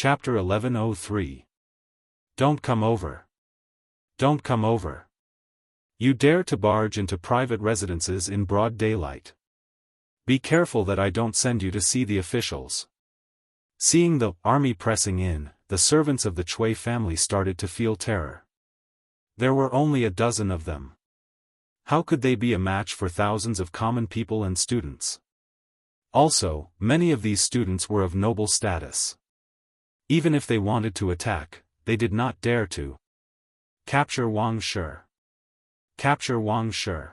Chapter 1103. Don't come over. Don't come over. You dare to barge into private residences in broad daylight. Be careful that I don't send you to see the officials. Seeing the army pressing in, the servants of the Chui family started to feel terror. There were only a dozen of them. How could they be a match for thousands of common people and students? Also, many of these students were of noble status. Even if they wanted to attack, they did not dare to. Capture Wang Shi. Capture Wang Shi.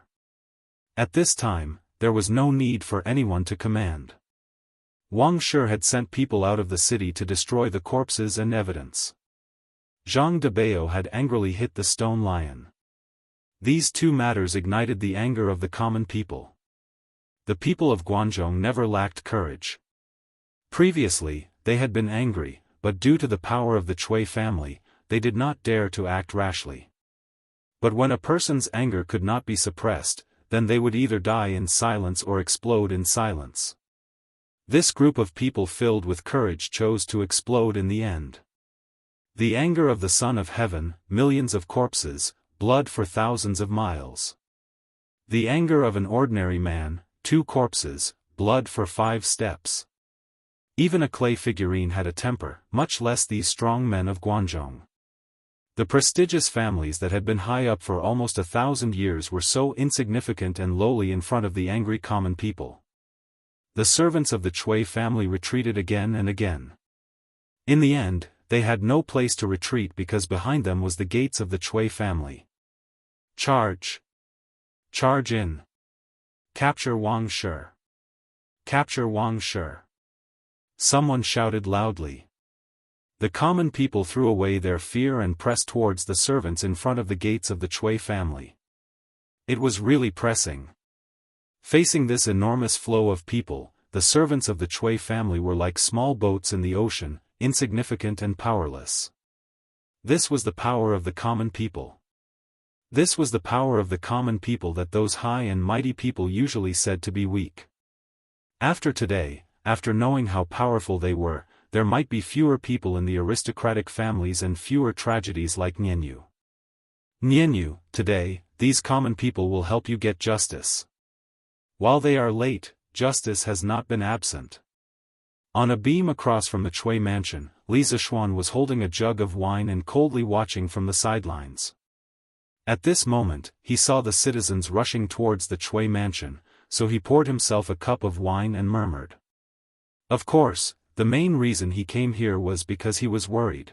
At this time, there was no need for anyone to command. Wang Shi had sent people out of the city to destroy the corpses and evidence. Zhang Debao had angrily hit the stone lion. These two matters ignited the anger of the common people. The people of Guangzhou never lacked courage. Previously, they had been angry, but due to the power of the Chui family, they did not dare to act rashly. But when a person's anger could not be suppressed, then they would either die in silence or explode in silence. This group of people filled with courage chose to explode in the end. The anger of the Son of Heaven, millions of corpses, blood for thousands of miles. The anger of an ordinary man, 2 corpses, blood for 5 steps. Even a clay figurine had a temper, much less these strong men of Guangzhou. The prestigious families that had been high up for almost 1,000 years were so insignificant and lowly in front of the angry common people. The servants of the Chui family retreated again and again. In the end, they had no place to retreat because behind them was the gates of the Chui family. Charge! Charge in! Capture Wang Shi! Capture Wang Shi! Someone shouted loudly. The common people threw away their fear and pressed towards the servants in front of the gates of the Chui family. It was really pressing. Facing this enormous flow of people, the servants of the Chui family were like small boats in the ocean, insignificant and powerless. This was the power of the common people. This was the power of the common people that those high and mighty people usually said to be weak. After today, after knowing how powerful they were, there might be fewer people in the aristocratic families and fewer tragedies like Nianyu. Nianyu, today, these common people will help you get justice. While they are late, justice has not been absent. On a beam across from the Chui mansion, Li Zishuan was holding a jug of wine and coldly watching from the sidelines. At this moment, he saw the citizens rushing towards the Chui mansion, so he poured himself a cup of wine and murmured. Of course, the main reason he came here was because he was worried.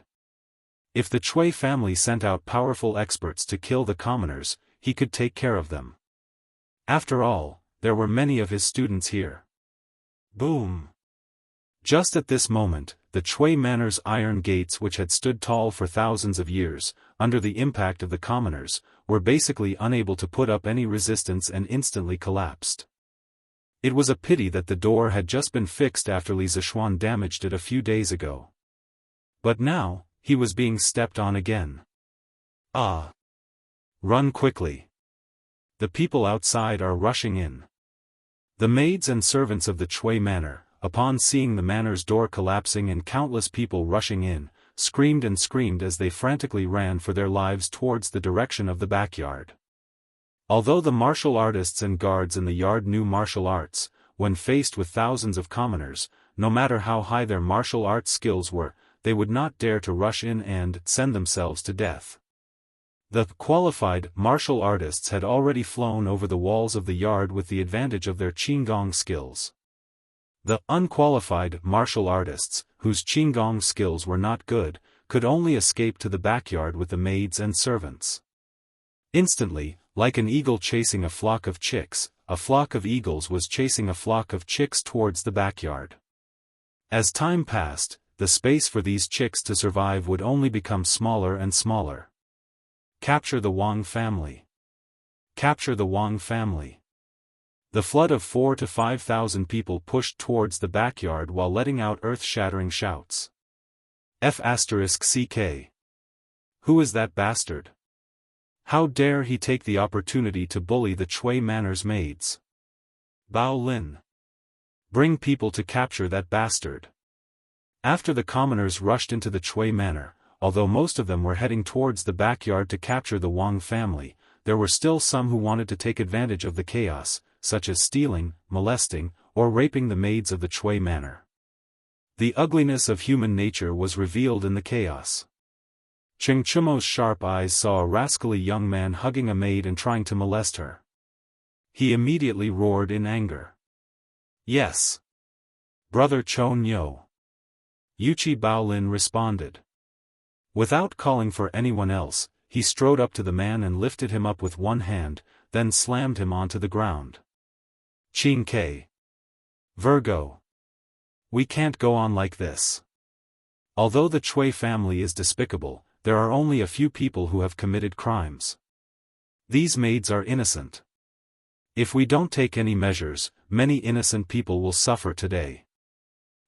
If the Chui family sent out powerful experts to kill the commoners, he could take care of them. After all, there were many of his students here. Boom! Just at this moment, the Chui Manor's iron gates, which had stood tall for thousands of years, under the impact of the commoners, were basically unable to put up any resistance and instantly collapsed. It was a pity that the door had just been fixed after Li Zishuan damaged it a few days ago. But now, he was being stepped on again. Ah! Run quickly! The people outside are rushing in. The maids and servants of the Chui Manor, upon seeing the manor's door collapsing and countless people rushing in, screamed and screamed as they frantically ran for their lives towards the direction of the backyard. Although the martial artists and guards in the yard knew martial arts, when faced with thousands of commoners, no matter how high their martial arts skills were, they would not dare to rush in and send themselves to death. The qualified martial artists had already flown over the walls of the yard with the advantage of their Qinggong skills. The unqualified martial artists, whose Qinggong skills were not good, could only escape to the backyard with the maids and servants. Instantly, like an eagle chasing a flock of chicks, a flock of eagles was chasing a flock of chicks towards the backyard. As time passed, the space for these chicks to survive would only become smaller and smaller. Capture the Wang family. Capture the Wang family. The flood of 4,000 to 5,000 people pushed towards the backyard while letting out earth-shattering shouts. F***CK. Who is that bastard? How dare he take the opportunity to bully the Chui Manor's maids? Bao Lin. Bring people to capture that bastard. After the commoners rushed into the Chui manor, although most of them were heading towards the backyard to capture the Wang family, there were still some who wanted to take advantage of the chaos, such as stealing, molesting, or raping the maids of the Chui manor. The ugliness of human nature was revealed in the chaos. Cheng Chumo's sharp eyes saw a rascally young man hugging a maid and trying to molest her. He immediately roared in anger. "Yes. Brother Chon Yo." Yuchi Baolin responded. Without calling for anyone else, he strode up to the man and lifted him up with one hand, then slammed him onto the ground. "Qing Ke. Virgo. We can't go on like this. Although the Chui family is despicable, there are only a few people who have committed crimes. These maids are innocent. If we don't take any measures, many innocent people will suffer today.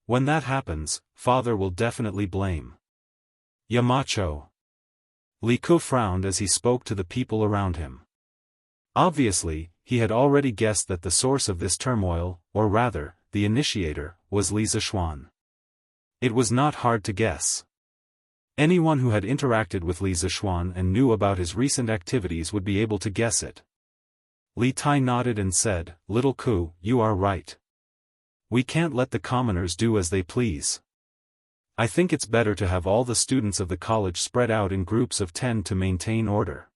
When that happens, Father will definitely blame." Yamacho. Li Ku frowned as he spoke to the people around him. Obviously, he had already guessed that the source of this turmoil, or rather, the initiator, was Li Zixuan. It was not hard to guess. Anyone who had interacted with Li Zixuan and knew about his recent activities would be able to guess it. Li Tai nodded and said, "Little Ku, you are right. We can't let the commoners do as they please. I think it's better to have all the students of the college spread out in groups of 10 to maintain order.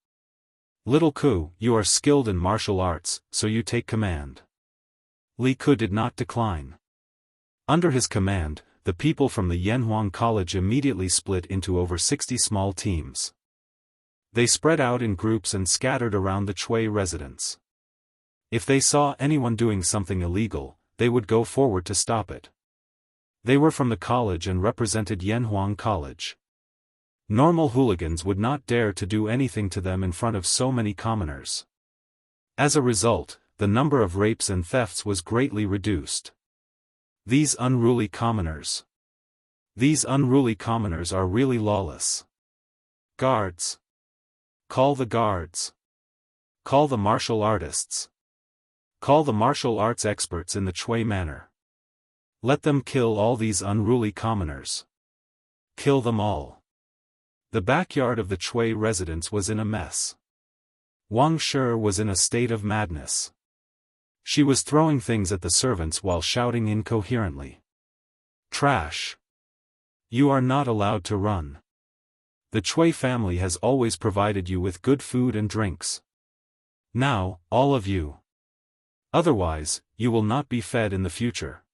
Little Ku, you are skilled in martial arts, so you take command." Li Ku did not decline. Under his command, the people from the Yanhuang College immediately split into over 60 small teams. They spread out in groups and scattered around the Chui residence. If they saw anyone doing something illegal, they would go forward to stop it. They were from the college and represented Yanhuang College. Normal hooligans would not dare to do anything to them in front of so many commoners. As a result, the number of rapes and thefts was greatly reduced. These unruly commoners. These unruly commoners are really lawless. Guards. Call the guards. Call the martial artists. Call the martial arts experts in the Chui manor. Let them kill all these unruly commoners. Kill them all. The backyard of the Chui residence was in a mess. Wang Shi was in a state of madness. She was throwing things at the servants while shouting incoherently. "Trash! You are not allowed to run. The Chui family has always provided you with good food and drinks. Now, all of you. Otherwise, you will not be fed in the future.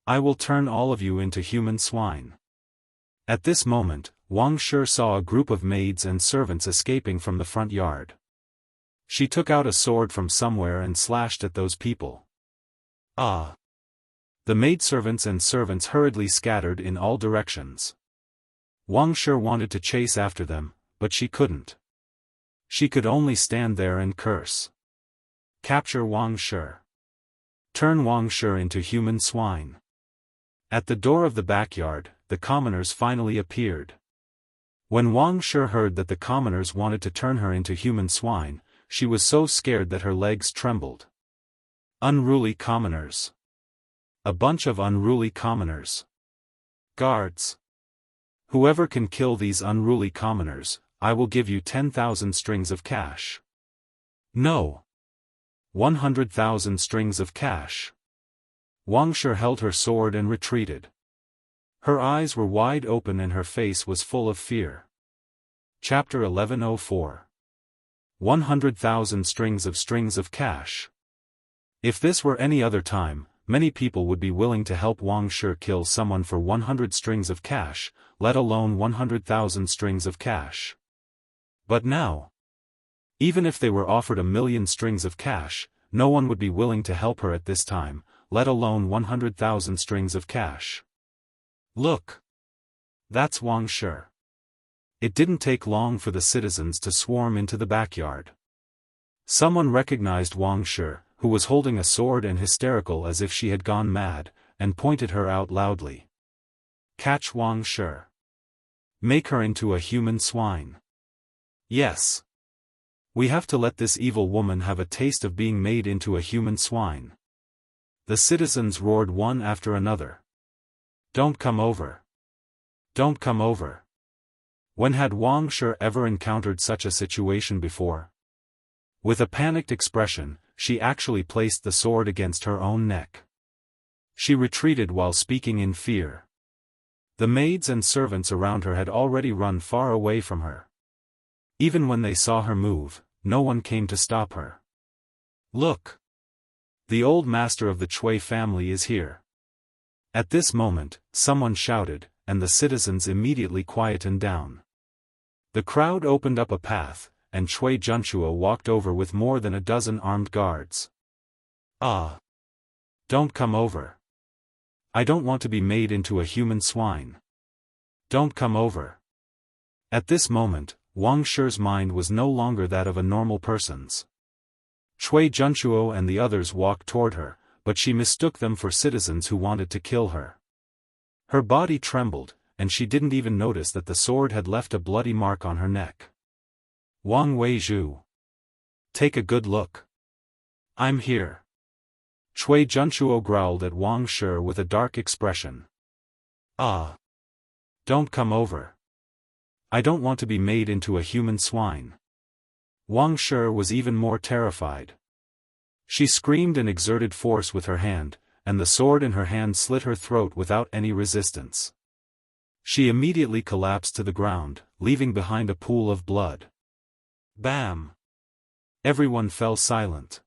I will turn all of you into human swine." At this moment, Wang Shi saw a group of maids and servants escaping from the front yard. She took out a sword from somewhere and slashed at those people. Ah! The maidservants and servants hurriedly scattered in all directions. Wang Shi wanted to chase after them, but she couldn't. She could only stand there and curse. Capture Wang Shi. Turn Wang Shi into human swine. At the door of the backyard, the commoners finally appeared. When Wang Shi heard that the commoners wanted to turn her into human swine, she was so scared that her legs trembled. Unruly commoners. A bunch of unruly commoners. Guards. Whoever can kill these unruly commoners, I will give you 10,000 strings of cash. No. 100,000 strings of cash. Wang Shi held her sword and retreated. Her eyes were wide open and her face was full of fear. Chapter 1104. 100,000 strings of cash. If this were any other time, many people would be willing to help Wang Shi kill someone for 100 strings of cash, let alone 100,000 strings of cash. But now, even if they were offered 1,000,000 strings of cash, no one would be willing to help her at this time, let alone 100,000 strings of cash. Look! That's Wang Shi. It didn't take long for the citizens to swarm into the backyard. Someone recognized Wang Shi, who was holding a sword and hysterical as if she had gone mad, and pointed her out loudly. Catch Wang Shi. Make her into a human swine. Yes. We have to let this evil woman have a taste of being made into a human swine. The citizens roared one after another. Don't come over. Don't come over. When had Wang Shi ever encountered such a situation before? With a panicked expression, she actually placed the sword against her own neck. She retreated while speaking in fear. The maids and servants around her had already run far away from her. Even when they saw her move, no one came to stop her. Look! The old master of the Cui family is here. At this moment, someone shouted, and the citizens immediately quietened down. The crowd opened up a path, and Cui Junchuo walked over with more than a dozen armed guards. Ah! Don't come over. I don't want to be made into a human swine. Don't come over. At this moment, Wang Shi's mind was no longer that of a normal person's. Cui Junchuo and the others walked toward her, but she mistook them for citizens who wanted to kill her. Her body trembled, and she didn't even notice that the sword had left a bloody mark on her neck. Wang Weizhu. Take a good look. I'm here. Cui Junchuo growled at Wang Shi with a dark expression. Ah! Don't come over. I don't want to be made into a human swine. Wang Shi was even more terrified. She screamed and exerted force with her hand, and the sword in her hand slit her throat without any resistance. She immediately collapsed to the ground, leaving behind a pool of blood. Bam! Everyone fell silent.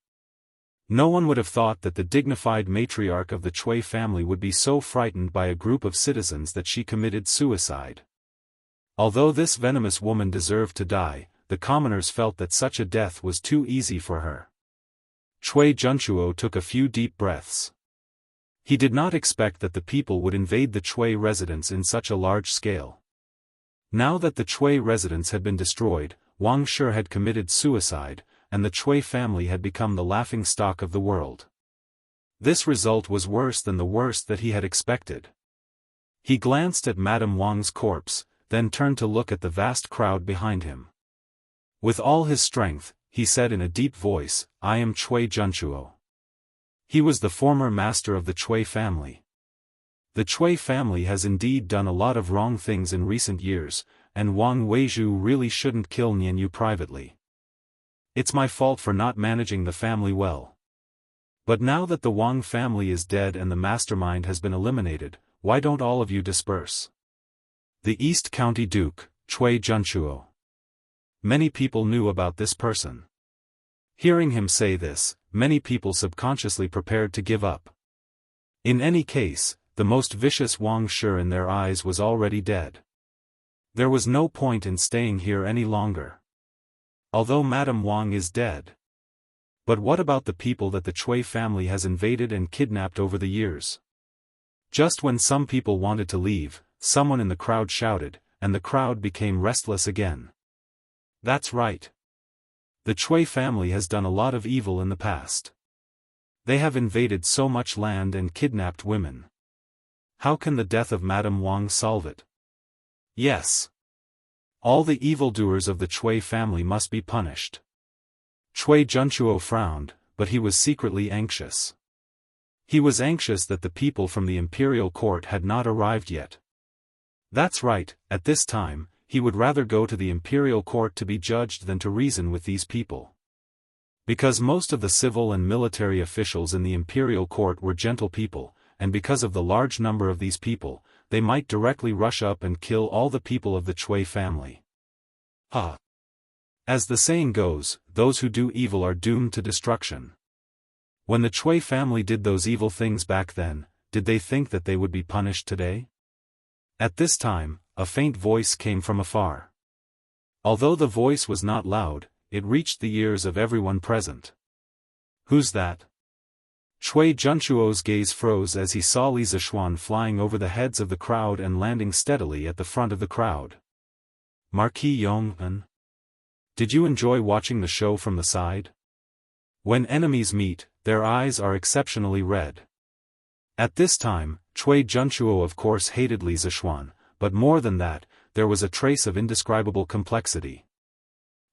No one would have thought that the dignified matriarch of the Cui family would be so frightened by a group of citizens that she committed suicide. Although this venomous woman deserved to die, the commoners felt that such a death was too easy for her. Cui Junchuo took a few deep breaths. He did not expect that the people would invade the Cui residence in such a large scale. Now that the Cui residence had been destroyed, Wang Shi had committed suicide, and the Cui family had become the laughingstock of the world. This result was worse than the worst that he had expected. He glanced at Madame Wang's corpse, then turned to look at the vast crowd behind him. With all his strength, he said in a deep voice, I am Cui Junchuo. He was the former master of the Cui family. The Cui family has indeed done a lot of wrong things in recent years, and Wang Weizhu really shouldn't kill Nianyu privately. It's my fault for not managing the family well. But now that the Wang family is dead and the mastermind has been eliminated, why don't all of you disperse? The East County Duke, Cui Junchuo. Many people knew about this person. Hearing him say this, many people subconsciously prepared to give up. In any case, the most vicious Wang Shi in their eyes was already dead. There was no point in staying here any longer. Although Madame Wang is dead. But what about the people that the Cui family has invaded and kidnapped over the years? Just when some people wanted to leave, someone in the crowd shouted, and the crowd became restless again. That's right. The Cui family has done a lot of evil in the past. They have invaded so much land and kidnapped women. How can the death of Madame Wang solve it? Yes. All the evildoers of the Cui family must be punished. Cui Junchuo frowned, but he was secretly anxious. He was anxious that the people from the imperial court had not arrived yet. That's right, at this time, he would rather go to the imperial court to be judged than to reason with these people. Because most of the civil and military officials in the imperial court were gentle people, and because of the large number of these people, they might directly rush up and kill all the people of the Cui family. As the saying goes, those who do evil are doomed to destruction. When the Cui family did those evil things back then, did they think that they would be punished today? At this time, a faint voice came from afar. Although the voice was not loud, it reached the ears of everyone present. Who's that? Cui Junchuo's gaze froze as he saw Li Zishuan flying over the heads of the crowd and landing steadily at the front of the crowd. Marquis Yong'an? Did you enjoy watching the show from the side? When enemies meet, their eyes are exceptionally red. At this time, Cui Junchuo of course hated Li Zishuan, but more than that, there was a trace of indescribable complexity.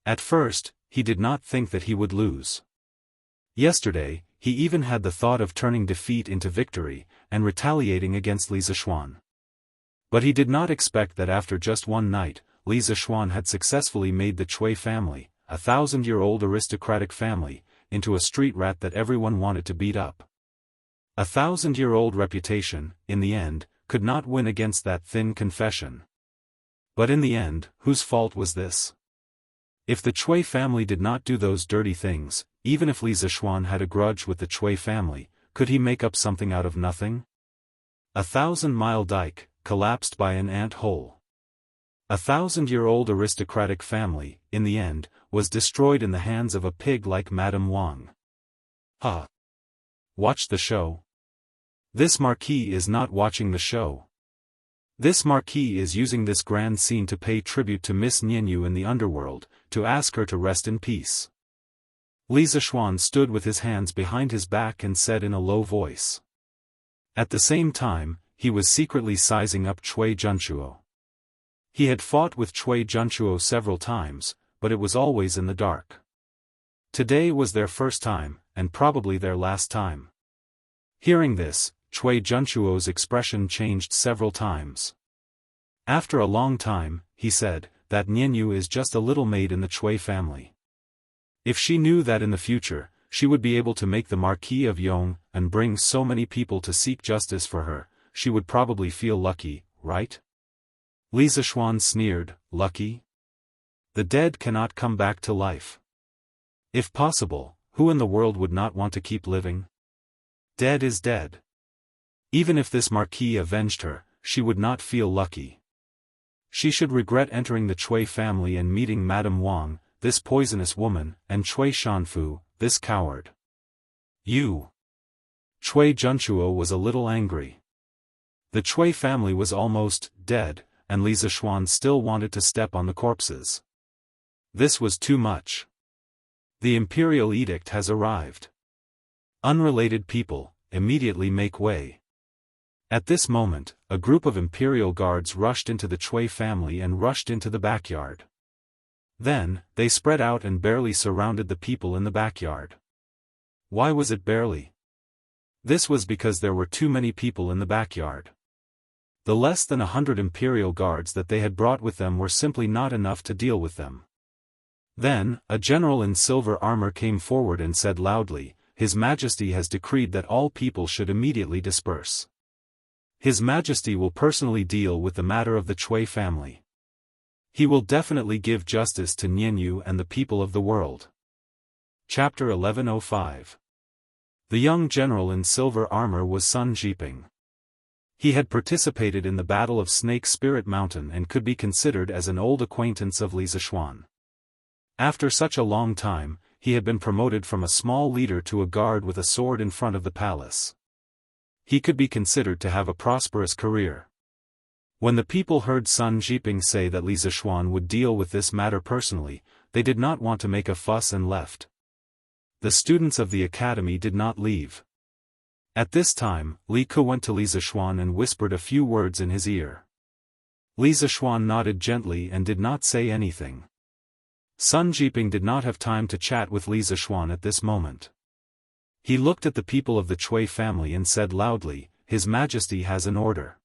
At first, he did not think that he would lose. Yesterday, he even had the thought of turning defeat into victory, and retaliating against Li Zishuan. But he did not expect that after just one night, Li Zishuan had successfully made the Cui family, a 1,000-year-old aristocratic family, into a street rat that everyone wanted to beat up. A 1,000-year-old reputation, in the end, could not win against that thin confession. But in the end, whose fault was this? If the Cui family did not do those dirty things, even if Li Zishuan had a grudge with the Cui family, could he make up something out of nothing? A 1,000-mile dike, collapsed by an ant hole. A 1,000-year-old aristocratic family, in the end, was destroyed in the hands of a pig like Madame Wang. Watch the show? This marquis is not watching the show. This marquis is using this grand scene to pay tribute to Miss Nianyu in the underworld, to ask her to rest in peace. Li Zishuan stood with his hands behind his back and said in a low voice. At the same time, he was secretly sizing up Cui Junchuo. He had fought with Cui Junchuo several times, but it was always in the dark. Today was their first time, and probably their last time. Hearing this, Cui Junchuo's expression changed several times. After a long time, he said, that Nianyu is just a little maid in the Cui family. If she knew that in the future, she would be able to make the Marquis of Yong and bring so many people to seek justice for her, she would probably feel lucky, right? Li Zishuan sneered, lucky? The dead cannot come back to life. If possible, who in the world would not want to keep living? Dead is dead. Even if this marquis avenged her, she would not feel lucky. She should regret entering the Cui family and meeting Madame Wang, this poisonous woman, and Cui Shanfu, this coward. You. Cui Junchuo was a little angry. The Cui family was almost dead, and Li Zishuan still wanted to step on the corpses. This was too much. The imperial edict has arrived. Unrelated people, immediately make way. At this moment, a group of imperial guards rushed into the Cui family and rushed into the backyard. Then, they spread out and barely surrounded the people in the backyard. Why was it barely? This was because there were too many people in the backyard. The less than 100 imperial guards that they had brought with them were simply not enough to deal with them. Then, a general in silver armor came forward and said loudly, His Majesty has decreed that all people should immediately disperse. His Majesty will personally deal with the matter of the Cui family. He will definitely give justice to Nianyu and the people of the world. Chapter 1105. The young general in silver armor was Sun Jiping. He had participated in the Battle of Snake Spirit Mountain and could be considered as an old acquaintance of Li Zishuan. After such a long time, he had been promoted from a small leader to a guard with a sword in front of the palace. He could be considered to have a prosperous career. When the people heard Sun Jiping say that Li Zishuan would deal with this matter personally, they did not want to make a fuss and left. The students of the academy did not leave. At this time, Li Ke went to Li Zishuan and whispered a few words in his ear. Li Zishuan nodded gently and did not say anything. Sun Jiping did not have time to chat with Li Zishuan at this moment. He looked at the people of the Cui family and said loudly, His Majesty has an order.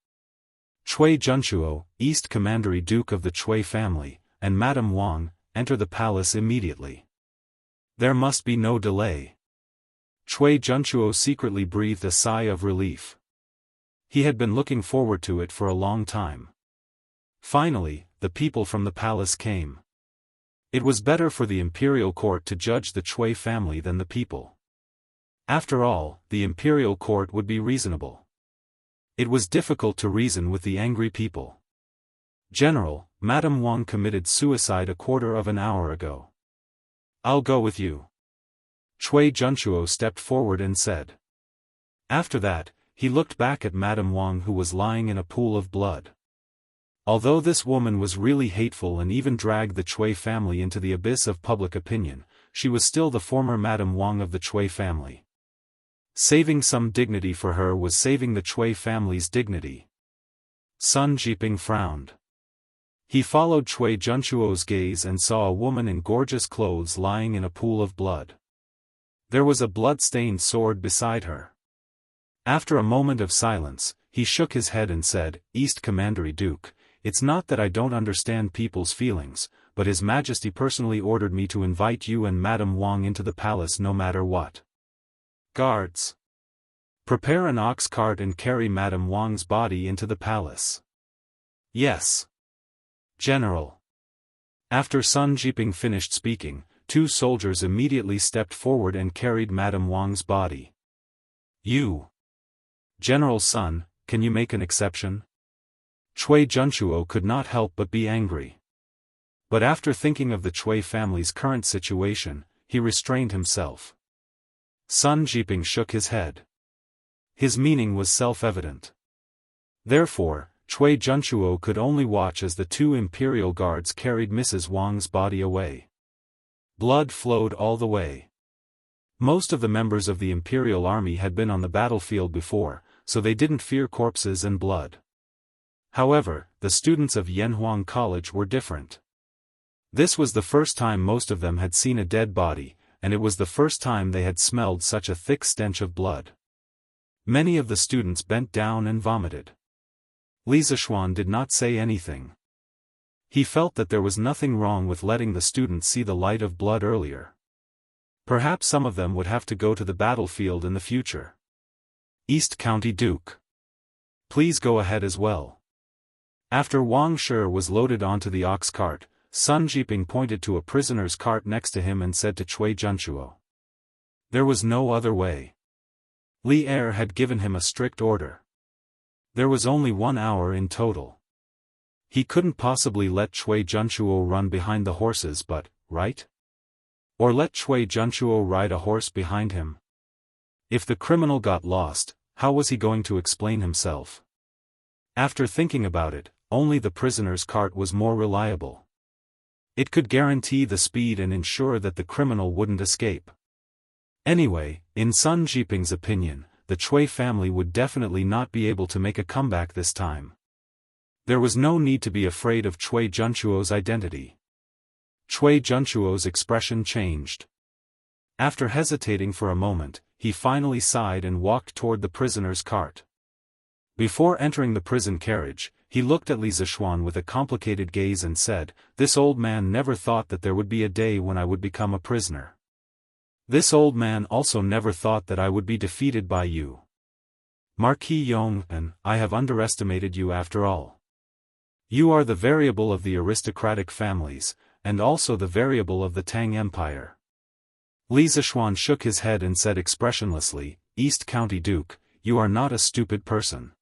Cui Junchuo, East Commandery Duke of the Cui family, and Madame Wang, enter the palace immediately. There must be no delay. Cui Junchuo secretly breathed a sigh of relief. He had been looking forward to it for a long time. Finally, the people from the palace came. It was better for the imperial court to judge the Cui family than the people. After all, the imperial court would be reasonable. It was difficult to reason with the angry people. General, Madame Wang committed suicide a quarter of an hour ago. I'll go with you. Cui Junchuo stepped forward and said. After that, he looked back at Madame Wang who was lying in a pool of blood. Although this woman was really hateful and even dragged the Cui family into the abyss of public opinion, she was still the former Madame Wang of the Cui family. Saving some dignity for her was saving the Cui family's dignity. Sun Jiping frowned. He followed Cui Junchuo's gaze and saw a woman in gorgeous clothes lying in a pool of blood. There was a blood-stained sword beside her. After a moment of silence, he shook his head and said, "East Commandery Duke, it's not that I don't understand people's feelings, but His Majesty personally ordered me to invite you and Madame Wang into the palace no matter what. Guards, prepare an ox cart and carry Madame Wang's body into the palace." "Yes, General." After Sun Jiping finished speaking, 2 soldiers immediately stepped forward and carried Madame Wang's body. "You, General Sun, can you make an exception?" Cui Junchuo could not help but be angry. But after thinking of the Cui family's current situation, he restrained himself. Sun Jiping shook his head. His meaning was self-evident. Therefore, Cui Junchuo could only watch as the 2 imperial guards carried Mrs. Wang's body away. Blood flowed all the way. Most of the members of the imperial army had been on the battlefield before, so they didn't fear corpses and blood. However, the students of Yanhuang College were different. This was the first time most of them had seen a dead body, and it was the first time they had smelled such a thick stench of blood. Many of the students bent down and vomited. Li Zishuan did not say anything. He felt that there was nothing wrong with letting the students see the light of blood earlier. Perhaps some of them would have to go to the battlefield in the future. East County Duke, please go ahead as well. After Wang Shi was loaded onto the ox cart, Sun Jiping pointed to a prisoner's cart next to him and said to Cui Junchuo. There was no other way. Li Er had given him a strict order. There was only 1 hour in total. He couldn't possibly let Cui Junchuo run behind the horses but, right? Or let Cui Junchuo ride a horse behind him? If the criminal got lost, how was he going to explain himself? After thinking about it, only the prisoner's cart was more reliable. It could guarantee the speed and ensure that the criminal wouldn't escape. Anyway, in Sun Jiping's opinion, the Cui family would definitely not be able to make a comeback this time. There was no need to be afraid of Cui Junchuo's identity. Cui Junchuo's expression changed. After hesitating for a moment, he finally sighed and walked toward the prisoner's cart. Before entering the prison carriage, he looked at Li Zishuan with a complicated gaze and said, "This old man never thought that there would be a day when I would become a prisoner. This old man also never thought that I would be defeated by you. Marquis Yong, and I have underestimated you after all. You are the variable of the aristocratic families, and also the variable of the Tang Empire." Li Zishuan shook his head and said expressionlessly, "East County Duke, you are not a stupid person.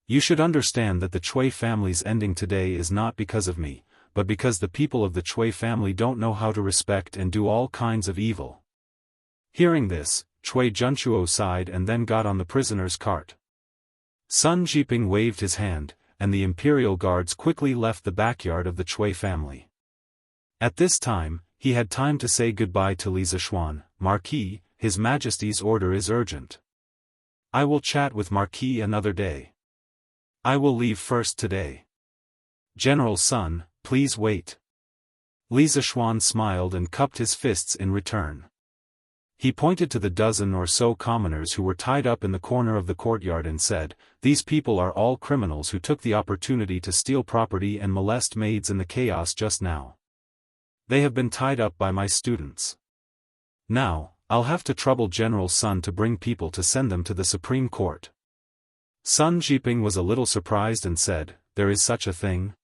You should understand that the Cui family's ending today is not because of me, but because the people of the Cui family don't know how to respect and do all kinds of evil." Hearing this, Cui Junchuo sighed and then got on the prisoner's cart. Sun Jiping waved his hand, and the imperial guards quickly left the backyard of the Cui family. At this time, he had time to say goodbye to Li Zishuan. "Marquis, His Majesty's order is urgent. I will chat with Marquis another day. I will leave first today. General Sun, please wait." Li Zishuan smiled and cupped his fists in return. He pointed to the dozen or so commoners who were tied up in the corner of the courtyard and said, "These people are all criminals who took the opportunity to steal property and molest maids in the chaos just now. They have been tied up by my students. Now, I'll have to trouble General Sun to bring people to send them to the Supreme Court." Sun Jiping was a little surprised and said, "There is such a thing?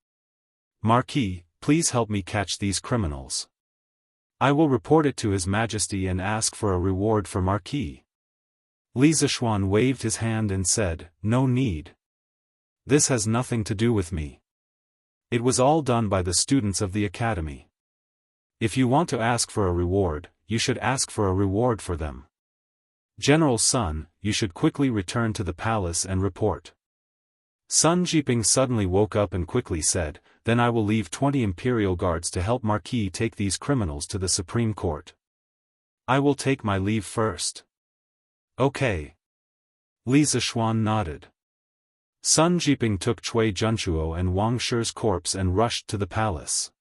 Marquis, please help me catch these criminals. I will report it to His Majesty and ask for a reward for Marquis." Li Zishuan waved his hand and said, "No need. This has nothing to do with me. It was all done by the students of the academy. If you want to ask for a reward, you should ask for a reward for them. General Sun, you should quickly return to the palace and report." Sun Jiping suddenly woke up and quickly said, "Then I will leave 20 imperial guards to help Marquis take these criminals to the Supreme Court. I will take my leave first." "Okay." Li Zishuan nodded. Sun Jiping took Cui Junchuo and Wang Shi's corpse and rushed to the palace.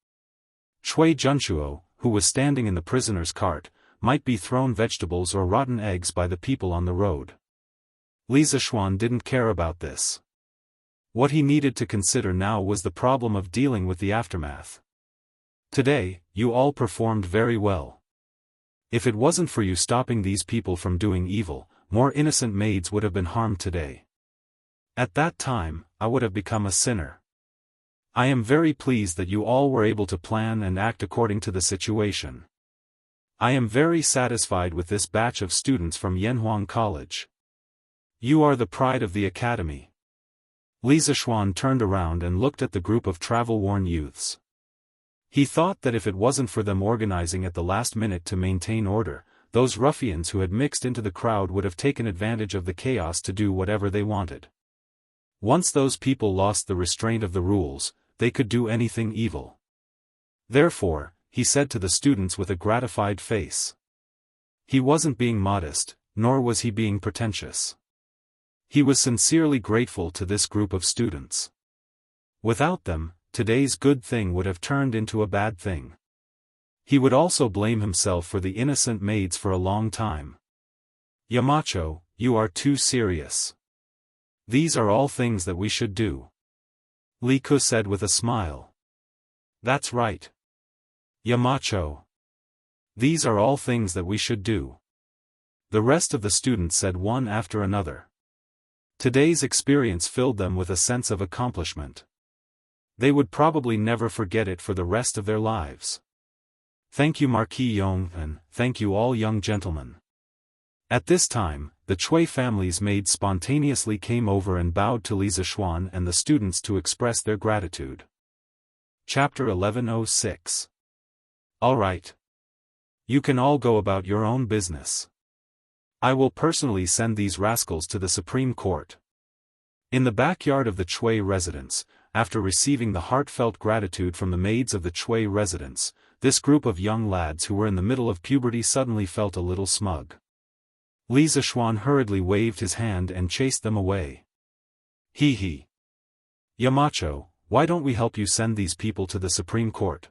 Cui Junchuo, who was standing in the prisoner's cart, might be thrown vegetables or rotten eggs by the people on the road. Li Zishuan didn't care about this. What he needed to consider now was the problem of dealing with the aftermath. Today, you all performed very well. If it wasn't for you stopping these people from doing evil, more innocent maids would have been harmed today. At that time, I would have become a sinner. I am very pleased that you all were able to plan and act according to the situation. I am very satisfied with this batch of students from Yanhuang College. You are the pride of the academy. Li Zishuan turned around and looked at the group of travel-worn youths. He thought that if it wasn't for them organizing at the last minute to maintain order, those ruffians who had mixed into the crowd would have taken advantage of the chaos to do whatever they wanted. Once those people lost the restraint of the rules, they could do anything evil. Therefore, he said to the students with a gratified face. He wasn't being modest, nor was he being pretentious. He was sincerely grateful to this group of students. Without them, today's good thing would have turned into a bad thing. He would also blame himself for the innocent maids for a long time. Yamacho, you are too serious. These are all things that we should do. Li Ku said with a smile. That's right. Yamacho. These are all things that we should do. The rest of the students said one after another. Today's experience filled them with a sense of accomplishment. They would probably never forget it for the rest of their lives. Thank you Marquis Yong, and thank you all young gentlemen. At this time, the Chui family's maids spontaneously came over and bowed to Li Zishuan and the students to express their gratitude. Chapter 1106. All right. You can all go about your own business. I will personally send these rascals to the Supreme Court. In the backyard of the Chui residence, after receiving the heartfelt gratitude from the maids of the Chui residence, this group of young lads who were in the middle of puberty suddenly felt a little smug. Li Zishuan hurriedly waved his hand and chased them away. Hee hee. Yamacho, why don't we help you send these people to the Supreme Court?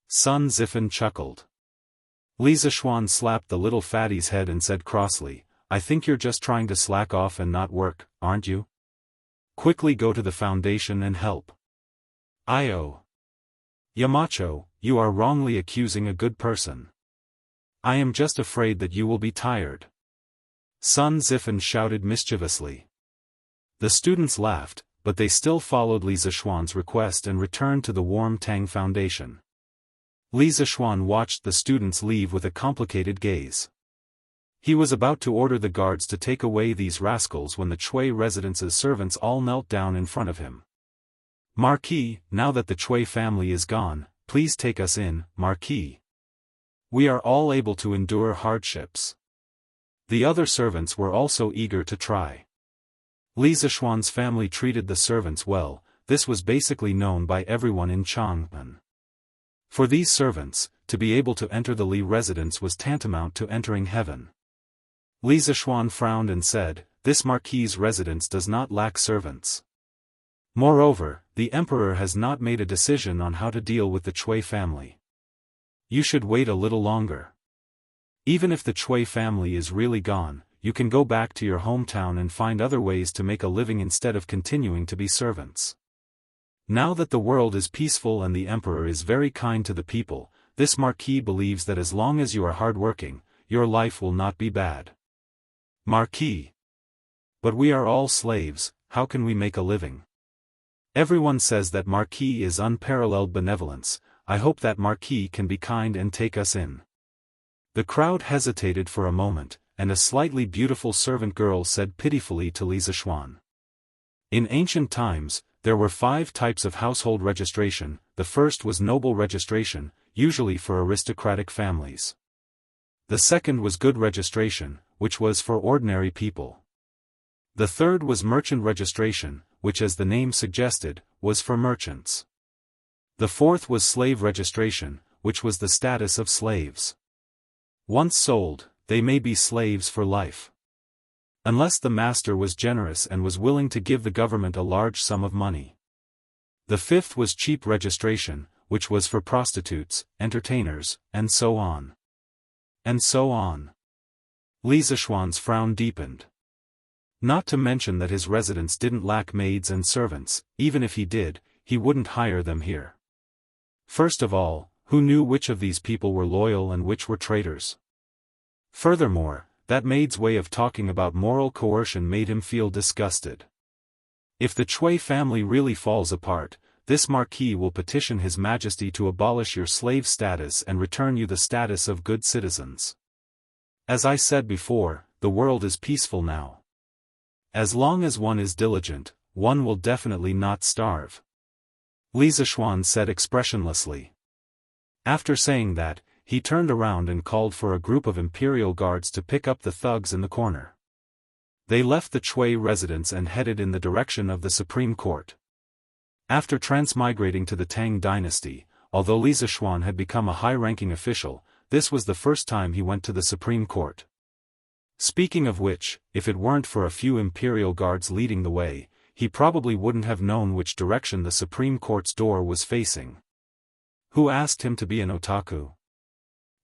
Sun Zifan chuckled. Li Zishuan slapped the little fatty's head and said crossly, I think you're just trying to slack off and not work, aren't you? Quickly go to the foundation and help. Io. Yamacho, you are wrongly accusing a good person. I am just afraid that you will be tired. Sun Zifan shouted mischievously. The students laughed, but they still followed Li Zishuan's request and returned to the Warm Tang Foundation. Li Zishuan watched the students leave with a complicated gaze. He was about to order the guards to take away these rascals when the Chui residence's servants all knelt down in front of him. Marquis, now that the Chui family is gone, please take us in, Marquis. We are all able to endure hardships. The other servants were also eager to try. Li Zishuan's family treated the servants well, this was basically known by everyone in Chang'an. For these servants, to be able to enter the Li residence was tantamount to entering heaven. Li Zishuan frowned and said, this Marquis' residence does not lack servants. Moreover, the Emperor has not made a decision on how to deal with the Chui family. You should wait a little longer. Even if the Chui family is really gone, you can go back to your hometown and find other ways to make a living instead of continuing to be servants. Now that the world is peaceful and the Emperor is very kind to the people, this Marquis believes that as long as you are hardworking, your life will not be bad. Marquis. But we are all slaves, how can we make a living? Everyone says that Marquis is unparalleled benevolence, I hope that Marquis can be kind and take us in. The crowd hesitated for a moment, and a slightly beautiful servant girl said pitifully to Li Zishuan. In ancient times, there were 5 types of household registration. The first was noble registration, usually for aristocratic families. The second was good registration, which was for ordinary people. The third was merchant registration, which as the name suggested, was for merchants. The fourth was slave registration, which was the status of slaves. Once sold, they may be slaves for life. Unless the master was generous and was willing to give the government a large sum of money. The fifth was cheap registration, which was for prostitutes, entertainers, and so on. And so on. Li Zishuan's frown deepened. Not to mention that his residence didn't lack maids and servants. Even if he did, he wouldn't hire them here. First of all, who knew which of these people were loyal and which were traitors? Furthermore, that maid's way of talking about moral coercion made him feel disgusted. If the Chui family really falls apart, this marquis will petition His Majesty to abolish your slave status and return you the status of good citizens. As I said before, the world is peaceful now. As long as one is diligent, one will definitely not starve. Li Zishuan said expressionlessly. After saying that, he turned around and called for a group of imperial guards to pick up the thugs in the corner. They left the Chui residence and headed in the direction of the Supreme Court. After transmigrating to the Tang dynasty, although Li Zishuan had become a high-ranking official, this was the first time he went to the Supreme Court. Speaking of which, if it weren't for a few imperial guards leading the way, he probably wouldn't have known which direction the Supreme Court's door was facing. Who asked him to be an otaku?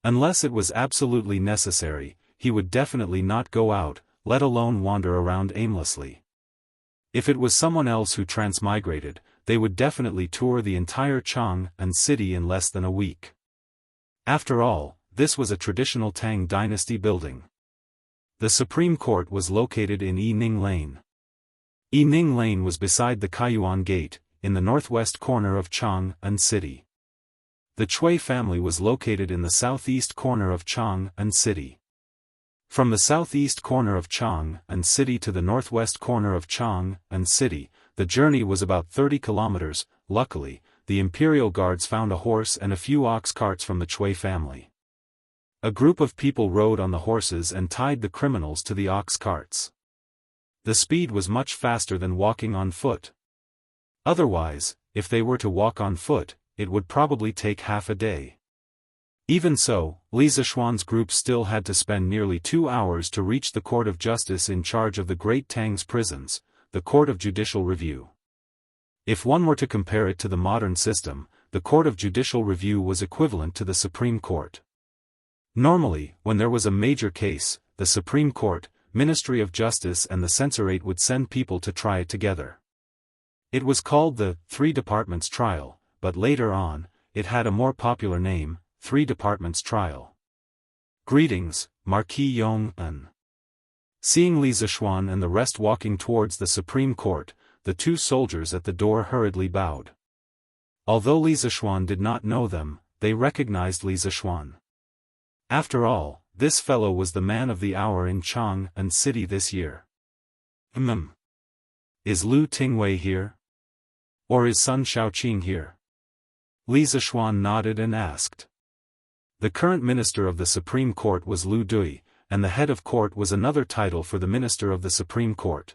Unless it was absolutely necessary, he would definitely not go out, let alone wander around aimlessly. If it was someone else who transmigrated, they would definitely tour the entire Chang'an city in less than a week. After all, this was a traditional Tang dynasty building. The Supreme Court was located in Yining Lane. Yining Lane was beside the Kaiyuan Gate, in the northwest corner of Chang'an city. The Chui family was located in the southeast corner of Chang'an city. From the southeast corner of Chang'an city to the northwest corner of Chang'an city, the journey was about 30 kilometers. Luckily, the imperial guards found a horse and a few ox carts from the Chui family. A group of people rode on the horses and tied the criminals to the ox carts. The speed was much faster than walking on foot. Otherwise, if they were to walk on foot, it would probably take half a day. Even so, Li Zishuan's group still had to spend nearly 2 hours to reach the Court of Justice in charge of the Great Tang's prisons, the Court of Judicial Review. If one were to compare it to the modern system, the Court of Judicial Review was equivalent to the Supreme Court. Normally, when there was a major case, the Supreme Court, Ministry of Justice and the Censorate would send people to try it together. It was called the Three Departments Trial, but later on, it had a more popular name, Three Departments Trial. Greetings, Marquis Yong-un. Seeing Li Zishuan and the rest walking towards the Supreme Court, the two soldiers at the door hurriedly bowed. Although Li Zishuan did not know them, they recognized Li Zishuan. After all, this fellow was the man of the hour in Chang'an city this year. Is Lu Tingwei here? Or is Sun Shaoqing here? Li Zishuan nodded and asked. The current minister of the Supreme Court was Lu Dui, and the head of court was another title for the minister of the Supreme Court.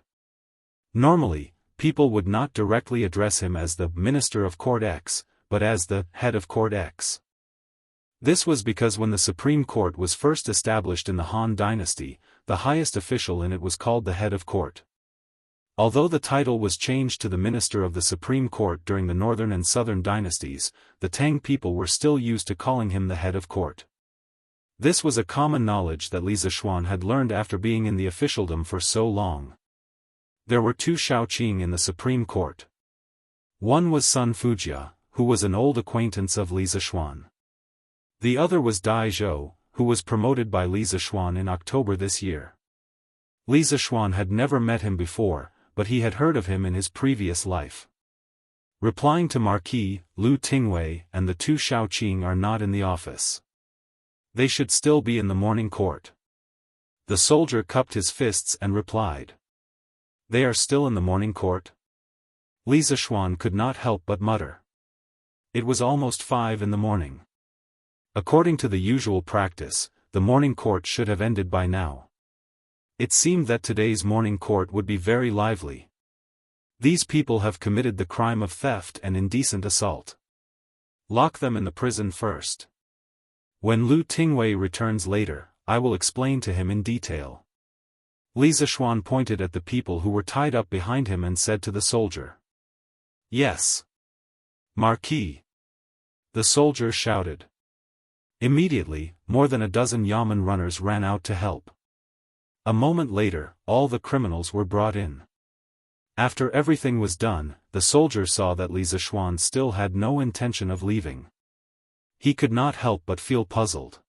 Normally, people would not directly address him as the Minister of Court X, but as the Head of Court X. This was because when the Supreme Court was first established in the Han Dynasty, the highest official in it was called the Head of Court. Although the title was changed to the Minister of the Supreme Court during the Northern and Southern dynasties, the Tang people were still used to calling him the Head of Court. This was a common knowledge that Li Zishuan had learned after being in the officialdom for so long. There were two Shaoqing in the Supreme Court. One was Sun Fujia, who was an old acquaintance of Li Zishuan. The other was Dai Zhou, who was promoted by Li Zishuan in October this year. Li Zishuan had never met him before, but he had heard of him in his previous life. Replying to Marquis, Lu Tingwei and the two Shaoqing are not in the office. They should still be in the morning court. The soldier cupped his fists and replied. They are still in the morning court? Li Zishuan could not help but mutter. It was almost 5 in the morning. According to the usual practice, the morning court should have ended by now. It seemed that today's morning court would be very lively. These people have committed the crime of theft and indecent assault. Lock them in the prison first. When Lu Tingwei returns later, I will explain to him in detail. Li Zishuan pointed at the people who were tied up behind him and said to the soldier. Yes. Marquis. The soldier shouted. Immediately, more than a dozen Yamen runners ran out to help. A moment later, all the criminals were brought in. After everything was done, the soldier saw that Li Zishuan still had no intention of leaving. He could not help but feel puzzled.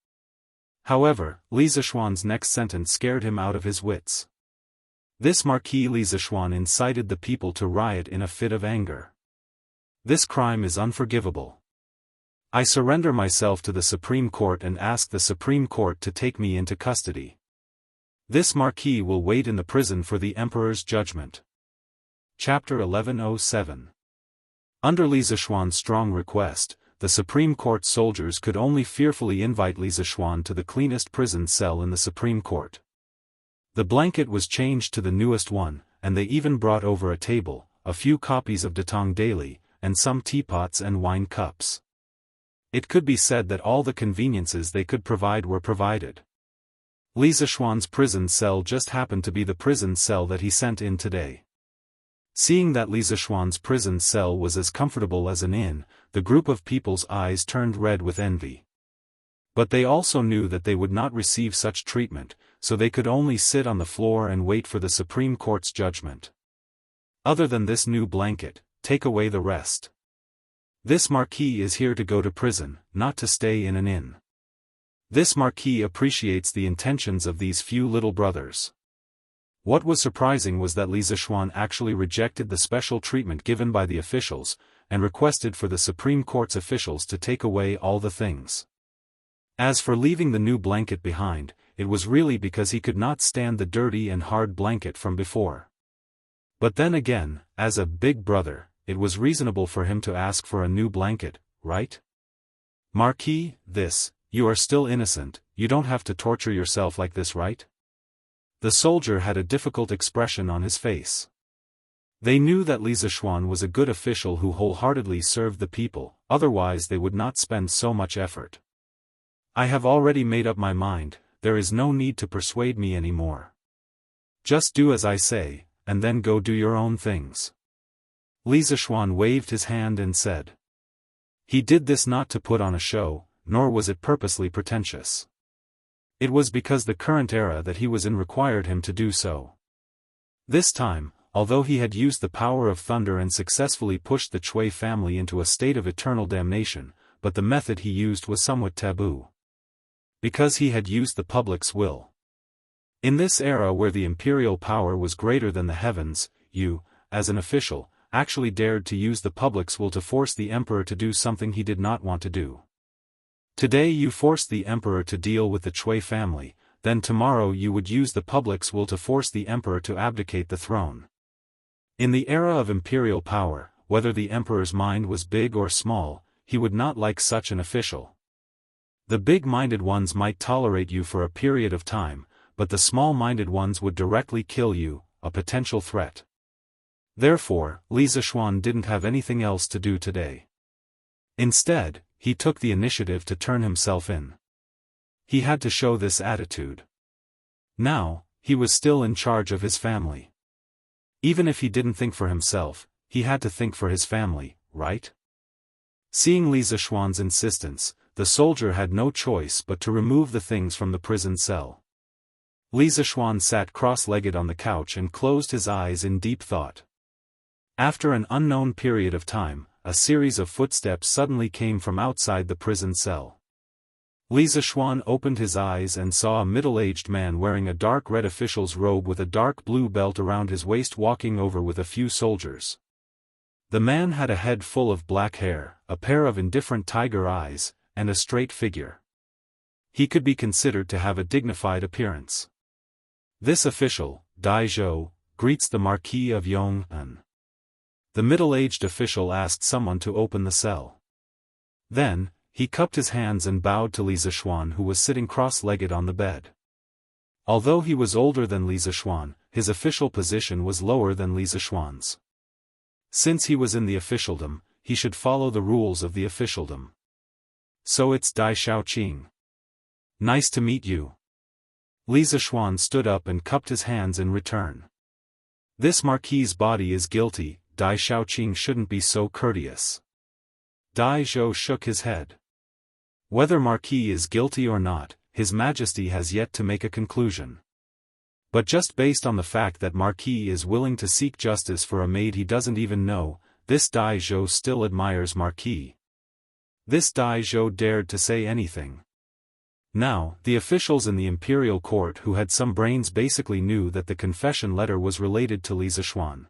However, Li Zishuan's next sentence scared him out of his wits. This Marquis Li Zishuan incited the people to riot in a fit of anger. This crime is unforgivable. I surrender myself to the Supreme Court and ask the Supreme Court to take me into custody. This Marquis will wait in the prison for the Emperor's judgment. Chapter 1107. Under Li Zishuan's strong request, the Supreme Court soldiers could only fearfully invite Li Zishuan to the cleanest prison cell in the Supreme Court. The blanket was changed to the newest one, and they even brought over a table, a few copies of Datong Daily, and some teapots and wine cups. It could be said that all the conveniences they could provide were provided. Li Zishuan's prison cell just happened to be the prison cell that he sent in today. Seeing that Li Zishuan's prison cell was as comfortable as an inn, the group of people's eyes turned red with envy. But they also knew that they would not receive such treatment, so they could only sit on the floor and wait for the Supreme Court's judgment. Other than this new blanket, take away the rest. This Marquis is here to go to prison, not to stay in an inn. This Marquis appreciates the intentions of these few little brothers. What was surprising was that Li Zishuan actually rejected the special treatment given by the officials, and requested for the Supreme Court's officials to take away all the things. As for leaving the new blanket behind, it was really because he could not stand the dirty and hard blanket from before. But then again, as a big brother, it was reasonable for him to ask for a new blanket, right? Marquis, you are still innocent, you don't have to torture yourself like this, right? The soldier had a difficult expression on his face. They knew that Li Zishuan was a good official who wholeheartedly served the people, otherwise they would not spend so much effort. I have already made up my mind, there is no need to persuade me anymore. Just do as I say, and then go do your own things. Li Zishuan waved his hand and said. He did this not to put on a show, nor was it purposely pretentious. It was because the current era that he was in required him to do so. This time, although he had used the power of thunder and successfully pushed the Chui family into a state of eternal damnation, but the method he used was somewhat taboo. Because he had used the public's will. In this era where the imperial power was greater than the heavens, you, as an official, actually dared to use the public's will to force the emperor to do something he did not want to do. Today you forced the emperor to deal with the Chui family, then tomorrow you would use the public's will to force the emperor to abdicate the throne. In the era of imperial power, whether the emperor's mind was big or small, he would not like such an official. The big-minded ones might tolerate you for a period of time, but the small-minded ones would directly kill you, a potential threat. Therefore, Li Zishuan didn't have anything else to do today. Instead, he took the initiative to turn himself in. He had to show this attitude. Now, he was still in charge of his family. Even if he didn't think for himself, he had to think for his family, right? Seeing Li Zishuan's insistence, the soldier had no choice but to remove the things from the prison cell. Li Zishuan sat cross-legged on the couch and closed his eyes in deep thought. After an unknown period of time, a series of footsteps suddenly came from outside the prison cell. Li Zishuan opened his eyes and saw a middle-aged man wearing a dark red official's robe with a dark blue belt around his waist walking over with a few soldiers. The man had a head full of black hair, a pair of indifferent tiger eyes, and a straight figure. He could be considered to have a dignified appearance. This official, Dai Zhou, greets the Marquis of Yong'an. The middle-aged official asked someone to open the cell. Then, he cupped his hands and bowed to Li Zishuan, who was sitting cross-legged on the bed. Although he was older than Li Zishuan, his official position was lower than Li Zishuan's. Since he was in the officialdom, he should follow the rules of the officialdom. So it's Dai Xiaoqing. Nice to meet you. Li Zishuan stood up and cupped his hands in return. This Marquis's body is guilty, Dai Xiaoqing shouldn't be so courteous. Dai Zhou shook his head. Whether Marquis is guilty or not, His Majesty has yet to make a conclusion. But just based on the fact that Marquis is willing to seek justice for a maid he doesn't even know, this Dai Zhou still admires Marquis. This Dai Zhou dared to say anything. Now, the officials in the imperial court who had some brains basically knew that the confession letter was related to Li Zishuan.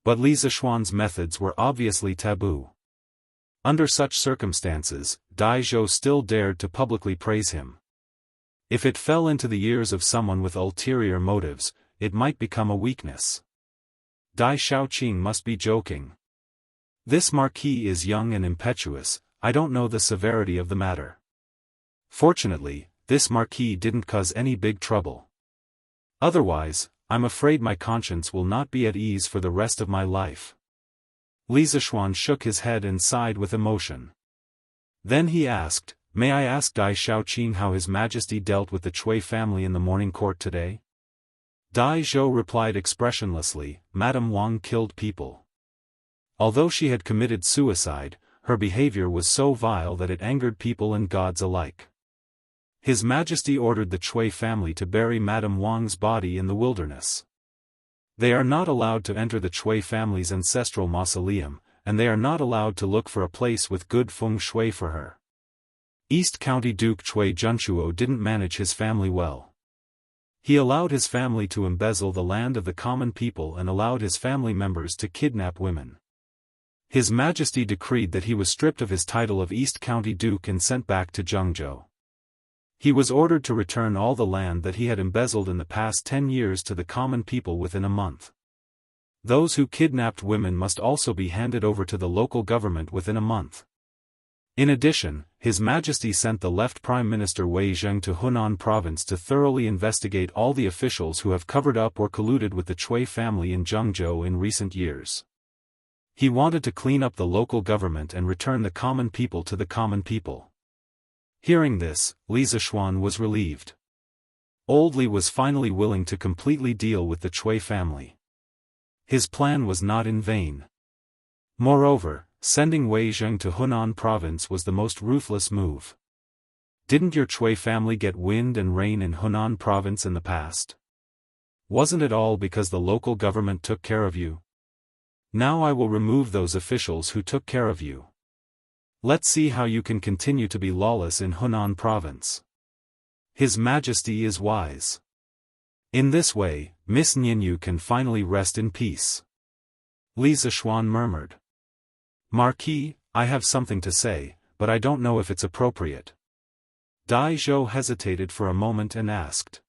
But Li Zishuan's methods were obviously taboo. Under such circumstances, Dai Zhou still dared to publicly praise him. If it fell into the ears of someone with ulterior motives, it might become a weakness. Dai Xiaoqing must be joking. This Marquis is young and impetuous, I don't know the severity of the matter. Fortunately, this Marquis didn't cause any big trouble. Otherwise, I'm afraid my conscience will not be at ease for the rest of my life. Li Zishuan shook his head and sighed with emotion. Then he asked, "May I ask Dai Xiaoqing how His Majesty dealt with the Cui family in the morning court today?" Dai Zhou replied expressionlessly, "Madame Wang killed people. Although she had committed suicide, her behavior was so vile that it angered people and gods alike. His Majesty ordered the Cui family to bury Madame Wang's body in the wilderness. They are not allowed to enter the Cui family's ancestral mausoleum, and they are not allowed to look for a place with good feng shui for her. East County Duke Cui Junchuo didn't manage his family well. He allowed his family to embezzle the land of the common people and allowed his family members to kidnap women. His Majesty decreed that he was stripped of his title of East County Duke and sent back to Jianghu. He was ordered to return all the land that he had embezzled in the past 10 years to the common people within a month. Those who kidnapped women must also be handed over to the local government within a month. In addition, His Majesty sent the left Prime Minister Wei Zheng to Hunan Province to thoroughly investigate all the officials who have covered up or colluded with the Cui family in Jianghu in recent years. He wanted to clean up the local government and return the common people to the common people. Hearing this, Li Zishuan was relieved. Old Li was finally willing to completely deal with the Cui family. His plan was not in vain. Moreover, sending Wei Zheng to Hunan Province was the most ruthless move. Didn't your Cui family get wind and reign in Hunan Province in the past? Wasn't it all because the local government took care of you? Now I will remove those officials who took care of you. Let's see how you can continue to be lawless in Hunan Province. His Majesty is wise. In this way, Miss Nianyu can finally rest in peace. Li Zishuan murmured. Marquis, I have something to say, but I don't know if it's appropriate. Dai Zhou hesitated for a moment and asked.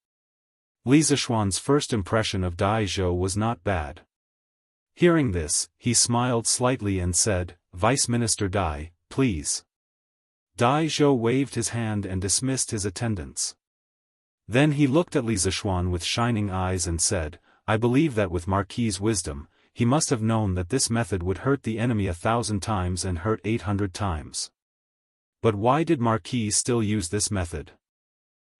Li Zishuan's first impression of Dai Zhou was not bad. Hearing this, he smiled slightly and said, "Vice Minister Dai, please." Dai Zhou waved his hand and dismissed his attendants. Then he looked at Li Zishuan with shining eyes and said, "I believe that with Marquis's wisdom, he must have known that this method would hurt the enemy 1,000 times and hurt 800 times. But why did Marquis still use this method?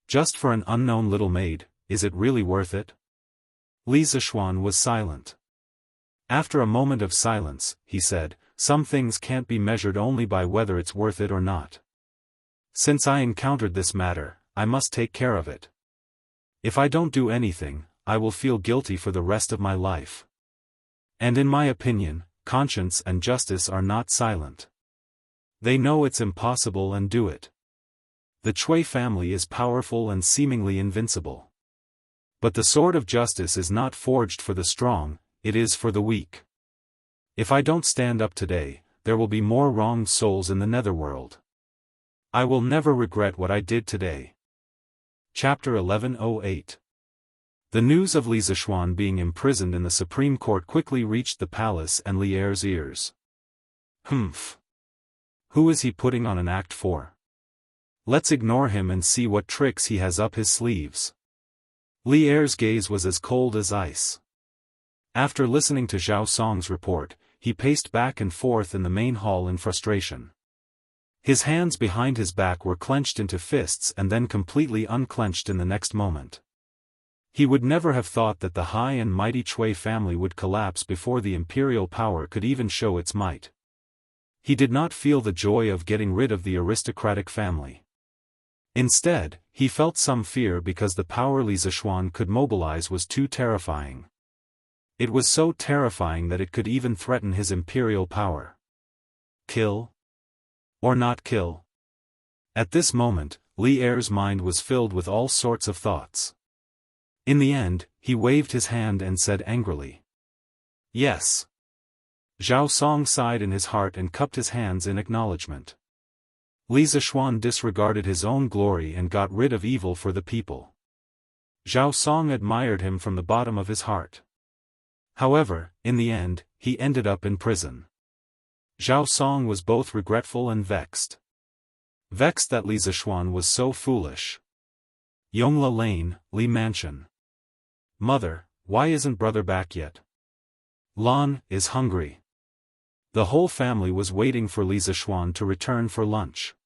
Just for an unknown little maid, is it really worth it?" Li Zishuan was silent. After a moment of silence, he said, "Some things can't be measured only by whether it's worth it or not. Since I encountered this matter, I must take care of it. If I don't do anything, I will feel guilty for the rest of my life. And in my opinion, conscience and justice are not silent. They know it's impossible and do it. The Cui family is powerful and seemingly invincible. But the sword of justice is not forged for the strong, it is for the weak. If I don't stand up today, there will be more wronged souls in the netherworld. I will never regret what I did today." Chapter 1108. The news of Li Zishuan being imprisoned in the Supreme Court quickly reached the palace and Li Er's ears. Humph. Who is he putting on an act for? Let's ignore him and see what tricks he has up his sleeves. Li Er's gaze was as cold as ice. After listening to Zhao Song's report, he paced back and forth in the main hall in frustration. His hands behind his back were clenched into fists and then completely unclenched in the next moment. He would never have thought that the high and mighty Cui family would collapse before the imperial power could even show its might. He did not feel the joy of getting rid of the aristocratic family. Instead, he felt some fear because the power Li Zishuan could mobilize was too terrifying. It was so terrifying that it could even threaten his imperial power. Kill? Or not kill? At this moment, Li Er's mind was filled with all sorts of thoughts. In the end, he waved his hand and said angrily, "Yes." Zhao Song sighed in his heart and cupped his hands in acknowledgement. Li Zishuan disregarded his own glory and got rid of evil for the people. Zhao Song admired him from the bottom of his heart. However, in the end, he ended up in prison. Zhao Song was both regretful and vexed. Vexed that Li Zishuan was so foolish. Yongla Lane, Li Mansion. Mother, why isn't brother back yet? Lan is hungry. The whole family was waiting for Li Zishuan to return for lunch.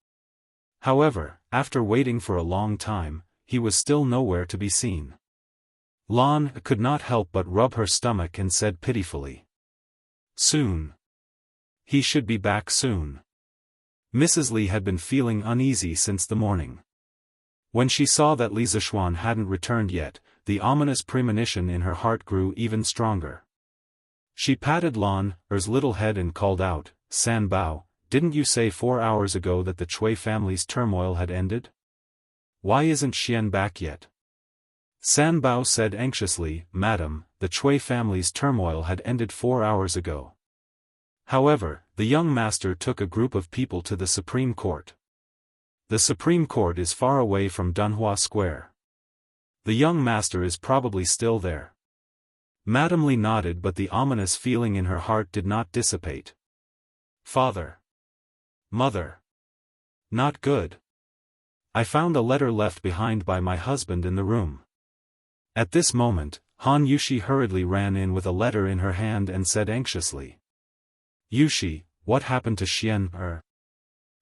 However, after waiting for a long time, he was still nowhere to be seen. Lan could not help but rub her stomach and said pitifully, "Soon. He should be back soon." Mrs. Li had been feeling uneasy since the morning. When she saw that Li Zishuan hadn't returned yet, the ominous premonition in her heart grew even stronger. She patted Lan Er's little head and called out, "San Bao, didn't you say 4 hours ago that the Chui family's turmoil had ended? Why isn't Xian back yet?" San Bao said anxiously, "Madam, the Chui family's turmoil had ended 4 hours ago." However, the young master took a group of people to the Supreme Court. The Supreme Court is far away from Dunhua Square. The young master is probably still there. Madame Li nodded, but the ominous feeling in her heart did not dissipate. "Father. Mother. Not good. I found a letter left behind by my husband in the room." At this moment, Han Yushi hurriedly ran in with a letter in her hand and said anxiously, "Yushi, what happened to Xian?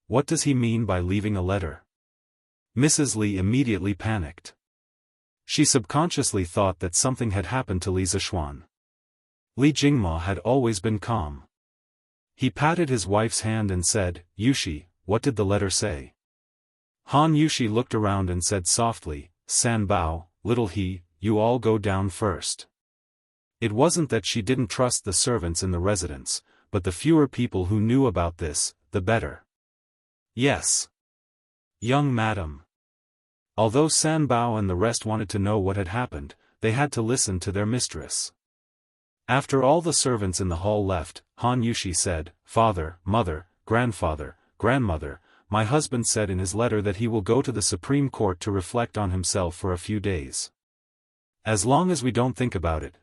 What does he mean by leaving a letter?" Mrs. Li immediately panicked. She subconsciously thought that something had happened to Li Zishuan. Li Jingma had always been calm. He patted his wife's hand and said, "Yushi, what did the letter say?" Han Yushi looked around and said softly, "San Bao, little he, you all go down first." It wasn't that she didn't trust the servants in the residence, but the fewer people who knew about this, the better. "Yes. Young madam." Although San Bao and the rest wanted to know what had happened, they had to listen to their mistress. After all the servants in the hall left, Han Yushi said, "Father, mother, grandfather, grandmother, my husband said in his letter that he will go to the Supreme Court to reflect on himself for a few days. As long as we don't think about it,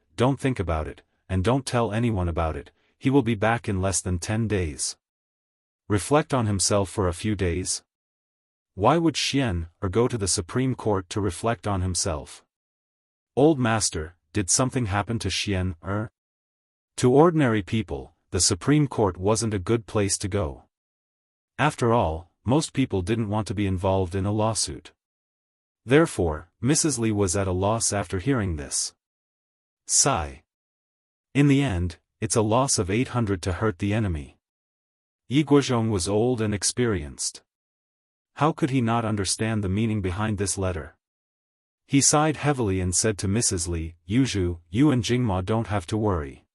and don't tell anyone about it, he will be back in less than 10 days. Reflect on himself for a few days? Why would Xian go to the Supreme Court to reflect on himself? Old master, did something happen to Xian? To ordinary people, the Supreme Court wasn't a good place to go. After all, most people didn't want to be involved in a lawsuit. Therefore, Mrs. Li was at a loss after hearing this. Sigh. In the end, it's a loss of 800 to hurt the enemy. Yi Guozhong was old and experienced. How could he not understand the meaning behind this letter? He sighed heavily and said to Mrs. Li, "Yuzhu, you and Jingma don't have to worry.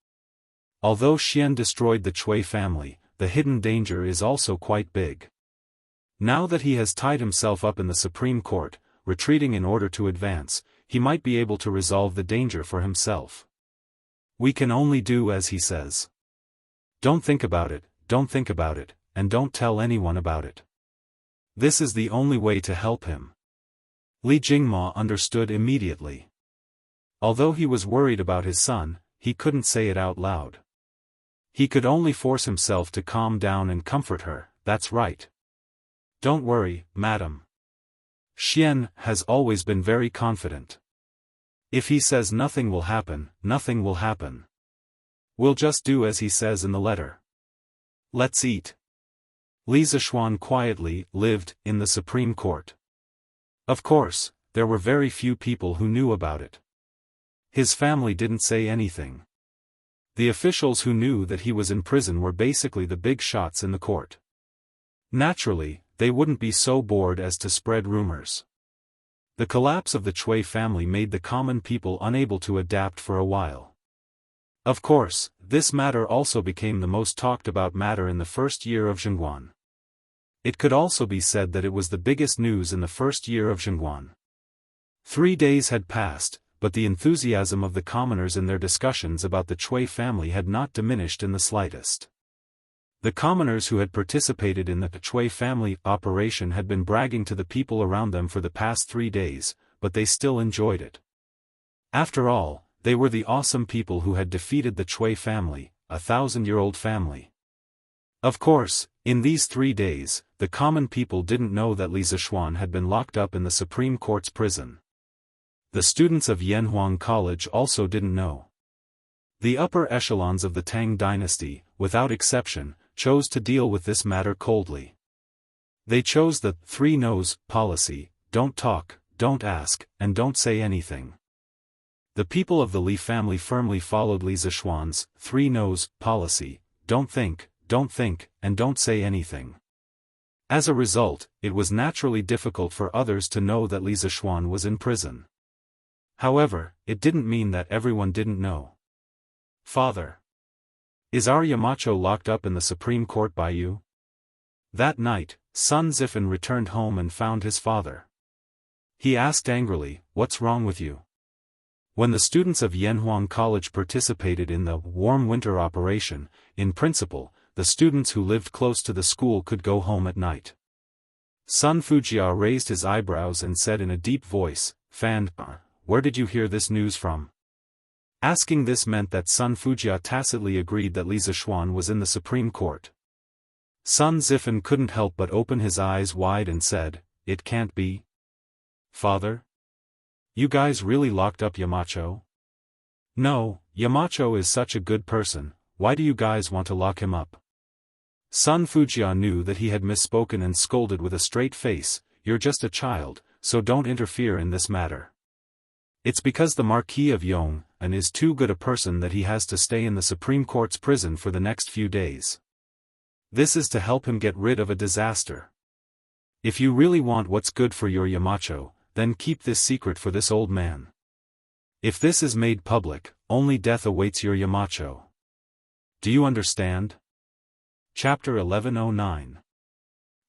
Although Xian destroyed the Chui family, the hidden danger is also quite big. Now that he has tied himself up in the Supreme Court, retreating in order to advance, he might be able to resolve the danger for himself. We can only do as he says. Don't think about it, and don't tell anyone about it. This is the only way to help him." Li Jingma understood immediately. Although he was worried about his son, he couldn't say it out loud. He could only force himself to calm down and comfort her. "That's right. Don't worry, madam. Xian has always been very confident. If he says nothing will happen, nothing will happen. We'll just do as he says in the letter. Let's eat." Li Zishuan quietly lived in the Supreme Court. Of course, there were very few people who knew about it. His family didn't say anything. The officials who knew that he was in prison were basically the big shots in the court. Naturally, they wouldn't be so bored as to spread rumors. The collapse of the Cui family made the common people unable to adapt for a while. Of course, this matter also became the most talked about matter in the first year of Zhengguan. It could also be said that it was the biggest news in the first year of Zhengguan. 3 days had passed, but the enthusiasm of the commoners in their discussions about the Cui family had not diminished in the slightest. The commoners who had participated in the Cui family operation had been bragging to the people around them for the past 3 days, but they still enjoyed it. After all, they were the awesome people who had defeated the Cui family, a 1,000-year-old family. Of course, in these 3 days, the common people didn't know that Li Zishuan had been locked up in the Supreme Court's prison. The students of Yanhuang College also didn't know. The upper echelons of the Tang dynasty, without exception, chose to deal with this matter coldly. They chose the 3 no's policy: don't talk, don't ask, and don't say anything. The people of the Li family firmly followed Li Zishuan's 3 no's policy: don't think, and don't say anything. As a result, it was naturally difficult for others to know that Li Zishuan was in prison. However, it didn't mean that everyone didn't know. "Father, is our Yamacho locked up in the Supreme Court by you?" That night, Sun Zifan returned home and found his father. He asked angrily, "What's wrong with you?" When the students of Yanhuang College participated in the warm winter operation, in principle, the students who lived close to the school could go home at night. Sun Fujia raised his eyebrows and said in a deep voice, "Fan, where did you hear this news from?" Asking this meant that Sun Fujia tacitly agreed that Li Zishuan was in the Supreme Court. Sun Zifan couldn't help but open his eyes wide and said, "It can't be. Father? You guys really locked up Yamacho?" "No, Yamacho is such a good person, why do you guys want to lock him up?" Sun Fujia knew that he had misspoken and scolded with a straight face, "You're just a child, so don't interfere in this matter. It's because the Marquis of Yong is too good a person that he has to stay in the Supreme Court's prison for the next few days. This is to help him get rid of a disaster. If you really want what's good for your Yamacho, then keep this secret for this old man. If this is made public, only death awaits your Yamacho. Do you understand?" Chapter 1109.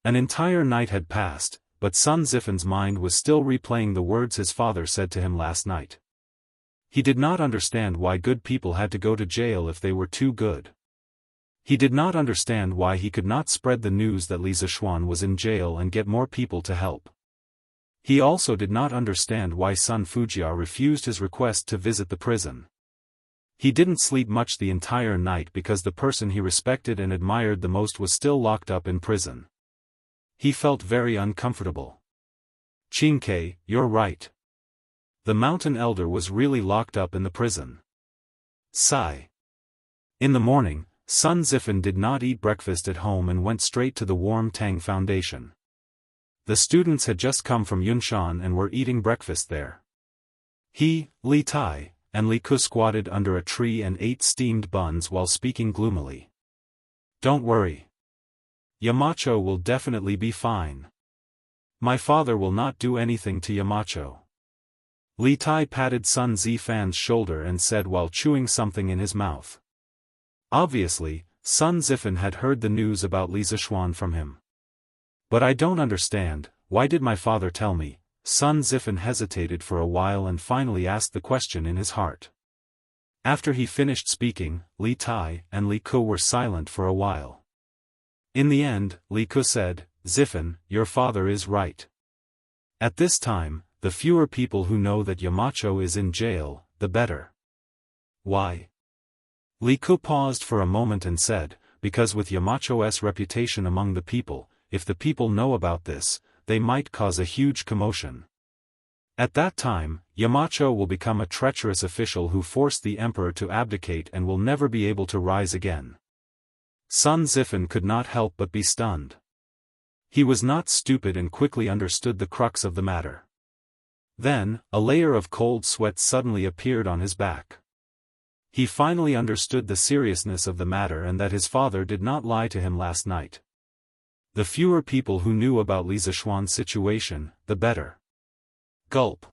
An entire night had passed, but Sun Zifan's mind was still replaying the words his father said to him last night. He did not understand why good people had to go to jail if they were too good. He did not understand why he could not spread the news that Li Zishuan was in jail and get more people to help. He also did not understand why Sun Fujia refused his request to visit the prison. He didn't sleep much the entire night because the person he respected and admired the most was still locked up in prison. He felt very uncomfortable. "Qingke, you're right. The mountain elder was really locked up in the prison." Sigh. In the morning, Sun Zifan did not eat breakfast at home and went straight to the Warm Tang Foundation. The students had just come from Yunshan and were eating breakfast there. He, Li Tai, and Li Ku squatted under a tree and ate steamed buns while speaking gloomily. "Don't worry. Yamacho will definitely be fine. My father will not do anything to Yamacho." Li Tai patted Sun Zifan's shoulder and said while chewing something in his mouth. Obviously, Sun Zifan had heard the news about Li Zishuan from him. "But I don't understand, why did my father tell me?" Sun Zifan hesitated for a while and finally asked the question in his heart. After he finished speaking, Li Tai and Li Ku were silent for a while. In the end, Li Ku said, "Zifan, your father is right. At this time, the fewer people who know that Yamacho is in jail, the better." "Why?" Li Ku paused for a moment and said, "Because with Yamacho's reputation among the people, if the people know about this, they might cause a huge commotion. At that time, Yamacho will become a treacherous official who forced the emperor to abdicate and will never be able to rise again." Sun Zifan could not help but be stunned. He was not stupid and quickly understood the crux of the matter. Then, a layer of cold sweat suddenly appeared on his back. He finally understood the seriousness of the matter and that his father did not lie to him last night. The fewer people who knew about Li Zishuan's situation, the better. Gulp.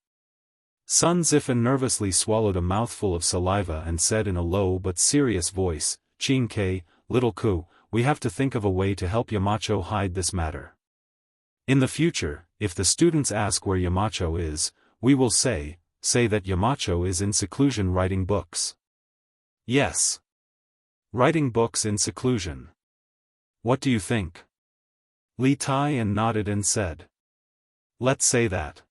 Sun Zifen nervously swallowed a mouthful of saliva and said in a low but serious voice, "Qing Ke, little Ku, we have to think of a way to help Yamacho hide this matter. In the future, if the students ask where Yamacho is, we will say that Yamacho is in seclusion writing books." Yes. Writing books in seclusion. What do you think? Li Taiyan nodded and said. Let's say that.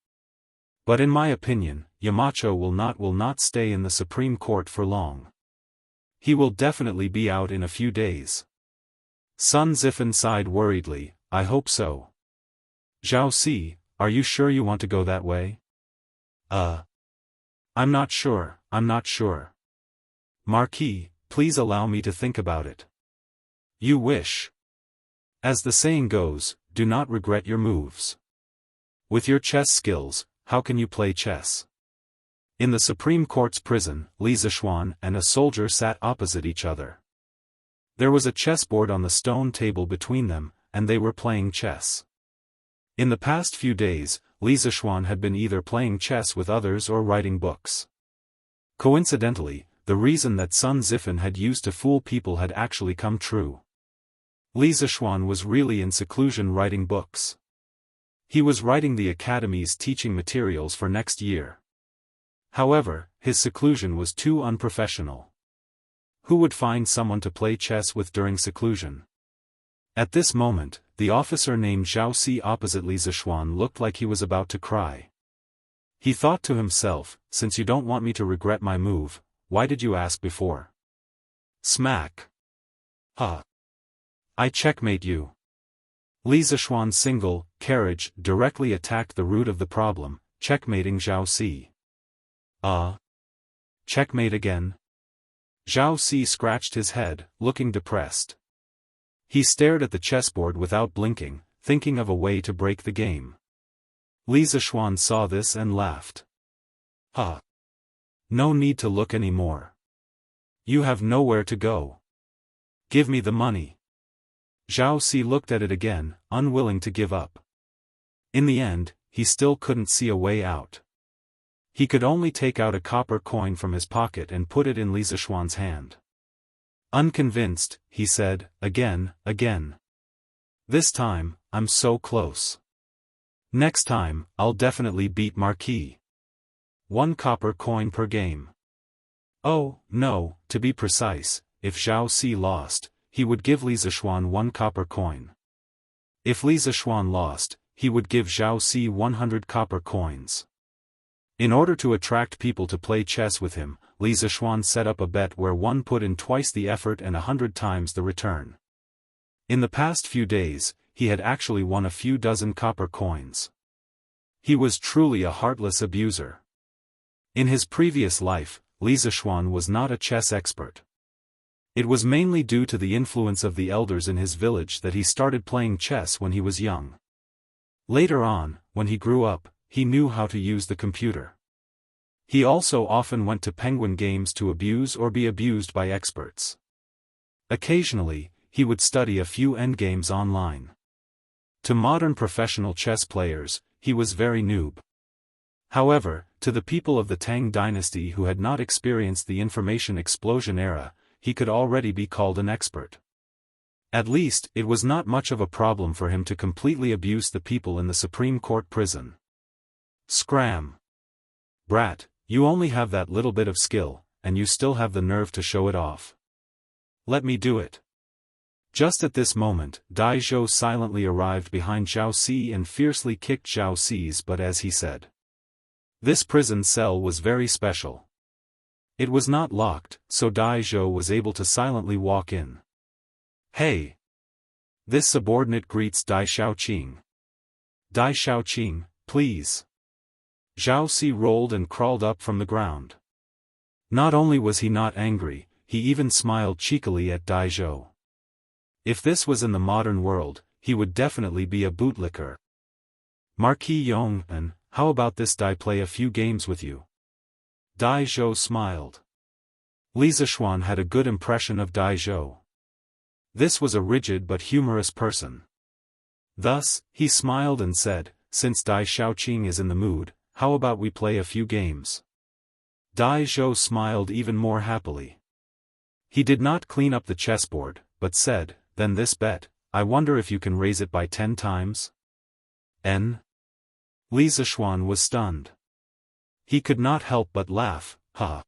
But in my opinion, Yamacho will not stay in the Supreme Court for long. He will definitely be out in a few days. Sun Zifen sighed worriedly, I hope so. Zhao Si, are you sure you want to go that way? I'm not sure. Marquis, please allow me to think about it. You wish. As the saying goes, do not regret your moves. With your chess skills, how can you play chess? In the Supreme Court's prison, Li Zishuan and a soldier sat opposite each other. There was a chessboard on the stone table between them, and they were playing chess. In the past few days, Li Zishuan had been either playing chess with others or writing books. Coincidentally, the reason that Sun Zifen had used to fool people had actually come true. Li Zishuan was really in seclusion writing books. He was writing the Academy's teaching materials for next year. However, his seclusion was too unprofessional. Who would find someone to play chess with during seclusion? At this moment, the officer named Zhao Si opposite Li Zishuan looked like he was about to cry. He thought to himself, since you don't want me to regret my move, why did you ask before? Smack. I checkmate you. Li Zishuan's single carriage directly attacked the root of the problem, checkmating Zhao Si. Checkmate again? Zhao Si scratched his head, looking depressed. He stared at the chessboard without blinking, thinking of a way to break the game. Li Zishuan saw this and laughed. No need to look anymore. You have nowhere to go. Give me the money. Zhao Si looked at it again, unwilling to give up. In the end, he still couldn't see a way out. He could only take out a copper coin from his pocket and put it in Li Zishuan's hand. Unconvinced, he said, again. This time, I'm so close. Next time, I'll definitely beat Marquis. 1 copper coin per game. Oh, no, to be precise, if Zhao Si lost, he would give Li Zishuan 1 copper coin. If Li Zishuan lost, he would give Zhao Si 100 copper coins. In order to attract people to play chess with him, Li Zishuan set up a bet where one put in twice the effort and 100 times the return. In the past few days, he had actually won a few dozen copper coins. He was truly a heartless abuser. In his previous life, Li Zishuan was not a chess expert. It was mainly due to the influence of the elders in his village that he started playing chess when he was young. Later on, when he grew up, he knew how to use the computer. He also often went to penguin games to abuse or be abused by experts. Occasionally, he would study a few endgames online. To modern professional chess players, he was very noob. However, to the people of the Tang dynasty who had not experienced the information explosion era, he could already be called an expert. At least, it was not much of a problem for him to completely abuse the people in the Supreme Court prison. Scram. Brat, you only have that little bit of skill, and you still have the nerve to show it off. Let me do it. Just at this moment, Dai Zhou silently arrived behind Zhao Si and fiercely kicked Zhao Si's butt as he said. This prison cell was very special. It was not locked, so Dai Zhou was able to silently walk in. Hey! This subordinate greets Dai Xiaoqing. Dai Xiaoqing, please. Zhao Si rolled and crawled up from the ground. Not only was he not angry, he even smiled cheekily at Dai Zhou. If this was in the modern world, he would definitely be a bootlicker. Marquis Yong, and how about this Dai play a few games with you? Dai Zhou smiled. Li Zishuan had a good impression of Dai Zhou. This was a rigid but humorous person. Thus, he smiled and said, "Since Dai Xiaoqing is in the mood, how about we play a few games?" Dai Zhou smiled even more happily. He did not clean up the chessboard, but said, "Then this bet, I wonder if you can raise it by 10 times? N? Li Zishuan was stunned. He could not help but laugh. "Ha!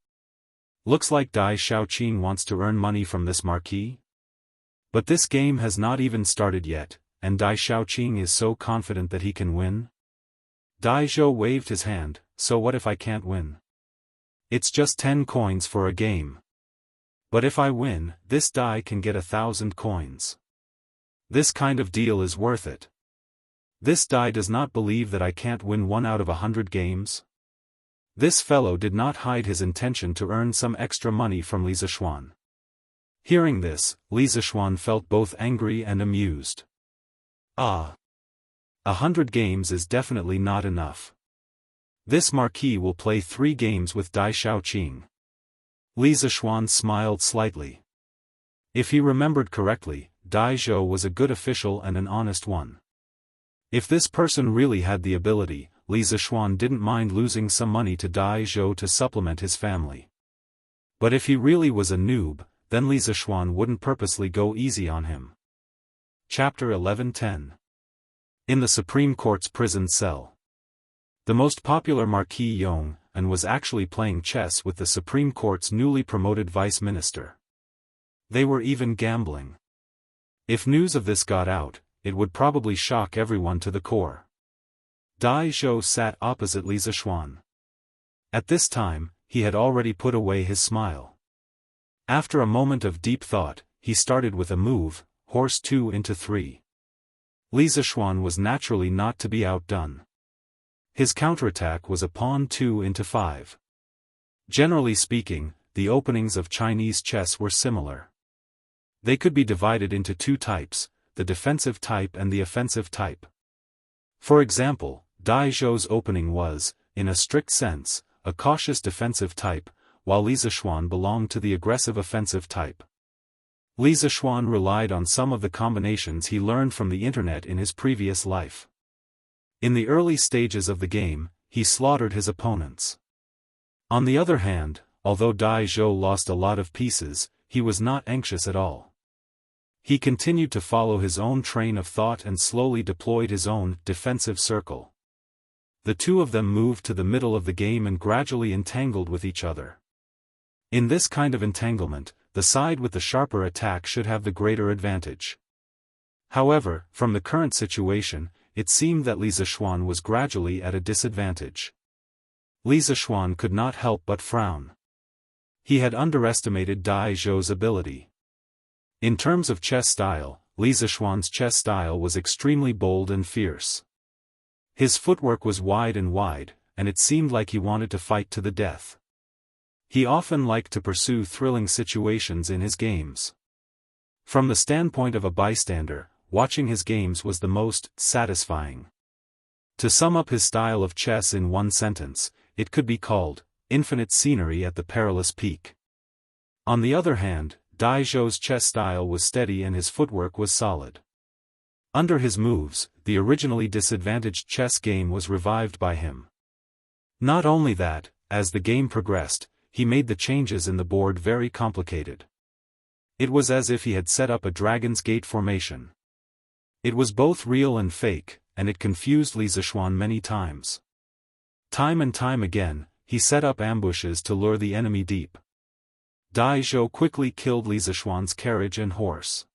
Looks like Dai Xiaoqing wants to earn money from this marquis? But this game has not even started yet, and Dai Xiaoqing is so confident that he can win?" Dai Zhou waved his hand. "So what if I can't win? It's just 10 coins for a game. But if I win, this Dai can get 1,000 coins. This kind of deal is worth it. This Dai does not believe that I can't win 1 out of 100 games?" This fellow did not hide his intention to earn some extra money from Li Zishuan. Hearing this, Li Zishuan felt both angry and amused. 100 games is definitely not enough. This marquis will play 3 games with Dai Xiaoqing. Li Zishuan smiled slightly. If he remembered correctly, Dai Zhou was a good official and an honest one. If this person really had the ability, Li Zishuan didn't mind losing some money to Dai Zhou to supplement his family. But if he really was a noob, then Li Zishuan wouldn't purposely go easy on him. Chapter 11:10. In the Supreme Court's prison cell. The most popular Marquis Yong, and was actually playing chess with the Supreme Court's newly promoted vice minister. They were even gambling. If news of this got out, it would probably shock everyone to the core. Dai Zhou sat opposite Li Zishuan. At this time, he had already put away his smile. After a moment of deep thought, he started with a move, horse 2 into 3. Li Zishuan was naturally not to be outdone. His counterattack was a pawn 2 into 5. Generally speaking, the openings of Chinese chess were similar. They could be divided into 2 types, the defensive type and the offensive type. For example, Dai Zhou's opening was, in a strict sense, a cautious defensive type, while Li Zishuan belonged to the aggressive offensive type. Li Zishuan relied on some of the combinations he learned from the internet in his previous life. In the early stages of the game, he slaughtered his opponents. On the other hand, although Dai Zhou lost a lot of pieces, he was not anxious at all. He continued to follow his own train of thought and slowly deployed his own defensive circle. The two of them moved to the middle of the game and gradually entangled with each other. In this kind of entanglement, the side with the sharper attack should have the greater advantage. However, from the current situation, it seemed that Li Zishuan was gradually at a disadvantage. Li Zishuan could not help but frown. He had underestimated Dai Zhou's ability. In terms of chess style, Li Zishuan's chess style was extremely bold and fierce. His footwork was wide, and it seemed like he wanted to fight to the death. He often liked to pursue thrilling situations in his games. From the standpoint of a bystander, watching his games was the most satisfying. To sum up his style of chess in one sentence, it could be called infinite scenery at the perilous peak. On the other hand, Dai Zhou's chess style was steady and his footwork was solid. Under his moves, the originally disadvantaged chess game was revived by him. Not only that, as the game progressed, he made the changes in the board very complicated. It was as if he had set up a Dragon's Gate formation. It was both real and fake, and it confused Li Zishuan many times. Time and time again, he set up ambushes to lure the enemy deep. Dai Zhou quickly killed Li Zishuan's carriage and horse.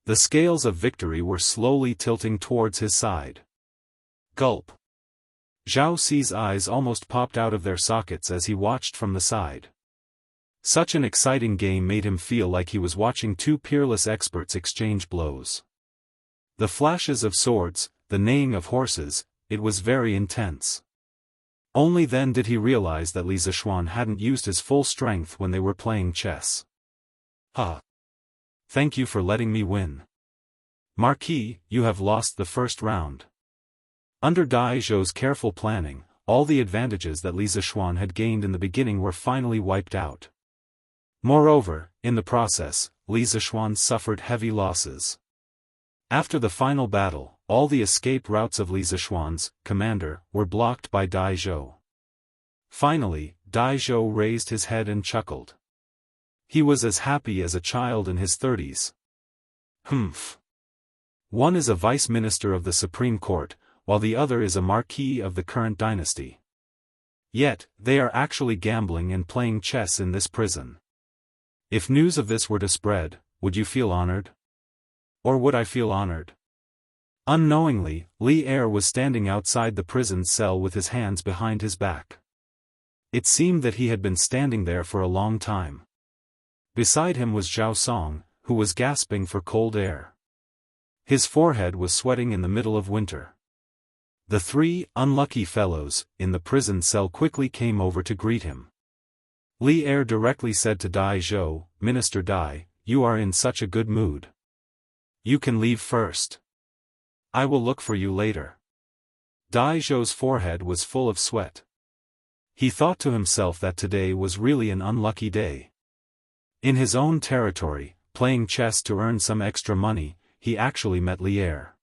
The scales of victory were slowly tilting towards his side. Gulp. Zhao Ci's eyes almost popped out of their sockets as he watched from the side. Such an exciting game made him feel like he was watching 2 peerless experts exchange blows. The flashes of swords, the neighing of horses, it was very intense. Only then did he realize that Li Zishuan hadn't used his full strength when they were playing chess. Thank you for letting me win. Marquis, you have lost the first round. Under Dai Zhou's careful planning, all the advantages that Li Zishuan had gained in the beginning were finally wiped out. Moreover, in the process, Li Zishuan suffered heavy losses. After the final battle, all the escape routes of Li Zishuan's commander were blocked by Dai Zhou. Finally, Dai Zhou raised his head and chuckled. He was as happy as a child in his 30s. Humph. One is a vice minister of the Supreme Court, while the other is a marquis of the current dynasty. Yet, they are actually gambling and playing chess in this prison. If news of this were to spread, would you feel honored? Or would I feel honored? Unknowingly, Li Er was standing outside the prison cell with his hands behind his back. It seemed that he had been standing there for a long time. Beside him was Zhao Song, who was gasping for cold air. His forehead was sweating in the middle of winter. The three unlucky fellows in the prison cell quickly came over to greet him. Li Er directly said to Dai Zhou, "Minister Dai, you are in such a good mood. You can leave first. I will look for you later." Dai Zhou's forehead was full of sweat. He thought to himself that today was really an unlucky day. In his own territory, playing chess to earn some extra money, he actually met Li Er.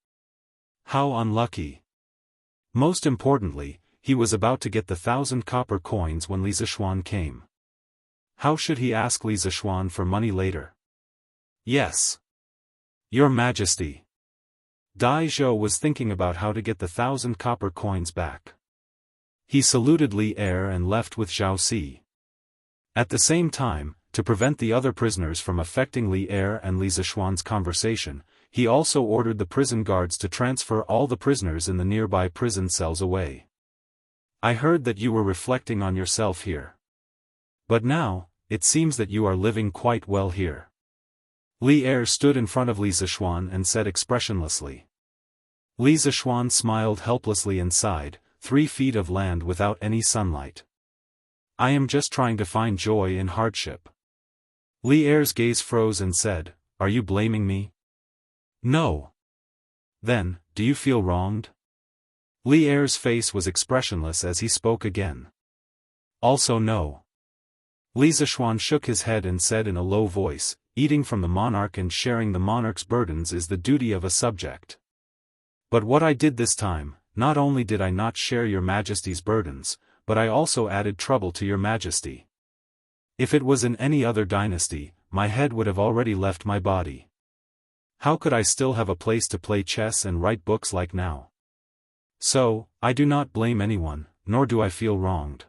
How unlucky. Most importantly, he was about to get the 1,000 copper coins when Li Zishuan came. How should he ask Li Zishuan for money later? Yes. Your Majesty. Dai Zhou was thinking about how to get the 1,000 copper coins back. He saluted Li Er and left with Zhao Si. At the same time, to prevent the other prisoners from affecting Li Er and Li Zishuan's conversation, he also ordered the prison guards to transfer all the prisoners in the nearby prison cells away. I heard that you were reflecting on yourself here. But now, it seems that you are living quite well here. Li Er stood in front of Li Zishuan and said expressionlessly. Li Zishuan smiled helplessly and sighed, 3 feet of land without any sunlight. I am just trying to find joy in hardship. Li Er's gaze froze and said, "Are you blaming me?" "No." "Then, do you feel wronged?" Li Er's face was expressionless as he spoke again. "Also no." Li Zishuan shook his head and said in a low voice, "Eating from the monarch and sharing the monarch's burdens is the duty of a subject. But what I did this time, not only did I not share your Majesty's burdens, but I also added trouble to your Majesty. If it was in any other dynasty, my head would have already left my body. How could I still have a place to play chess and write books like now? So, I do not blame anyone, nor do I feel wronged.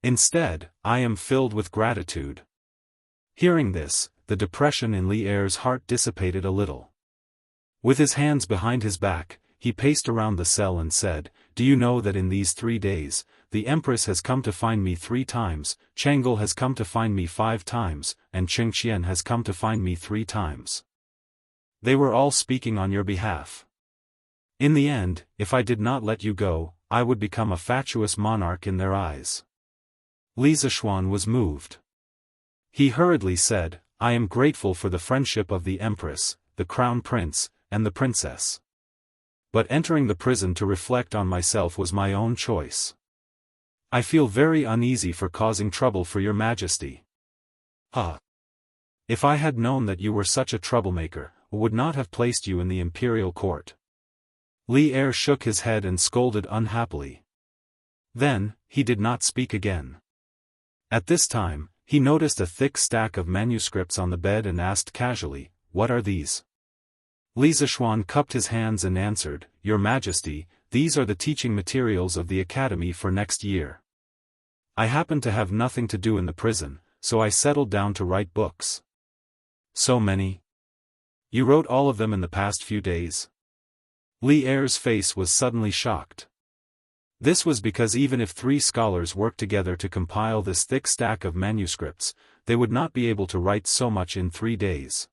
Instead, I am filled with gratitude." Hearing this, the depression in Li Er's heart dissipated a little. With his hands behind his back, he paced around the cell and said, "Do you know that in these 3 days, the Empress has come to find me 3 times, Chang'e has come to find me 5 times, and Chengqian has come to find me 3 times. They were all speaking on your behalf. In the end, if I did not let you go, I would become a fatuous monarch in their eyes." Li Zishuan was moved. He hurriedly said, "I am grateful for the friendship of the Empress, the Crown Prince, and the Princess. But entering the prison to reflect on myself was my own choice. I feel very uneasy for causing trouble for your Majesty." If I had known that you were such a troublemaker, I would not have placed you in the imperial court." Li Er shook his head and scolded unhappily. Then, he did not speak again. At this time, he noticed a thick stack of manuscripts on the bed and asked casually, "What are these?" Li Zishuan cupped his hands and answered, "Your Majesty, these are the teaching materials of the academy for next year. I happen to have nothing to do in the prison, so I settled down to write books." "So many? You wrote all of them in the past few days?" Li Er's face was suddenly shocked. This was because even if 3 scholars worked together to compile this thick stack of manuscripts, they would not be able to write so much in 3 days.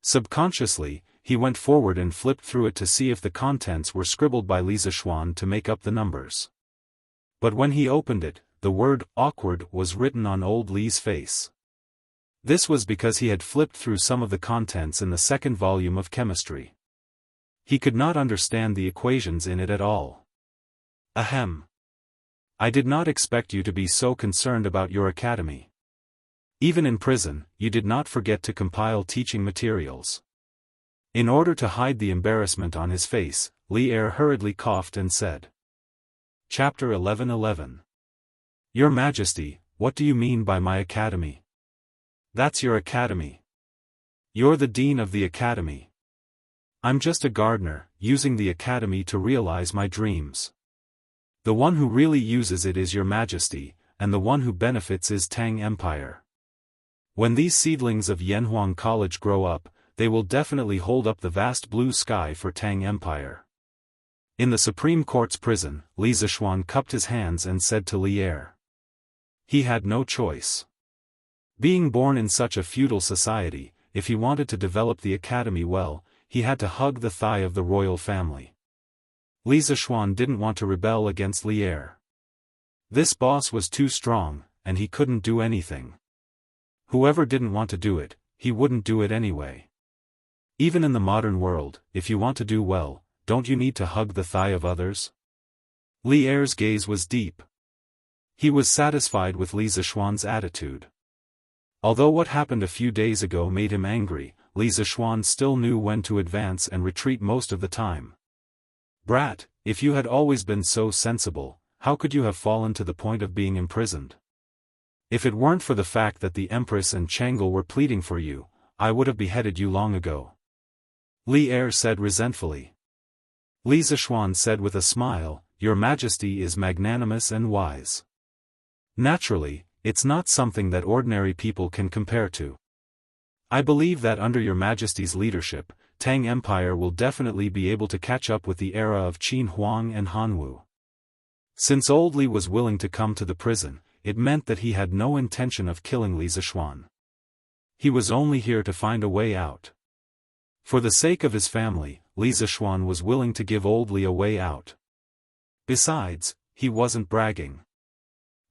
Subconsciously, he went forward and flipped through it to see if the contents were scribbled by Li Zishuan to make up the numbers. But when he opened it, the word "awkward" was written on old Li's face. This was because he had flipped through some of the contents in the 2nd volume of chemistry. He could not understand the equations in it at all. Ahem. I did not expect you to be so concerned about your academy. Even in prison, you did not forget to compile teaching materials. In order to hide the embarrassment on his face, Li Er hurriedly coughed and said. Chapter 11:11. Your Majesty, what do you mean by my academy? That's your academy. You're the dean of the academy. I'm just a gardener, using the academy to realize my dreams. The one who really uses it is your Majesty, and the one who benefits is Tang Empire. When these seedlings of Yanhuang College grow up, they will definitely hold up the vast blue sky for Tang Empire. In the Supreme Court's prison, Li Zishuan cupped his hands and said to Li Er. He had no choice. Being born in such a feudal society, if he wanted to develop the academy well, he had to hug the thigh of the royal family. Li Zishuan didn't want to rebel against Li Er. This boss was too strong, and he couldn't do anything. Whoever didn't want to do it, he wouldn't do it anyway. Even in the modern world, if you want to do well, don't you need to hug the thigh of others? Li Er's gaze was deep. He was satisfied with Li Zishuan's attitude. Although what happened a few days ago made him angry, Li Zishuan still knew when to advance and retreat most of the time. Brat, if you had always been so sensible, how could you have fallen to the point of being imprisoned? If it weren't for the fact that the Empress and Chang'e were pleading for you, I would have beheaded you long ago. Li Er said resentfully. Li Zishuan said with a smile, Your Majesty is magnanimous and wise. Naturally, it's not something that ordinary people can compare to. I believe that under Your Majesty's leadership, Tang Empire will definitely be able to catch up with the era of Qin Huang and Hanwu. Since old Li was willing to come to the prison, it meant that he had no intention of killing Li Zishuan. He was only here to find a way out. For the sake of his family, Li Zishuan was willing to give old Li a way out. Besides, he wasn't bragging.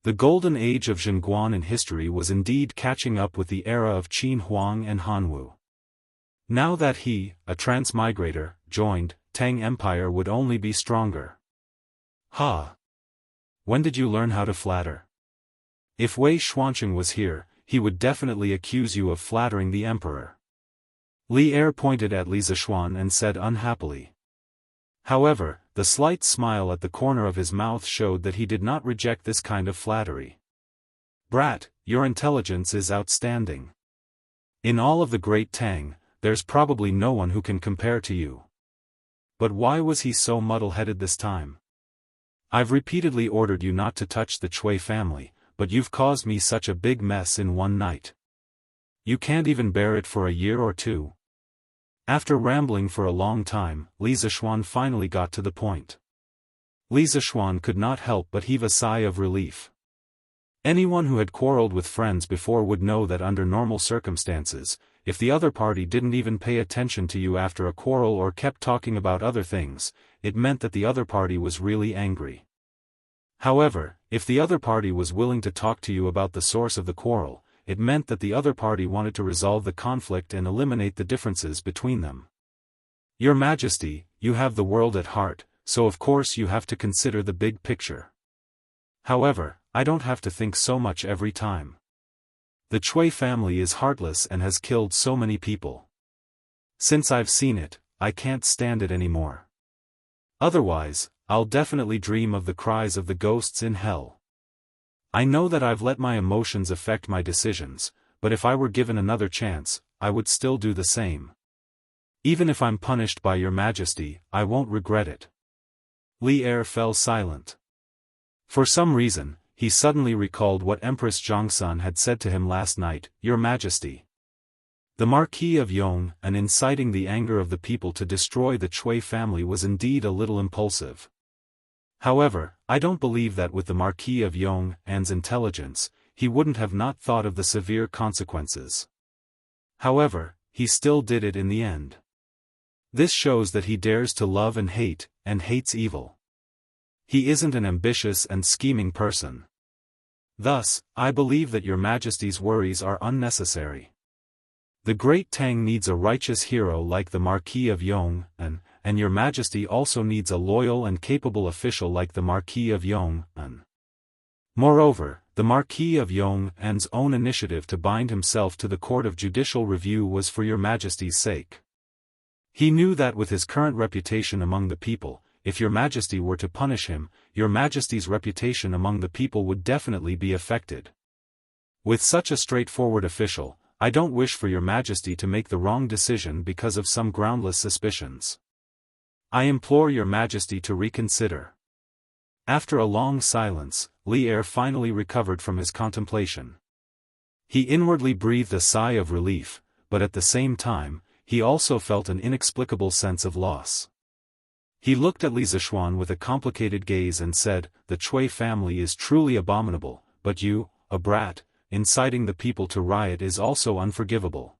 The golden age of Zhenguan in history was indeed catching up with the era of Qin Huang and Hanwu. Now that he, a transmigrator, joined, Tang Empire would only be stronger. Ha! When did you learn how to flatter? If Wei Xuancheng was here, he would definitely accuse you of flattering the emperor. Li Er pointed at Li Zishuan and said unhappily. However, the slight smile at the corner of his mouth showed that he did not reject this kind of flattery. Brat, your intelligence is outstanding. In all of the great Tang, there's probably no one who can compare to you. But why was he so muddle-headed this time? I've repeatedly ordered you not to touch the Cui family, but you've caused me such a big mess in one night. You can't even bear it for a year or two. After rambling for a long time, Li Zishuan finally got to the point. Li Zishuan could not help but heave a sigh of relief. Anyone who had quarreled with friends before would know that under normal circumstances, if the other party didn't even pay attention to you after a quarrel or kept talking about other things, it meant that the other party was really angry. However, if the other party was willing to talk to you about the source of the quarrel, it meant that the other party wanted to resolve the conflict and eliminate the differences between them. Your Majesty, you have the world at heart, so of course you have to consider the big picture. However, I don't have to think so much every time. The Cui family is heartless and has killed so many people. Since I've seen it, I can't stand it anymore. Otherwise, I'll definitely dream of the cries of the ghosts in hell. I know that I've let my emotions affect my decisions, but if I were given another chance, I would still do the same. Even if I'm punished by Your Majesty, I won't regret it. Li Er fell silent. For some reason, he suddenly recalled what Empress Zhongsun had said to him last night, Your Majesty. The Marquis of Yong, and inciting the anger of the people to destroy the Cui family was indeed a little impulsive. However, I don't believe that with the Marquis of Yong and's intelligence, he wouldn't have not thought of the severe consequences. However, he still did it in the end. This shows that he dares to love and hates evil. He isn't an ambitious and scheming person. Thus, I believe that Your Majesty's worries are unnecessary. The great Tang needs a righteous hero like the Marquis of Yong, and Your Majesty also needs a loyal and capable official like the Marquis of Yong, Moreover, the Marquis of Yong and's own initiative to bind himself to the Court of Judicial Review was for Your Majesty's sake. He knew that with his current reputation among the people, if your majesty were to punish him, your majesty's reputation among the people would definitely be affected. With such a straightforward official, I don't wish for your majesty to make the wrong decision because of some groundless suspicions. I implore your majesty to reconsider. After a long silence, Li Er finally recovered from his contemplation. He inwardly breathed a sigh of relief, but at the same time, he also felt an inexplicable sense of loss. He looked at Li Zishuan with a complicated gaze and said, "The Chui family is truly abominable, but you, a brat, inciting the people to riot is also unforgivable.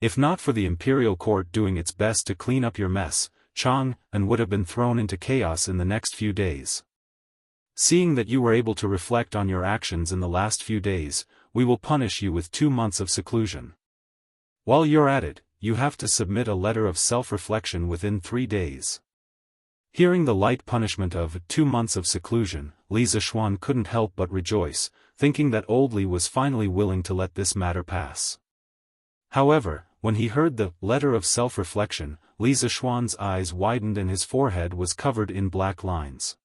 If not for the imperial court doing its best to clean up your mess, Chang'an would have been thrown into chaos in the next few days. Seeing that you were able to reflect on your actions in the last few days, we will punish you with 2 months of seclusion. While you're at it, you have to submit a letter of self-reflection within 3 days." Hearing the light punishment of 2 months of seclusion, Li Zishuan couldn't help but rejoice, thinking that old Li was finally willing to let this matter pass. However, when he heard the letter of self-reflection, Li Zishuan's eyes widened and his forehead was covered in black lines.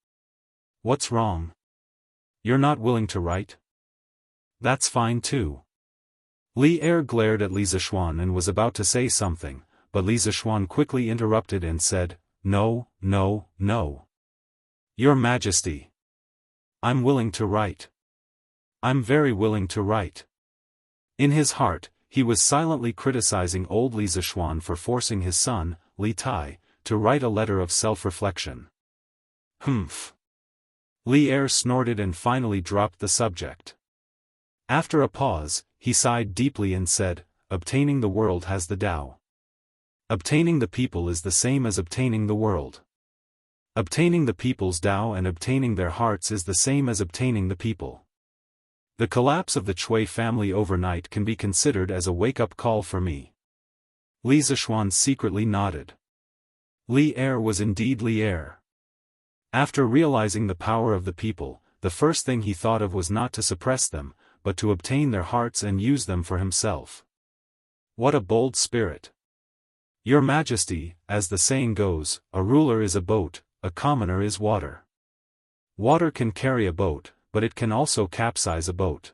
"What's wrong? You're not willing to write? That's fine too." Li Er glared at Li Zishuan and was about to say something, but Li Zishuan quickly interrupted and said, "No, no, no. Your Majesty. I'm willing to write. I'm very willing to write." In his heart, he was silently criticizing old Li Zishuan for forcing his son, Li Tai, to write a letter of self-reflection. Humph. Li Er snorted and finally dropped the subject. After a pause, he sighed deeply and said, "Obtaining the world has the Tao. Obtaining the people is the same as obtaining the world. Obtaining the people's Tao and obtaining their hearts is the same as obtaining the people. The collapse of the Chui family overnight can be considered as a wake-up call for me." Li Zishuan secretly nodded. Li Er was indeed Li Er. After realizing the power of the people, the first thing he thought of was not to suppress them, but to obtain their hearts and use them for himself. What a bold spirit! Your Majesty, as the saying goes, a ruler is a boat, a commoner is water. Water can carry a boat, but it can also capsize a boat.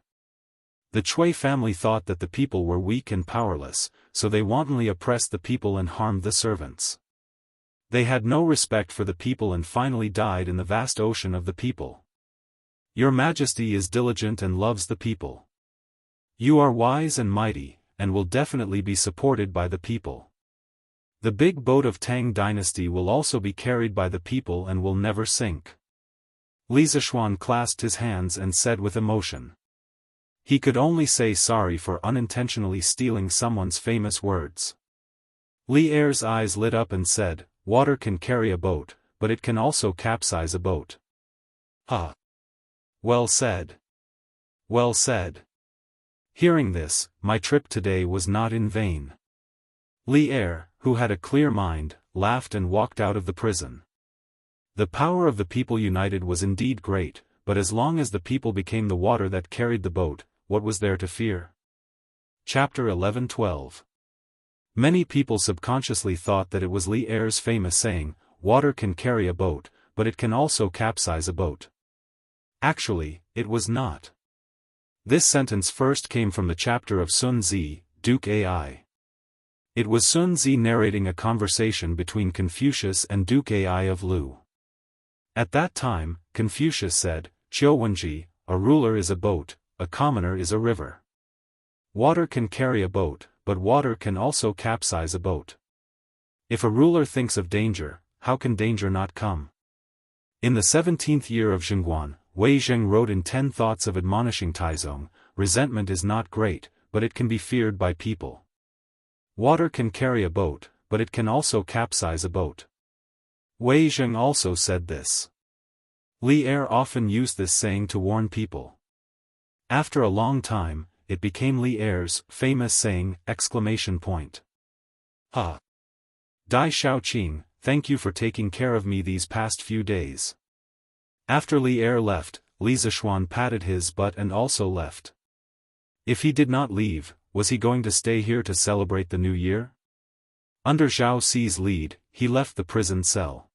The Chui family thought that the people were weak and powerless, so they wantonly oppressed the people and harmed the servants. They had no respect for the people and finally died in the vast ocean of the people. Your Majesty is diligent and loves the people. You are wise and mighty, and will definitely be supported by the people. The big boat of Tang dynasty will also be carried by the people and will never sink." Li Zishuan clasped his hands and said with emotion. He could only say sorry for unintentionally stealing someone's famous words. Li Er's eyes lit up and said, "Water can carry a boat, but it can also capsize a boat." "Huh. Well said. Well said. Hearing this, my trip today was not in vain." Li Er, who had a clear mind, laughed and walked out of the prison. The power of the people united was indeed great, but as long as the people became the water that carried the boat, what was there to fear? Chapter 11-12. Many people subconsciously thought that it was Li Er's famous saying, "Water can carry a boat, but it can also capsize a boat." Actually, it was not. This sentence first came from the chapter of Sun Zi, Duke Ai. It was Sun Zi narrating a conversation between Confucius and Duke Ai of Lu. At that time, Confucius said, "Qiu Wenji, a ruler is a boat, a commoner is a river. Water can carry a boat, but water can also capsize a boat. If a ruler thinks of danger, how can danger not come?" In the 17th year of Zhengguan, Wei Zheng wrote in 10 Thoughts of Admonishing Taizong, "Resentment is not great, but it can be feared by people. Water can carry a boat, but it can also capsize a boat." Wei Zheng also said this. Li Er often used this saying to warn people. After a long time, it became Li Er's famous saying, exclamation point. "Ha! Dai Xiaoqing, thank you for taking care of me these past few days." After Li Er left, Li Zishuan patted his butt and also left. If he did not leave, was he going to stay here to celebrate the new year? Under Zhao Ci's lead, he left the prison cell.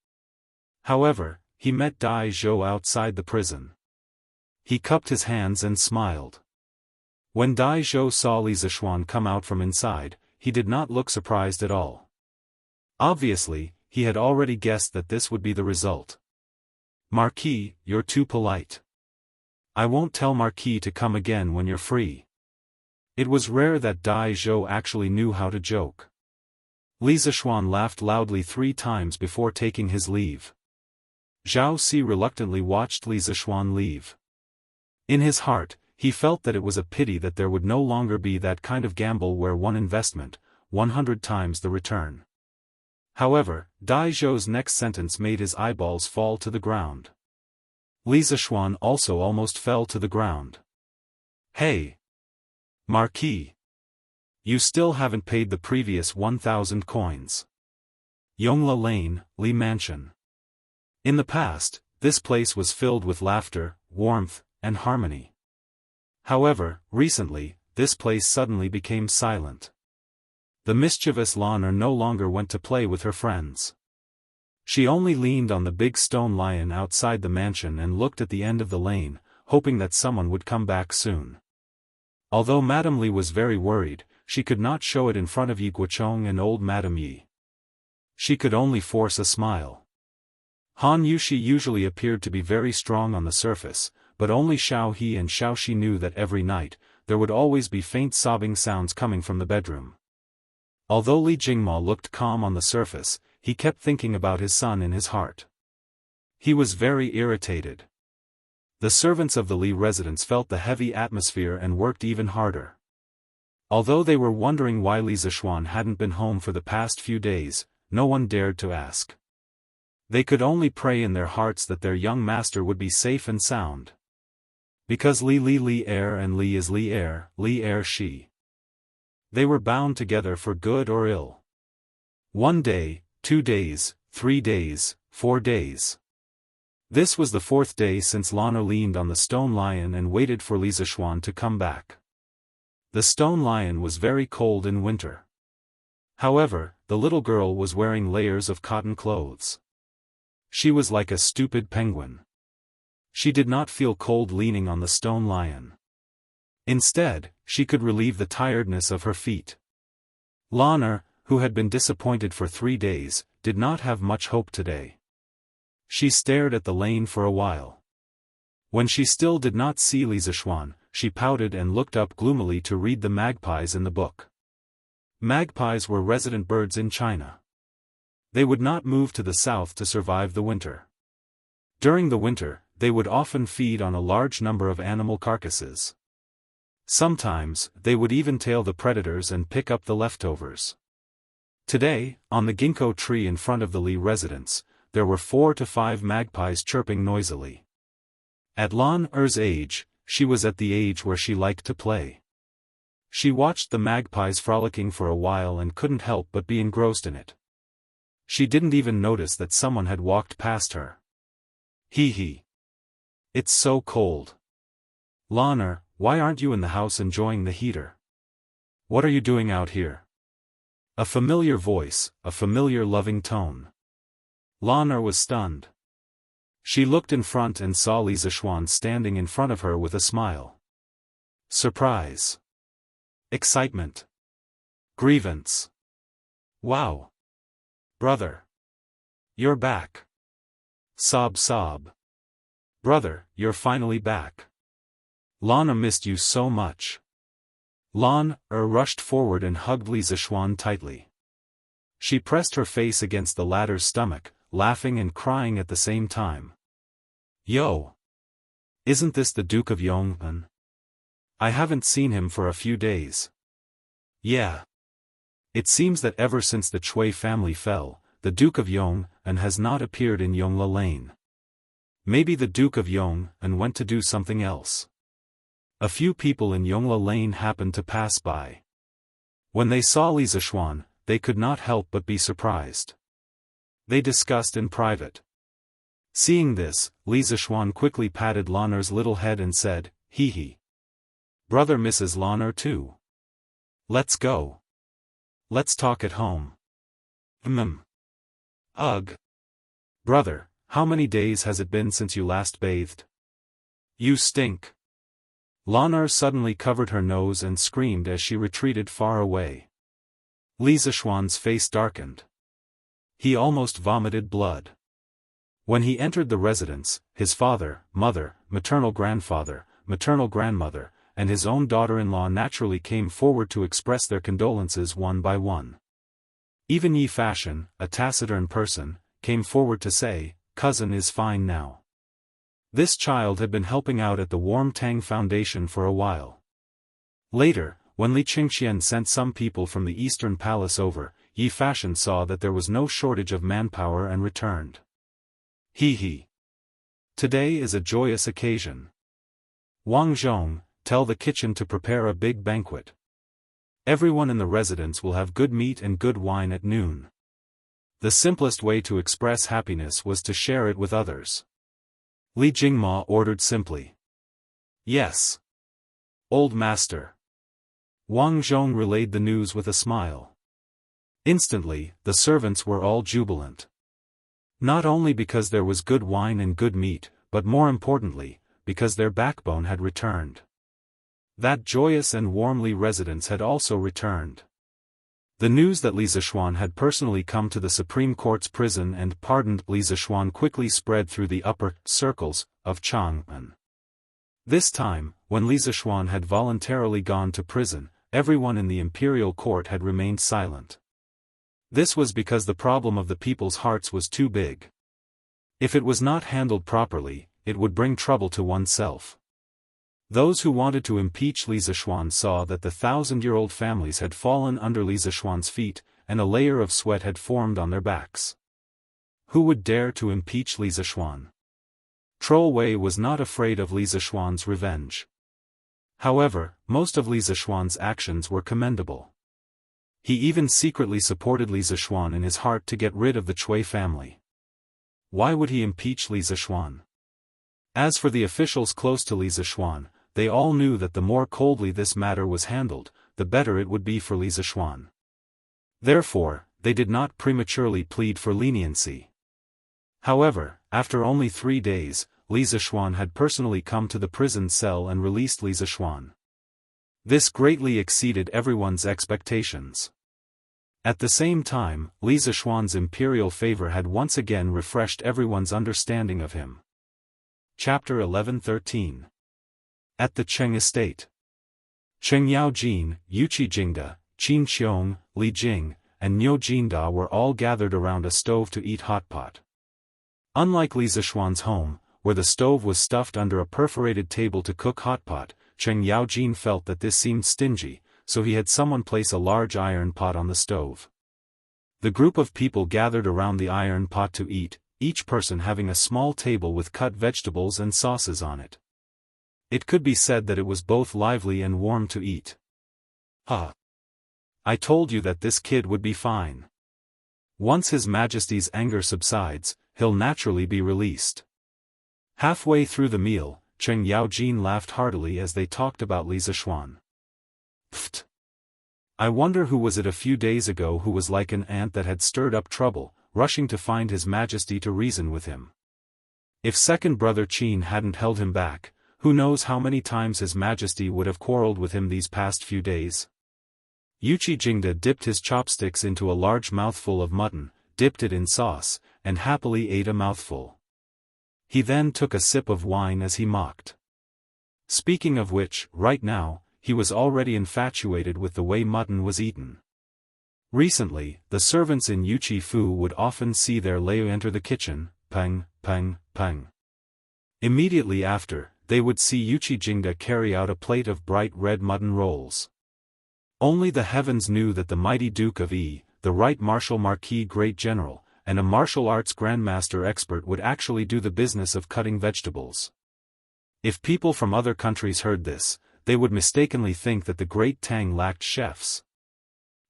However, he met Dai Zhou outside the prison. He cupped his hands and smiled. When Dai Zhou saw Li Zishuan come out from inside, he did not look surprised at all. Obviously, he had already guessed that this would be the result. "Marquis, you're too polite. I won't tell Marquis to come again when you're free." It was rare that Dai Zhou actually knew how to joke. Li Zishuan laughed loudly 3 times before taking his leave. Zhao Ci reluctantly watched Li Zishuan leave. In his heart, he felt that it was a pity that there would no longer be that kind of gamble where one investment, 100 times the return. However, Dai Zhou's next sentence made his eyeballs fall to the ground. Li Zishuan also almost fell to the ground. "Hey! Marquis! You still haven't paid the previous 1,000 coins. Yongla Lane, Li Mansion." In the past, this place was filled with laughter, warmth, and harmony. However, recently, this place suddenly became silent. The mischievous Lana no longer went to play with her friends. She only leaned on the big stone lion outside the mansion and looked at the end of the lane, hoping that someone would come back soon. Although Madame Li was very worried, she could not show it in front of Yi Guochong and old Madame Yi. She could only force a smile. Han Yushi usually appeared to be very strong on the surface, but only Xiao He and Xiao Shi knew that every night, there would always be faint sobbing sounds coming from the bedroom. Although Li Jingma looked calm on the surface, he kept thinking about his son in his heart. He was very irritated. The servants of the Li residence felt the heavy atmosphere and worked even harder. Although they were wondering why Li Zishuan hadn't been home for the past few days, no one dared to ask. They could only pray in their hearts that their young master would be safe and sound. Because Li Er and Li is Li Er Shi. They were bound together for good or ill. 1 day, 2 days, 3 days, 4 days. This was the 4th day since Lana leaned on the stone lion and waited for Li Zishuan to come back. The stone lion was very cold in winter. However, the little girl was wearing layers of cotton clothes. She was like a stupid penguin. She did not feel cold leaning on the stone lion. Instead, she could relieve the tiredness of her feet. Lana, who had been disappointed for 3 days, did not have much hope today. She stared at the lane for a while. When she still did not see Li Zishuan, she pouted and looked up gloomily to read the magpies in the book. Magpies were resident birds in China. They would not move to the south to survive the winter. During the winter, they would often feed on a large number of animal carcasses. Sometimes, they would even tail the predators and pick up the leftovers. Today, on the ginkgo tree in front of the Li residence, there were 4 to 5 magpies chirping noisily. At Lan Er's age, she was at the age where she liked to play. She watched the magpies frolicking for a while and couldn't help but be engrossed in it. She didn't even notice that someone had walked past her. Hee. It's so cold. Lana, why aren't you in the house enjoying the heater? What are you doing out here? A familiar voice, a familiar loving tone. Lana was stunned. She looked in front and saw Li Zishuan standing in front of her with a smile. Surprise. Excitement. Grievance. Wow. Brother. You're back. Sob. Brother, you're finally back. Lana missed you so much. Lan Er rushed forward and hugged Li Zishuan tightly. She pressed her face against the latter's stomach, laughing and crying at the same time. Yo! Isn't this the Duke of Yong'an? I haven't seen him for a few days. Yeah. It seems that ever since the Chui family fell, the Duke of Yong'an has not appeared in Yongla Lane. Maybe the Duke of Yong'an went to do something else. A few people in Yongla Lane happened to pass by. When they saw Li Zishuan, they could not help but be surprised. They discussed in private. Seeing this, Li Zishuan quickly patted Lan'er's little head and said, Hee. Brother misses Lan'er too. Let's go. Let's talk at home. Ugh. Brother, how many days has it been since you last bathed? You stink. Lanar suddenly covered her nose and screamed as she retreated far away. Li Zishuan's face darkened. He almost vomited blood. When he entered the residence, his father, mother, maternal grandfather, maternal grandmother, and his own daughter-in-law naturally came forward to express their condolences one by one. Even Yi Fashion, a taciturn person, came forward to say, "Cousin is fine now." This child had been helping out at the Warm Tang Foundation for a while. Later, when Li Qingxian sent some people from the Eastern Palace over, Yi Fashion saw that there was no shortage of manpower and returned. He. Today is a joyous occasion. Wang Zhong, tell the kitchen to prepare a big banquet. Everyone in the residence will have good meat and good wine at noon. The simplest way to express happiness was to share it with others. Li Jingma ordered simply. Yes. Old master. Wang Zhong relayed the news with a smile. Instantly, the servants were all jubilant. Not only because there was good wine and good meat, but more importantly, because their backbone had returned. That joyous and warmly residence had also returned. The news that Li Zishuan had personally come to the Supreme Court's prison and pardoned Li Zishuan quickly spread through the upper circles of Chang'an. This time, when Li Zishuan had voluntarily gone to prison, everyone in the imperial court had remained silent. This was because the problem of the people's hearts was too big. If it was not handled properly, it would bring trouble to oneself. Those who wanted to impeach Li Zishuan saw that the 1,000-year-old families had fallen under Li Zishuan's feet, and a layer of sweat had formed on their backs. Who would dare to impeach Li Zishuan? Troll Wei was not afraid of Li Zishuan's revenge. However, most of Li Zishuan's actions were commendable. He even secretly supported Li Zishuan in his heart to get rid of the Cui family. Why would he impeach Li Zishuan? As for the officials close to Li Zishuan, they all knew that the more coldly this matter was handled, the better it would be for Li Zishuan. Therefore, they did not prematurely plead for leniency. However, after only 3 days, Li Zishuan had personally come to the prison cell and released Li Zishuan. This greatly exceeded everyone's expectations. At the same time, Li Zishuan's imperial favor had once again refreshed everyone's understanding of him. Chapter 11-13. At the Cheng estate. Cheng Yaojin, Yuqi Jingda, Qin Xiong, Li Jing, and Niu Jinda were all gathered around a stove to eat hot pot. Unlike Li Zishuan's home, where the stove was stuffed under a perforated table to cook hot pot, Cheng Yaojin felt that this seemed stingy, so he had someone place a large iron pot on the stove. The group of people gathered around the iron pot to eat, each person having a small table with cut vegetables and sauces on it. It could be said that it was both lively and warm to eat. I told you that this kid would be fine. Once His Majesty's anger subsides, he'll naturally be released. Halfway through the meal, Cheng Yaojin laughed heartily as they talked about Li Zishuan. Pfft! I wonder who was it a few days ago who was like an ant that had stirred up trouble, rushing to find His Majesty to reason with him. If second brother Qin hadn't held him back, who knows how many times His Majesty would have quarreled with him these past few days. Yuqi Jingda dipped his chopsticks into a large mouthful of mutton, dipped it in sauce, and happily ate a mouthful. He then took a sip of wine as he mocked. Speaking of which, right now, he was already infatuated with the way mutton was eaten. Recently, the servants in Yuqi Fu would often see their Leo enter the kitchen, peng, peng, peng. Immediately after, they would see Yuqi Jingda carry out a plate of bright red mutton rolls. Only the heavens knew that the mighty Duke of Yi, the Right Martial Marquis Great General, and a martial arts grandmaster expert would actually do the business of cutting vegetables. If people from other countries heard this, they would mistakenly think that the Great Tang lacked chefs.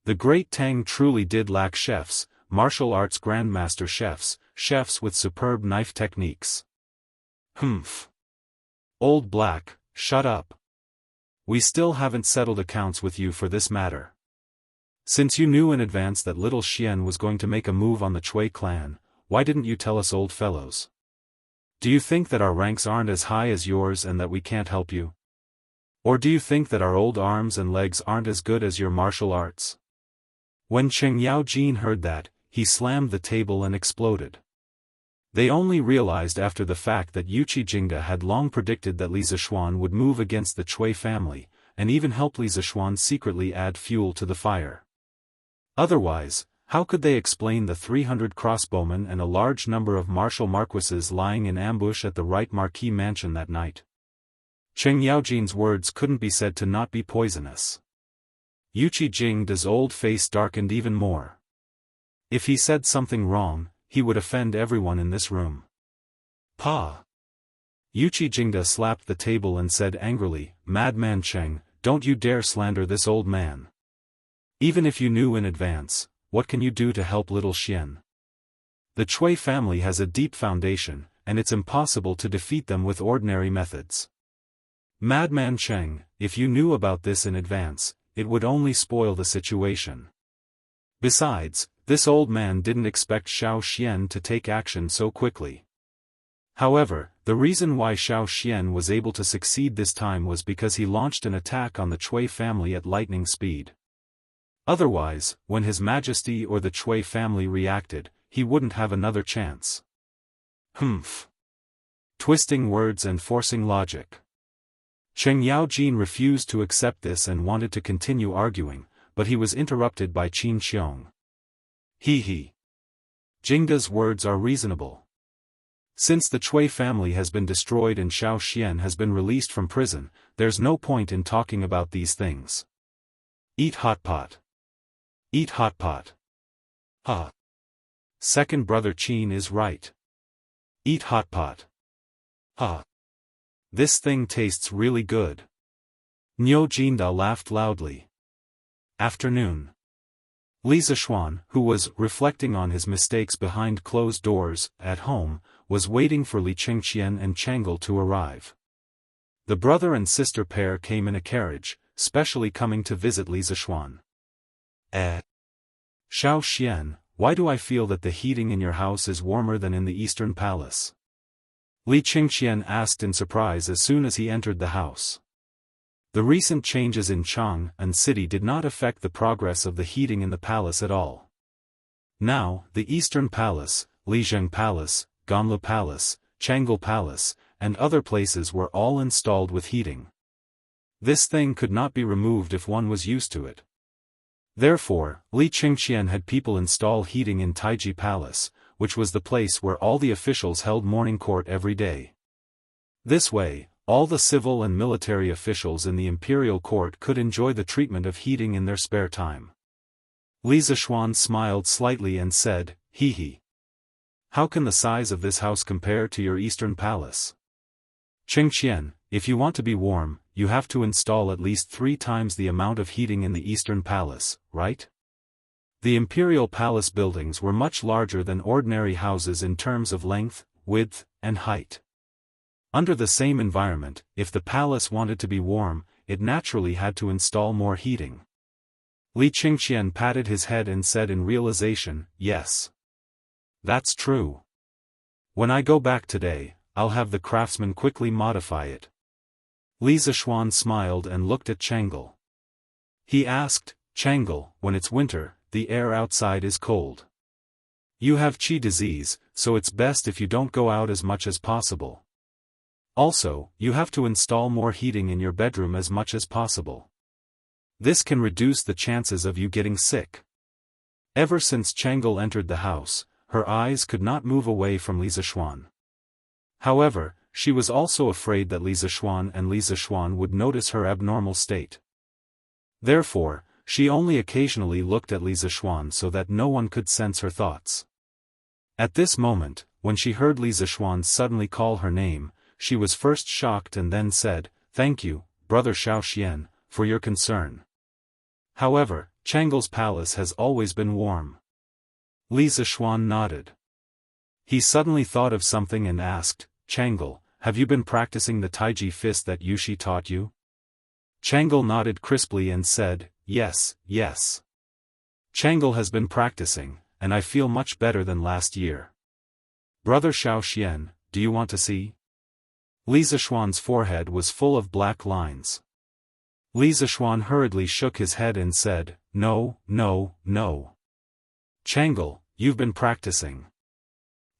The Great Tang truly did lack chefs, martial arts grandmaster chefs, chefs with superb knife techniques. Humph. Old Black, shut up. We still haven't settled accounts with you for this matter. Since you knew in advance that little Xian was going to make a move on the Chui clan, why didn't you tell us, old fellows? Do you think that our ranks aren't as high as yours and that we can't help you? Or do you think that our old arms and legs aren't as good as your martial arts? When Cheng Yaojin heard that, he slammed the table and exploded. They only realized after the fact that Yuqi Jingda had long predicted that Li Zishuan would move against the Chui family, and even helped Li Zishuan secretly add fuel to the fire. Otherwise, how could they explain the 300 crossbowmen and a large number of martial marquises lying in ambush at the right marquis mansion that night? Cheng Yaojin's words couldn't be said to not be poisonous. Yuqi Jingda's old face darkened even more. If he said something wrong, he would offend everyone in this room. Pa! Yuqi Jingda slapped the table and said angrily, "Madman Cheng, don't you dare slander this old man. Even if you knew in advance, what can you do to help little Xian? The Chui family has a deep foundation, and it's impossible to defeat them with ordinary methods. Madman Cheng, if you knew about this in advance, it would only spoil the situation. Besides, this old man didn't expect Xiao Xian to take action so quickly." However, the reason why Xiao Xian was able to succeed this time was because he launched an attack on the Chui family at lightning speed. Otherwise, when His Majesty or the Chui family reacted, he wouldn't have another chance. Humph. Twisting words and forcing logic. Cheng Yaojin refused to accept this and wanted to continue arguing, but he was interrupted by Qin Xiong. He. Jingda's words are reasonable. Since the Chui family has been destroyed and Xiao Xian has been released from prison, there's no point in talking about these things. Eat hot pot. Eat hot pot. Ha. Second brother Qin is right. Eat hot pot. Ha. This thing tastes really good. Niu Jinda laughed loudly. Afternoon. Li Zishuan, who was reflecting on his mistakes behind closed doors, at home, was waiting for Li Qingqian and Chang'e to arrive. The brother and sister pair came in a carriage, specially coming to visit Li Zishuan. Xiao Xian, why do I feel that the heating in your house is warmer than in the Eastern Palace? Li Qingqian asked in surprise as soon as he entered the house. The recent changes in Chang'an city did not affect the progress of the heating in the palace at all. Now, the Eastern Palace, Lijiang Palace, Ganlu Palace, Chang'e Palace, and other places were all installed with heating. This thing could not be removed if one was used to it. Therefore, Li Qingqian had people install heating in Taiji Palace, which was the place where all the officials held morning court every day. This way, all the civil and military officials in the imperial court could enjoy the treatment of heating in their spare time. Li Zishuan smiled slightly and said, "He. How can the size of this house compare to your Eastern Palace? Qingqian, if you want to be warm, you have to install at least 3 times the amount of heating in the Eastern Palace, right?" The imperial palace buildings were much larger than ordinary houses in terms of length, width, and height. Under the same environment, if the palace wanted to be warm, it naturally had to install more heating. Li Qingqian patted his head and said in realization, "Yes. That's true. When I go back today, I'll have the craftsman quickly modify it." Li Zishuan smiled and looked at Chang'e. He asked, "Chang'e, when it's winter, the air outside is cold. You have qi disease, so it's best if you don't go out as much as possible. Also, you have to install more heating in your bedroom as much as possible. This can reduce the chances of you getting sick." Ever since Chang'e entered the house, her eyes could not move away from Li Zishuan. However, she was also afraid that Li Zishuan would notice her abnormal state. Therefore, she only occasionally looked at Li Zishuan so that no one could sense her thoughts. At this moment, when she heard Li Zishuan suddenly call her name, she was first shocked and then said, "Thank you, brother Xiao Xian, for your concern." However, Chang'e's palace has always been warm. Li Zishuan nodded. He suddenly thought of something and asked, "Chang'e, have you been practicing the Taiji fist that Yushi taught you?" Chang'e nodded crisply and said, "Yes. Changel has been practicing, and I feel much better than last year. Brother Xiao, do you want to see? Li Zishuan's forehead was full of black lines. Li Zishuan hurriedly shook his head and said, no, no, no. Changel, you've been practicing.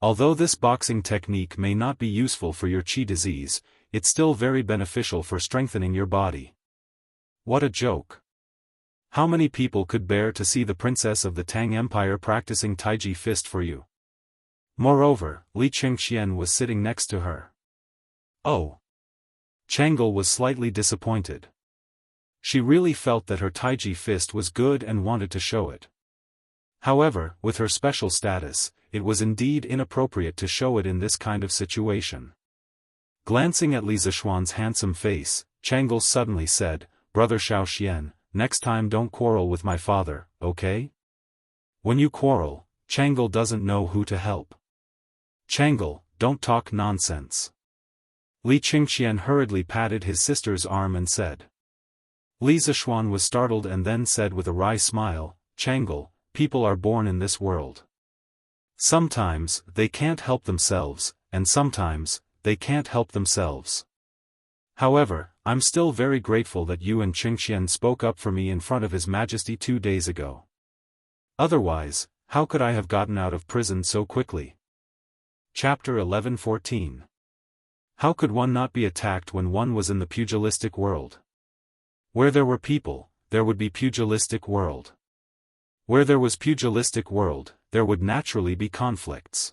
Although this boxing technique may not be useful for your qi disease, it's still very beneficial for strengthening your body. What a joke. How many people could bear to see the princess of the Tang Empire practicing Taiji fist for you? Moreover, Li Qingxian was sitting next to her. Oh. Changel was slightly disappointed. She really felt that her Taiji fist was good and wanted to show it. However, with her special status, it was indeed inappropriate to show it in this kind of situation. Glancing at Li Zishuan's handsome face, Changel suddenly said, Brother Xiao, next time don't quarrel with my father, okay? When you quarrel, Changel doesn't know who to help. Changel, don't talk nonsense. Li Qingxian hurriedly patted his sister's arm and said. Li Zishuan was startled and then said with a wry smile, Changel, people are born in this world. Sometimes, they can't help themselves, and sometimes, they can't help themselves. However, I'm still very grateful that you and Qingxian spoke up for me in front of His Majesty 2 days ago. Otherwise, how could I have gotten out of prison so quickly? Chapter 11:14. How could one not be attacked when one was in the pugilistic world? Where there were people, there would be pugilistic world. Where there was pugilistic world, there would naturally be conflicts.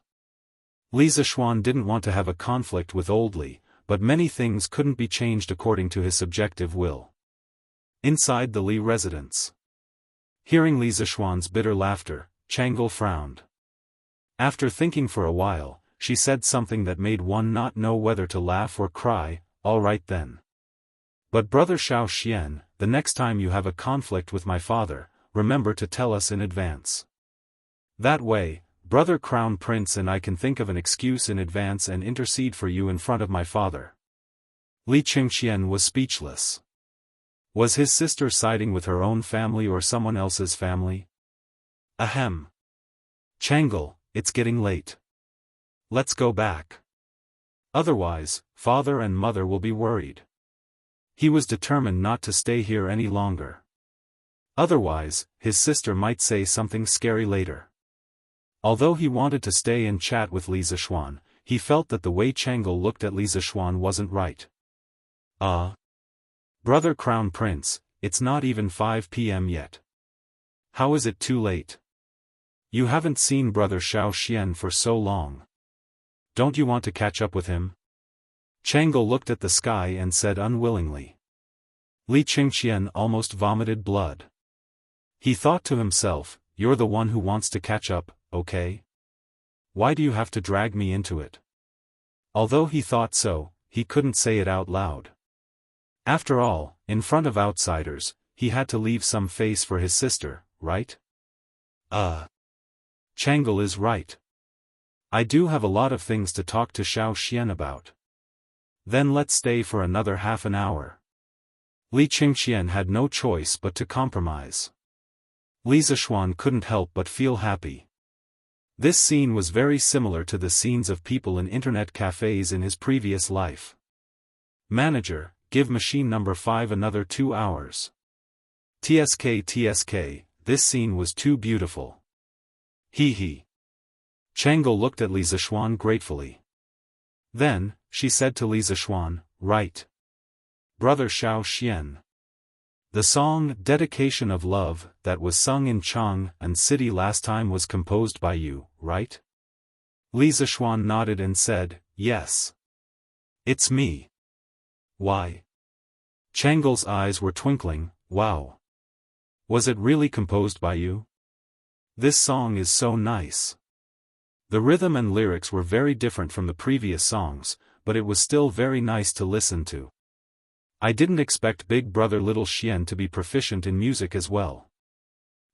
Li Zishuan didn't want to have a conflict with Old Li, but many things couldn't be changed according to his subjective will. Inside the Li residence. Hearing Li Zishuan's bitter laughter, Changel frowned. After thinking for a while, she said something that made one not know whether to laugh or cry, all right then. But Brother Xiao, the next time you have a conflict with my father, remember to tell us in advance. That way, Brother Crown Prince and I can think of an excuse in advance and intercede for you in front of my father. Li Qingxian was speechless. Was his sister siding with her own family or someone else's family? Ahem. Changel, it's getting late. Let's go back. Otherwise, father and mother will be worried. He was determined not to stay here any longer. Otherwise, his sister might say something scary later. Although he wanted to stay and chat with Li Zishuan, he felt that the way Changel looked at Li Zishuan wasn't right. Brother Crown Prince, it's not even 5 p.m. yet. How is it too late? You haven't seen Brother Xiao for so long. Don't you want to catch up with him? Changel looked at the sky and said unwillingly. Li Qingxian almost vomited blood. He thought to himself, you're the one who wants to catch up, okay? Why do you have to drag me into it? Although he thought so, he couldn't say it out loud. After all, in front of outsiders, he had to leave some face for his sister, right? Changel is right. I do have a lot of things to talk to Xiao about. Then let's stay for another half an hour. Li Qingxian had no choice but to compromise. Li Zishuan couldn't help but feel happy. This scene was very similar to the scenes of people in internet cafes in his previous life. Manager, give machine number 5 another 2 hours. TSK, this scene was too beautiful. Hee. Changel looked at Li Zishuan gratefully. Then, she said to Li Zishuan, right. Brother Xiao. The song Dedication of Love that was sung in Chang'an City last time was composed by you, right? Li Zishuan nodded and said, yes. It's me. Why? Changel's eyes were twinkling, wow. Was it really composed by you? This song is so nice. The rhythm and lyrics were very different from the previous songs, but it was still very nice to listen to. I didn't expect Big Brother Little Xian to be proficient in music as well.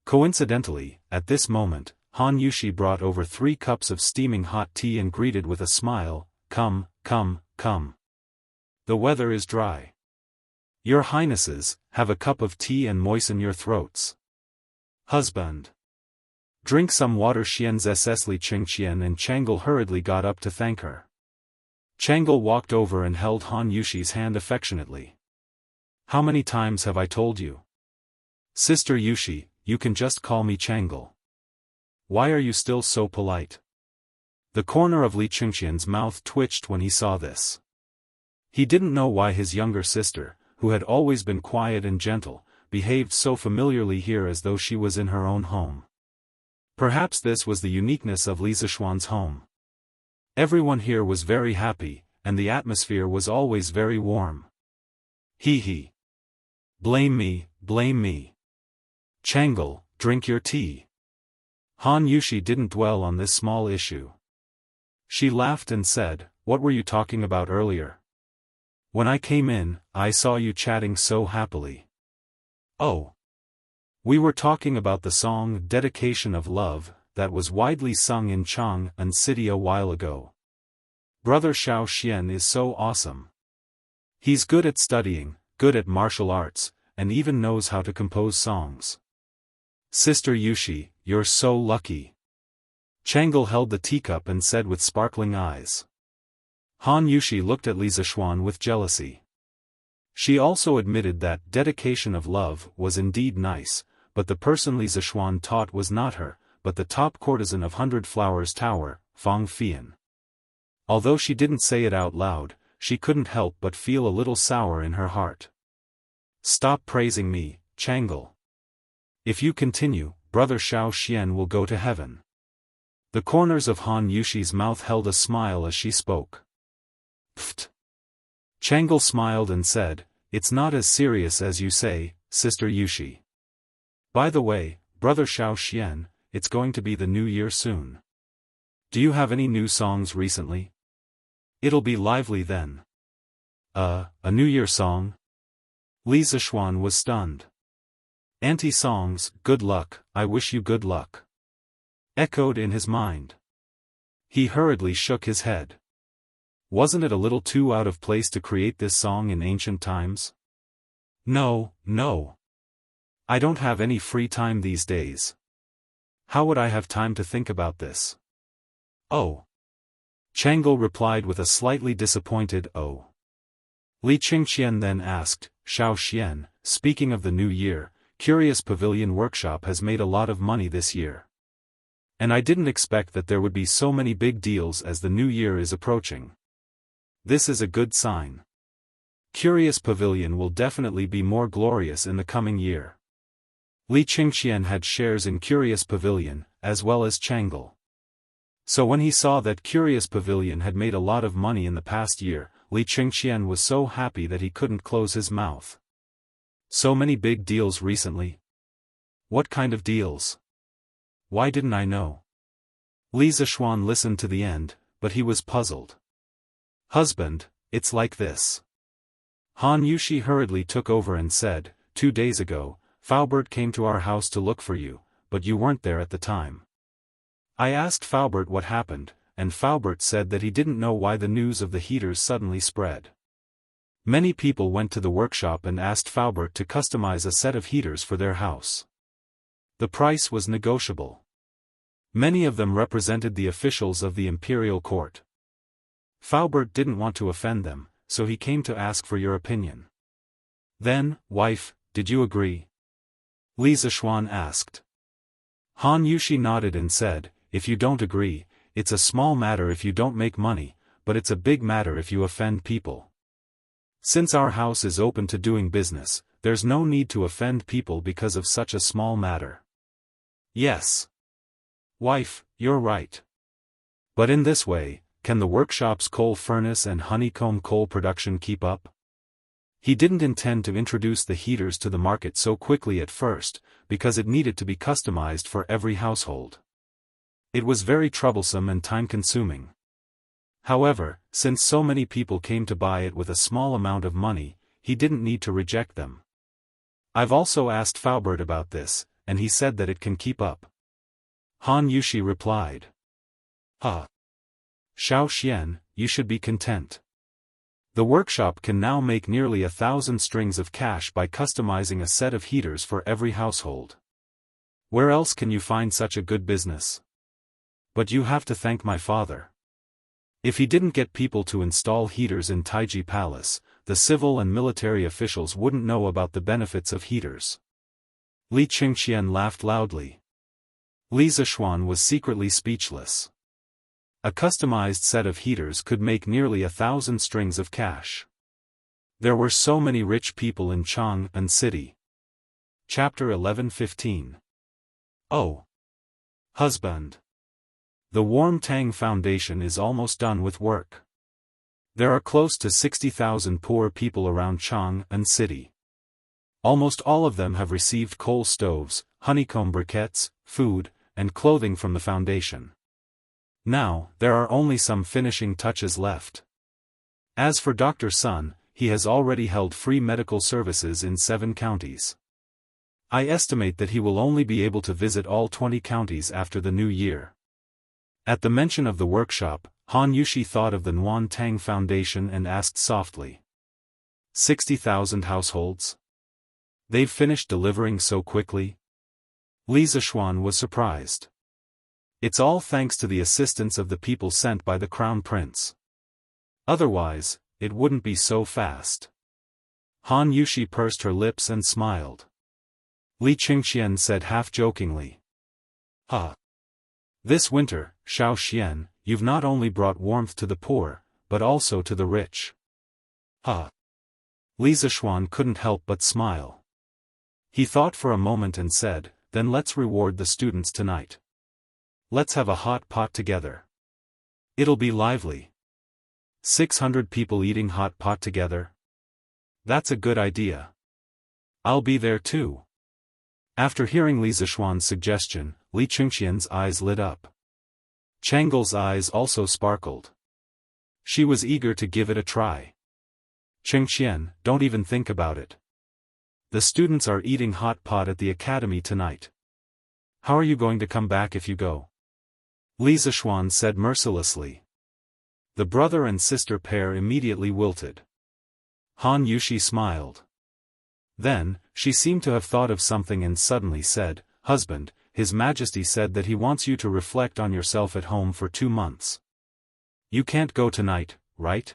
Coincidentally, at this moment, Han Yushi brought over 3 cups of steaming hot tea and greeted with a smile, come. The weather is dry. Your Highnesses, have a cup of tea and moisten your throats. Husband. Drink some water. Xian's SS Li Qingqian and Changle hurriedly got up to thank her. Changle walked over and held Han Yushi's hand affectionately. How many times have I told you? Sister Yushi, you can just call me Changle. Why are you still so polite? The corner of Li Qingqian's mouth twitched when he saw this. He didn't know why his younger sister, who had always been quiet and gentle, behaved so familiarly here as though she was in her own home. Perhaps this was the uniqueness of Li Zishuan's home. Everyone here was very happy, and the atmosphere was always very warm. He. Blame me, blame me. Changle, drink your tea. Han Yushi didn't dwell on this small issue. She laughed and said, what were you talking about earlier? When I came in, I saw you chatting so happily. Oh. We were talking about the song Dedication of Love, that was widely sung in Chang'an City a while ago. Brother Xiao Xian is so awesome. He's good at studying, good at martial arts, and even knows how to compose songs. Sister Yushi, you're so lucky. Changle held the teacup and said with sparkling eyes. Han Yushi looked at Li Zishuan with jealousy. She also admitted that Dedication of Love was indeed nice, but the person Li Zishuan taught was not her, but the top courtesan of 100 Flowers Tower, Fang Fian. Although she didn't say it out loud, she couldn't help but feel a little sour in her heart. Stop praising me, Changle. If you continue, Brother Xiao Xian will go to heaven. The corners of Han Yushi's mouth held a smile as she spoke. Pfft. Changle smiled and said, it's not as serious as you say, Sister Yushi. By the way, Brother Xiao Xian, it's going to be the new year soon. Do you have any new songs recently? It'll be lively then. A New Year song? Li Zishuan was stunned. Anti-songs, good luck, I wish you good luck. Echoed in his mind. He hurriedly shook his head. Wasn't it a little too out of place to create this song in ancient times? No. I don't have any free time these days. How would I have time to think about this? Oh. Changle replied with a slightly disappointed oh. Li Qingqian then asked, Xiao Xian, speaking of the new year, Curious Pavilion Workshop has made a lot of money this year. And I didn't expect that there would be so many big deals as the new year is approaching. This is a good sign. Curious Pavilion will definitely be more glorious in the coming year. Li Qingqian had shares in Curious Pavilion, as well as Changle. So when he saw that Curious Pavilion had made a lot of money in the past year, Li Qingqian was so happy that he couldn't close his mouth. So many big deals recently. What kind of deals? Why didn't I know? Li Zishuan listened to the end, but he was puzzled. Husband, it's like this. Han Yushi hurriedly took over and said, 2 days ago, Faubert came to our house to look for you, but you weren't there at the time. I asked Faubert what happened, and Faubert said that he didn't know why the news of the heaters suddenly spread. Many people went to the workshop and asked Faubert to customize a set of heaters for their house. The price was negotiable. Many of them represented the officials of the imperial court. Faubert didn't want to offend them, so he came to ask for your opinion. Then, wife, did you agree? Li Zishuan asked. Han Yushi nodded and said, if you don't agree, it's a small matter if you don't make money, but it's a big matter if you offend people. Since our house is open to doing business, there's no need to offend people because of such a small matter. Yes. Wife, you're right. But in this way, can the workshop's coal furnace and honeycomb coal production keep up? He didn't intend to introduce the heaters to the market so quickly at first, because it needed to be customized for every household. It was very troublesome and time-consuming. However, since so many people came to buy it with a small amount of money, he didn't need to reject them. I've also asked Faubert about this, and he said that it can keep up. Han Yushi replied. Xiao Xian, you should be content. The workshop can now make nearly 1,000 strings of cash by customizing a set of heaters for every household. Where else can you find such a good business? But you have to thank my father. If he didn't get people to install heaters in Taiji Palace, the civil and military officials wouldn't know about the benefits of heaters. Li Qingxian laughed loudly. Li Zishuan was secretly speechless. A customized set of heaters could make nearly 1,000 strings of cash. There were so many rich people in Chang'an City. Chapter 11:15. Oh. Husband. The Warm Tang Foundation is almost done with work. There are close to 60,000 poor people around Chang'an City. Almost all of them have received coal stoves, honeycomb briquettes, food, and clothing from the foundation. Now, there are only some finishing touches left. As for Dr. Sun, he has already held free medical services in 7 counties. I estimate that he will only be able to visit all 20 counties after the new year. At the mention of the workshop, Han Yushi thought of the Nuan Tang Foundation and asked softly. 60,000 households? They've finished delivering so quickly? Li Zishuan was surprised. It's all thanks to the assistance of the people sent by the Crown Prince. Otherwise, it wouldn't be so fast. Han Yushi pursed her lips and smiled. Li Qingxian said half-jokingly. This winter, Xiao Xian, you've not only brought warmth to the poor, but also to the rich. Li Zishuan couldn't help but smile. He thought for a moment and said, then let's reward the students tonight. Let's have a hot pot together. It'll be lively. 600 people eating hot pot together? That's a good idea. I'll be there too. After hearing Li Zishuan's suggestion, Li Qingxian's eyes lit up. Changle's eyes also sparkled. She was eager to give it a try. Qingxian, don't even think about it. The students are eating hot pot at the academy tonight. How are you going to come back if you go? Li Zishuan said mercilessly. The brother and sister pair immediately wilted. Han Yushi smiled. Then, she seemed to have thought of something and suddenly said, Husband, His Majesty said that he wants you to reflect on yourself at home for 2 months. You can't go tonight, right?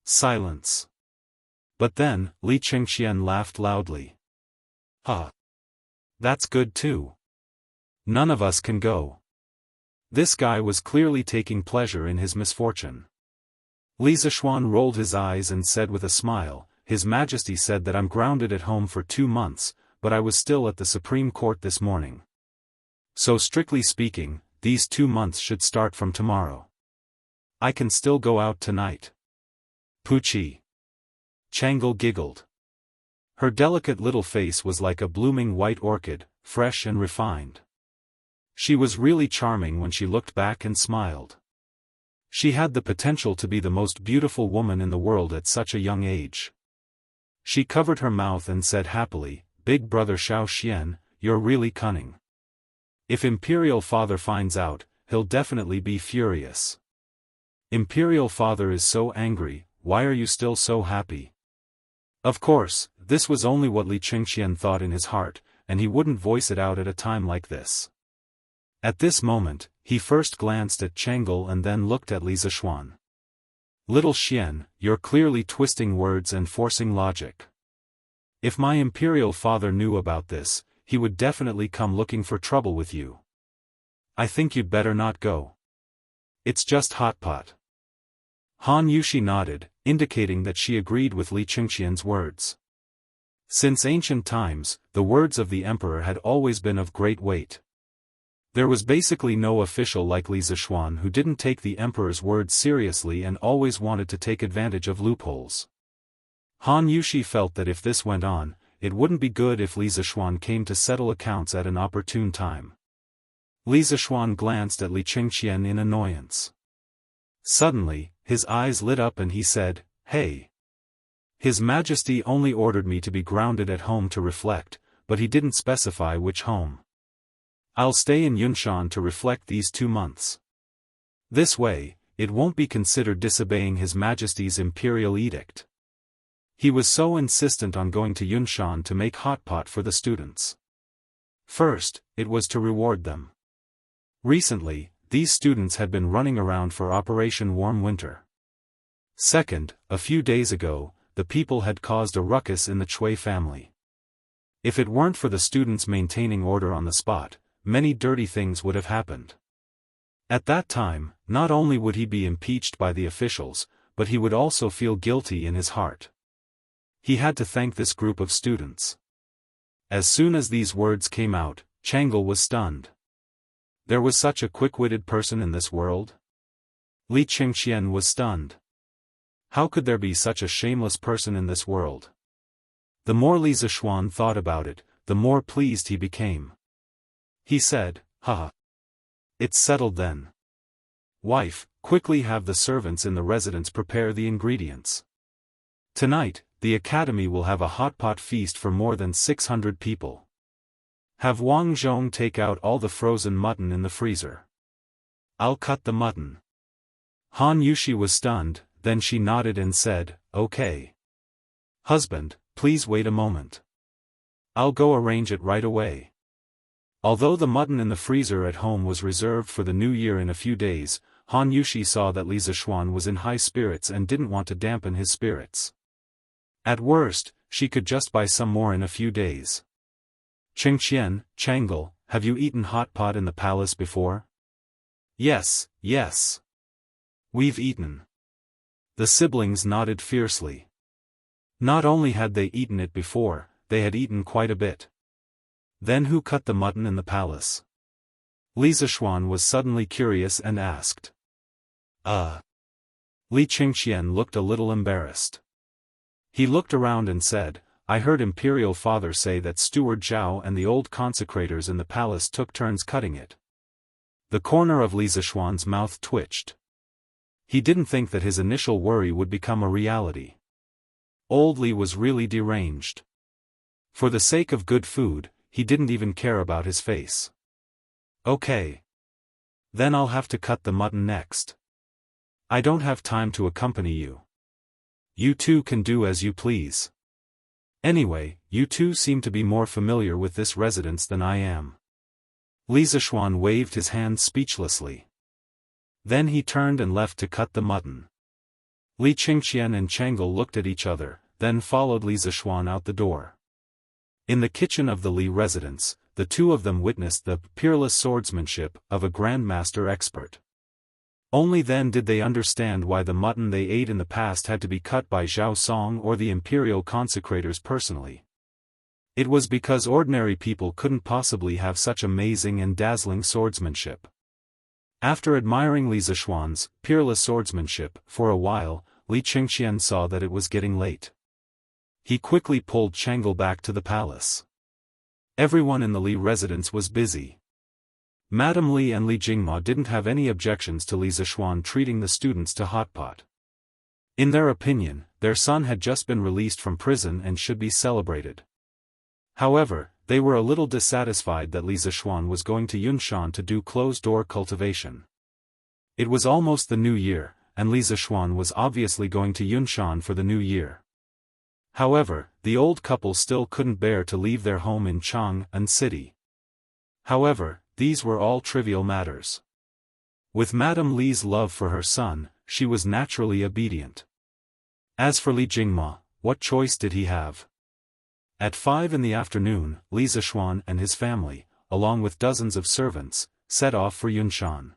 Silence. But then, Li Qingxian laughed loudly. That's good too. None of us can go. This guy was clearly taking pleasure in his misfortune. Li Zishuan rolled his eyes and said with a smile, His Majesty said that I'm grounded at home for 2 months, but I was still at the Supreme Court this morning. So strictly speaking, these 2 months should start from tomorrow. I can still go out tonight. Poochie. Changle giggled. Her delicate little face was like a blooming white orchid, fresh and refined. She was really charming when she looked back and smiled. She had the potential to be the most beautiful woman in the world at such a young age. She covered her mouth and said happily, Big brother Xiao Xian, you're really cunning. If Imperial Father finds out, he'll definitely be furious. Imperial Father is so angry, why are you still so happy? Of course, this was only what Li Qingxian thought in his heart, and he wouldn't voice it out at a time like this. At this moment, he first glanced at Changle and then looked at Li Zishuan. Little Xian, you're clearly twisting words and forcing logic. If my Imperial Father knew about this, he would definitely come looking for trouble with you. I think you'd better not go. It's just hot pot. Han Yushi nodded, indicating that she agreed with Li Qingxian's words. Since ancient times, the words of the emperor had always been of great weight. There was basically no official like Li Zishuan who didn't take the emperor's words seriously and always wanted to take advantage of loopholes. Han Yushi felt that if this went on, it wouldn't be good if Li Zishuan came to settle accounts at an opportune time. Li Zishuan glanced at Li Qingxian in annoyance. Suddenly, his eyes lit up and he said, Hey! His Majesty only ordered me to be grounded at home to reflect, but he didn't specify which home. I'll stay in Yunshan to reflect these 2 months. This way, it won't be considered disobeying His Majesty's imperial edict. He was so insistent on going to Yunshan to make hot pot for the students. First, it was to reward them. Recently, these students had been running around for Operation Warm Winter. Second, a few days ago, the people had caused a ruckus in the Chui family. If it weren't for the students maintaining order on the spot, many dirty things would have happened. At that time, not only would he be impeached by the officials, but he would also feel guilty in his heart. He had to thank this group of students. As soon as these words came out, Changle was stunned. There was such a quick-witted person in this world? Li Qingqian was stunned. How could there be such a shameless person in this world? The more Li Zishuan thought about it, the more pleased he became. He said, "Haha. It's settled then. Wife, quickly have the servants in the residence prepare the ingredients. Tonight, the academy will have a hot pot feast for more than 600 people. Have Wang Zhong take out all the frozen mutton in the freezer. I'll cut the mutton." Han Yushi was stunned, then she nodded and said, "Okay. Husband, please wait a moment. I'll go arrange it right away." Although the mutton in the freezer at home was reserved for the new year in a few days, Han Yushi saw that Li Zishuan was in high spirits and didn't want to dampen his spirits. At worst, she could just buy some more in a few days. "Qingqian, Changle, have you eaten hot pot in the palace before?" "Yes, yes. We've eaten." The siblings nodded fiercely. Not only had they eaten it before, they had eaten quite a bit. Then who cut the mutton in the palace? Li Zishuan was suddenly curious and asked. Li Qingqian looked a little embarrassed. He looked around and said, "I heard Imperial Father say that Steward Zhao and the old consecrators in the palace took turns cutting it." The corner of Li Zishuan's mouth twitched. He didn't think that his initial worry would become a reality. Old Li was really deranged. For the sake of good food, he didn't even care about his face. "Okay. Then I'll have to cut the mutton next. I don't have time to accompany you. You two can do as you please. Anyway, you two seem to be more familiar with this residence than I am." Li Zishuan waved his hand speechlessly. Then he turned and left to cut the mutton. Li Qingqian and Changle looked at each other, then followed Li Zishuan out the door. In the kitchen of the Li residence, the two of them witnessed the peerless swordsmanship of a grandmaster expert. Only then did they understand why the mutton they ate in the past had to be cut by Zhao Song or the imperial consecrators personally. It was because ordinary people couldn't possibly have such amazing and dazzling swordsmanship. After admiring Li Zishuan's peerless swordsmanship for a while, Li Qingqian saw that it was getting late. He quickly pulled Changle back to the palace. Everyone in the Li residence was busy. Madame Li and Li Jingma didn't have any objections to Li Zishuan treating the students to hot pot. In their opinion, their son had just been released from prison and should be celebrated. However, they were a little dissatisfied that Li Zishuan was going to Yunshan to do closed-door cultivation. It was almost the new year, and Li Zishuan was obviously going to Yunshan for the new year. However, the old couple still couldn't bear to leave their home in Chang'an City. However, these were all trivial matters. With Madame Li's love for her son, she was naturally obedient. As for Li Jingma, what choice did he have? At 5 in the afternoon, Li Zishuan and his family, along with dozens of servants, set off for Yunshan.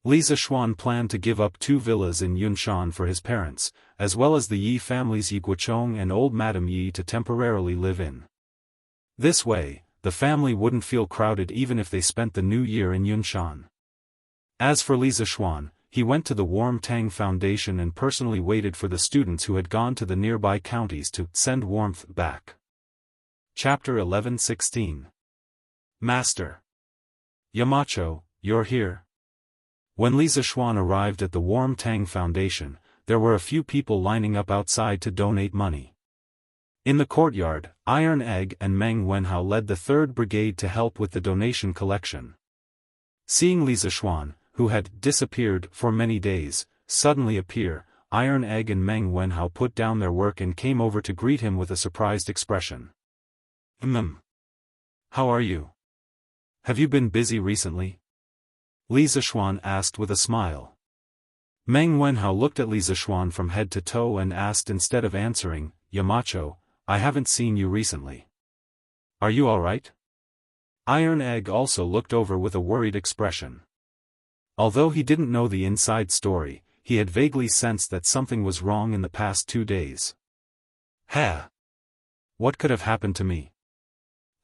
Li Zishuan planned to give up 2 villas in Yunshan for his parents, as well as the Yi family's Yi Guochong and old Madame Yi to temporarily live in. This way, the family wouldn't feel crowded even if they spent the new year in Yunshan. As for Li Zishuan, he went to the Warm Tang Foundation and personally waited for the students who had gone to the nearby counties to send warmth back. Chapter 11:16. Master. Yamacho, you're here. When Li Zishuan arrived at the Warm Tang Foundation, there were a few people lining up outside to donate money. In the courtyard, Iron Egg and Meng Wenhao led the 3rd Brigade to help with the donation collection. Seeing Li Zishuan, who had disappeared for many days, suddenly appear, Iron Egg and Meng Wenhao put down their work and came over to greet him with a surprised expression. How are you? Have you been busy recently? Li Zishuan asked with a smile. Meng Wenhao looked at Li Zishuan from head to toe and asked instead of answering, Yamacho, I haven't seen you recently. Are you alright? Iron Egg also looked over with a worried expression. Although he didn't know the inside story, he had vaguely sensed that something was wrong in the past 2 days. What could have happened to me?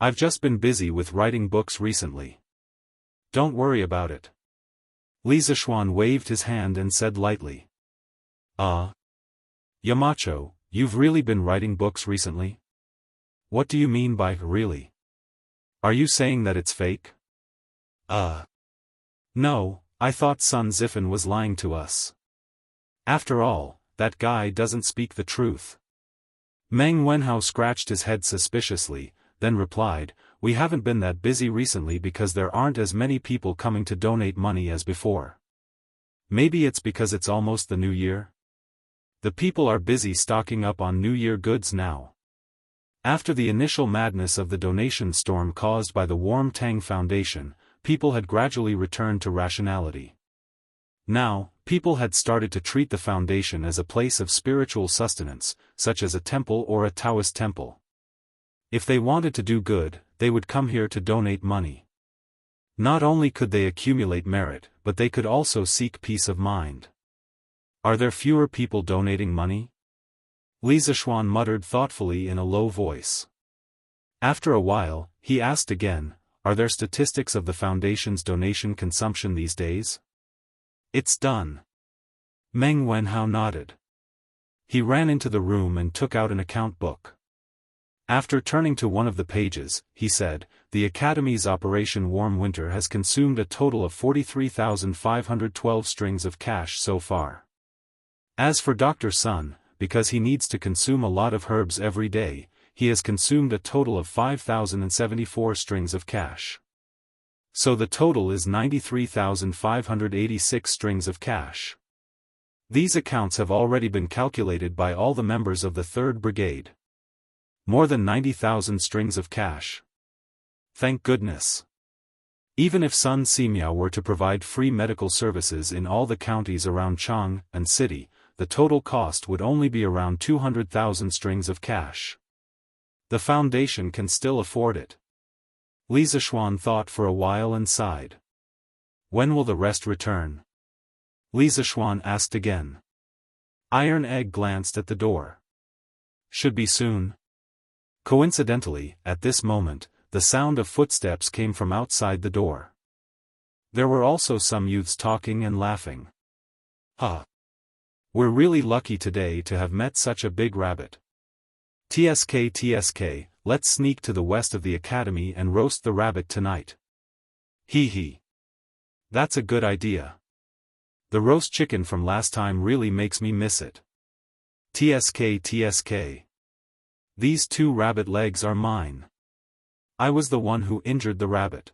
I've just been busy with writing books recently. Don't worry about it. Li Zishuan waved his hand and said lightly. Yamacho, you've really been writing books recently? What do you mean by really? Are you saying that it's fake? No, I thought Sun Zifan was lying to us. After all, that guy doesn't speak the truth. Meng Wenhao scratched his head suspiciously, then replied, we haven't been that busy recently because there aren't as many people coming to donate money as before. Maybe it's because it's almost the new year? The people are busy stocking up on New Year goods now. After the initial madness of the donation storm caused by the Warm Tang Foundation, people had gradually returned to rationality. Now, people had started to treat the foundation as a place of spiritual sustenance, such as a temple or a Taoist temple. If they wanted to do good, they would come here to donate money. Not only could they accumulate merit, but they could also seek peace of mind. Are there fewer people donating money? Li Zishuan muttered thoughtfully in a low voice. After a while, he asked again, are there statistics of the foundation's donation consumption these days? It's done. Meng Wenhao nodded. He ran into the room and took out an account book. After turning to one of the pages, he said, the Academy's Operation Warm Winter has consumed a total of 43,512 strings of cash so far. As for Dr. Sun, because he needs to consume a lot of herbs every day, he has consumed a total of 5,074 strings of cash. So the total is 93,586 strings of cash. These accounts have already been calculated by all the members of the 3rd Brigade. More than 90,000 strings of cash. Thank goodness. Even if Sun Simiao were to provide free medical services in all the counties around Chang and City, the total cost would only be around 200,000 strings of cash. The foundation can still afford it. Li Zishuan thought for a while and sighed. When will the rest return? Li Zishuan asked again. Iron Egg glanced at the door. Should be soon. Coincidentally, at this moment, the sound of footsteps came from outside the door. There were also some youths talking and laughing. We're really lucky today to have met such a big rabbit. TSK, let's sneak to the west of the academy and roast the rabbit tonight. Hee. That's a good idea. The roast chicken from last time really makes me miss it. TSK. These 2 rabbit legs are mine. I was the one who injured the rabbit.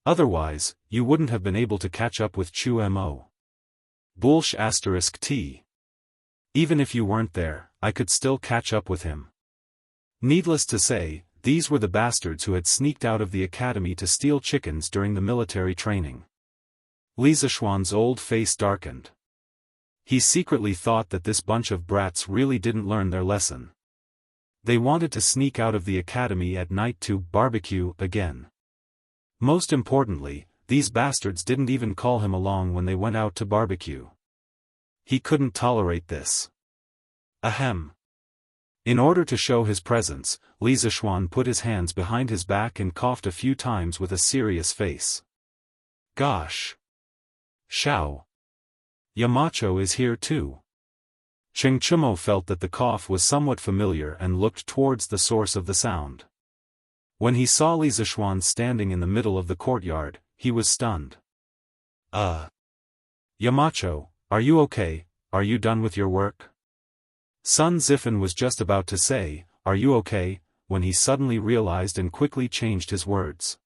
Otherwise, you wouldn't have been able to catch up with Chu Mo. Bullsh *T. Even if you weren't there, I could still catch up with him. Needless to say, these were the bastards who had sneaked out of the academy to steal chickens during the military training. Li Zishuan's old face darkened. He secretly thought that this bunch of brats really didn't learn their lesson. They wanted to sneak out of the academy at night to barbecue again. Most importantly, these bastards didn't even call him along when they went out to barbecue. He couldn't tolerate this. Ahem. In order to show his presence, Li Zishuan put his hands behind his back and coughed a few times with a serious face. Gosh. Shao. Yamacho is here too. Cheng Chumo felt that the cough was somewhat familiar and looked towards the source of the sound. When he saw Li Zishuan standing in the middle of the courtyard, he was stunned. Yamacho, are you okay? Are you done with your work? Sun Zifan was just about to say, are you okay, when he suddenly realized and quickly changed his words.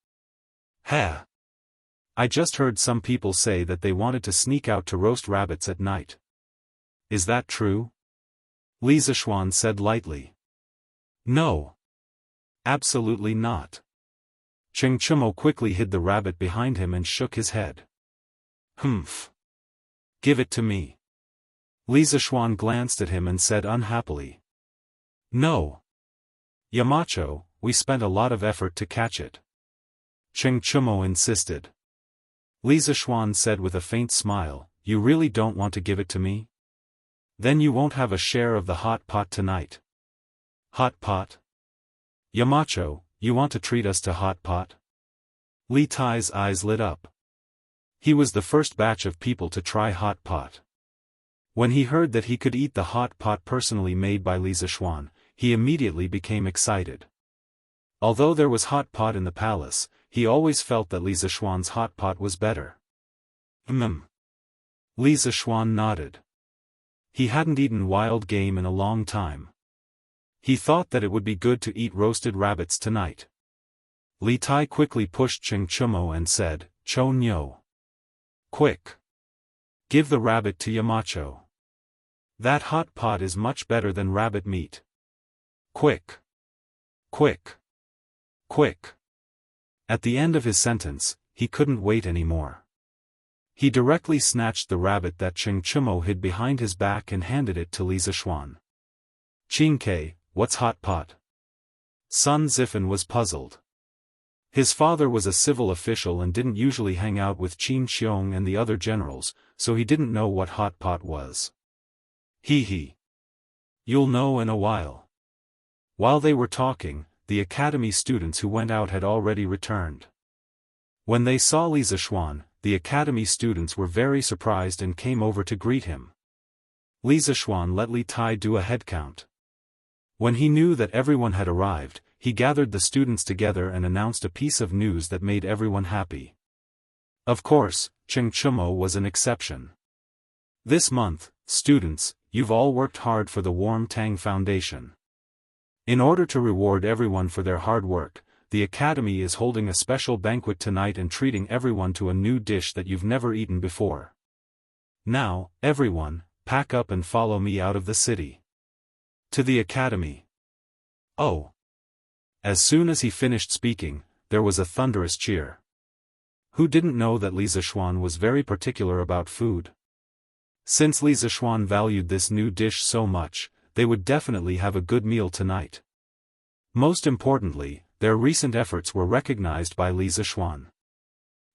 I just heard some people say that they wanted to sneak out to roast rabbits at night. Is that true? Li Zishuan said lightly. No. Absolutely not. Cheng Chumo quickly hid the rabbit behind him and shook his head. Humph. Give it to me. Li Zishuan glanced at him and said unhappily. No. Yamacho, we spent a lot of effort to catch it. Cheng Chumo insisted. Li Zishuan said with a faint smile, you really don't want to give it to me? Then you won't have a share of the hot pot tonight. Hot pot? Yamacho, you want to treat us to hot pot? Li Tai's eyes lit up. He was the first batch of people to try hot pot. When he heard that he could eat the hot pot personally made by Li Zishuan, he immediately became excited. Although there was hot pot in the palace, he always felt that Li Zishuan's hot pot was better. Li Zishuan nodded. He hadn't eaten wild game in a long time. He thought that it would be good to eat roasted rabbits tonight. Li Tai quickly pushed Cheng Chumo and said, Cho Nyo. Quick. Give the rabbit to Yamacho. That hot pot is much better than rabbit meat. Quick. Quick. Quick. At the end of his sentence, he couldn't wait anymore. He directly snatched the rabbit that Cheng Chumo hid behind his back and handed it to Li Zishuan. Qingke, what's hot pot? Sun Zifan was puzzled. His father was a civil official and didn't usually hang out with Qin Xiong and the other generals, so he didn't know what hot pot was. Hee. You'll know in a while. While they were talking, the academy students who went out had already returned. When they saw Li Zishuan, the academy students were very surprised and came over to greet him. Li Zishuan let Li Tai do a head count. When he knew that everyone had arrived, he gathered the students together and announced a piece of news that made everyone happy. Of course, Cheng Chumo was an exception. This month, students, you've all worked hard for the Warm Tang Foundation. In order to reward everyone for their hard work, the Academy is holding a special banquet tonight and treating everyone to a new dish that you've never eaten before. Now, everyone, pack up and follow me out of the city. To the Academy. Oh! As soon as he finished speaking, there was a thunderous cheer. Who didn't know that Li Zishuan was very particular about food? Since Li Zishuan valued this new dish so much, they would definitely have a good meal tonight. Most importantly, their recent efforts were recognized by Li Zishuan.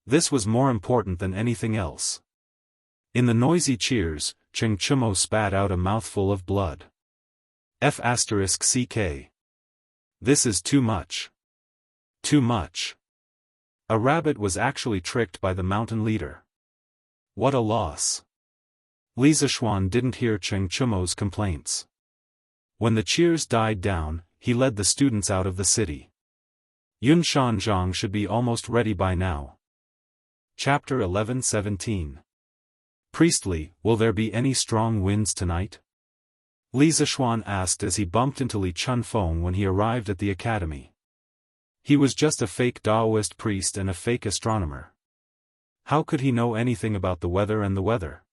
This was more important than anything else. In the noisy cheers, Cheng Chumo spat out a mouthful of blood. F***ck. This is too much. Too much. A rabbit was actually tricked by the mountain leader. What a loss. Li Zishuan didn't hear Cheng Chumo's complaints. When the cheers died down, he led the students out of the city. Yunshanzhang should be almost ready by now. Chapter 11-17. Priestly, will there be any strong winds tonight? Li Zishuan asked as he bumped into Li Chunfeng when he arrived at the academy. He was just a fake Daoist priest and a fake astronomer. How could he know anything about the weather and the weather?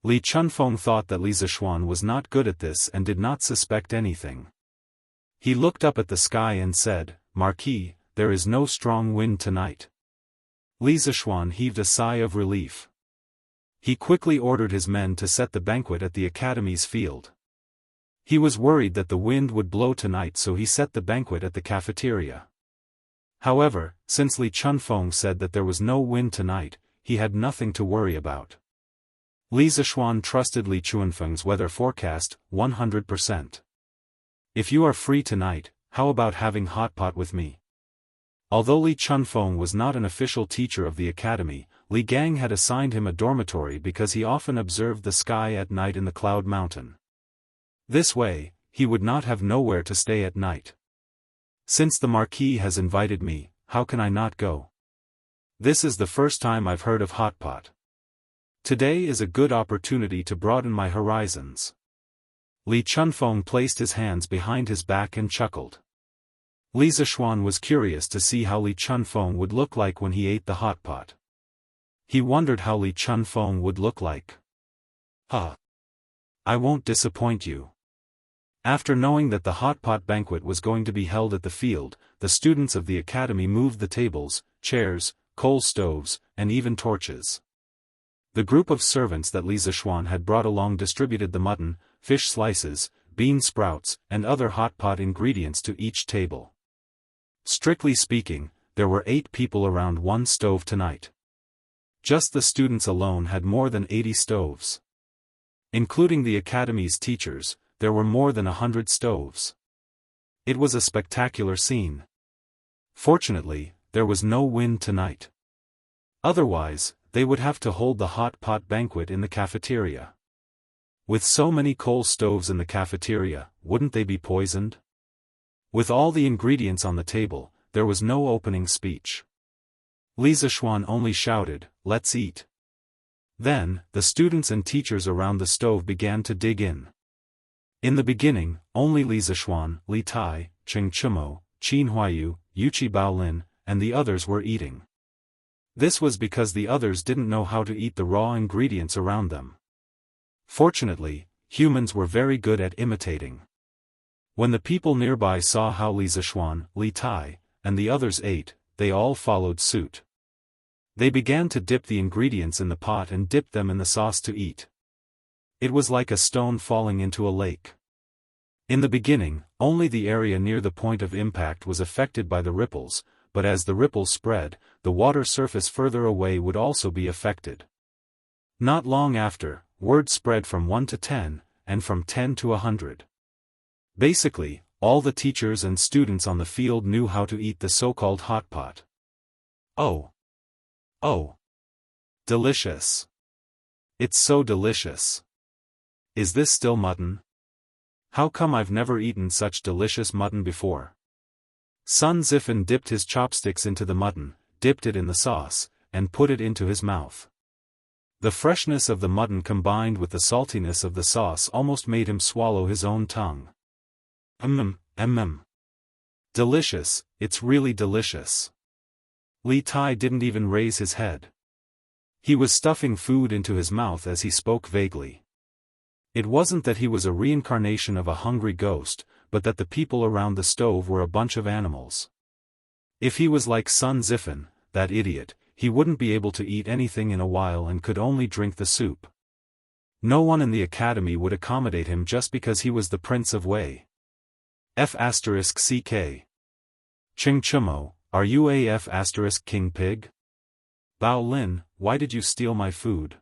Li Chunfeng thought that Li Zishuan was not good at this and did not suspect anything. He looked up at the sky and said, Marquis, there is no strong wind tonight. Li Zishuan heaved a sigh of relief. He quickly ordered his men to set the banquet at the academy's field. He was worried that the wind would blow tonight, so he set the banquet at the cafeteria. However, since Li Chunfeng said that there was no wind tonight, he had nothing to worry about. Li Zishuan trusted Li Chunfeng's weather forecast, 100%. If you are free tonight, how about having hot pot with me? Although Li Chunfeng was not an official teacher of the academy, Li Gang had assigned him a dormitory because he often observed the sky at night in the Cloud Mountain. This way, he would not have nowhere to stay at night. Since the Marquis has invited me, how can I not go? This is the first time I've heard of hot pot. Today is a good opportunity to broaden my horizons. Li Chunfeng placed his hands behind his back and chuckled. Li Zishuan was curious to see how Li Chunfeng would look like when he ate the hot pot. He wondered how Li Chunfeng would look like. I won't disappoint you. After knowing that the hot pot banquet was going to be held at the field, the students of the academy moved the tables, chairs, coal stoves, and even torches. The group of servants that Li Zishuan had brought along distributed the mutton, fish slices, bean sprouts, and other hot pot ingredients to each table. Strictly speaking, there were 8 people around one stove tonight. Just the students alone had more than 80 stoves. Including the academy's teachers, there were more than 100 stoves. It was a spectacular scene. Fortunately, there was no wind tonight. Otherwise, they would have to hold the hot pot banquet in the cafeteria. With so many coal stoves in the cafeteria, wouldn't they be poisoned? With all the ingredients on the table, there was no opening speech. Li Zishuan only shouted, "Let's eat." Then, the students and teachers around the stove began to dig in. In the beginning, only Li Zishuan, Li Tai, Cheng Chumo, Qin Huayu, Yuqi Baolin, and the others were eating. This was because the others didn't know how to eat the raw ingredients around them. Fortunately, humans were very good at imitating. When the people nearby saw how Li Zishuan, Li Tai, and the others ate, they all followed suit. They began to dip the ingredients in the pot and dip them in the sauce to eat. It was like a stone falling into a lake. In the beginning, only the area near the point of impact was affected by the ripples, but as the ripples spread, the water surface further away would also be affected. Not long after, word spread from 1 to 10, and from 10 to 100. Basically, all the teachers and students on the field knew how to eat the so-called hot pot. Oh! Oh! Delicious! It's so delicious! Is this still mutton? How come I've never eaten such delicious mutton before? Sun Zifen dipped his chopsticks into the mutton, dipped it in the sauce, and put it into his mouth. The freshness of the mutton combined with the saltiness of the sauce almost made him swallow his own tongue. Delicious, it's really delicious. Li Tai didn't even raise his head. He was stuffing food into his mouth as he spoke vaguely. It wasn't that he was a reincarnation of a hungry ghost, but that the people around the stove were a bunch of animals. If he was like Sun Zifen, that idiot, he wouldn't be able to eat anything in a while and could only drink the soup. No one in the academy would accommodate him just because he was the Prince of Wei. F***CK. Ching Chumo, are you a F***King Pig? Bao Lin, why did you steal my food?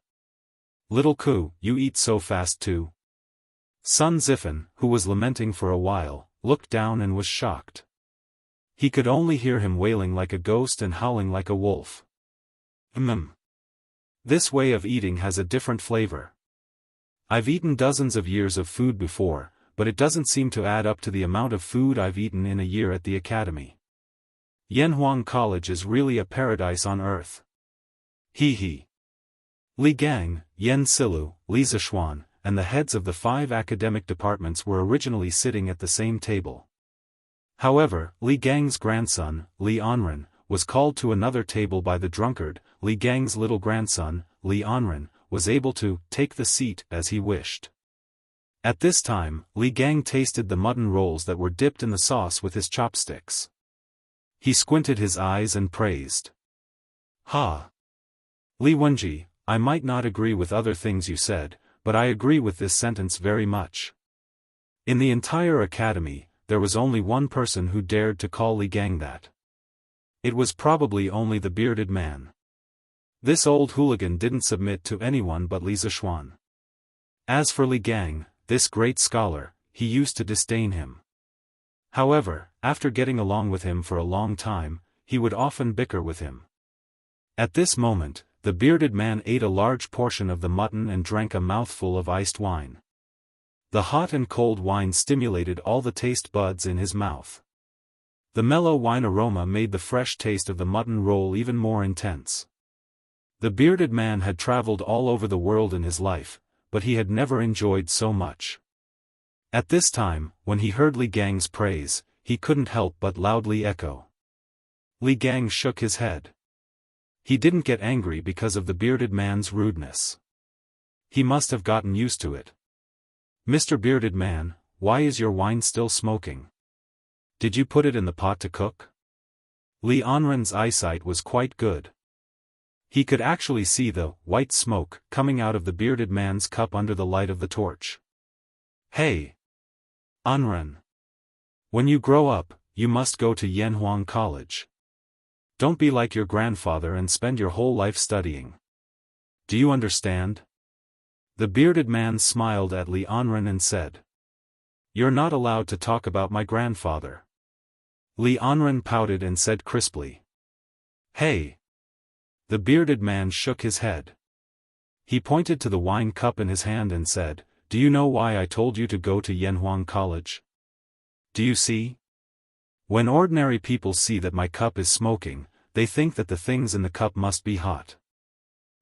Little Ku, you eat so fast too. Sun Zifen, who was lamenting for a while, looked down and was shocked. He could only hear him wailing like a ghost and howling like a wolf. This way of eating has a different flavor. I've eaten dozens of years of food before, but it doesn't seem to add up to the amount of food I've eaten in a year at the academy. Yanhuang College is really a paradise on earth. Hee hee. Li Gang, Yen Silu, Li Zishuan, and the heads of the 5 academic departments were originally sitting at the same table. However, Li Gang's grandson, Li Anren, was called to another table by the drunkard. Li Gang's little grandson, Li Anren, was able to take the seat as he wished. At this time, Li Gang tasted the mutton rolls that were dipped in the sauce with his chopsticks. He squinted his eyes and praised. Ha! Li Wenji, I might not agree with other things you said, but I agree with this sentence very much. In the entire academy, there was only one person who dared to call Li Gang that. It was probably only the bearded man. This old hooligan didn't submit to anyone but Li Zishuan. As for Li Gang, this great scholar, he used to disdain him. However, after getting along with him for a long time, he would often bicker with him. At this moment, the bearded man ate a large portion of the mutton and drank a mouthful of iced wine. The hot and cold wine stimulated all the taste buds in his mouth. The mellow wine aroma made the fresh taste of the mutton roll even more intense. The bearded man had traveled all over the world in his life, but he had never enjoyed so much. At this time, when he heard Li Gang's praise, he couldn't help but loudly echo. Li Gang shook his head. He didn't get angry because of the bearded man's rudeness. He must have gotten used to it. Mr. Bearded Man, why is your wine still smoking? Did you put it in the pot to cook? Li Anren's eyesight was quite good. He could actually see the white smoke coming out of the bearded man's cup under the light of the torch. Hey! Anren! When you grow up, you must go to Yanhuang College. Don't be like your grandfather and spend your whole life studying. Do you understand? The bearded man smiled at Li Anren and said, "You're not allowed to talk about my grandfather." Li Anren pouted and said crisply, "Hey!" The bearded man shook his head. He pointed to the wine cup in his hand and said, "Do you know why I told you to go to Yanhuang College? Do you see? When ordinary people see that my cup is smoking, they think that the things in the cup must be hot.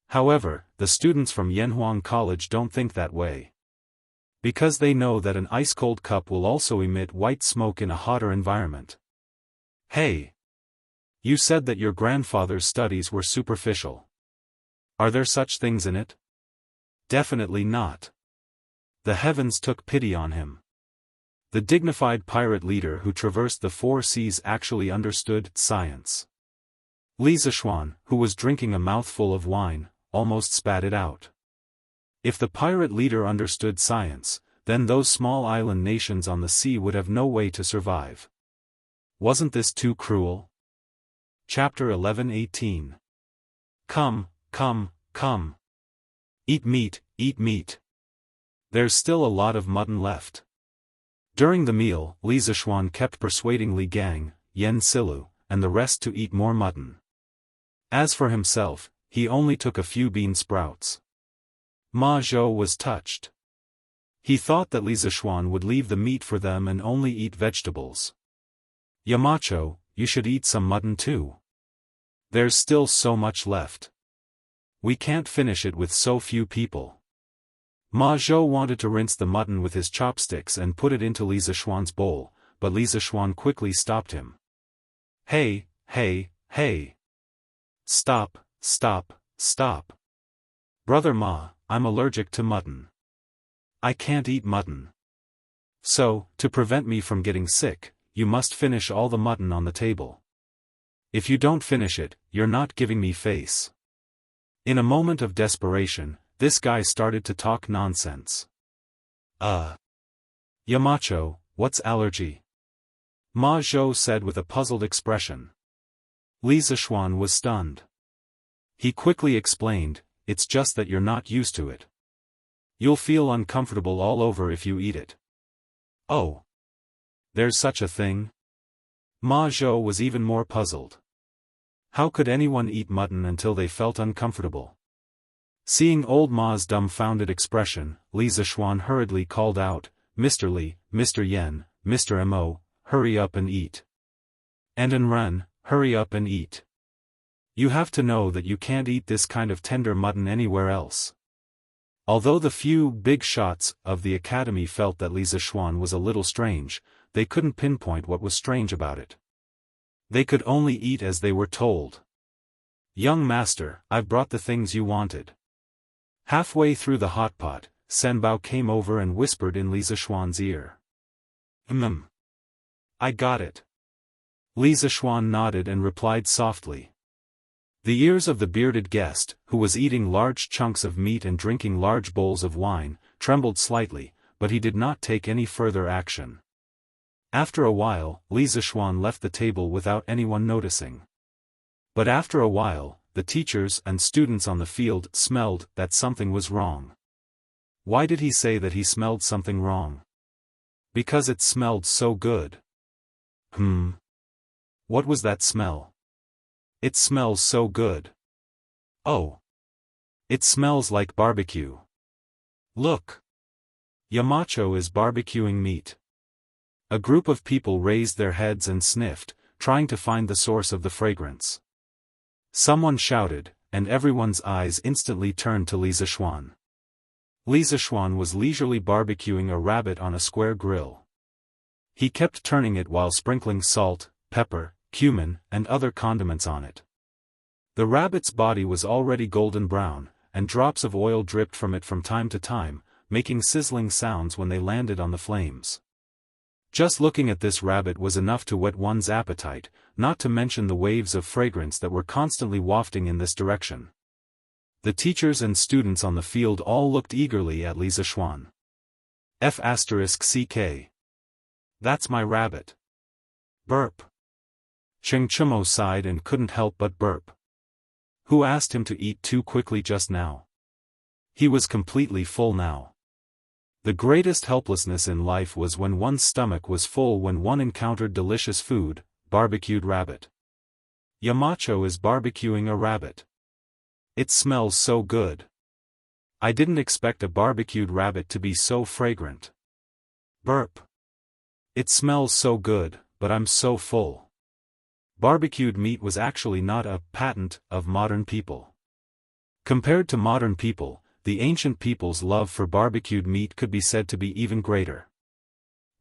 However, the students from Yanhuang College don't think that way. Because they know that an ice-cold cup will also emit white smoke in a hotter environment." Hey! You said that your grandfather's studies were superficial. Are there such things in it? Definitely not. The heavens took pity on him. The dignified pirate leader who traversed the 4 seas actually understood science. Li Zishuan, who was drinking a mouthful of wine, almost spat it out. If the pirate leader understood science, then those small island nations on the sea would have no way to survive. Wasn't this too cruel? Chapter 11:18. Come, come, come. Eat meat, eat meat. There's still a lot of mutton left. During the meal, Li Zishuan kept persuading Li Gang, Yen Silu, and the rest to eat more mutton. As for himself, he only took a few bean sprouts. Ma Zhou was touched. He thought that Li Zishuan would leave the meat for them and only eat vegetables. "Yamacho, you should eat some mutton too. There's still so much left. We can't finish it with so few people." Ma Zhou wanted to rinse the mutton with his chopsticks and put it into Li Zishuan's bowl, but Li Zishuan quickly stopped him. "Hey, hey, hey! Stop, stop, stop! Brother Ma, I'm allergic to mutton. I can't eat mutton. So, to prevent me from getting sick, you must finish all the mutton on the table. If you don't finish it, you're not giving me face." In a moment of desperation, this guy started to talk nonsense. Yamacho, what's allergy?" Ma Zhou said with a puzzled expression. Li Zishuan was stunned. He quickly explained, "It's just that you're not used to it. You'll feel uncomfortable all over if you eat it." "Oh. There's such a thing?" Ma Zhou was even more puzzled. How could anyone eat mutton until they felt uncomfortable? Seeing old Ma's dumbfounded expression, Li Zishuan hurriedly called out, "Mr. Li, Mr. Yen, Mr. Mo, hurry up and eat. And Ren, hurry up and eat. You have to know that you can't eat this kind of tender mutton anywhere else." Although the few big shots of the academy felt that Li Zishuan was a little strange, they couldn't pinpoint what was strange about it. They could only eat as they were told. "Young master, I've brought the things you wanted." Halfway through the hot pot, Senbao came over and whispered in Li Zishuan's ear. I got it." Li Zishuan nodded and replied softly. The ears of the bearded guest, who was eating large chunks of meat and drinking large bowls of wine, trembled slightly, but he did not take any further action. After a while, Li Zishuan left the table without anyone noticing. But after a while, the teachers and students on the field smelled that something was wrong. Why did he say that he smelled something wrong? Because it smelled so good. What was that smell? It smells so good. Oh. It smells like barbecue. Look. Yamacho is barbecuing meat. A group of people raised their heads and sniffed, trying to find the source of the fragrance. Someone shouted, and everyone's eyes instantly turned to Li Zishuan. Li Zishuan was leisurely barbecuing a rabbit on a square grill. He kept turning it while sprinkling salt, pepper, cumin, and other condiments on it. The rabbit's body was already golden brown, and drops of oil dripped from it from time to time, making sizzling sounds when they landed on the flames. Just looking at this rabbit was enough to whet one's appetite, not to mention the waves of fragrance that were constantly wafting in this direction. The teachers and students on the field all looked eagerly at Li Zishuan. F***ck. That's my rabbit. Burp. Cheng Chumo sighed and couldn't help but burp. Who asked him to eat too quickly just now? He was completely full now. The greatest helplessness in life was when one's stomach was full when one encountered delicious food, barbecued rabbit. Yamacho is barbecuing a rabbit. It smells so good. I didn't expect a barbecued rabbit to be so fragrant. Burp. It smells so good, but I'm so full. Barbecued meat was actually not a patent of modern people. Compared to modern people, the ancient people's love for barbecued meat could be said to be even greater.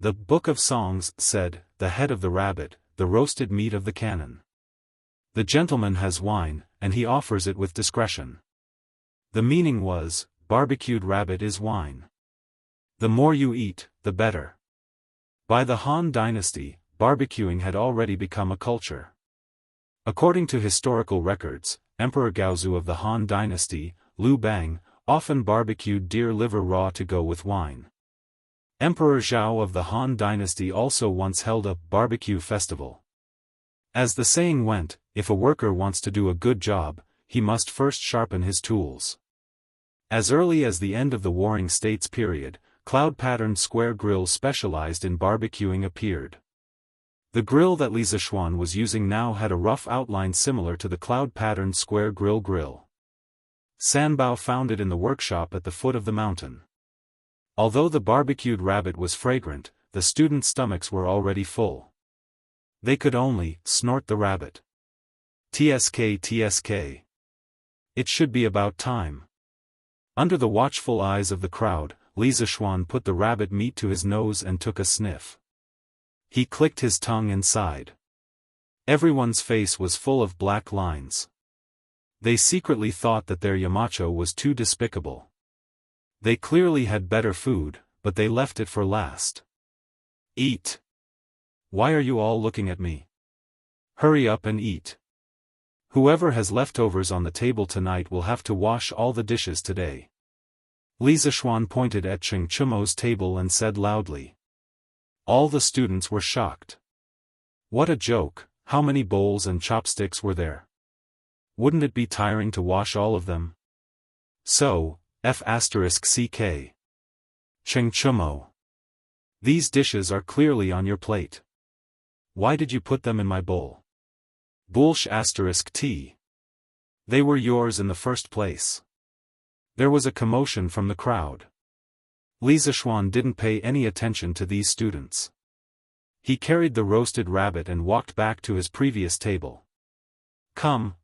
The Book of Songs said, "The head of the rabbit, the roasted meat of the cannon. The gentleman has wine, and he offers it with discretion." The meaning was, barbecued rabbit is wine. The more you eat, the better. By the Han Dynasty, barbecuing had already become a culture. According to historical records, Emperor Gaozu of the Han Dynasty, Liu Bang, often barbecued deer liver raw to go with wine. Emperor Zhao of the Han Dynasty also once held a barbecue festival. As the saying went, if a worker wants to do a good job, he must first sharpen his tools. As early as the end of the Warring States period, cloud-patterned square grills specialized in barbecuing appeared. The grill that Li Zishuan was using now had a rough outline similar to the cloud-patterned square grill. Sanbao found it in the workshop at the foot of the mountain. Although the barbecued rabbit was fragrant, the students' stomachs were already full. They could only snort the rabbit. Tsk. It should be about time. Under the watchful eyes of the crowd, Li Zishuan put the rabbit meat to his nose and took a sniff. He clicked his tongue and sighed. Everyone's face was full of black lines. They secretly thought that their Yamacho was too despicable. They clearly had better food, but they left it for last. Eat. Why are you all looking at me? Hurry up and eat. Whoever has leftovers on the table tonight will have to wash all the dishes today. Li Zishuan pointed at Cheng Chumo's table and said loudly. All the students were shocked. What a joke, how many bowls and chopsticks were there? Wouldn't it be tiring to wash all of them? So, F***ck. Cheng Chumo. These dishes are clearly on your plate. Why did you put them in my bowl? Bullsh**t. They were yours in the first place. There was a commotion from the crowd. Li Zishuan didn't pay any attention to these students. He carried the roasted rabbit and walked back to his previous table. Come.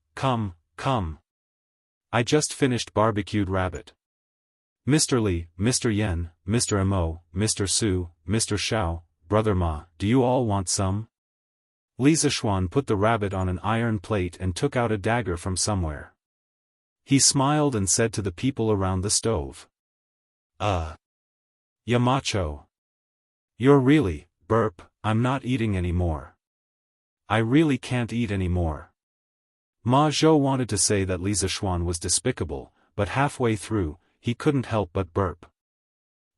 I just finished barbecued rabbit. Mr. Li, Mr. Yen, Mr. Mo, Mr. Su, Mr. Xiao, Brother Ma, do you all want some? Li Zishuan put the rabbit on an iron plate and took out a dagger from somewhere. He smiled and said to the people around the stove. Yamacho. You're really, burp, I'm not eating anymore. I really can't eat anymore. Ma Zhou wanted to say that Li Zishuan was despicable, but halfway through, he couldn't help but burp.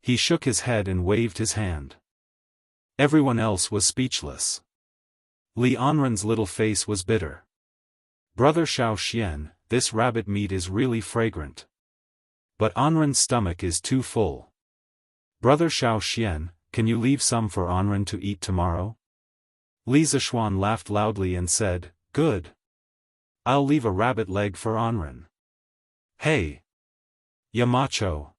He shook his head and waved his hand. Everyone else was speechless. Li Anren's little face was bitter. Brother Xiao Xian, this rabbit meat is really fragrant. But Anren's stomach is too full. Brother Xiao Xian, can you leave some for Anren to eat tomorrow? Li Zishuan laughed loudly and said, Good. I'll leave a rabbit leg for Anren. Hey! Yamacho!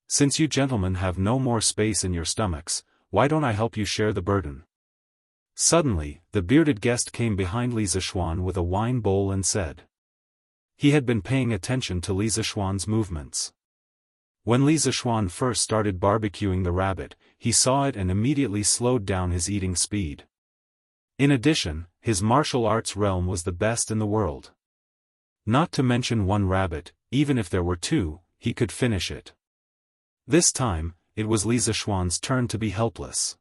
Since you gentlemen have no more space in your stomachs, why don't I help you share the burden? Suddenly, the bearded guest came behind Li Zishuan with a wine bowl and said. He had been paying attention to Li Zishuan's movements. When Li Zishuan first started barbecuing the rabbit, he saw it and immediately slowed down his eating speed. In addition, his martial arts realm was the best in the world. Not to mention one rabbit, even if there were two, he could finish it. This time, it was Li Zishuan's turn to be helpless.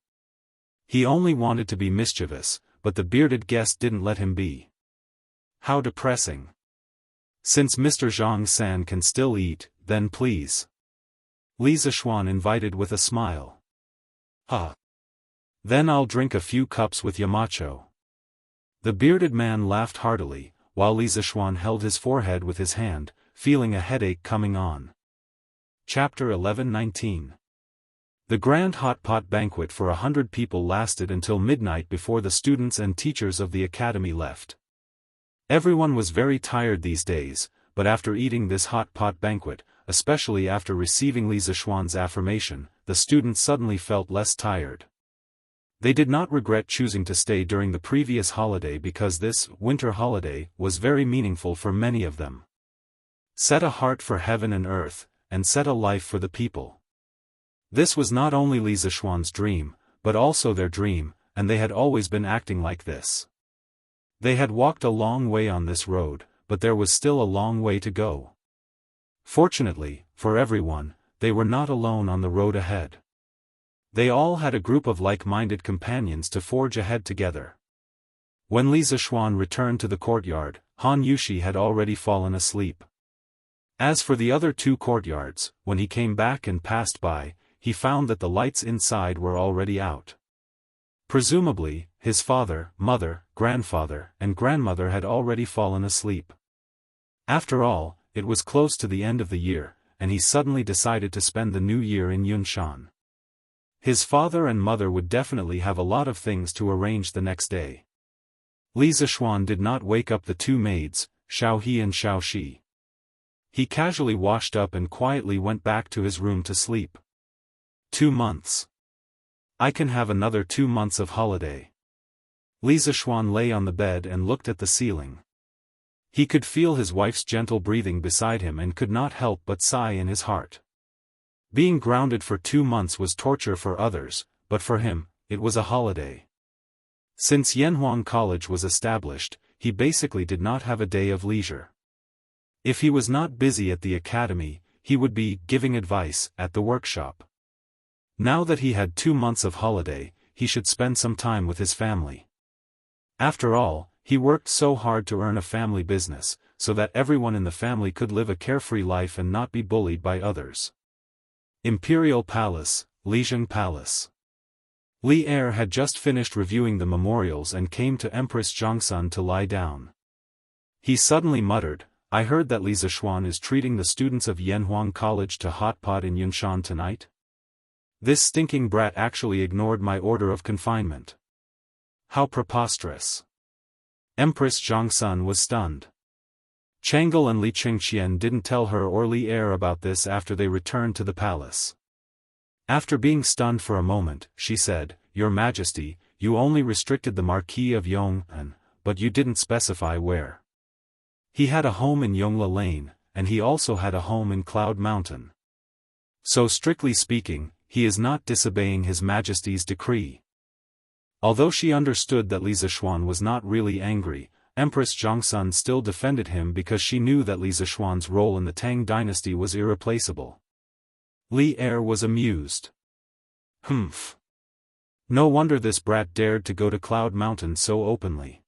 He only wanted to be mischievous, but the bearded guest didn't let him be. How depressing. Since Mr. Zhang-san can still eat, then please. Li Zishuan invited with a smile. Then I'll drink a few cups with Yamacho. The bearded man laughed heartily, while Li Zishuan held his forehead with his hand, feeling a headache coming on. Chapter 11:19. The grand hot pot banquet for 100 people lasted until midnight before the students and teachers of the academy left. Everyone was very tired these days, but after eating this hot pot banquet, especially after receiving Li Zishuan's affirmation, the students suddenly felt less tired. They did not regret choosing to stay during the previous holiday because this winter holiday was very meaningful for many of them. Set a heart for heaven and earth, and set a life for the people. This was not only Li Zishuan's dream, but also their dream, and they had always been acting like this. They had walked a long way on this road, but there was still a long way to go. Fortunately, for everyone, they were not alone on the road ahead. They all had a group of like-minded companions to forge ahead together. When Li Zishuan returned to the courtyard, Han Yushi had already fallen asleep. As for the other two courtyards, when he came back and passed by, he found that the lights inside were already out. Presumably, his father, mother, grandfather, and grandmother had already fallen asleep. After all, it was close to the end of the year, and he suddenly decided to spend the new year in Yunshan. His father and mother would definitely have a lot of things to arrange the next day. Li Zishuan did not wake up the two maids, Xiaohe and Xiaoxi. He casually washed up and quietly went back to his room to sleep. 2 months. I can have another 2 months of holiday. Li Zishuan lay on the bed and looked at the ceiling. He could feel his wife's gentle breathing beside him and could not help but sigh in his heart. Being grounded for 2 months was torture for others, but for him, it was a holiday. Since Yanhuang College was established, he basically did not have a day of leisure. If he was not busy at the academy, he would be giving advice at the workshop. Now that he had 2 months of holiday, he should spend some time with his family. After all, he worked so hard to earn a family business, so that everyone in the family could live a carefree life and not be bullied by others. Imperial Palace, Lijiang Palace. Li Er had just finished reviewing the memorials and came to Empress Zhangsun to lie down. He suddenly muttered, I heard that Li Zishuan is treating the students of Yanhuang College to hot pot in Yunshan tonight. This stinking brat actually ignored my order of confinement. How preposterous. Empress Zhangsun was stunned. Chang'e and Li Qingxian didn't tell her or Li Er about this after they returned to the palace. After being stunned for a moment, she said, Your Majesty, you only restricted the Marquis of Yong'an, but you didn't specify where. He had a home in Yongla Lane, and he also had a home in Cloud Mountain. So strictly speaking, he is not disobeying His Majesty's decree. Although she understood that Li Zishuan was not really angry, Empress Zhangsun still defended him because she knew that Li Zishuan's role in the Tang dynasty was irreplaceable. Li Er was amused. Humph. No wonder this brat dared to go to Cloud Mountain so openly.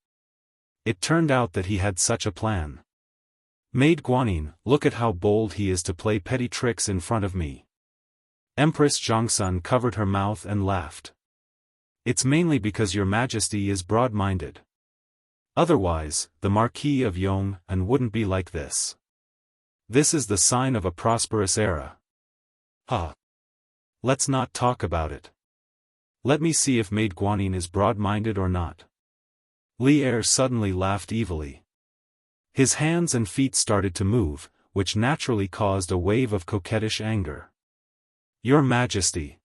It turned out that he had such a plan. Maid Guanyin, look at how bold he is to play petty tricks in front of me. Empress Zhangsun covered her mouth and laughed. It's mainly because Your Majesty is broad-minded. Otherwise, the Marquis of Yong'an wouldn't be like this. This is the sign of a prosperous era. Let's not talk about it. Let me see if Maid Guanyin is broad-minded or not. Li Er suddenly laughed evilly. His hands and feet started to move, which naturally caused a wave of coquettish anger. Your Majesty.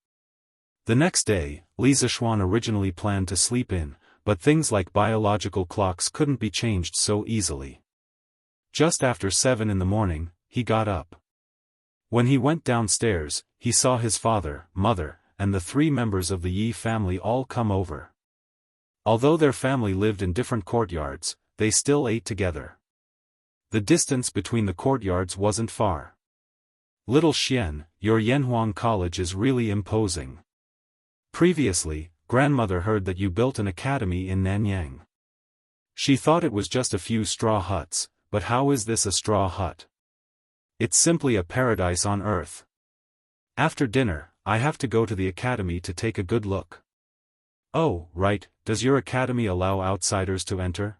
The next day, Li Zishuan originally planned to sleep in, but things like biological clocks couldn't be changed so easily. Just after 7 in the morning, he got up. When he went downstairs, he saw his father, mother, and the 3 members of the Yi family all come over. Although their family lived in different courtyards, they still ate together. The distance between the courtyards wasn't far. Little Xian, your Yanhuang College is really imposing. Previously, grandmother heard that you built an academy in Nanyang. She thought it was just a few straw huts, but how is this a straw hut? It's simply a paradise on earth. After dinner, I have to go to the academy to take a good look. Oh, right, does your academy allow outsiders to enter?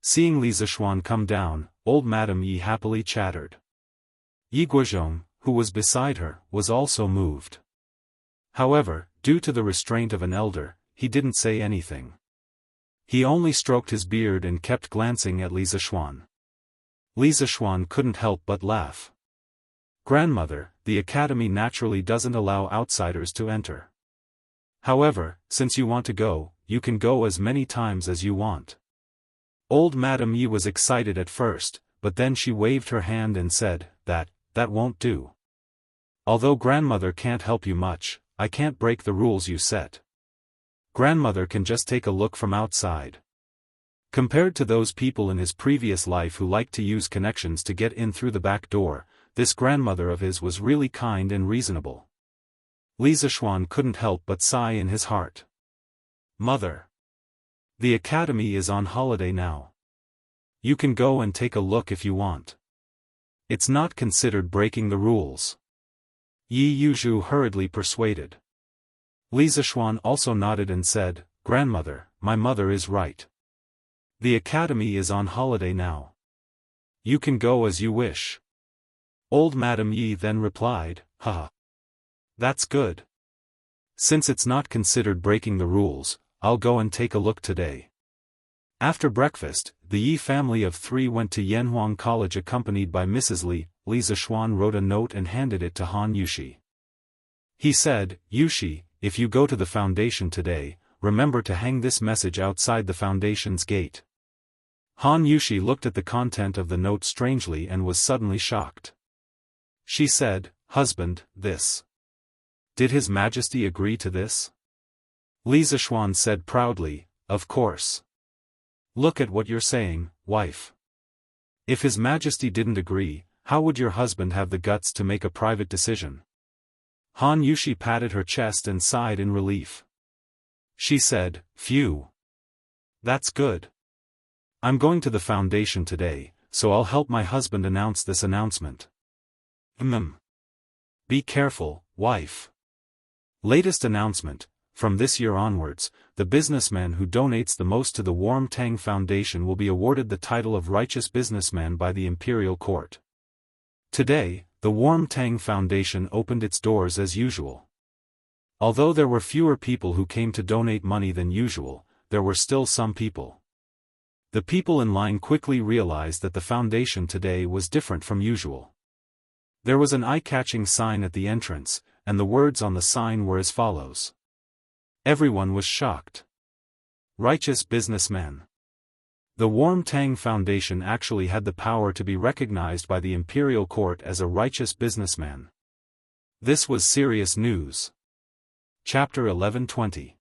Seeing Li Zishuan come down, old Madame Yi happily chattered. Yi Guozhong, who was beside her, was also moved. However, due to the restraint of an elder, he didn't say anything. He only stroked his beard and kept glancing at Li Zishuan. Li Zishuan couldn't help but laugh. Grandmother, the academy naturally doesn't allow outsiders to enter. However, since you want to go, you can go as many times as you want. Old Madame Yi was excited at first, but then she waved her hand and said, that won't do. Although grandmother can't help you much, I can't break the rules you set. Grandmother can just take a look from outside. Compared to those people in his previous life who liked to use connections to get in through the back door, this grandmother of his was really kind and reasonable. Li Zishuan couldn't help but sigh in his heart. Mother. The academy is on holiday now. You can go and take a look if you want. It's not considered breaking the rules. Yi Yuzhu hurriedly persuaded. Li Zishuan also nodded and said, Grandmother, my mother is right. The academy is on holiday now. You can go as you wish. Old Madame Yi then replied, haha. That's good. Since it's not considered breaking the rules, I'll go and take a look today. After breakfast, the Yi family of 3 went to Yanhuang College accompanied by Mrs. Li. Li Zishuan wrote a note and handed it to Han Yushi. He said, Yushi, if you go to the foundation today, remember to hang this message outside the foundation's gate. Han Yushi looked at the content of the note strangely and was suddenly shocked. She said, Husband, this. Did His Majesty agree to this? Li Zishuan said proudly, Of course. Look at what you're saying, wife. If His Majesty didn't agree, how would your husband have the guts to make a private decision? Han Yushi patted her chest and sighed in relief. She said, Phew. That's good. I'm going to the foundation today, so I'll help my husband announce this announcement. Be careful, wife. Latest announcement, from this year onwards, the businessman who donates the most to the Warm Tang Foundation will be awarded the title of Righteous Businessman by the Imperial Court. Today, the Warm Tang Foundation opened its doors as usual. Although there were fewer people who came to donate money than usual, there were still some people. The people in line quickly realized that the foundation today was different from usual. There was an eye-catching sign at the entrance, and the words on the sign were as follows. Everyone was shocked. Righteous Businessman. The Warm Tang Foundation actually had the power to be recognized by the Imperial Court as a righteous businessman. This was serious news. Chapter 1120.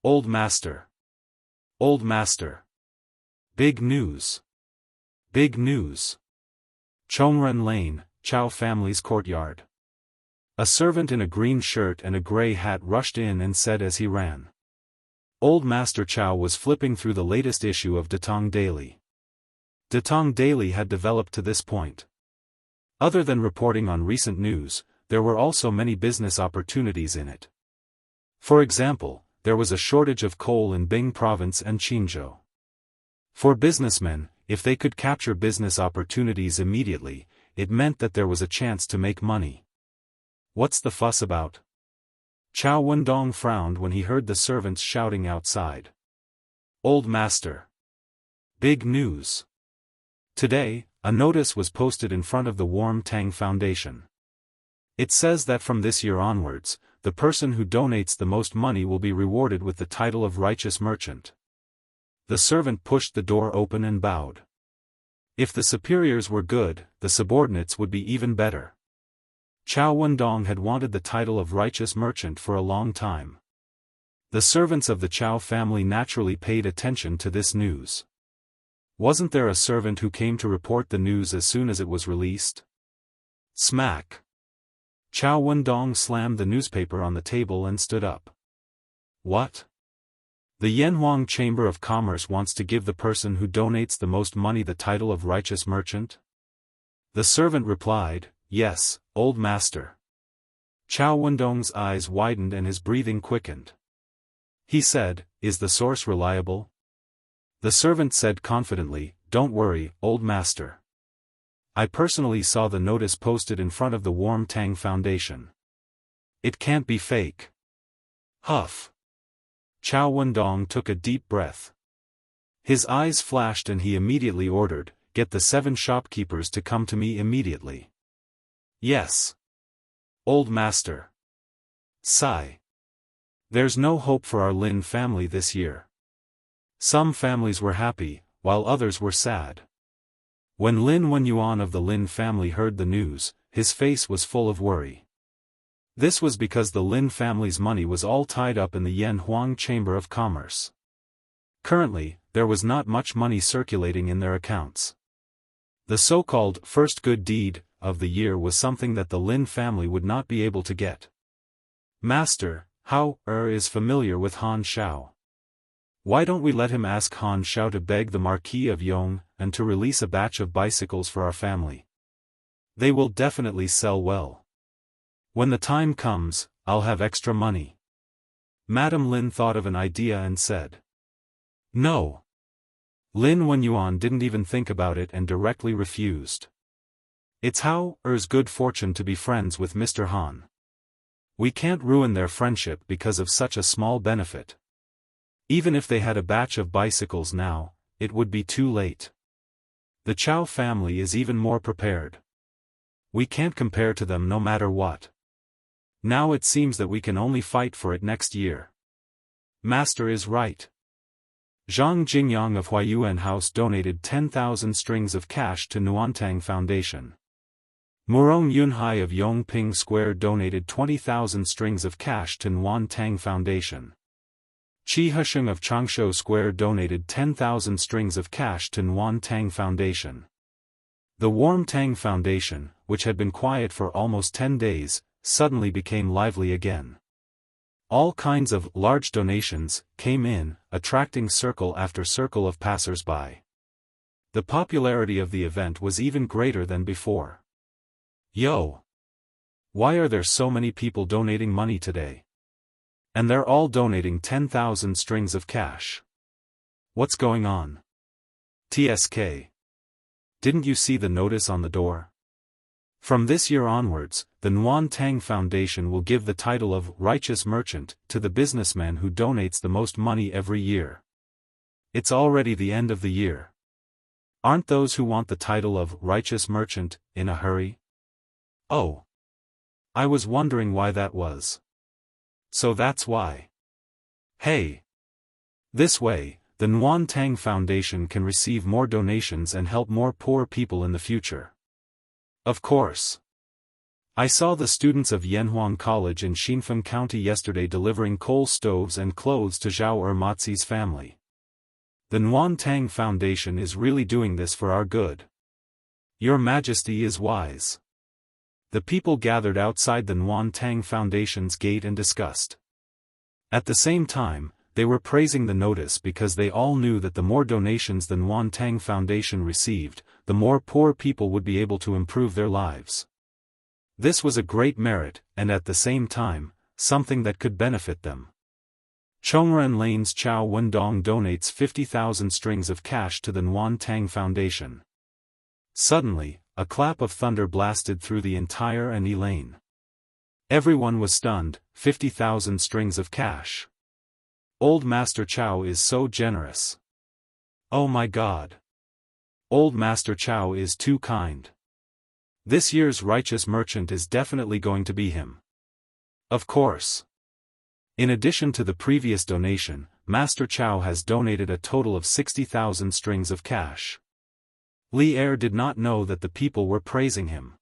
Old Master. Old Master. Big news. Big news. Chongren Lane, Chao family's courtyard. A servant in a green shirt and a gray hat rushed in and said as he ran. Old Master Chao was flipping through the latest issue of Datong Daily. Datong Daily had developed to this point. Other than reporting on recent news, there were also many business opportunities in it. For example, there was a shortage of coal in Bing Province and Qinzhou. For businessmen, if they could capture business opportunities immediately, it meant that there was a chance to make money. What's the fuss about? Chao Wendong frowned when he heard the servants shouting outside. Old Master. Big news. Today, a notice was posted in front of the Warm Tang Foundation. It says that from this year onwards, the person who donates the most money will be rewarded with the title of Righteous Merchant. The servant pushed the door open and bowed. If the superiors were good, the subordinates would be even better. Chao Wendong had wanted the title of Righteous Merchant for a long time. The servants of the Chao family naturally paid attention to this news. Wasn't there a servant who came to report the news as soon as it was released? Smack! Chao Wendong slammed the newspaper on the table and stood up. What? The Yanhuang Chamber of Commerce wants to give the person who donates the most money the title of righteous merchant? The servant replied, Yes, old master. Chao Wendong's eyes widened and his breathing quickened. He said, Is the source reliable? The servant said confidently, Don't worry, old master. I personally saw the notice posted in front of the Warm Tang Foundation. It can't be fake. Huff. Chao Wendong took a deep breath. His eyes flashed and he immediately ordered, Get the 7 shopkeepers to come to me immediately. Yes. Old master. Sigh. There's no hope for our Lin family this year. Some families were happy, while others were sad. When Lin Wenyuan of the Lin family heard the news, his face was full of worry. This was because the Lin family's money was all tied up in the Yanhuang Chamber of Commerce. Currently, there was not much money circulating in their accounts. The so-called first good deed of the year was something that the Lin family would not be able to get. Master, how is familiar with Han Shao. Why don't we let him ask Han Shao to beg the Marquis of Yong and to release a batch of bicycles for our family? They will definitely sell well. When the time comes, I'll have extra money. Madame Lin thought of an idea and said. No. Lin Wenyuan didn't even think about it and directly refused. It's Hao Er's good fortune to be friends with Mr. Han. We can't ruin their friendship because of such a small benefit. Even if they had a batch of bicycles now, it would be too late. The Chao family is even more prepared. We can't compare to them no matter what. Now it seems that we can only fight for it next year. Master is right. Zhang Jingyang of Huayuan House donated 10,000 strings of cash to Nuantang Foundation. Murong Yunhai of Yongping Square donated 20,000 strings of cash to Nuantang Foundation. Qi Hesheng of Changshu Square donated 10,000 strings of cash to Nuantang Foundation. The Warm Tang Foundation, which had been quiet for almost 10 days, suddenly became lively again. All kinds of large donations came in, attracting circle after circle of passers-by. The popularity of the event was even greater than before. Yo! Why are there so many people donating money today? And they're all donating 10,000 strings of cash. What's going on? TSK. Didn't you see the notice on the door? From this year onwards, the Nuantang Foundation will give the title of Righteous Merchant to the businessman who donates the most money every year. It's already the end of the year. Aren't those who want the title of Righteous Merchant in a hurry? Oh. I was wondering why that was. So that's why. Hey. This way, the Nuantang Foundation can receive more donations and help more poor people in the future. Of course. I saw the students of Yanhuang College in Xinfeng County yesterday delivering coal stoves and clothes to Zhao Ermatsi's family. The Nuantang Foundation is really doing this for our good. Your Majesty is wise. The people gathered outside the Nuantang Foundation's gate and discussed. At the same time, they were praising the notice because they all knew that the more donations the Nuantang Foundation received, the more poor people would be able to improve their lives. This was a great merit, and at the same time, something that could benefit them. Chongren Lane's Chao Wendong donates 50,000 strings of cash to the Nuantang Foundation. Suddenly, a clap of thunder blasted through the entire Ani lane. Everyone was stunned. 50,000 strings of cash. Old Master Chao is so generous. Oh my God. Old Master Chao is too kind. This year's righteous merchant is definitely going to be him. Of course. In addition to the previous donation, Master Chao has donated a total of 60,000 strings of cash. Li Er did not know that the people were praising him.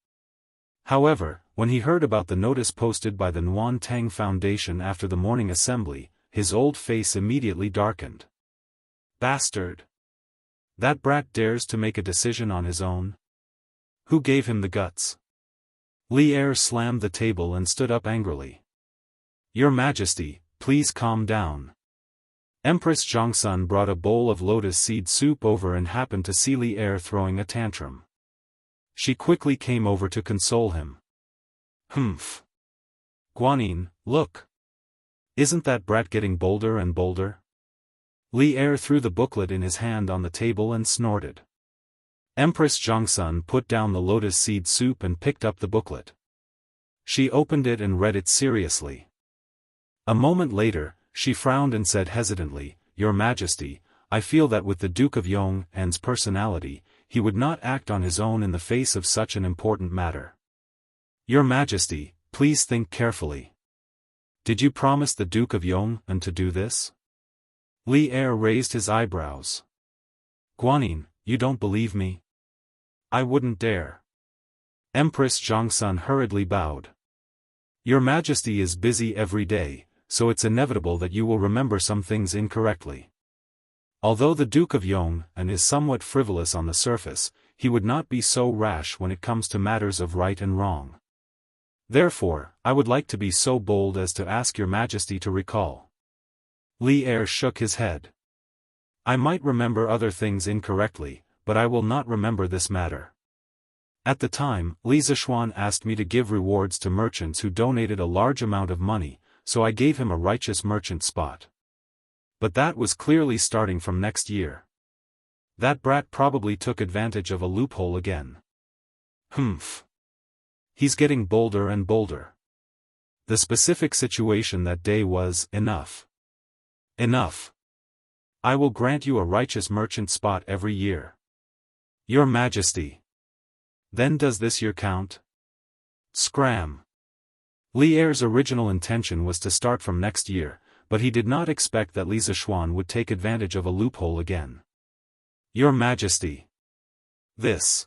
However, when he heard about the notice posted by the Nuantang Foundation after the morning assembly, his old face immediately darkened. Bastard! That brat dares to make a decision on his own? Who gave him the guts? Li Er slammed the table and stood up angrily. Your Majesty, please calm down. Empress Jiangsun brought a bowl of lotus seed soup over and happened to see Li Er throwing a tantrum. She quickly came over to console him. Humph. Guanyin, look. Isn't that brat getting bolder and bolder? Li Er threw the booklet in his hand on the table and snorted. Empress Jiangsun put down the lotus seed soup and picked up the booklet. She opened it and read it seriously. A moment later, she frowned and said hesitantly, Your Majesty, I feel that with the Duke of Yong'an's personality, he would not act on his own in the face of such an important matter. Your Majesty, please think carefully. Did you promise the Duke of Yong'an to do this? Li Er raised his eyebrows. Guanyin, you don't believe me? I wouldn't dare. Empress Jiangsun hurriedly bowed. Your Majesty is busy every day, so it's inevitable that you will remember some things incorrectly. Although the Duke of Yong'an is somewhat frivolous on the surface, he would not be so rash when it comes to matters of right and wrong. Therefore, I would like to be so bold as to ask your Majesty to recall. Li Er shook his head. I might remember other things incorrectly, but I will not remember this matter. At the time, Li Zishuan asked me to give rewards to merchants who donated a large amount of money, so I gave him a righteous merchant spot. But that was clearly starting from next year. That brat probably took advantage of a loophole again. Humph. He's getting bolder and bolder. The specific situation that day was enough. Enough. I will grant you a righteous merchant spot every year. Your Majesty. Then does this year count? Scram. Li Er's original intention was to start from next year, but he did not expect that Li Zishuan would take advantage of a loophole again. Your Majesty. This.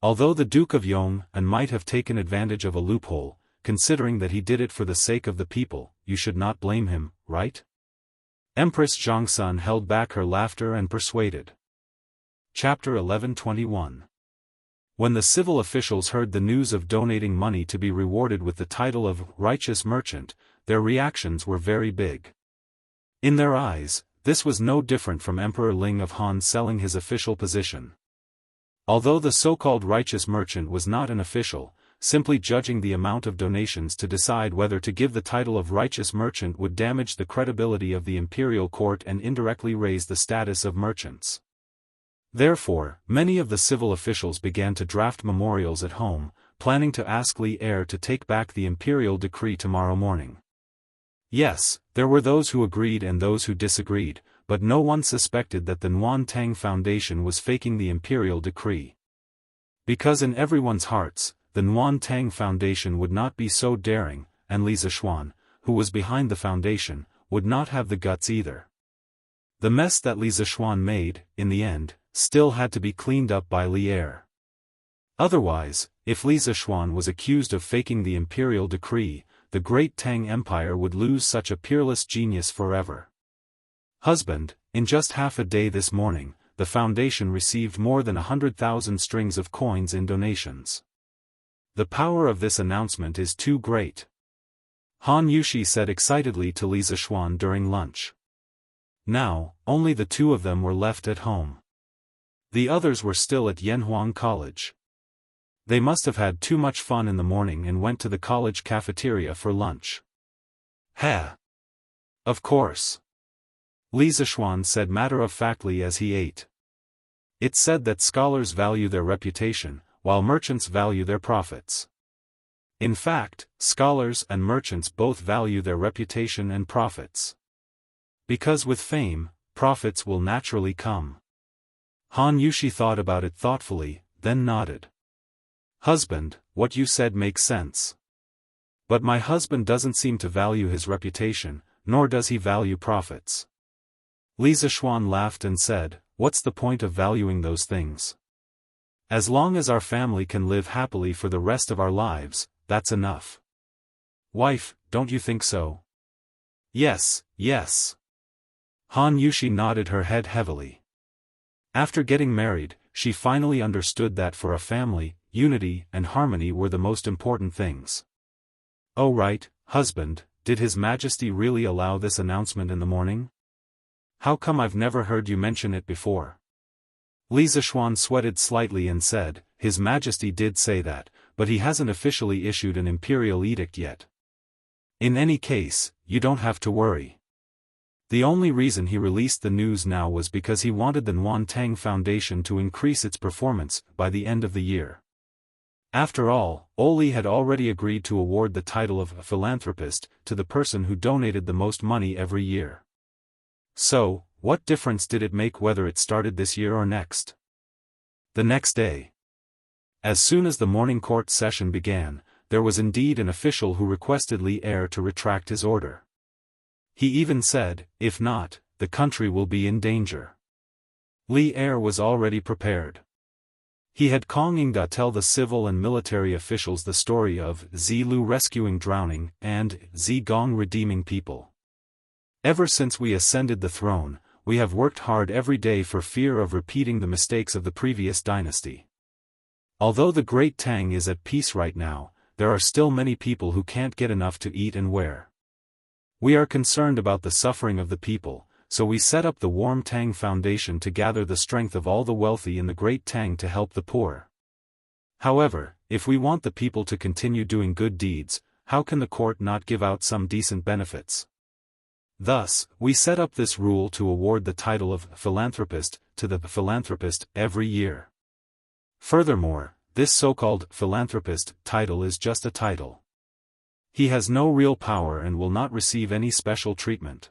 Although the Duke of Yong'an might have taken advantage of a loophole, considering that he did it for the sake of the people, you should not blame him, right? Empress Jiangsun held back her laughter and persuaded. Chapter 1121. When the civil officials heard the news of donating money to be rewarded with the title of righteous merchant, their reactions were very big. In their eyes, this was no different from Emperor Ling of Han selling his official position. Although the so-called righteous merchant was not an official, simply judging the amount of donations to decide whether to give the title of righteous merchant would damage the credibility of the imperial court and indirectly raise the status of merchants. Therefore, many of the civil officials began to draft memorials at home, planning to ask Li Er to take back the imperial decree tomorrow morning. Yes, there were those who agreed and those who disagreed, but no one suspected that the Nuan Tang Foundation was faking the imperial decree. Because in everyone's hearts, the Nuan Tang Foundation would not be so daring, and Li Zishuan, who was behind the foundation, would not have the guts either. The mess that Li Zishuan made, in the end, still had to be cleaned up by Li Er. Otherwise, if Li Zishuan was accused of faking the imperial decree, the great Tang Empire would lose such a peerless genius forever. Husband, in just half a day this morning, the foundation received more than 100,000 strings of coins in donations. The power of this announcement is too great. Han Yushi said excitedly to Li Zishuan during lunch. Now, only the two of them were left at home. The others were still at Yanhuang College. They must have had too much fun in the morning and went to the college cafeteria for lunch. Ha! Of course. Li Zishuan said matter-of-factly as he ate. It's said that scholars value their reputation, while merchants value their profits. In fact, scholars and merchants both value their reputation and profits. Because with fame, profits will naturally come. Han Yushi thought about it thoughtfully, then nodded. Husband, what you said makes sense. But my husband doesn't seem to value his reputation, nor does he value profits. Li Zishuan laughed and said, what's the point of valuing those things? As long as our family can live happily for the rest of our lives, that's enough. Wife, don't you think so? Yes, yes. Han Yushi nodded her head heavily. After getting married, she finally understood that for a family, unity and harmony were the most important things. Oh right, husband, did His Majesty really allow this announcement in the morning? How come I've never heard you mention it before? Li Zishuan sweated slightly and said, His Majesty did say that, but he hasn't officially issued an imperial edict yet. In any case, you don't have to worry. The only reason he released the news now was because he wanted the Nuan Tang Foundation to increase its performance by the end of the year. After all, Oli had already agreed to award the title of philanthropist to the person who donated the most money every year. So, what difference did it make whether it started this year or next? The next day. As soon as the morning court session began, there was indeed an official who requested Li Er to retract his order. He even said, if not, the country will be in danger. Li Er was already prepared. He had Kong Yingda tell the civil and military officials the story of Zi Lu rescuing drowning and Zi Gong redeeming people. Ever since we ascended the throne, we have worked hard every day for fear of repeating the mistakes of the previous dynasty. Although the Great Tang is at peace right now, there are still many people who can't get enough to eat and wear. We are concerned about the suffering of the people, so we set up the Warm Tang Foundation to gather the strength of all the wealthy in the Great Tang to help the poor. However, if we want the people to continue doing good deeds, how can the court not give out some decent benefits? Thus, we set up this rule to award the title of philanthropist to the philanthropist every year. Furthermore, this so-called philanthropist title is just a title. He has no real power and will not receive any special treatment.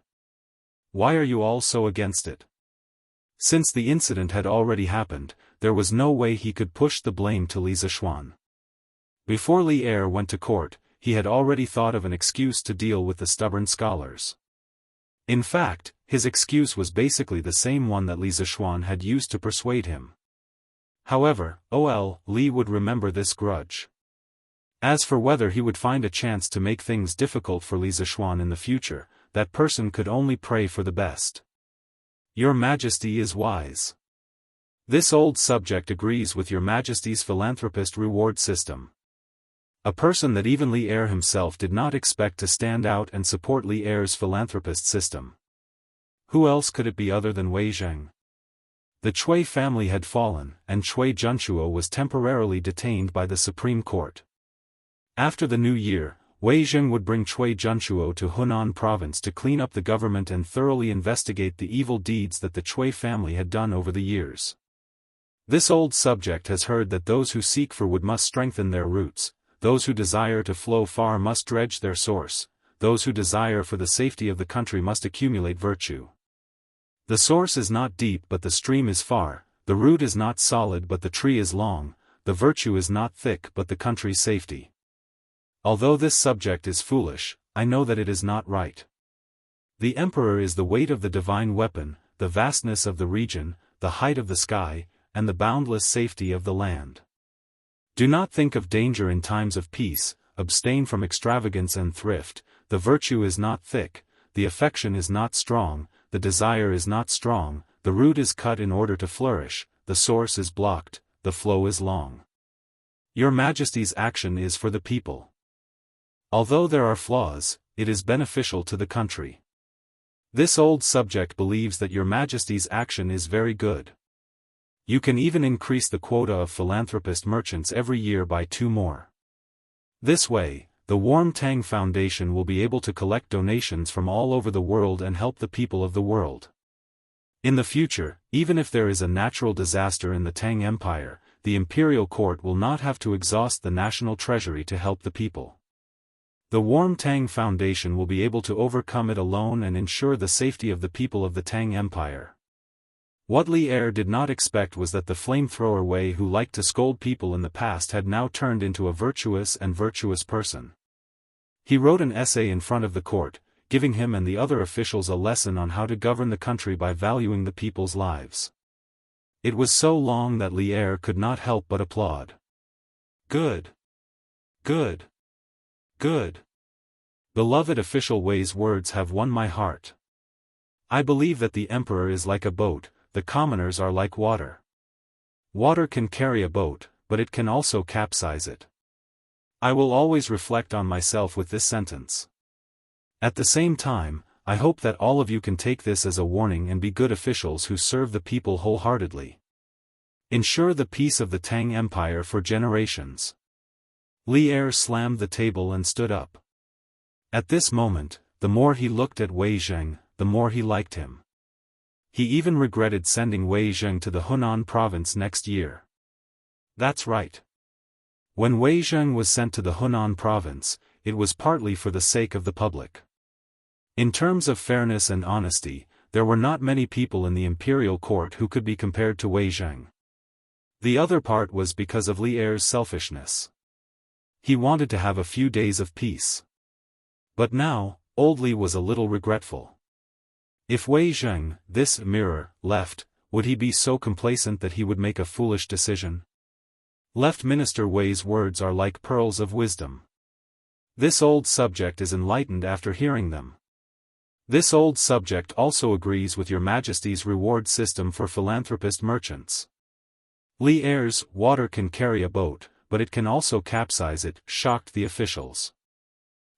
Why are you all so against it? Since the incident had already happened, there was no way he could push the blame to Li Zishuan. Before Li Er went to court, he had already thought of an excuse to deal with the stubborn scholars. In fact, his excuse was basically the same one that Li Zishuan had used to persuade him. However, Li would remember this grudge. As for whether he would find a chance to make things difficult for Li Zishuan in the future, that person could only pray for the best. Your Majesty is wise. This old subject agrees with Your Majesty's philanthropist reward system. A person that even Li Er himself did not expect to stand out and support Li Er's philanthropist system. Who else could it be other than Wei Zheng? The Cui family had fallen, and Cui Junchuo was temporarily detained by the Supreme Court. After the new year, Wei Zheng would bring Cui Junchuo to Hunan province to clean up the government and thoroughly investigate the evil deeds that the Cui family had done over the years. This old subject has heard that those who seek for wood must strengthen their roots, those who desire to flow far must dredge their source, those who desire for the safety of the country must accumulate virtue. The source is not deep but the stream is far, the root is not solid but the tree is long, the virtue is not thick but the country's safety. Although this subject is foolish, I know that it is not right. The emperor is the weight of the divine weapon, the vastness of the region, the height of the sky, and the boundless safety of the land. Do not think of danger in times of peace, abstain from extravagance and thrift, the virtue is not thick, the affection is not strong, the desire is not strong, the root is cut in order to flourish, the source is blocked, the flow is long. Your Majesty's action is for the people. Although there are flaws, it is beneficial to the country. This old subject believes that Your Majesty's action is very good. You can even increase the quota of philanthropist merchants every year by 2 more. This way, the Warm Tang Foundation will be able to collect donations from all over the world and help the people of the world. In the future, even if there is a natural disaster in the Tang Empire, the imperial court will not have to exhaust the national treasury to help the people. The Warm Tang Foundation will be able to overcome it alone and ensure the safety of the people of the Tang Empire. What Li Er did not expect was that the flamethrower Wei who liked to scold people in the past had now turned into a virtuous person. He wrote an essay in front of the court, giving him and the other officials a lesson on how to govern the country by valuing the people's lives. It was so long that Li Er could not help but applaud. Good. Good. Good. Beloved official Wei's words have won my heart. I believe that the emperor is like a boat, the commoners are like water. Water can carry a boat, but it can also capsize it. I will always reflect on myself with this sentence. At the same time, I hope that all of you can take this as a warning and be good officials who serve the people wholeheartedly. Ensure the peace of the Tang Empire for generations. Li Er slammed the table and stood up. At this moment, the more he looked at Wei Zheng, the more he liked him. He even regretted sending Wei Zheng to the Hunan province next year. That's right. When Wei Zheng was sent to the Hunan province, it was partly for the sake of the public. In terms of fairness and honesty, there were not many people in the imperial court who could be compared to Wei Zheng. The other part was because of Li Er's selfishness. He wanted to have a few days of peace. But now, old Li was a little regretful. If Wei Zheng, this mirror, left, would he be so complacent that he would make a foolish decision? Left Minister Wei's words are like pearls of wisdom. This old subject is enlightened after hearing them. This old subject also agrees with your Majesty's reward system for philanthropist merchants. Li Er's water can carry a boat, but it can also capsize it, shocked the officials.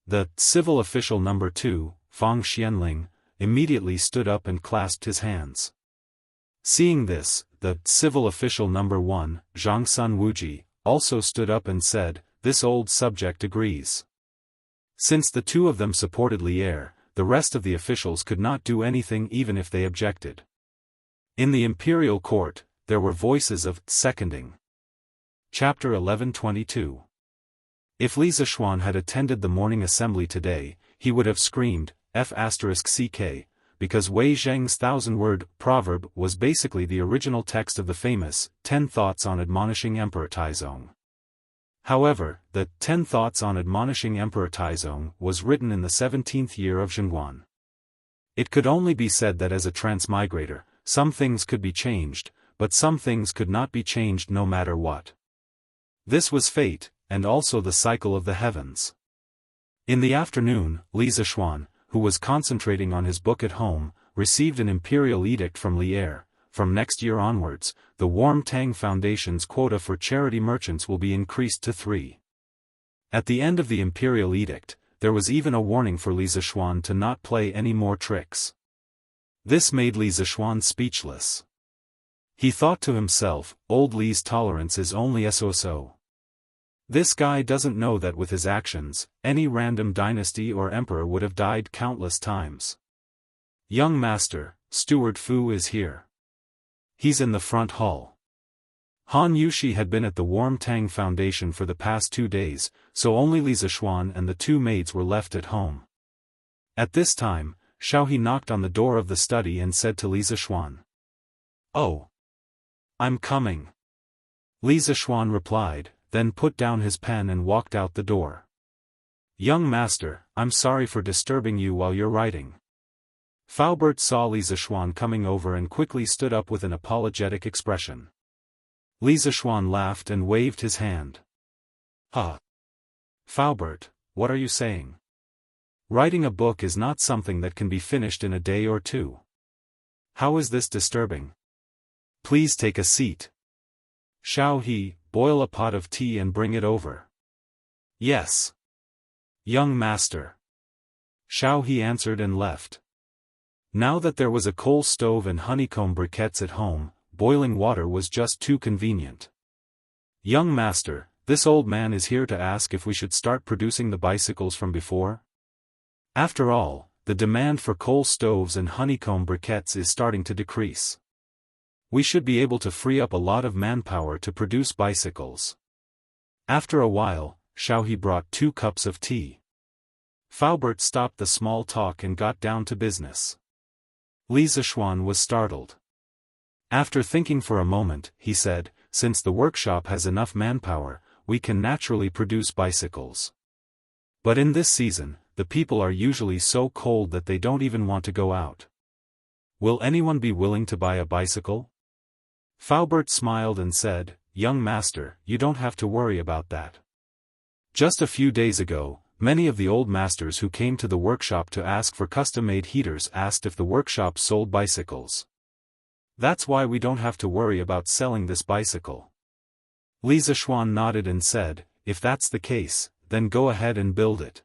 The civil official number 2, Fang Xianling, immediately stood up and clasped his hands. Seeing this, the civil official number 1, Zhang Sun Wuji, also stood up and said, "This old subject agrees." Since the two of them supported Li Er, the rest of the officials could not do anything even if they objected. In the imperial court, there were voices of seconding. Chapter 11:22. If Li Zishuan had attended the morning assembly today, he would have screamed, F***ck, because Wei Zheng's 1,000-word proverb was basically the original text of the famous 10 Thoughts on Admonishing Emperor Taizong. However, the 10 Thoughts on Admonishing Emperor Taizong was written in the 17th year of Zhengguan. It could only be said that as a transmigrator, some things could be changed, but some things could not be changed no matter what. This was fate, and also the cycle of the heavens. In the afternoon, Li Zishuan, who was concentrating on his book at home, received an imperial edict from Li Er. From next year onwards, the Warm Tang Foundation's quota for charity merchants will be increased to 3. At the end of the imperial edict, there was even a warning for Li Zishuan to not play any more tricks. This made Li Zishuan speechless. He thought to himself, old Li's tolerance is only so. This guy doesn't know that with his actions, any random dynasty or emperor would have died countless times. Young master, Steward Fu is here. He's in the front hall. Han Yushi had been at the Warm Tang Foundation for the past 2 days, so only Li Zishuan and the 2 maids were left at home. At this time, Xiao He knocked on the door of the study and said to Li Zishuan, "Oh. I'm coming." Li Zishuan replied, then put down his pen and walked out the door. "Young master, I'm sorry for disturbing you while you're writing." Faubert saw Li Zishuan coming over and quickly stood up with an apologetic expression. Li Zishuan laughed and waved his hand. "Huh. Faubert, what are you saying? Writing a book is not something that can be finished in a day or 2. How is this disturbing? Please take a seat. Xiao He, boil a pot of tea and bring it over." "Yes. Young master." Xiao He answered and left. Now that there was a coal stove and honeycomb briquettes at home, boiling water was just too convenient. "Young master, this old man is here to ask if we should start producing the bicycles from before. After all, the demand for coal stoves and honeycomb briquettes is starting to decrease. We should be able to free up a lot of manpower to produce bicycles." After a while, Xiao He brought 2 cups of tea. Faubert stopped the small talk and got down to business. Li Zishuan was startled. After thinking for a moment, he said, "Since the workshop has enough manpower, we can naturally produce bicycles. But in this season, the people are usually so cold that they don't even want to go out. Will anyone be willing to buy a bicycle?" Faubert smiled and said, "Young master, you don't have to worry about that. Just a few days ago, many of the old masters who came to the workshop to ask for custom-made heaters asked if the workshop sold bicycles. That's why we don't have to worry about selling this bicycle." Li Zishuan nodded and said, "If that's the case, then go ahead and build it."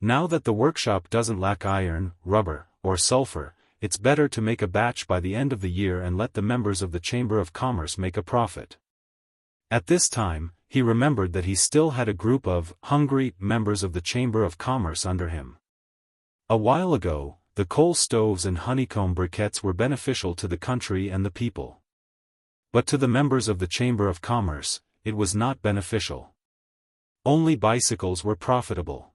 Now that the workshop doesn't lack iron, rubber, or sulfur, it's better to make a batch by the end of the year and let the members of the Chamber of Commerce make a profit. At this time, he remembered that he still had a group of hungry members of the Chamber of Commerce under him. A while ago, the coal stoves and honeycomb briquettes were beneficial to the country and the people. But to the members of the Chamber of Commerce, it was not beneficial. Only bicycles were profitable.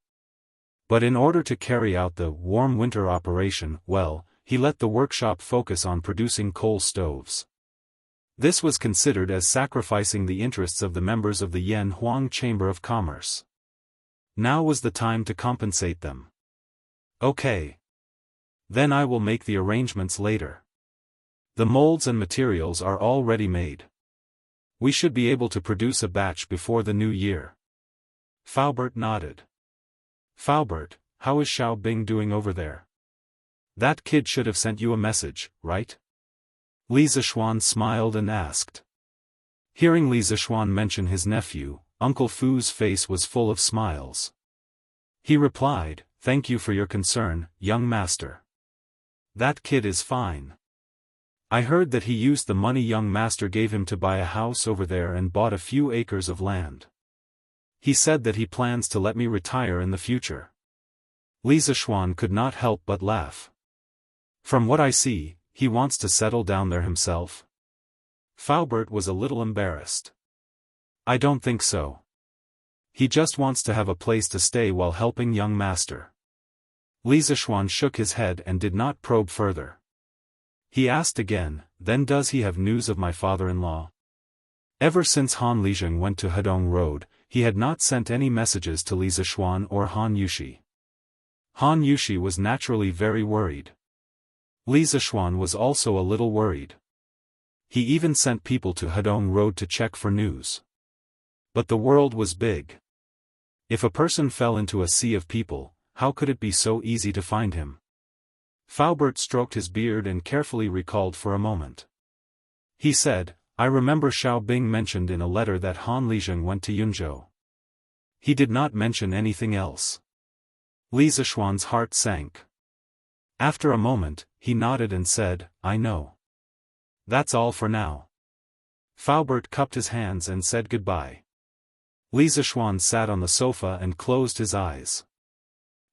But in order to carry out the warm winter operation well, he let the workshop focus on producing coal stoves. This was considered as sacrificing the interests of the members of the Yan Huang Chamber of Commerce. Now was the time to compensate them. Okay. Then I will make the arrangements later. The molds and materials are all ready made. We should be able to produce a batch before the new year. Faubert nodded. Faubert, how is Xiao Bing doing over there? That kid should have sent you a message, right? Li Zishuan smiled and asked. Hearing Li Zishuan mention his nephew, Uncle Fu's face was full of smiles. He replied, "Thank you for your concern, young master. That kid is fine. I heard that he used the money young master gave him to buy a house over there and bought a few acres of land. He said that he plans to let me retire in the future." Li Zishuan could not help but laugh. From what I see, he wants to settle down there himself. Faubert was a little embarrassed. I don't think so. He just wants to have a place to stay while helping young master. Li Zishuan shook his head and did not probe further. He asked again, then does he have news of my father-in-law? Ever since Han Lijing went to Hedong Road, he had not sent any messages to Li Zishuan or Han Yushi. Han Yushi was naturally very worried. Li Zishuan was also a little worried. He even sent people to Hedong Road to check for news. But the world was big. If a person fell into a sea of people, how could it be so easy to find him? Faubert stroked his beard and carefully recalled for a moment. He said, I remember Xiao Bing mentioned in a letter that Han Lijing went to Yunzhou. He did not mention anything else. Li Zishuan's heart sank. After a moment, he nodded and said, I know. That's all for now. Faubert cupped his hands and said goodbye. Li Zishuan sat on the sofa and closed his eyes.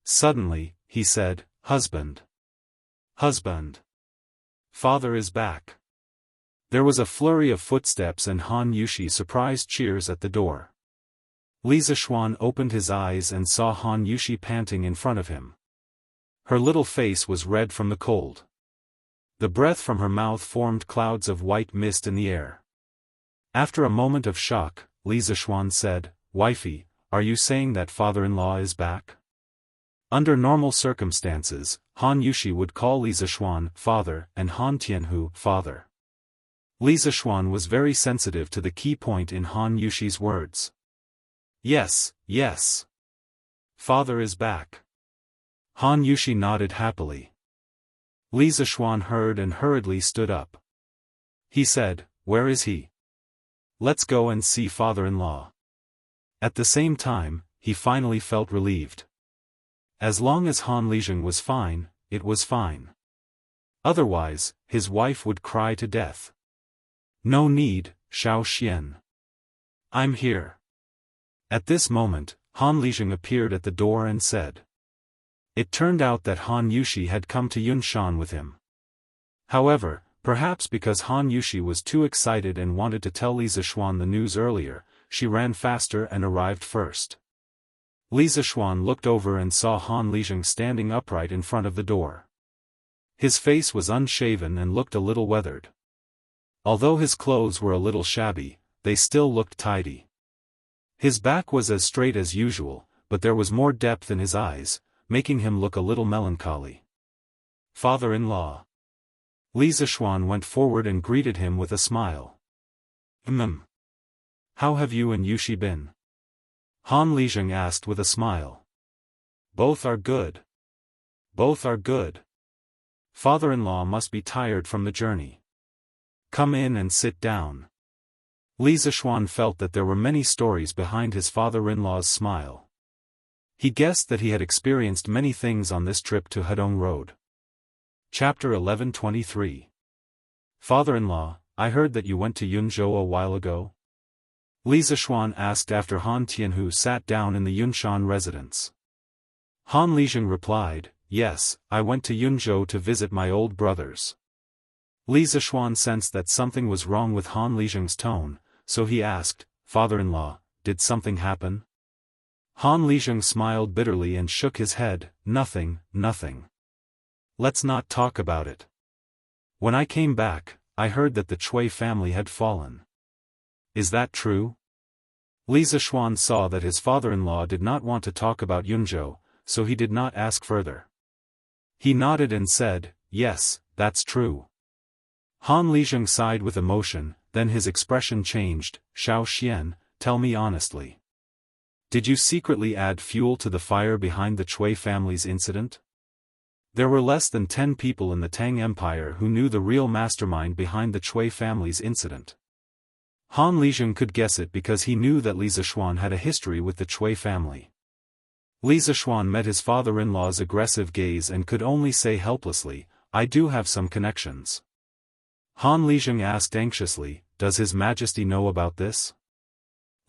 Suddenly, he said, Husband. Husband. Father is back. There was a flurry of footsteps and Han Yushi surprised cheers at the door. Li Zishuan opened his eyes and saw Han Yushi panting in front of him. Her little face was red from the cold. The breath from her mouth formed clouds of white mist in the air. After a moment of shock, Li Zishuan said, Wifey, are you saying that father-in-law is back? Under normal circumstances, Han Yushi would call Li Zishuan father and Han Tianhu father. Li Zishuan was very sensitive to the key point in Han Yushi's words. Yes, yes. Father is back. Han Yushi nodded happily. Li Zishuan heard and hurriedly stood up. He said, Where is he? Let's go and see father-in-law. At the same time, he finally felt relieved. As long as Han Lijing was fine, it was fine. Otherwise, his wife would cry to death. No need, Xiao Xian. I'm here. At this moment, Han Lijing appeared at the door and said. It turned out that Han Yushi had come to Yunshan with him. However, perhaps because Han Yushi was too excited and wanted to tell Li Zishuan the news earlier, she ran faster and arrived first. Li Zishuan looked over and saw Han Lijing standing upright in front of the door. His face was unshaven and looked a little weathered. Although his clothes were a little shabby, they still looked tidy. His back was as straight as usual, but there was more depth in his eyes, making him look a little melancholy. Father-in-law. Li Zishuan went forward and greeted him with a smile. How have you and Yushi been? Han Lijing asked with a smile. Both are good. Both are good. Father-in-law must be tired from the journey. Come in and sit down. Li Zishuan felt that there were many stories behind his father-in-law's smile. He guessed that he had experienced many things on this trip to Hedong Road. Chapter 1123. Father-in-law, I heard that you went to Yunzhou a while ago? Li Zishuan asked after Han Tianhu sat down in the Yunshan residence. Han Lijing replied, yes, I went to Yunzhou to visit my old brothers. Li Zishuan sensed that something was wrong with Han Lijing's tone, so he asked, Father-in-law, did something happen? Han Lijing smiled bitterly and shook his head, nothing. Let's not talk about it. When I came back, I heard that the Chui family had fallen. Is that true? Li Zishuan saw that his father-in-law did not want to talk about Yunzhou, so he did not ask further. He nodded and said, yes, that's true. Han Lijing sighed with emotion, then his expression changed. Xiao Xian, tell me honestly. Did you secretly add fuel to the fire behind the Chui family's incident? There were less than 10 people in the Tang Empire who knew the real mastermind behind the Chui family's incident. Han Lijing could guess it because he knew that Li Zishuan had a history with the Chui family. Li Zishuan met his father-in-law's aggressive gaze and could only say helplessly, I do have some connections. Han Lijing asked anxiously, does His Majesty know about this?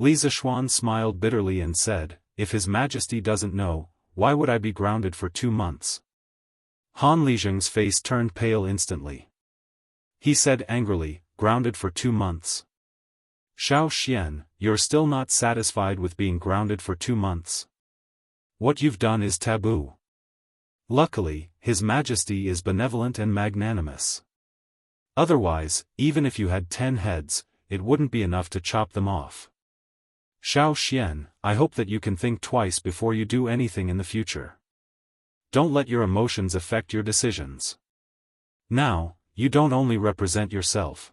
Li Zishuan smiled bitterly and said, if His Majesty doesn't know, why would I be grounded for 2 months? Han Lijing's face turned pale instantly. He said angrily, grounded for 2 months. Xiao Xian, you're still not satisfied with being grounded for 2 months? What you've done is taboo. Luckily, His Majesty is benevolent and magnanimous. Otherwise, even if you had 10 heads, it wouldn't be enough to chop them off. Xiao Xian, I hope that you can think twice before you do anything in the future. Don't let your emotions affect your decisions. Now, you don't only represent yourself.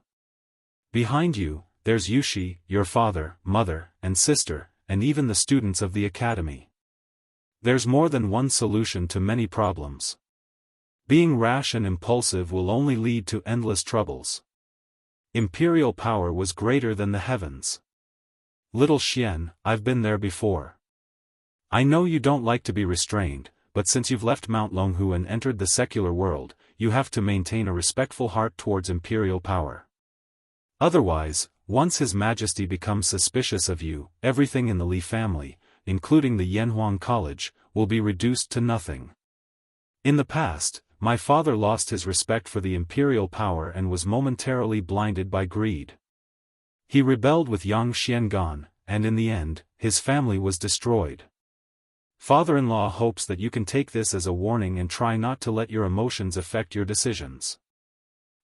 Behind you, there's Yushi, your father, mother, and sister, and even the students of the academy. There's more than one solution to many problems. Being rash and impulsive will only lead to endless troubles. Imperial power was greater than the heavens. Little Xian, I've been there before. I know you don't like to be restrained, but since you've left Mount Longhu and entered the secular world, you have to maintain a respectful heart towards imperial power. Otherwise, once His Majesty becomes suspicious of you, everything in the Li family, including the Yanhuang College, will be reduced to nothing. In the past, my father lost his respect for the imperial power and was momentarily blinded by greed. He rebelled with Yang Xiangan, and in the end, his family was destroyed. Father-in-law hopes that you can take this as a warning and try not to let your emotions affect your decisions.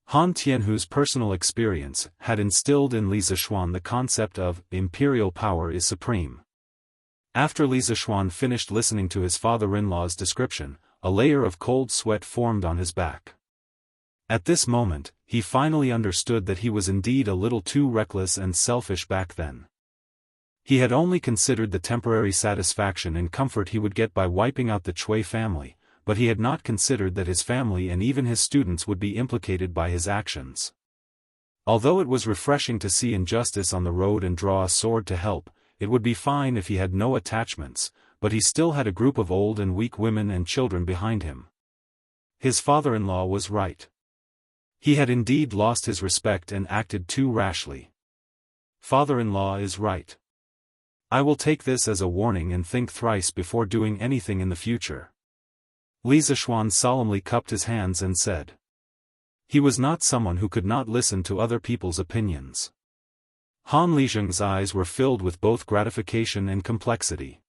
Han Tianhu's personal experience had instilled in Li Zishuan the concept of imperial power is supreme. After Li Zishuan finished listening to his father-in-law's description, a layer of cold sweat formed on his back. At this moment, he finally understood that he was indeed a little too reckless and selfish back then. He had only considered the temporary satisfaction and comfort he would get by wiping out the Chui family, but he had not considered that his family and even his students would be implicated by his actions. Although it was refreshing to see injustice on the road and draw a sword to help, it would be fine if he had no attachments, but he still had a group of old and weak women and children behind him. His father-in-law was right. He had indeed lost his respect and acted too rashly. Father-in-law is right. I will take this as a warning and think thrice before doing anything in the future. Li Zishuan solemnly cupped his hands and said. He was not someone who could not listen to other people's opinions. Han Lijing's eyes were filled with both gratification and complexity.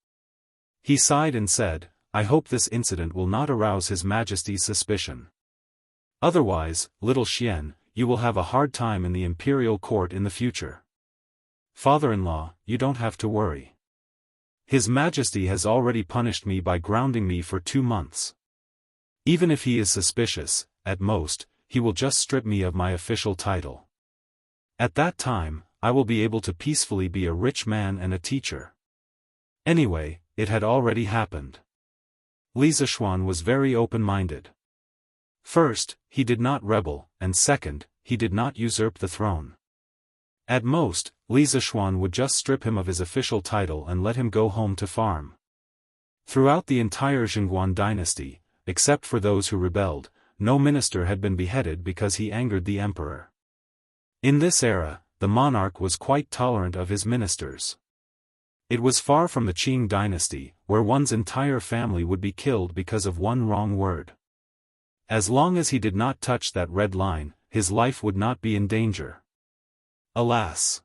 He sighed and said, I hope this incident will not arouse His Majesty's suspicion. Otherwise, little Xian, you will have a hard time in the imperial court in the future. Father-in-law, you don't have to worry. His Majesty has already punished me by grounding me for 2 months. Even if he is suspicious, at most, he will just strip me of my official title. At that time, I will be able to peacefully be a rich man and a teacher. Anyway, it had already happened. Li Zishuan was very open-minded. First, he did not rebel, and second, he did not usurp the throne. At most, Li Zishuan would just strip him of his official title and let him go home to farm. Throughout the entire Jianghu dynasty, except for those who rebelled, no minister had been beheaded because he angered the emperor. In this era, the monarch was quite tolerant of his ministers. It was far from the Qing dynasty, where one's entire family would be killed because of one wrong word. As long as he did not touch that red line, his life would not be in danger. Alas!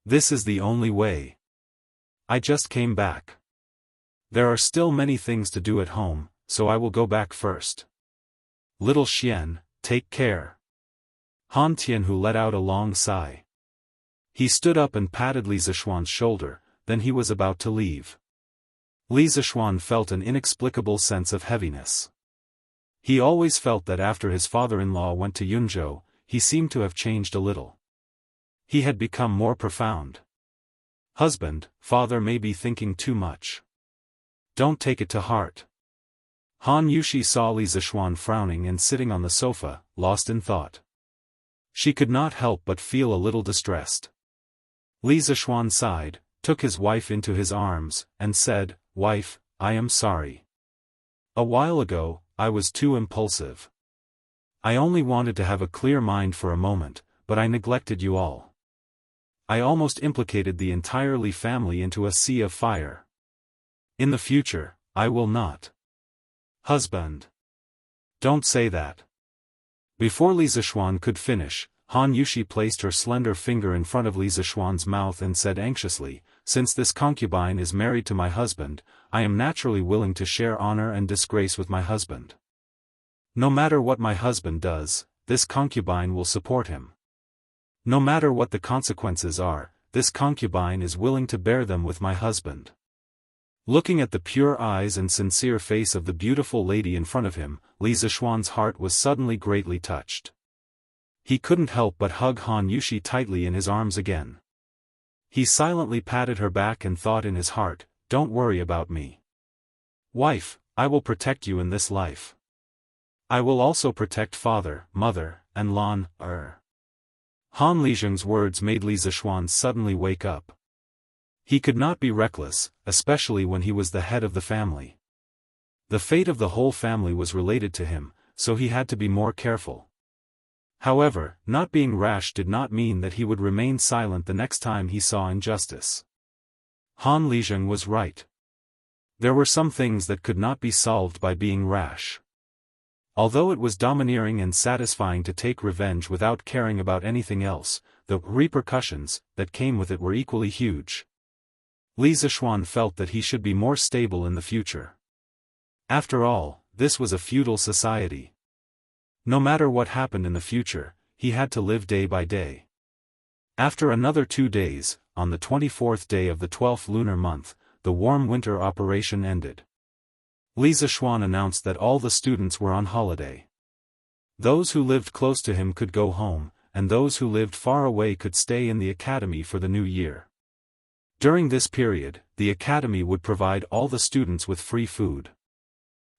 This is the only way. I just came back. There are still many things to do at home, so I will go back first. Little Xian, take care. Han Tianhu let out a long sigh. He stood up and patted Li Zishuan's shoulder, then he was about to leave. Li Zishuan felt an inexplicable sense of heaviness. He always felt that after his father-in-law went to Yunzhou, he seemed to have changed a little. He had become more profound. Husband, father may be thinking too much. Don't take it to heart. Han Yushi saw Li Zishuan frowning and sitting on the sofa, lost in thought. She could not help but feel a little distressed. Li Zishuan sighed, took his wife into his arms, and said, "Wife, I am sorry. A while ago, I was too impulsive. I only wanted to have a clear mind for a moment, but I neglected you all. I almost implicated the entire Li family into a sea of fire. In the future, I will not." Husband. Don't say that. Before Li Zishuan could finish, Han Yushi placed her slender finger in front of Li Zishuan's mouth and said anxiously, "Since this concubine is married to my husband, I am naturally willing to share honor and disgrace with my husband. No matter what my husband does, this concubine will support him. No matter what the consequences are, this concubine is willing to bear them with my husband." Looking at the pure eyes and sincere face of the beautiful lady in front of him, Li Zishuan's heart was suddenly greatly touched. He couldn't help but hug Han Yushi tightly in his arms again. He silently patted her back and thought in his heart, "Don't worry about me. Wife, I will protect you in this life. I will also protect father, mother, and Han. Han Lizheng's words made Li Zishuan suddenly wake up. He could not be reckless, especially when he was the head of the family. The fate of the whole family was related to him, so he had to be more careful. However, not being rash did not mean that he would remain silent the next time he saw injustice. Han Lizheng was right. There were some things that could not be solved by being rash. Although it was domineering and satisfying to take revenge without caring about anything else, the repercussions that came with it were equally huge. Li Zishuan felt that he should be more stable in the future. After all, this was a feudal society. No matter what happened in the future, he had to live day by day. After another 2 days, on the 24th day of the 12th lunar month, the warm winter operation ended. Li Zishuan announced that all the students were on holiday. Those who lived close to him could go home, and those who lived far away could stay in the academy for the new year. During this period, the academy would provide all the students with free food.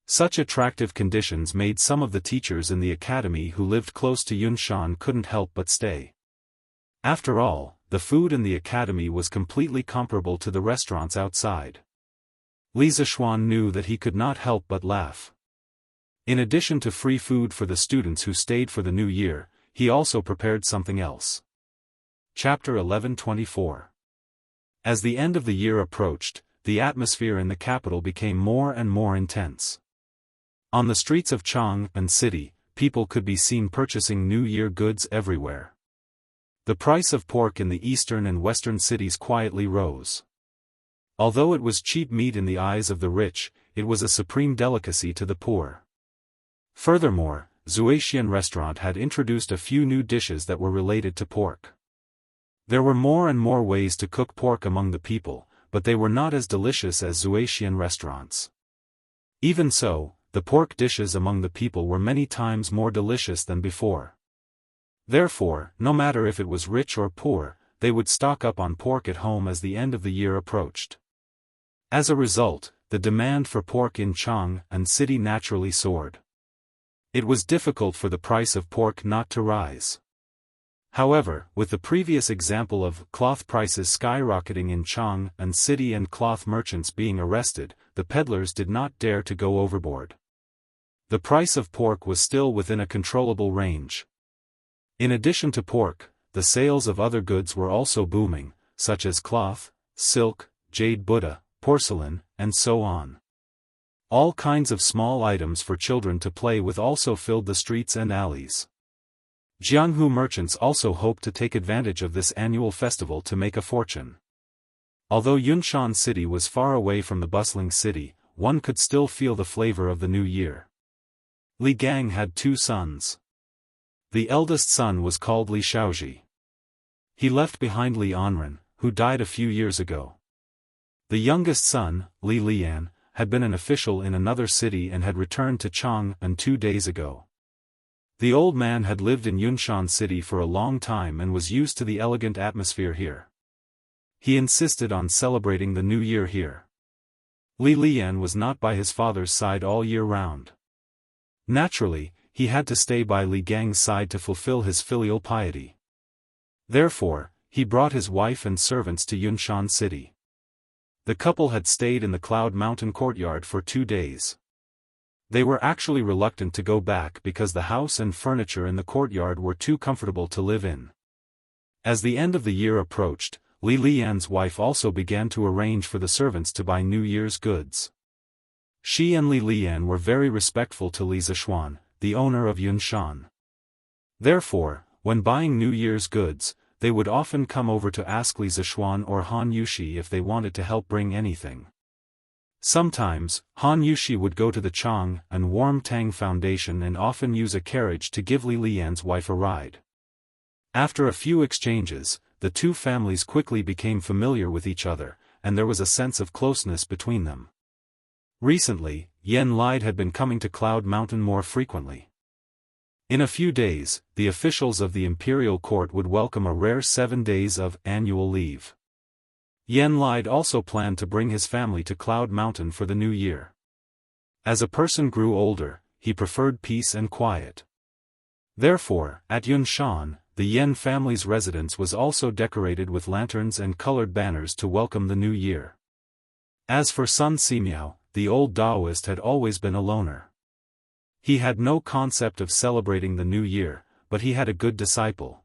Such attractive conditions made some of the teachers in the academy who lived close to Yunshan couldn't help but stay. After all, the food in the academy was completely comparable to the restaurants outside. Li Zishuan knew that he could not help but laugh. In addition to free food for the students who stayed for the new year, he also prepared something else. Chapter 11:24. As the end of the year approached, the atmosphere in the capital became more and more intense. On the streets of Jianghu city, people could be seen purchasing New Year goods everywhere. The price of pork in the eastern and western cities quietly rose. Although it was cheap meat in the eyes of the rich, it was a supreme delicacy to the poor. Furthermore, Wuxia restaurant had introduced a few new dishes that were related to pork. There were more and more ways to cook pork among the people, but they were not as delicious as Wuxia restaurants. Even so, the pork dishes among the people were many times more delicious than before. Therefore, no matter if it was rich or poor, they would stock up on pork at home as the end of the year approached. As a result, the demand for pork in Jianghu city naturally soared. It was difficult for the price of pork not to rise. However, with the previous example of cloth prices skyrocketing in Jianghu city and cloth merchants being arrested, the peddlers did not dare to go overboard. The price of pork was still within a controllable range. In addition to pork, the sales of other goods were also booming, such as cloth, silk, jade Buddha, porcelain, and so on. All kinds of small items for children to play with also filled the streets and alleys. Jianghu merchants also hoped to take advantage of this annual festival to make a fortune. Although Yunshan city was far away from the bustling city, one could still feel the flavor of the new year. Li Gang had 2 sons. The eldest son was called Li Shaoji. He left behind Li Anren, who died a few years ago. The youngest son, Li Lian, had been an official in another city and had returned to Jianghu 2 days ago. The old man had lived in Yunshan city for a long time and was used to the elegant atmosphere here. He insisted on celebrating the new year here. Li Lian was not by his father's side all year round. Naturally, he had to stay by Li Gang's side to fulfill his filial piety. Therefore, he brought his wife and servants to Yunshan city. The couple had stayed in the Cloud Mountain courtyard for 2 days. They were actually reluctant to go back because the house and furniture in the courtyard were too comfortable to live in. As the end of the year approached, Li Lian's wife also began to arrange for the servants to buy New Year's goods. She and Li Lian were very respectful to Li Zishuan, the owner of Yunshan. Therefore, when buying New Year's goods, they would often come over to ask Li Zishuan or Han Yushi if they wanted to help bring anything. Sometimes, Han Yushi would go to the Jianghu and Warm Tang Foundation and often use a carriage to give Li Lian's wife a ride. After a few exchanges, the two families quickly became familiar with each other, and there was a sense of closeness between them. Recently, Yen Lide had been coming to Cloud Mountain more frequently. In a few days, the officials of the imperial court would welcome a rare 7 days of annual leave. Yen Lide also planned to bring his family to Cloud Mountain for the new year. As a person grew older, he preferred peace and quiet. Therefore, at Yunshan, the Yen family's residence was also decorated with lanterns and colored banners to welcome the new year. As for Sun Simiao, the old Daoist had always been a loner. He had no concept of celebrating the new year, but he had a good disciple.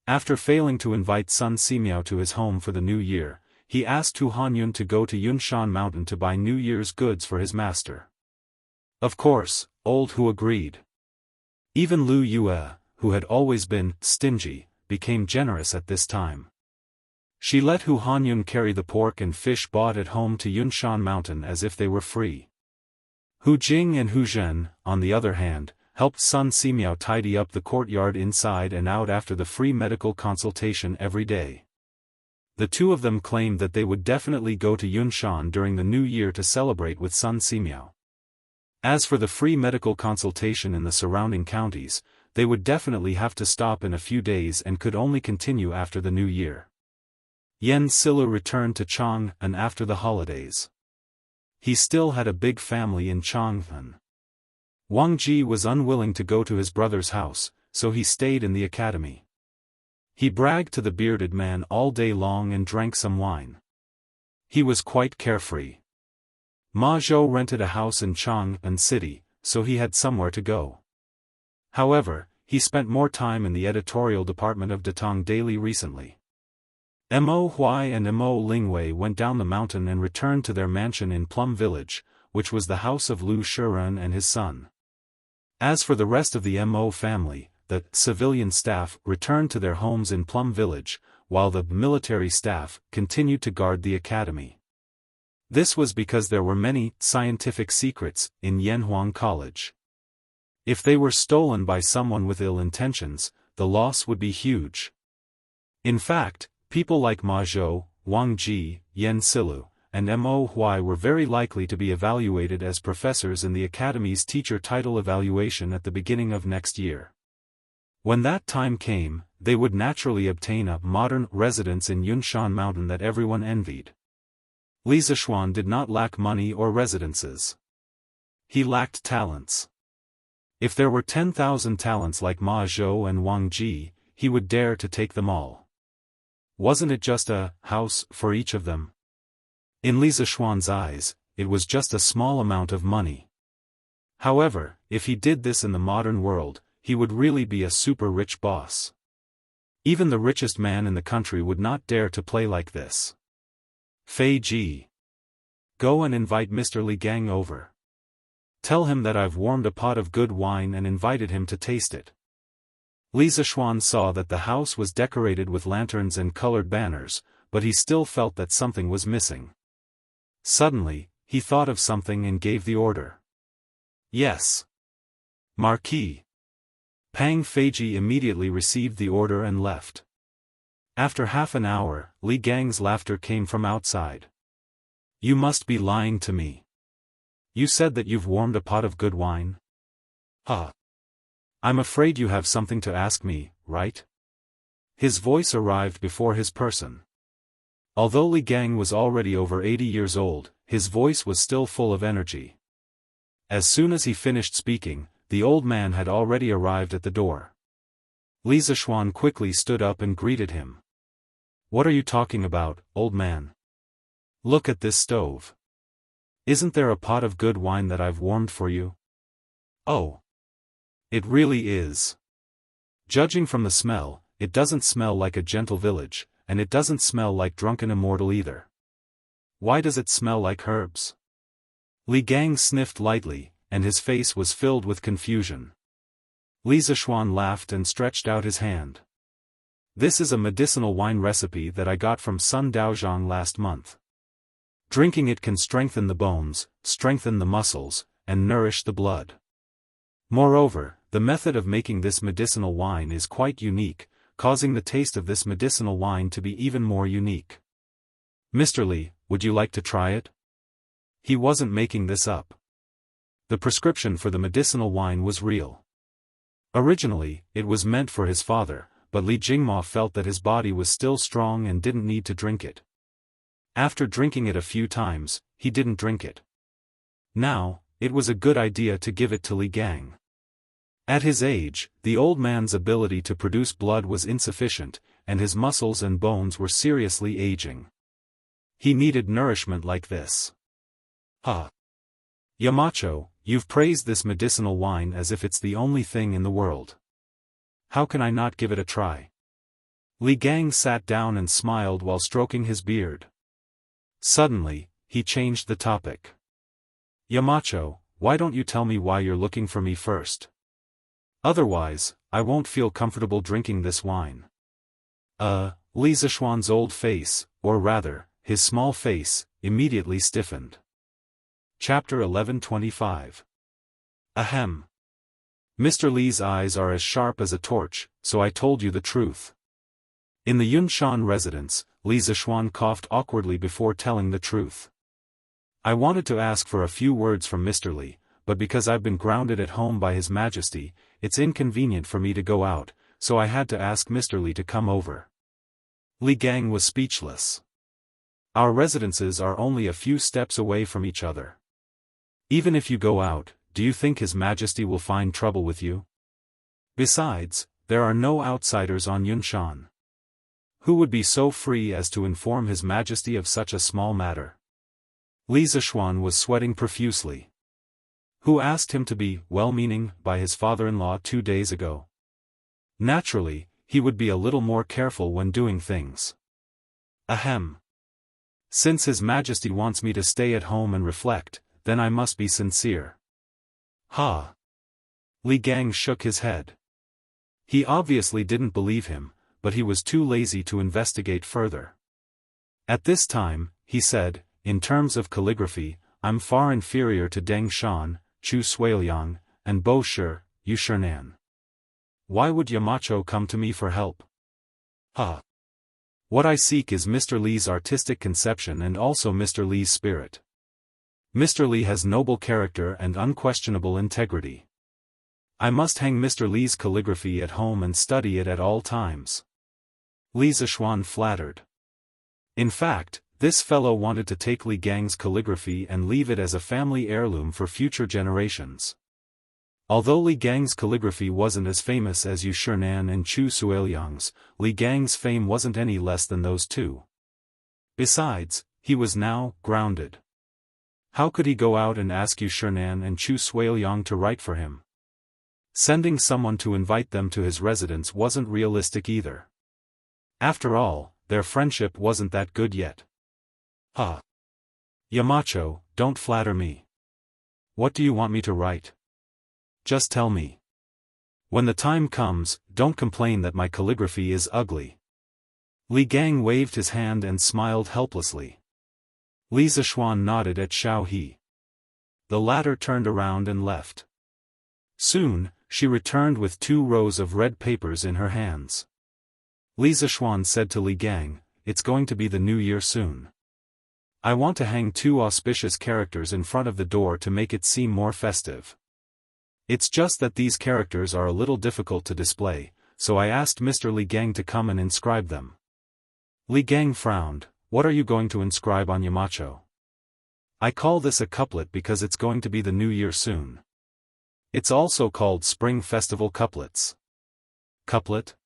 After failing to invite Sun Simiao to his home for the new year, he asked Hu Hanyun to go to Yunshan Mountain to buy New Year's goods for his master. Of course, old Hu agreed. Even Lu Yue, who had always been stingy, became generous at this time. She let Hu Hanyun carry the pork and fish bought at home to Yunshan Mountain as if they were free. Hu Jing and Hu Zhen, on the other hand, helped Sun Simiao tidy up the courtyard inside and out after the free medical consultation every day. The two of them claimed that they would definitely go to Yunshan during the new year to celebrate with Sun Simiao. As for the free medical consultation in the surrounding counties, they would definitely have to stop in a few days and could only continue after the new year. Yen Silu returned to Jianghu after the holidays. He still had a big family in Jianghu. Wang Ji was unwilling to go to his brother's house, so he stayed in the academy. He bragged to the bearded man all day long and drank some wine. He was quite carefree. Ma Zhou rented a house in Jianghu city, so he had somewhere to go. However, he spent more time in the editorial department of Datong Daily recently. Mo Huai and Mo Lingwei went down the mountain and returned to their mansion in Plum Village, which was the house of Lu Shiren and his son. As for the rest of the Mo family, the civilian staff returned to their homes in Plum Village, while the military staff continued to guard the academy. This was because there were many scientific secrets in Yanhuang College. If they were stolen by someone with ill intentions, the loss would be huge. In fact, people like Ma Zhou, Wang Ji, Yen Silu, and Mo Huai were very likely to be evaluated as professors in the Academy's teacher title evaluation at the beginning of next year. When that time came, they would naturally obtain a modern residence in Yunshan Mountain that everyone envied. Li Zishuan did not lack money or residences. He lacked talents. If there were 10,000 talents like Ma Zhou and Wang Ji, he would dare to take them all. Wasn't it just a house for each of them? In Li Zishuan's eyes, it was just a small amount of money. However, if he did this in the modern world, he would really be a super rich boss. Even the richest man in the country would not dare to play like this. Fei Ji. Go and invite Mr. Li Gang over. Tell him that I've warmed a pot of good wine and invited him to taste it. Li Zishuan saw that the house was decorated with lanterns and colored banners, but he still felt that something was missing. Suddenly, he thought of something and gave the order. Yes. Marquis. Pang Feiji immediately received the order and left. After half an hour, Li Gang's laughter came from outside. You must be lying to me. You said that you've warmed a pot of good wine? Huh. I'm afraid you have something to ask me, right? His voice arrived before his person. Although Li Gang was already over 80 years old, his voice was still full of energy. As soon as he finished speaking, the old man had already arrived at the door. Li Zishuan quickly stood up and greeted him. What are you talking about, old man? Look at this stove. Isn't there a pot of good wine that I've warmed for you? Oh. It really is. Judging from the smell, it doesn't smell like a gentle village, and it doesn't smell like drunken immortal either. Why does it smell like herbs? Li Gang sniffed lightly, and his face was filled with confusion. Li Zishuan laughed and stretched out his hand. This is a medicinal wine recipe that I got from Sun Daozhang last month. Drinking it can strengthen the bones, strengthen the muscles, and nourish the blood. Moreover, the method of making this medicinal wine is quite unique, causing the taste of this medicinal wine to be even more unique. Mr. Li, would you like to try it? He wasn't making this up. The prescription for the medicinal wine was real. Originally, it was meant for his father, but Li Jingma felt that his body was still strong and didn't need to drink it. After drinking it a few times, he didn't drink it. Now, it was a good idea to give it to Li Gang. At his age, the old man's ability to produce blood was insufficient, and his muscles and bones were seriously aging. He needed nourishment like this. Huh. Yamacho, you've praised this medicinal wine as if it's the only thing in the world. How can I not give it a try? Li Gang sat down and smiled while stroking his beard. Suddenly, he changed the topic. Yamacho, why don't you tell me why you're looking for me first? Otherwise, I won't feel comfortable drinking this wine. Li Zishuan's old face, or rather, his small face, immediately stiffened. Chapter 1125. Ahem. Mr. Li's eyes are as sharp as a torch, so I told you the truth. In the Yunshan residence, Li Zishuan coughed awkwardly before telling the truth. I wanted to ask for a few words from Mr. Li, but because I've been grounded at home by His Majesty, it's inconvenient for me to go out, so I had to ask Mr. Li to come over. Li Gang was speechless. Our residences are only a few steps away from each other. Even if you go out, do you think His Majesty will find trouble with you? Besides, there are no outsiders on Yunshan. Who would be so free as to inform His Majesty of such a small matter? Li Zishuan was sweating profusely. Who asked him to be well-meaning by his father-in-law 2 days ago? Naturally, he would be a little more careful when doing things. Ahem. Since His Majesty wants me to stay at home and reflect, then I must be sincere. Ha! Li Gang shook his head. He obviously didn't believe him, but he was too lazy to investigate further. At this time, he said, in terms of calligraphy, I'm far inferior to Deng Shan, Chu Suiliang, and Bo Shi, Yu Shinan. Why would Yamacho come to me for help? Ha! What I seek is Mr. Li's artistic conception and also Mr. Li's spirit. Mr. Li has noble character and unquestionable integrity. I must hang Mr. Li's calligraphy at home and study it at all times. Li Zishuan flattered. In fact, this fellow wanted to take Li Gang's calligraphy and leave it as a family heirloom for future generations. Although Li Gang's calligraphy wasn't as famous as Yu Shinan and Chu Suiliang's, Li Gang's fame wasn't any less than those two. Besides, he was now grounded. How could he go out and ask Yu Shinan and Chu Suiliang to write for him? Sending someone to invite them to his residence wasn't realistic either. After all, their friendship wasn't that good yet. Yamacho, don't flatter me. What do you want me to write? Just tell me. When the time comes, don't complain that my calligraphy is ugly. Li Gang waved his hand and smiled helplessly. Li Zishuan nodded at Xiao He. The latter turned around and left. Soon, she returned with 2 rows of red papers in her hands. Li Zishuan said to Li Gang, "It's going to be the new year soon. I want to hang 2 auspicious characters in front of the door to make it seem more festive. It's just that these characters are a little difficult to display, so I asked Mr. Li Gang to come and inscribe them." Li Gang frowned. "What are you going to inscribe on Yamacho?" "I call this a couplet because it's going to be the new year soon. It's also called Spring Festival Couplets." "Couplet?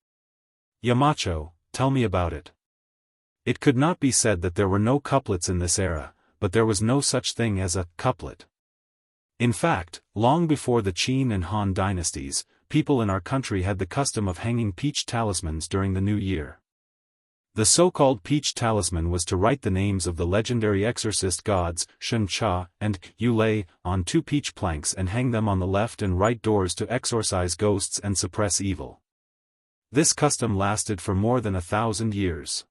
Yamacho, tell me about it." It could not be said that there were no couplets in this era, but there was no such thing as a couplet. In fact, long before the Qin and Han dynasties, people in our country had the custom of hanging peach talismans during the new year. The so-called peach talisman was to write the names of the legendary exorcist gods, Shen Cha and Yu Lei, on 2 peach planks and hang them on the left and right doors to exorcise ghosts and suppress evil. This custom lasted for more than 1,000 years.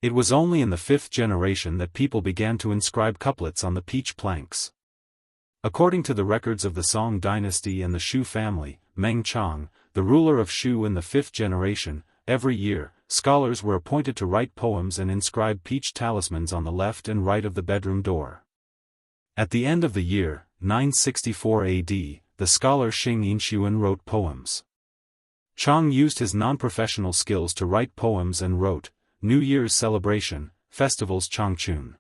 It was only in the 5th generation that people began to inscribe couplets on the peach planks. According to the records of the Song dynasty and the Shu family, Meng Chang, the ruler of Shu in the 5th generation, every year, scholars were appointed to write poems and inscribe peach talismans on the left and right of the bedroom door. At the end of the year, 964 AD, the scholar Xing Yinshuan wrote poems. Chang used his non-professional skills to write poems and wrote, New Year's Celebration, Festivals Changchun.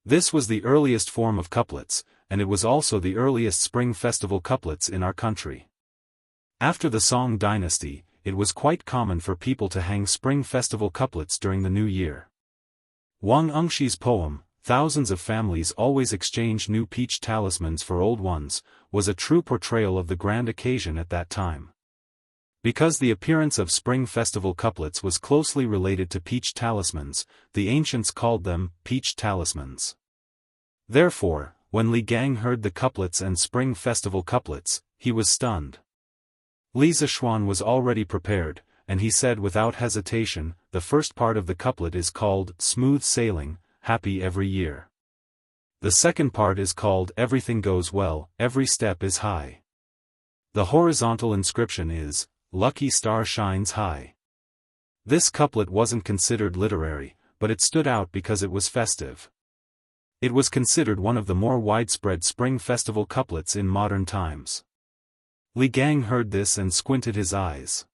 This was the earliest form of couplets, and it was also the earliest spring festival couplets in our country. After the Song dynasty, it was quite common for people to hang spring festival couplets during the new year. Wang Engshi's poem, "Thousands of Families Always Exchange New Peach Talismans for Old Ones," was a true portrayal of the grand occasion at that time. Because the appearance of spring festival couplets was closely related to peach talismans, the ancients called them peach talismans. Therefore, when Li Gang heard the couplets and spring festival couplets, he was stunned. Li Zishuan was already prepared, and he said without hesitation, "The first part of the couplet is called Smooth Sailing, Happy Every Year. The second part is called Everything Goes Well, Every Step is High. The horizontal inscription is, Lucky Star Shines High." This couplet wasn't considered literary, but it stood out because it was festive. It was considered one of the more widespread spring festival couplets in modern times. Li Gang heard this and squinted his eyes.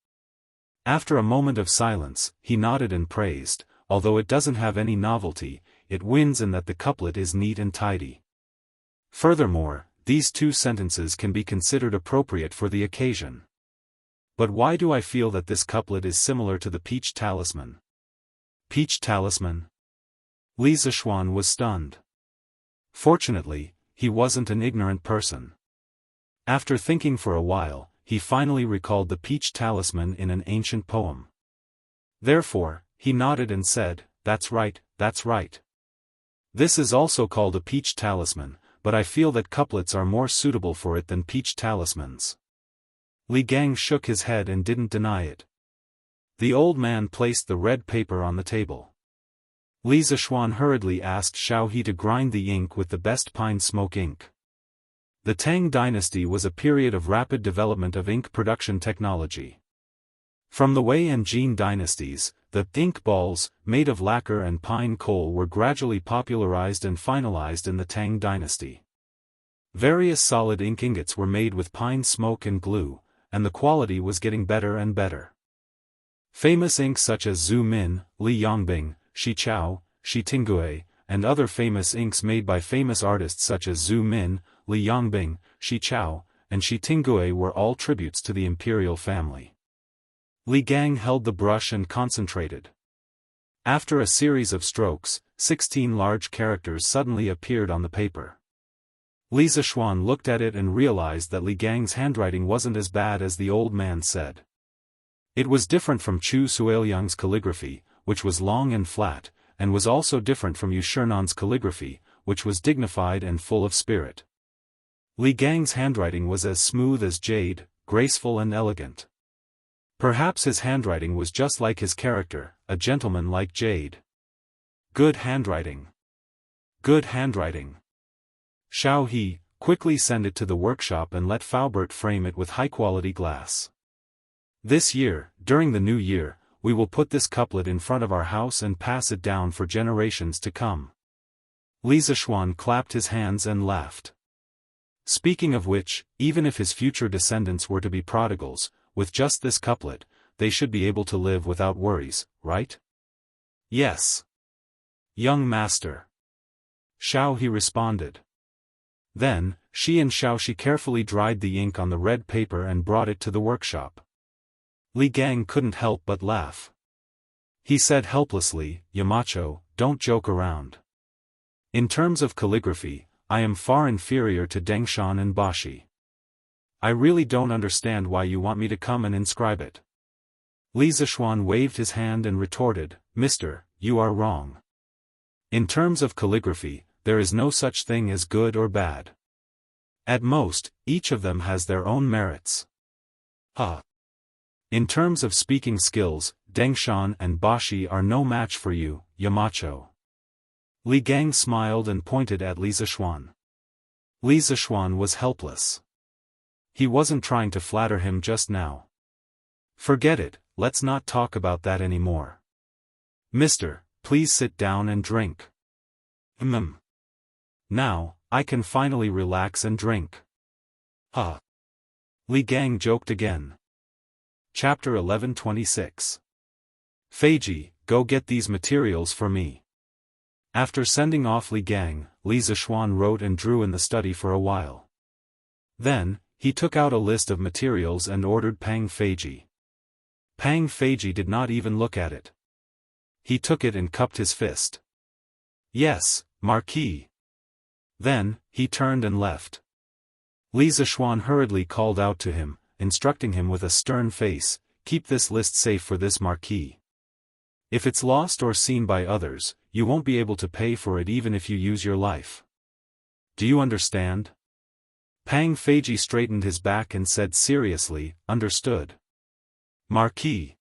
After a moment of silence, he nodded and praised, "Although it doesn't have any novelty, it wins in that the couplet is neat and tidy. Furthermore, these 2 sentences can be considered appropriate for the occasion. But why do I feel that this couplet is similar to the peach talisman?" "Peach talisman?" Li Zishuan was stunned. Fortunately, he wasn't an ignorant person. After thinking for a while, he finally recalled the peach talisman in an ancient poem. Therefore, he nodded and said, that's right. This is also called a peach talisman, but I feel that couplets are more suitable for it than peach talismans." Li Gang shook his head and didn't deny it. The old man placed the red paper on the table. Li Zishuan hurriedly asked Xiao He to grind the ink with the best pine smoke ink. The Tang dynasty was a period of rapid development of ink production technology. From the Wei and Jin dynasties, the ink balls, made of lacquer and pine coal, were gradually popularized and finalized in the Tang dynasty. Various solid ink ingots were made with pine smoke and glue, and the quality was getting better and better. Famous inks such as Zhu Min, Li Yongbing, Shi Chao, Shi Tingue, and other famous inks made by famous artists such as Zhu Min, Li Yongbing, Shi Chao, and Shi Tingue were all tributes to the imperial family. Li Gang held the brush and concentrated. After a series of strokes, 16 large characters suddenly appeared on the paper. Li Zishuan looked at it and realized that Li Gang's handwriting wasn't as bad as the old man said. It was different from Chu Suiliang's calligraphy, which was long and flat, and was also different from Yu Shernan's calligraphy, which was dignified and full of spirit. Li Gang's handwriting was as smooth as jade, graceful and elegant. Perhaps his handwriting was just like his character, a gentleman like jade. Good handwriting. Good handwriting. Xiao He, quickly send it to the workshop and let Faubert frame it with high-quality glass. This year, during the new year, we will put this couplet in front of our house and pass it down for generations to come. Li Zishuan clapped his hands and laughed. Speaking of which, even if his future descendants were to be prodigals, with just this couplet, they should be able to live without worries, right? Yes. Young master. Xiao He responded. Then, she and Xiao Shi carefully dried the ink on the red paper and brought it to the workshop. Li Gang couldn't help but laugh. He said helplessly, "Yamacho, don't joke around. In terms of calligraphy, I am far inferior to Dengshan and Bashi. I really don't understand why you want me to come and inscribe it." Li Zishuan waved his hand and retorted, "Mister, you are wrong. In terms of calligraphy, there is no such thing as good or bad. At most, each of them has their own merits. In terms of speaking skills, Dengshan and Bashi are no match for you, Yamacho." Li Gang smiled and pointed at Li Zishuan. Li Zishuan was helpless. He wasn't trying to flatter him just now. "Forget it, let's not talk about that anymore. Mister, please sit down and drink." Now, I can finally relax and drink." Li Gang joked again. Chapter 11:26. "Feiji, go get these materials for me." After sending off Li Gang, Li Zishuan wrote and drew in the study for a while. Then, he took out a list of materials and ordered Pang Feiji. Pang Feiji did not even look at it. He took it and cupped his fist. "Yes, Marquis." Then, he turned and left. Li Zishuan hurriedly called out to him, instructing him with a stern face, "Keep this list safe for this Marquis. If it's lost or seen by others, you won't be able to pay for it even if you use your life. Do you understand?" Pang Feiji straightened his back and said seriously, "Understood. Marquis.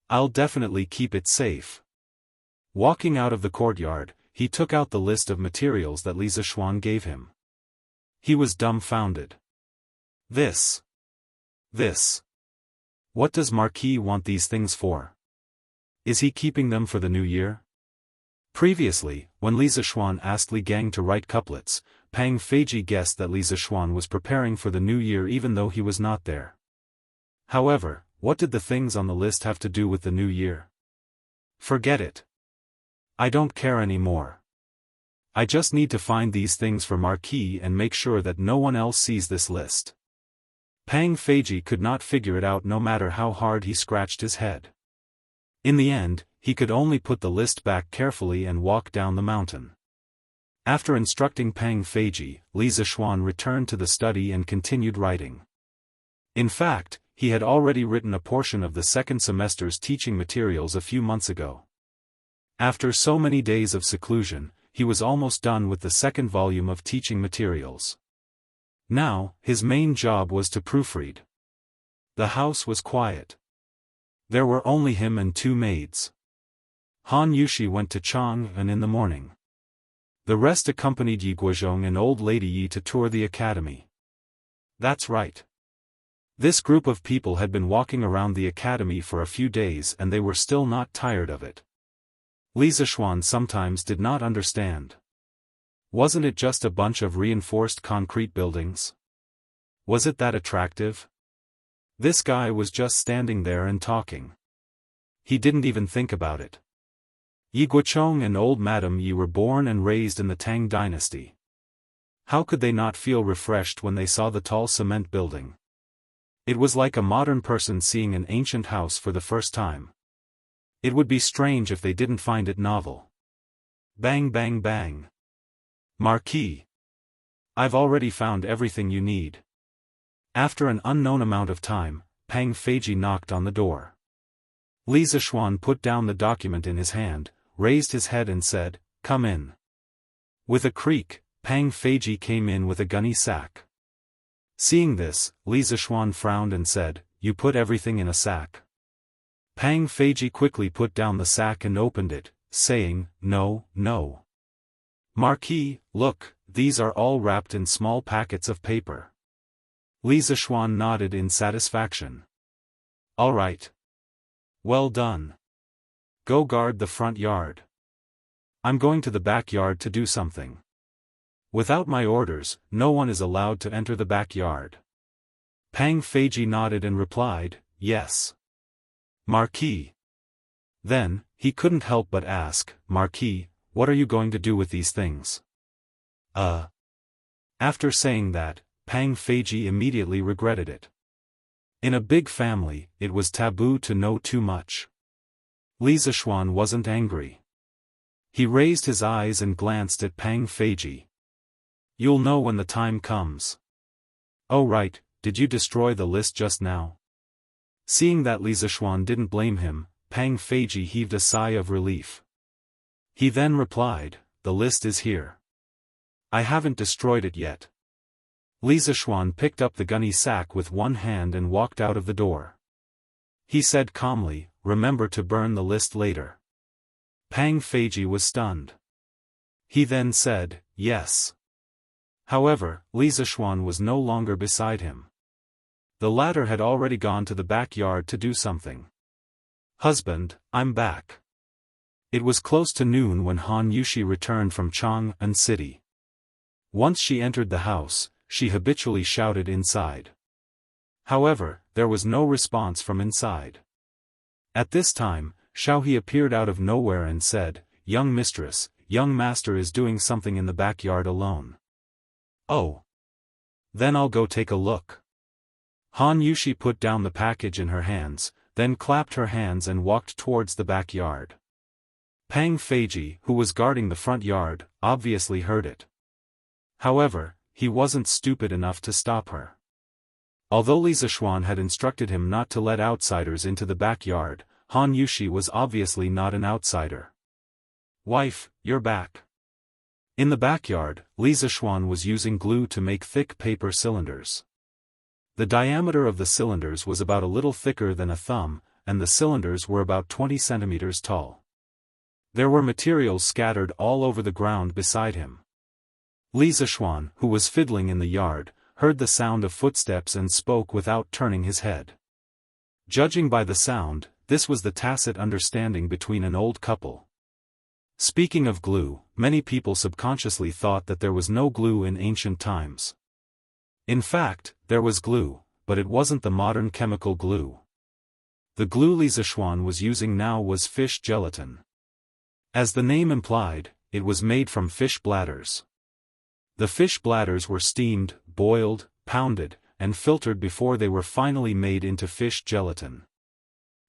I'll definitely keep it safe." Walking out of the courtyard, he took out the list of materials that Li Zishuan gave him. He was dumbfounded. This. What does Marquis want these things for? Is he keeping them for the new year? Previously, when Li Zishuan asked Li Gang to write couplets, Pang Feiji guessed that Li Zishuan was preparing for the new year even though he was not there. However, what did the things on the list have to do with the new year? Forget it. I don't care anymore. I just need to find these things for Marquis and make sure that no one else sees this list. Pang Feiji could not figure it out no matter how hard he scratched his head. In the end, he could only put the list back carefully and walk down the mountain. After instructing Pang Feiji, Li Zishuan returned to the study and continued writing. In fact, he had already written a portion of the second semester's teaching materials a few months ago. After so many days of seclusion, he was almost done with the second volume of teaching materials. Now, his main job was to proofread. The house was quiet. There were only him and two maids. Han Yushi went to Chang'an in the morning. The rest accompanied Yi Guozhong and old lady Yi to tour the academy. That's right. This group of people had been walking around the academy for a few days and they were still not tired of it. Li Zishuan sometimes did not understand. Wasn't it just a bunch of reinforced concrete buildings? Was it that attractive? This guy was just standing there and talking. He didn't even think about it. Yi Guochong and old Madam Yi were born and raised in the Tang dynasty. How could they not feel refreshed when they saw the tall cement building? It was like a modern person seeing an ancient house for the first time. It would be strange if they didn't find it novel. Bang bang bang. Marquis. I've already found everything you need. After an unknown amount of time, Pang Feiji knocked on the door. Li Zishuan put down the document in his hand, raised his head and said, "Come in." With a creak, Pang Feiji came in with a gunny sack. Seeing this, Li Zishuan frowned and said, "You put everything in a sack?" Pang Feiji quickly put down the sack and opened it, saying, "No, no. Marquis, look, these are all wrapped in small packets of paper." Li Zishuan nodded in satisfaction. "All right. Well done. Go guard the front yard. I'm going to the backyard to do something. Without my orders, no one is allowed to enter the backyard." Pang Feiji nodded and replied, "Yes. Marquis." Then, he couldn't help but ask, "Marquis, what are you going to do with these things?" After saying that, Pang Feiji immediately regretted it. In a big family, it was taboo to know too much. Li Zishuan wasn't angry. He raised his eyes and glanced at Pang Feiji. "You'll know when the time comes." "Oh right, did you destroy the list just now?" Seeing that Li Zishuan didn't blame him, Pang Feiji heaved a sigh of relief. He then replied, "The list is here. I haven't destroyed it yet." Li Zishuan picked up the gunny sack with one hand and walked out of the door. He said calmly, "Remember to burn the list later." Pang Feiji was stunned. He then said, "Yes." However, Li Zishuan was no longer beside him. The latter had already gone to the backyard to do something. "Husband, I'm back." It was close to noon when Han Yushi returned from Chang'an City. Once she entered the house, she habitually shouted inside. However, there was no response from inside. At this time, Xiaohe appeared out of nowhere and said, "Young mistress, young master is doing something in the backyard alone." "Oh. Then I'll go take a look." Han Yushi put down the package in her hands, then clapped her hands and walked towards the backyard. Pang Feiji, who was guarding the front yard, obviously heard it. However, he wasn't stupid enough to stop her. Although Li Zishuan had instructed him not to let outsiders into the backyard, Han Yushi was obviously not an outsider. "Wife, you're back." In the backyard, Li Zishuan was using glue to make thick paper cylinders. The diameter of the cylinders was about a little thicker than a thumb, and the cylinders were about 20 centimeters tall. There were materials scattered all over the ground beside him. Li Zishuan, who was fiddling in the yard, heard the sound of footsteps and spoke without turning his head. Judging by the sound, this was the tacit understanding between an old couple. Speaking of glue, many people subconsciously thought that there was no glue in ancient times. In fact, there was glue, but it wasn't the modern chemical glue. The glue Li Zishuan was using now was fish gelatin. As the name implied, it was made from fish bladders. The fish bladders were steamed, boiled, pounded, and filtered before they were finally made into fish gelatin.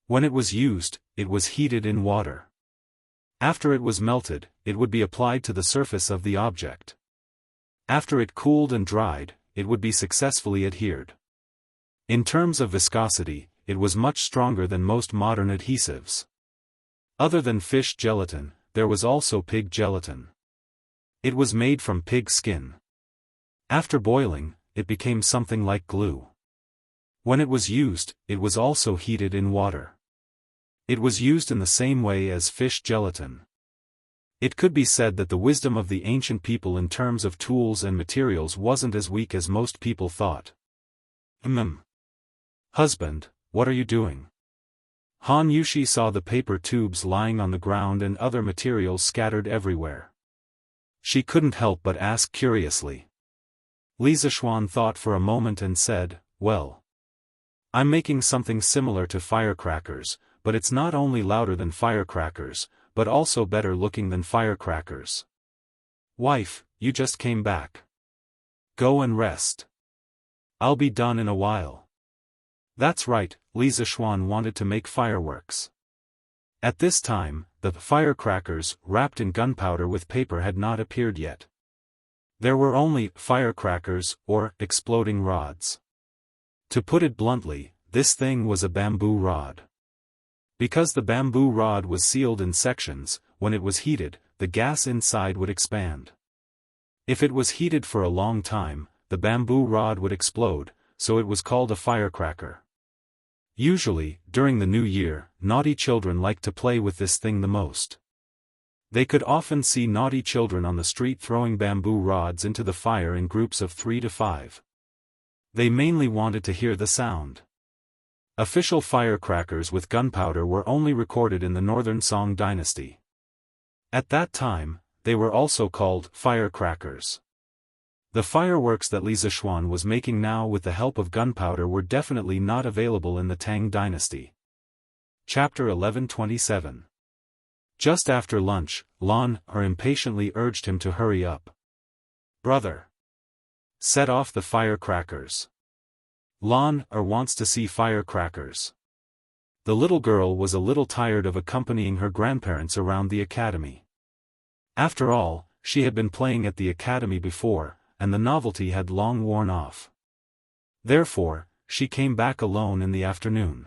When it was used, it was heated in water. After it was melted, it would be applied to the surface of the object. After it cooled and dried, it would be successfully adhered. In terms of viscosity, it was much stronger than most modern adhesives. Other than fish gelatin, there was also pig gelatin. It was made from pig skin. After boiling, it became something like glue. When it was used, it was also heated in water. It was used in the same way as fish gelatin. It could be said that the wisdom of the ancient people in terms of tools and materials wasn't as weak as most people thought. Husband, what are you doing?" Han Yushi saw the paper tubes lying on the ground and other materials scattered everywhere. She couldn't help but ask curiously. Li Zishuan thought for a moment and said, "Well, I'm making something similar to firecrackers, but it's not only louder than firecrackers, but also better looking than firecrackers." "Wife, you just came back. Go and rest. I'll be done in a while. That's right, Li Zishuan wanted to make fireworks. At this time, the firecrackers, wrapped in gunpowder with paper, had not appeared yet. There were only firecrackers, or exploding rods. To put it bluntly, this thing was a bamboo rod. Because the bamboo rod was sealed in sections, when it was heated, the gas inside would expand. If it was heated for a long time, the bamboo rod would explode, so it was called a firecracker. Usually, during the new year, naughty children liked to play with this thing the most. They could often see naughty children on the street throwing bamboo rods into the fire in groups of 3 to 5. They mainly wanted to hear the sound. Official firecrackers with gunpowder were only recorded in the Northern Song dynasty. At that time, they were also called firecrackers. The fireworks that Li Zishuan was making now with the help of gunpowder were definitely not available in the Tang dynasty. Chapter 1127. Just after lunch, Lan impatiently urged him to hurry up. Brother! Set off the firecrackers. Lan wants to see firecrackers. The little girl was a little tired of accompanying her grandparents around the academy. After all, she had been playing at the academy before, and the novelty had long worn off. Therefore, she came back alone in the afternoon.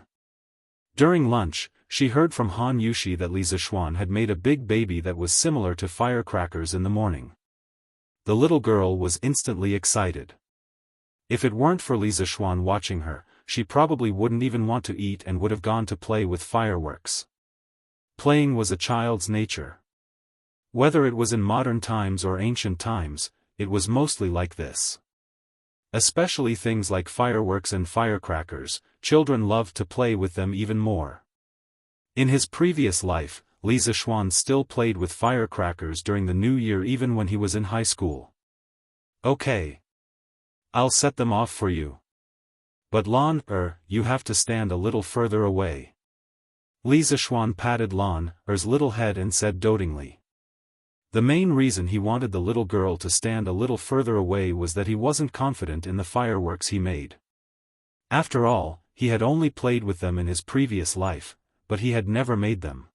During lunch, she heard from Han Yushi that Li Zishuan had made a big baby that was similar to firecrackers in the morning. The little girl was instantly excited. If it weren't for Li Zishuan watching her, she probably wouldn't even want to eat and would have gone to play with fireworks. Playing was a child's nature. Whether it was in modern times or ancient times, it was mostly like this. Especially things like fireworks and firecrackers, children loved to play with them even more. In his previous life, Li Zishuan still played with firecrackers during the new year even when he was in high school. Okay. I'll set them off for you. But Lan, you have to stand a little further away. Li Zishuan patted Lan's little head and said dotingly. The main reason he wanted the little girl to stand a little further away was that he wasn't confident in the fireworks he made. After all, he had only played with them in his previous life, but he had never made them.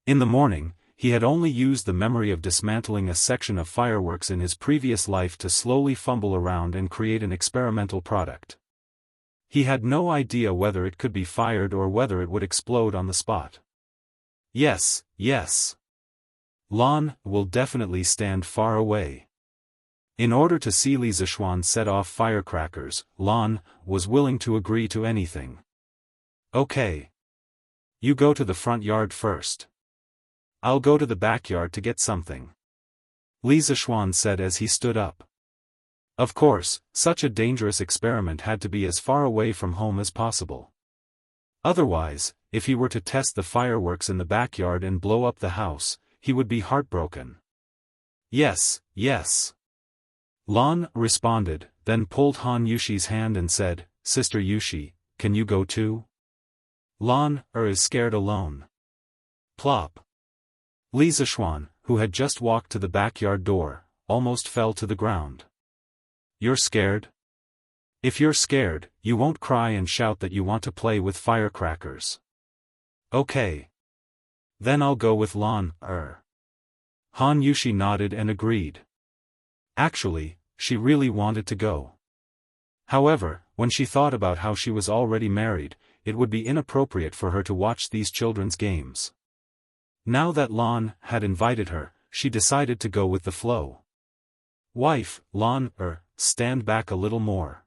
In the morning, he had only used the memory of dismantling a section of fireworks in his previous life to slowly fumble around and create an experimental product. He had no idea whether it could be fired or whether it would explode on the spot. Yes. Lan will definitely stand far away. In order to see Li Zishuan set off firecrackers, Lan was willing to agree to anything. Okay. You go to the front yard first. I'll go to the backyard to get something. Li Zishuan said as he stood up. Of course, such a dangerous experiment had to be as far away from home as possible. Otherwise, if he were to test the fireworks in the backyard and blow up the house, he would be heartbroken. Yes. Lan responded, then pulled Han Yushi's hand and said, Sister Yushi, can you go too? Lan is scared alone. Plop. Li Zishuan, who had just walked to the backyard door, almost fell to the ground. You're scared? If you're scared, you won't cry and shout that you want to play with firecrackers. Okay. Then I'll go with Lan. Han Yushi nodded and agreed. Actually, she really wanted to go. However, when she thought about how she was already married, it would be inappropriate for her to watch these children's games. Now that Lan had invited her, she decided to go with the flow. Wife, Lan, stand back a little more.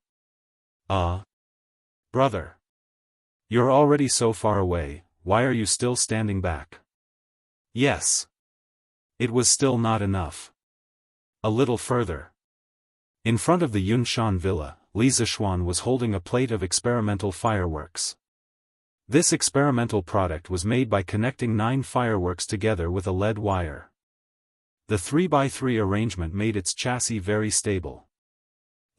Brother. You're already so far away, why are you still standing back? Yes. It was still not enough. A little further. In front of the Yunshan villa, Li Zishuan was holding a plate of experimental fireworks. This experimental product was made by connecting 9 fireworks together with a lead wire. The 3x3 arrangement made its chassis very stable.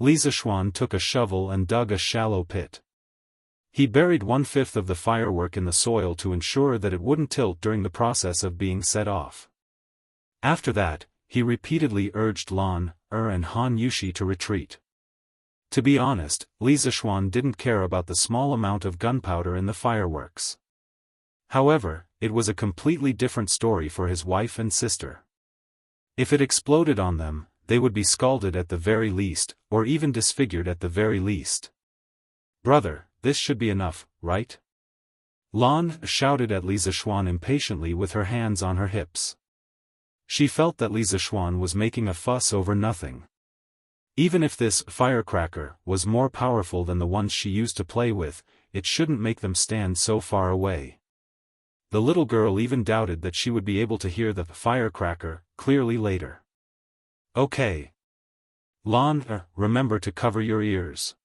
Li Zishuan took a shovel and dug a shallow pit. He buried 1/5 of the firework in the soil to ensure that it wouldn't tilt during the process of being set off. After that, he repeatedly urged Lan, and Han Yushi to retreat. To be honest, Li Zishuan didn't care about the small amount of gunpowder in the fireworks. However, it was a completely different story for his wife and sister. If it exploded on them, they would be scalded at the very least, or even disfigured at the very least. "Brother, this should be enough, right?" Lan shouted at Li Zishuan impatiently with her hands on her hips. She felt that Li Zishuan was making a fuss over nothing. Even if this firecracker was more powerful than the ones she used to play with, it shouldn't make them stand so far away. The little girl even doubted that she would be able to hear the firecracker clearly later. "Okay. Lan, remember to cover your ears."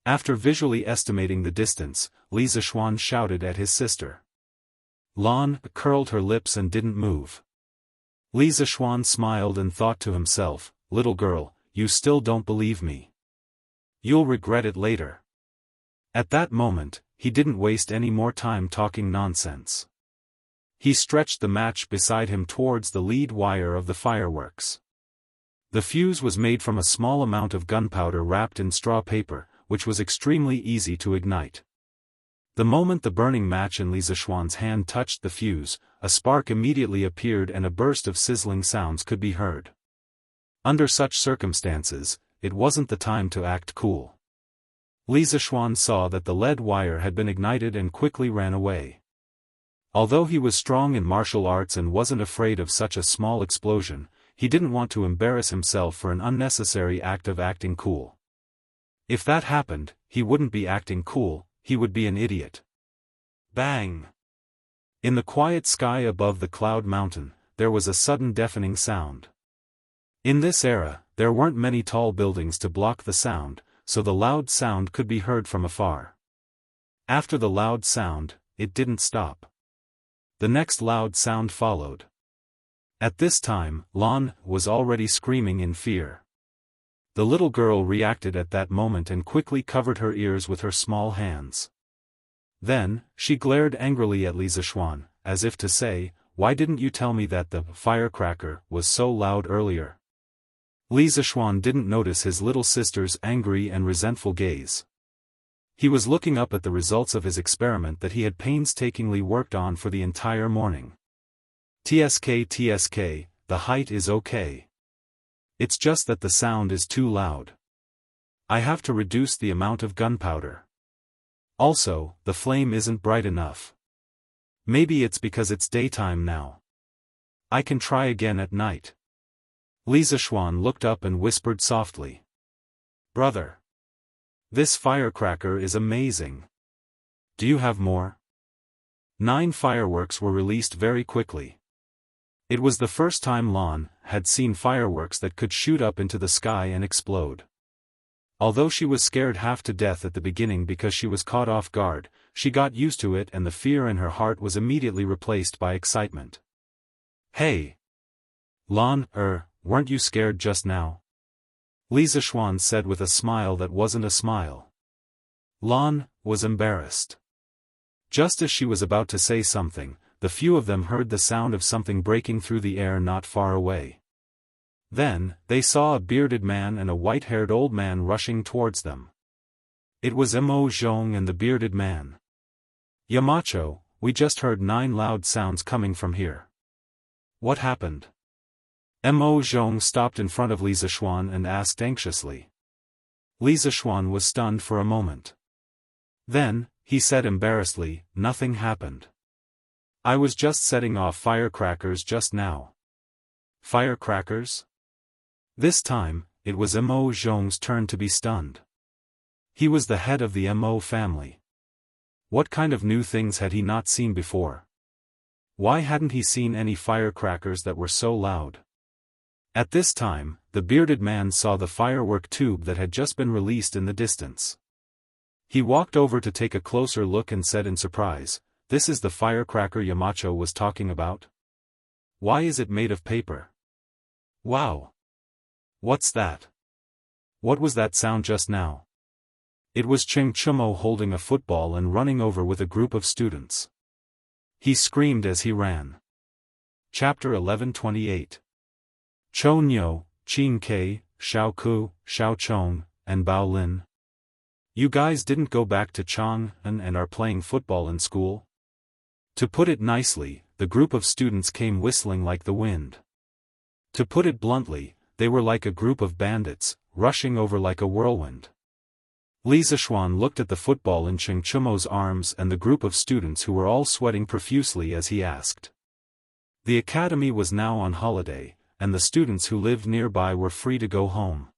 After visually estimating the distance, Li Zishuan shouted at his sister. Lan curled her lips and didn't move. Li Zishuan smiled and thought to himself, "Little girl, you still don't believe me. You'll regret it later." At that moment, he didn't waste any more time talking nonsense. He stretched the match beside him towards the lead wire of the fireworks. The fuse was made from a small amount of gunpowder wrapped in straw paper, which was extremely easy to ignite. The moment the burning match in Li Zishuan's hand touched the fuse, a spark immediately appeared and a burst of sizzling sounds could be heard. Under such circumstances, it wasn't the time to act cool. Li Zishuan saw that the lead wire had been ignited and quickly ran away. Although he was strong in martial arts and wasn't afraid of such a small explosion, he didn't want to embarrass himself for an unnecessary act of acting cool. If that happened, he wouldn't be acting cool, he would be an idiot. Bang! In the quiet sky above the cloud mountain, there was a sudden deafening sound. In this era, there weren't many tall buildings to block the sound, so the loud sound could be heard from afar. After the loud sound, it didn't stop. The next loud sound followed. At this time, Lan was already screaming in fear. The little girl reacted at that moment and quickly covered her ears with her small hands. Then, she glared angrily at Li Zishuan, as if to say, "Why didn't you tell me that the firecracker was so loud earlier?" Li Zishuan didn't notice his little sister's angry and resentful gaze. He was looking up at the results of his experiment that he had painstakingly worked on for the entire morning. TSK, the height is okay. It's just that the sound is too loud. I have to reduce the amount of gunpowder. Also, the flame isn't bright enough. Maybe it's because it's daytime now. I can try again at night. Li Zishuan looked up and whispered softly. "Brother. This firecracker is amazing. Do you have more?" 9 fireworks were released very quickly. It was the first time Lan had seen fireworks that could shoot up into the sky and explode. Although she was scared half to death at the beginning because she was caught off guard, she got used to it and the fear in her heart was immediately replaced by excitement. "Hey! Lan, weren't you scared just now?" Li Zishuan said with a smile that wasn't a smile. Lan was embarrassed. Just as she was about to say something, the few of them heard the sound of something breaking through the air not far away. Then, they saw a bearded man and a white-haired old man rushing towards them. It was Mo Zhong and the bearded man. "Yamacho, we just heard 9 loud sounds coming from here. What happened?" Mo Zhong stopped in front of Li Zishuan and asked anxiously. Li Zishuan was stunned for a moment. Then, he said embarrassedly, "Nothing happened. I was just setting off firecrackers just now." Firecrackers? This time, it was Mo Zhong's turn to be stunned. He was the head of the Mo family. What kind of new things had he not seen before? Why hadn't he seen any firecrackers that were so loud? At this time, the bearded man saw the firework tube that had just been released in the distance. He walked over to take a closer look and said in surprise, "This is the firecracker Yamacho was talking about? Why is it made of paper? Wow! What's that? What was that sound just now?" It was Cheng Chumo holding a football and running over with a group of students. He screamed as he ran. Chapter 11:28. Chou Niu, Qin Ke, Xiao Ku, Xiao Chong, and Bao Lin. You guys didn't go back to Chang'an and are playing football in school? To put it nicely, the group of students came whistling like the wind. To put it bluntly, they were like a group of bandits, rushing over like a whirlwind. Li Zishuan looked at the football in Cheng Chumo's arms and the group of students who were all sweating profusely as he asked. The academy was now on holiday, and the students who lived nearby were free to go home.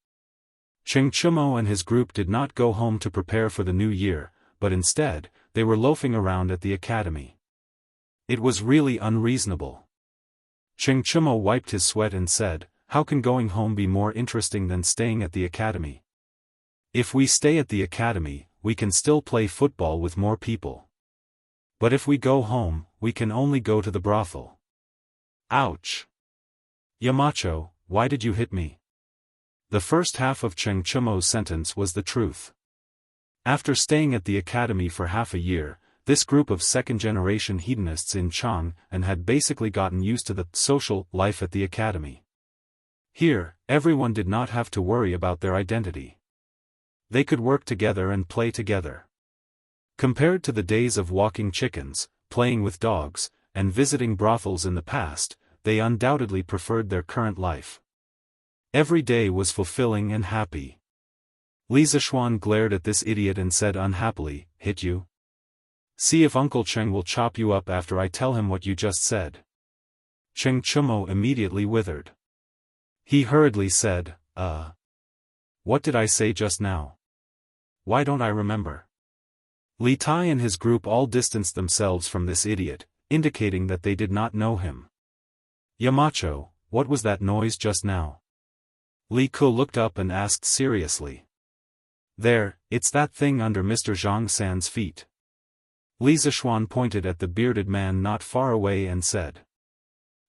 Cheng Chumo and his group did not go home to prepare for the new year, but instead, they were loafing around at the academy. It was really unreasonable. Cheng Chumo wiped his sweat and said, "How can going home be more interesting than staying at the academy? If we stay at the academy, we can still play football with more people. But if we go home, we can only go to the brothel." Ouch! Yamacho, why did you hit me? The first half of Cheng Chumo's sentence was the truth. After staying at the academy for half a year, this group of second-generation hedonists in Chang'an had basically gotten used to the social life at the academy. Here, everyone did not have to worry about their identity. They could work together and play together. Compared to the days of walking chickens, playing with dogs, and visiting brothels in the past, they undoubtedly preferred their current life. Every day was fulfilling and happy. Li Zishuan glared at this idiot and said unhappily, "Hit you? See if Uncle Cheng will chop you up after I tell him what you just said." Cheng Chumo immediately withered. He hurriedly said, What did I say just now? Why don't I remember?" Li Tai and his group all distanced themselves from this idiot, indicating that they did not know him. "Yamacho, what was that noise just now?" Li Ku looked up and asked seriously. "There, it's that thing under Mr. Zhang San's feet." Li Zishuan pointed at the bearded man not far away and said.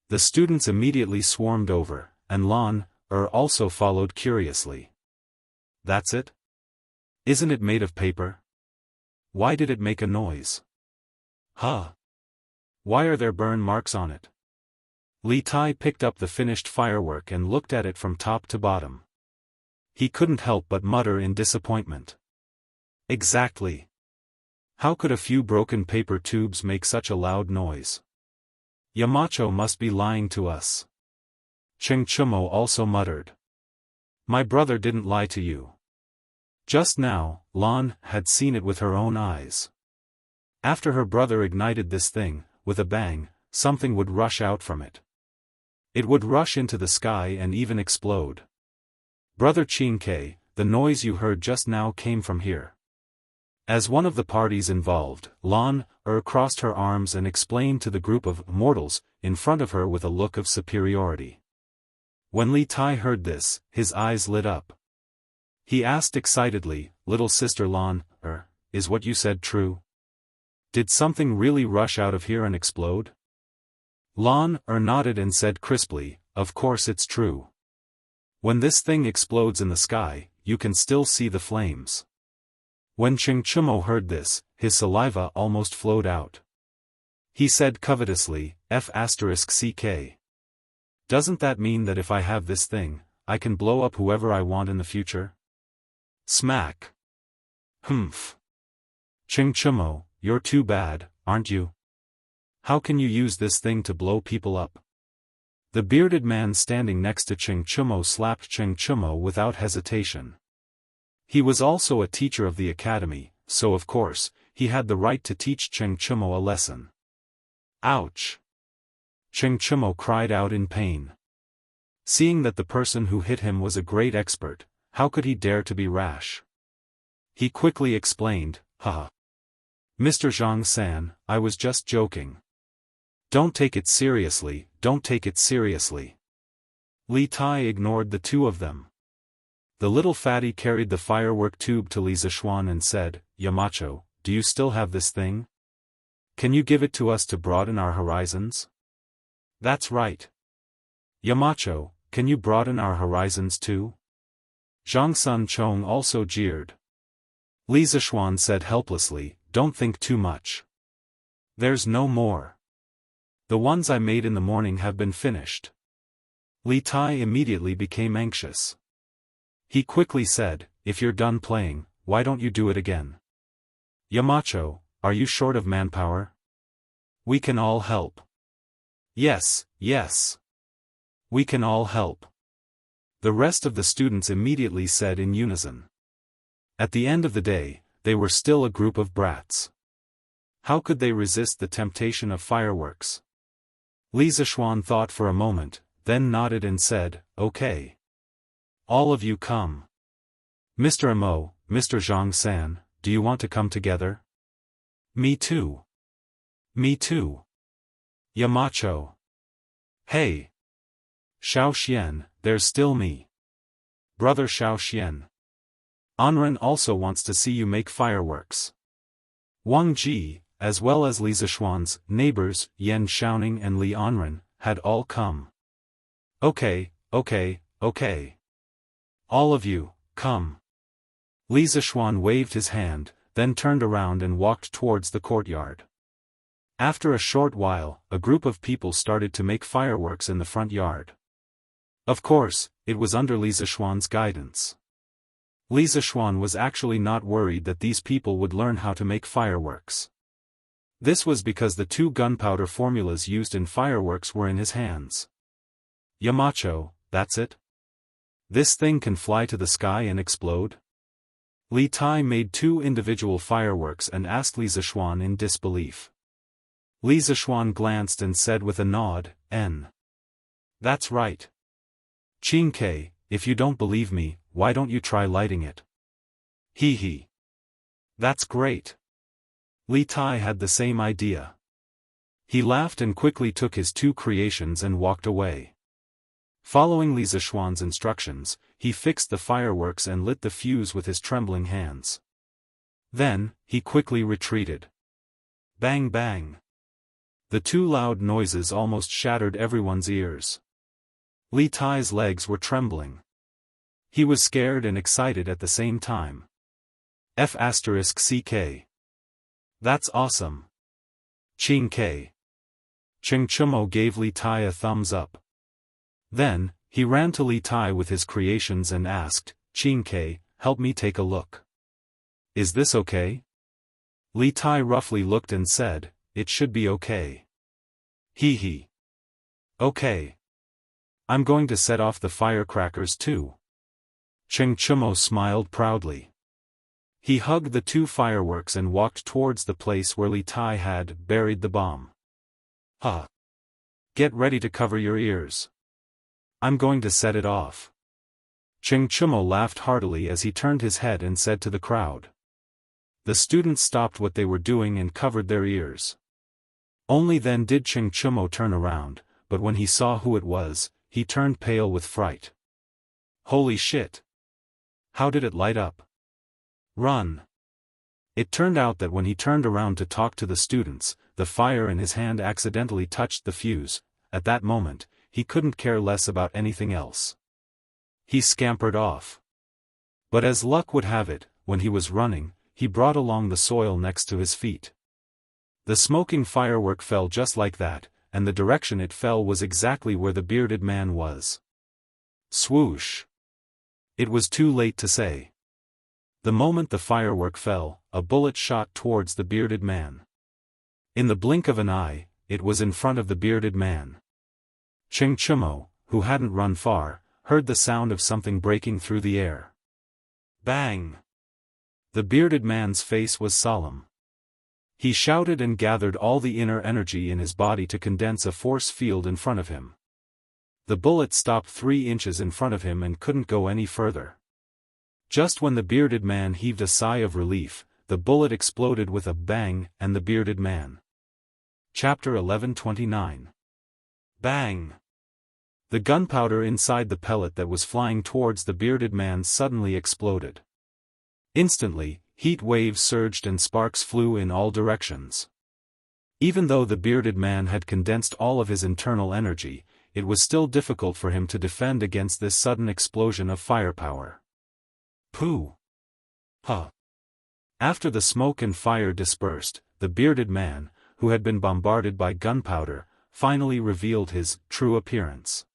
The students immediately swarmed over, and Lan also followed curiously. "That's it? Isn't it made of paper? Why did it make a noise? Huh? Why are there burn marks on it?" Li Tai picked up the finished firework and looked at it from top to bottom. He couldn't help but mutter in disappointment. Exactly. How could a few broken paper tubes make such a loud noise? Yamacho must be lying to us. Cheng Chumo also muttered. My brother didn't lie to you. Just now, Lan had seen it with her own eyes. After her brother ignited this thing, with a bang, something would rush out from it. It would rush into the sky and even explode. Brother Qin, the noise you heard just now came from here. As one of the parties involved, Lan crossed her arms and explained to the group of mortals in front of her with a look of superiority. When Li Tai heard this, his eyes lit up. He asked excitedly, "Little sister Lan, is what you said true? Did something really rush out of here and explode?" Lan nodded and said crisply, "Of course it's true. When this thing explodes in the sky, you can still see the flames." When Cheng Chumo heard this, his saliva almost flowed out. He said covetously, F***ck. Doesn't that mean that if I have this thing, I can blow up whoever I want in the future? Smack. Humph. Cheng Chumo, you're too bad, aren't you? How can you use this thing to blow people up? The bearded man standing next to Cheng Chumo slapped Cheng Chumo without hesitation. He was also a teacher of the academy, so of course, he had the right to teach Cheng Chumo a lesson. Ouch! Cheng Chumo cried out in pain. Seeing that the person who hit him was a great expert, how could he dare to be rash? He quickly explained, Haha. Mr. Zhang San, I was just joking. Don't take it seriously, don't take it seriously. Li Tai ignored the two of them. The little fatty carried the firework tube to Li Zishuan and said, Yamacho, do you still have this thing? Can you give it to us to broaden our horizons? That's right. Yamacho, can you broaden our horizons too? Zhang Sun Chong also jeered. Li Zishuan said helplessly, don't think too much. There's no more. The ones I made in the morning have been finished. Li Tai immediately became anxious. He quickly said, "If you're done playing, why don't you do it again? Yamacho, are you short of manpower? We can all help." "Yes, yes. We can all help." The rest of the students immediately said in unison. At the end of the day, they were still a group of brats. How could they resist the temptation of fireworks? Li Zishuan thought for a moment, then nodded and said, "Okay. All of you come. Mr. Amo, Mr. Zhang-san, do you want to come together?" "Me too. Me too. Yamacho. Hey. Xiao Xian, there's still me. Brother Xiao Xian. Anren also wants to see you make fireworks." Wang Ji, as well as Li Zishuan's neighbors, Yan Xiaoning and Li Anren, had all come. Okay. All of you, come." Li Zishuan waved his hand, then turned around and walked towards the courtyard. After a short while, a group of people started to make fireworks in the front yard. Of course, it was under Li Zishuan's guidance. Li Zishuan was actually not worried that these people would learn how to make fireworks. This was because the 2 gunpowder formulas used in fireworks were in his hands. "Yamacho, that's it? This thing can fly to the sky and explode?" Li Tai made 2 individual fireworks and asked Li Zishuan in disbelief. Li Zishuan glanced and said with a nod, "N. That's right. Qingke, if you don't believe me, why don't you try lighting it?" "Hee hee. That's great." Li Tai had the same idea. He laughed and quickly took his 2 creations and walked away. Following Li Zishuan's instructions, he fixed the fireworks and lit the fuse with his trembling hands. Then, he quickly retreated. Bang bang. The 2 loud noises almost shattered everyone's ears. Li Tai's legs were trembling. He was scared and excited at the same time. F***CK. That's awesome. Qingke. Cheng Chumo gave Li Tai a thumbs up. Then, he ran to Li Tai with his creations and asked, "Qingke, help me take a look. Is this okay?" Li Tai roughly looked and said, "It should be okay." "Hee hee. Okay. I'm going to set off the firecrackers too." Cheng Chumo smiled proudly. He hugged the 2 fireworks and walked towards the place where Li Tai had buried the bomb. "Huh. Get ready to cover your ears. I'm going to set it off." Cheng Chumo laughed heartily as he turned his head and said to the crowd. The students stopped what they were doing and covered their ears. Only then did Cheng Chumo turn around, but when he saw who it was, he turned pale with fright. "Holy shit! How did it light up? Run!" It turned out that when he turned around to talk to the students, the fire in his hand accidentally touched the fuse. At that moment, he couldn't care less about anything else. He scampered off. But as luck would have it, when he was running, he brought along the soil next to his feet. The smoking firework fell just like that, and the direction it fell was exactly where the bearded man was. Swoosh! It was too late to say. The moment the firework fell, a bullet shot towards the bearded man. In the blink of an eye, it was in front of the bearded man. Cheng Chumo, who hadn't run far, heard the sound of something breaking through the air. Bang! The bearded man's face was solemn. He shouted and gathered all the inner energy in his body to condense a force field in front of him. The bullet stopped 3 inches in front of him and couldn't go any further. Just when the bearded man heaved a sigh of relief, the bullet exploded with a bang, and the bearded man. Chapter 1129. Bang! The gunpowder inside the pellet that was flying towards the bearded man suddenly exploded. Instantly, heat waves surged and sparks flew in all directions. Even though the bearded man had condensed all of his internal energy, it was still difficult for him to defend against this sudden explosion of firepower. Pooh! Huh! After the smoke and fire dispersed, the bearded man, who had been bombarded by gunpowder, finally revealed his true appearance.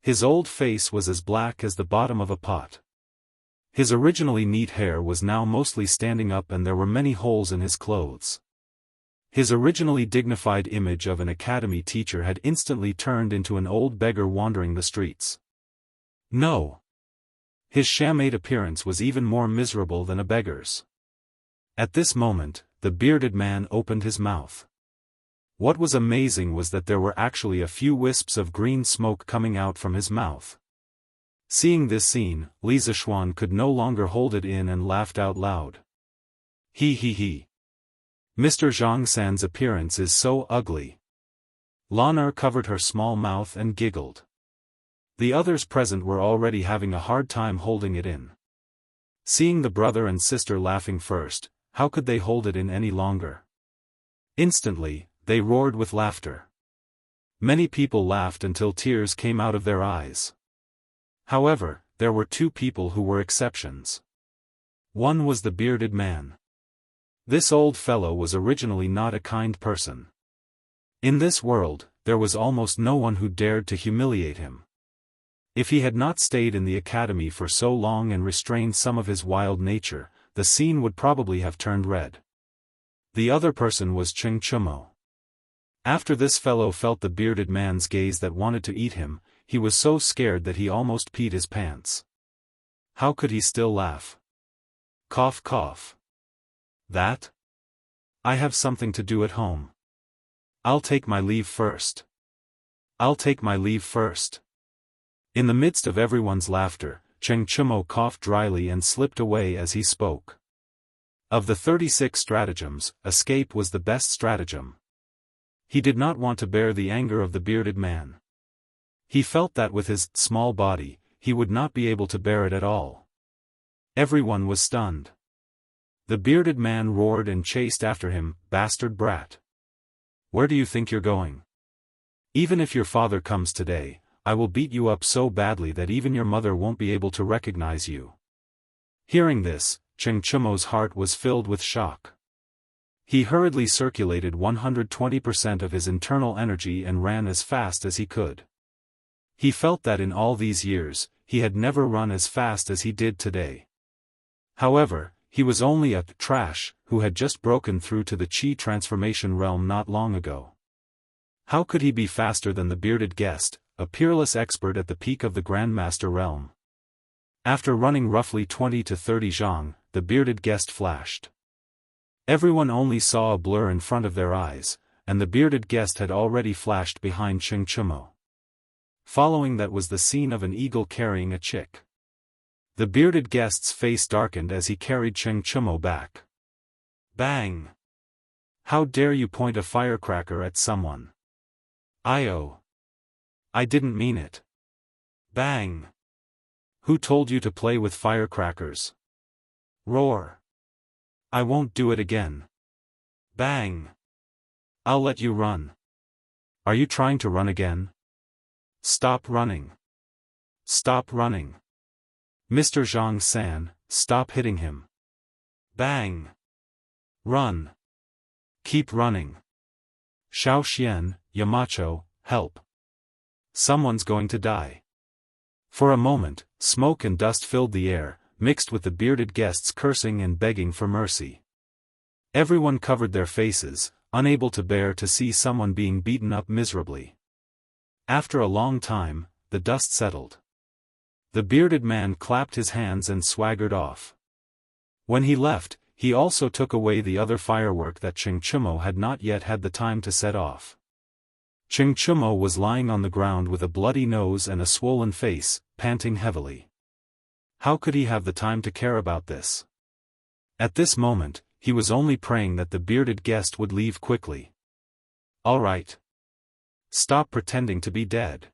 His old face was as black as the bottom of a pot. His originally neat hair was now mostly standing up and there were many holes in his clothes. His originally dignified image of an academy teacher had instantly turned into an old beggar wandering the streets. No. His shammade appearance was even more miserable than a beggar's. At this moment, the bearded man opened his mouth. What was amazing was that there were actually a few wisps of green smoke coming out from his mouth. Seeing this scene, Li Zishuan could no longer hold it in and laughed out loud. He. Mr. Zhang San's appearance is so ugly. Lan Er covered her small mouth and giggled. The others present were already having a hard time holding it in. Seeing the brother and sister laughing first, how could they hold it in any longer? Instantly, they roared with laughter. Many people laughed until tears came out of their eyes. However, there were two people who were exceptions. One was the bearded man. This old fellow was originally not a kind person. In this world, there was almost no one who dared to humiliate him. If he had not stayed in the academy for so long and restrained some of his wild nature, the scene would probably have turned red. The other person was Cheng Chumo. After this fellow felt the bearded man's gaze that wanted to eat him, he was so scared that he almost peed his pants. How could he still laugh? Cough cough. That? I have something to do at home. I'll take my leave first. In the midst of everyone's laughter, Cheng Chumo coughed dryly and slipped away as he spoke. Of the 36 stratagems, escape was the best stratagem. He did not want to bear the anger of the bearded man. He felt that with his small body, he would not be able to bear it at all. Everyone was stunned. The bearded man roared and chased after him, "Bastard brat! Where do you think you're going? Even if your father comes today, I will beat you up so badly that even your mother won't be able to recognize you." Hearing this, Cheng Chumo's heart was filled with shock. He hurriedly circulated 120% of his internal energy and ran as fast as he could. He felt that in all these years, he had never run as fast as he did today. However, he was only a trash who had just broken through to the Qi transformation realm not long ago. How could he be faster than the bearded guest, a peerless expert at the peak of the Grandmaster realm? After running roughly 20 to 30 zhang, the bearded guest flashed. Everyone only saw a blur in front of their eyes, and the bearded guest had already flashed behind Cheng Chumo. Following that was the scene of an eagle carrying a chick. The bearded guest's face darkened as he carried Cheng Chumo back. Bang! How dare you point a firecracker at someone? I didn't mean it. Bang! Who told you to play with firecrackers? Roar! I won't do it again. Bang! I'll let you run. Are you trying to run again? Stop running. Stop running. Mr. Zhang San, stop hitting him. Bang! Run. Keep running. Xiao Xian, Yamacho, help. Someone's going to die. For a moment, smoke and dust filled the air, mixed with the bearded guests cursing and begging for mercy. Everyone covered their faces, unable to bear to see someone being beaten up miserably. After a long time, the dust settled. The bearded man clapped his hands and swaggered off. When he left, he also took away the other firework that Cheng Chumo had not yet had the time to set off. Cheng Chumo was lying on the ground with a bloody nose and a swollen face, panting heavily. How could he have the time to care about this? At this moment, he was only praying that the bearded guest would leave quickly. All right. Stop pretending to be dead.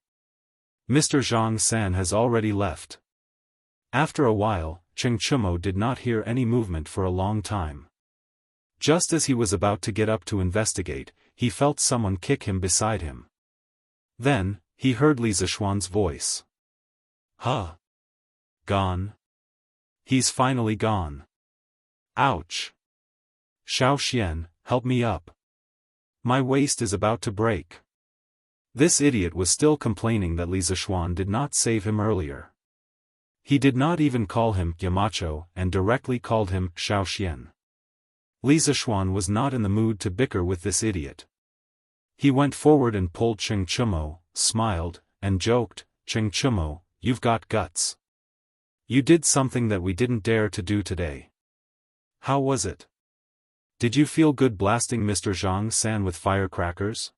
Mr. Zhang San has already left. After a while, Cheng Chumo did not hear any movement for a long time. Just as he was about to get up to investigate, he felt someone kick him beside him. Then, he heard Li Zishuan's voice. Huh? Gone? He's finally gone. Ouch. Xiao Xian, help me up. My waist is about to break. This idiot was still complaining that Li Zishuan did not save him earlier. He did not even call him Yamacho and directly called him Xiaoxian. Li Zishuan was not in the mood to bicker with this idiot. He went forward and pulled Cheng Chumo, smiled, and joked, "Cheng Chumo, you've got guts. You did something that we didn't dare to do today. How was it? Did you feel good blasting Mr. Zhang San with firecrackers?"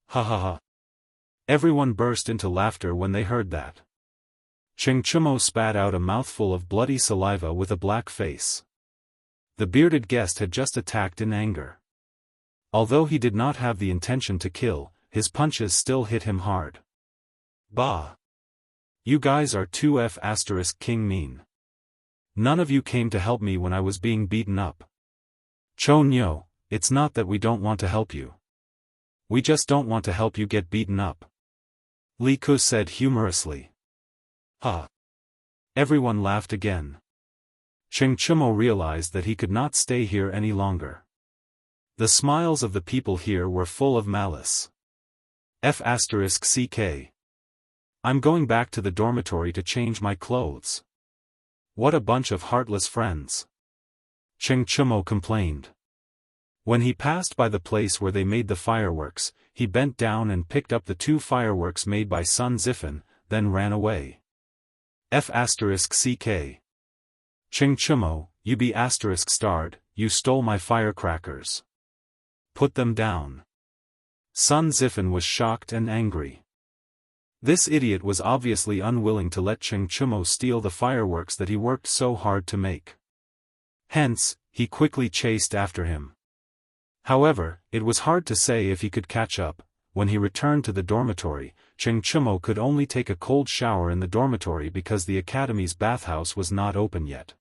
Ha ha ha. Everyone burst into laughter when they heard that. Cheng Chumo spat out a mouthful of bloody saliva with a black face. The bearded guest had just attacked in anger. Although he did not have the intention to kill, his punches still hit him hard. Bah! You guys are too King mean. None of you came to help me when I was being beaten up. Chonyo, it's not that we don't want to help you. We just don't want to help you get beaten up. Li Ku said humorously. Ha! Everyone laughed again. Cheng Chumo realized that he could not stay here any longer. The smiles of the people here were full of malice. F***CK. I'm going back to the dormitory to change my clothes. What a bunch of heartless friends. Cheng Chumo complained. When he passed by the place where they made the fireworks, he bent down and picked up the 2 fireworks made by Sun Zifen, then ran away. F***CK. Cheng Chumo, you be ***starred, you stole my firecrackers. Put them down. Sun Zifen was shocked and angry. This idiot was obviously unwilling to let Cheng Chumo steal the fireworks that he worked so hard to make. Hence, he quickly chased after him. However, it was hard to say if he could catch up. When he returned to the dormitory, Cheng Chumo could only take a cold shower in the dormitory because the academy's bathhouse was not open yet.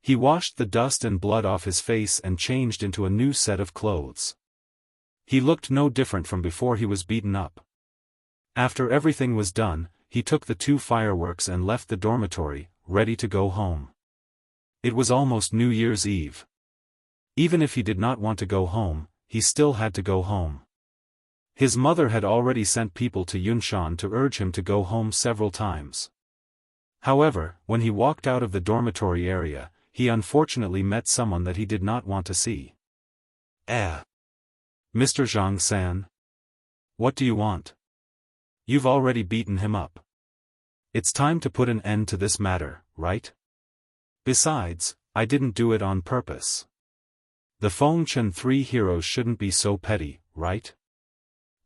He washed the dust and blood off his face and changed into a new set of clothes. He looked no different from before he was beaten up. After everything was done, he took the 2 fireworks and left the dormitory, ready to go home. It was almost New Year's Eve. Even if he did not want to go home, he still had to go home. His mother had already sent people to Yunshan to urge him to go home several times. However, when he walked out of the dormitory area, he unfortunately met someone that he did not want to see. Mr. Zhang San? What do you want? You've already beaten him up. It's time to put an end to this matter, right? Besides, I didn't do it on purpose. The Fengchen 3 heroes shouldn't be so petty, right?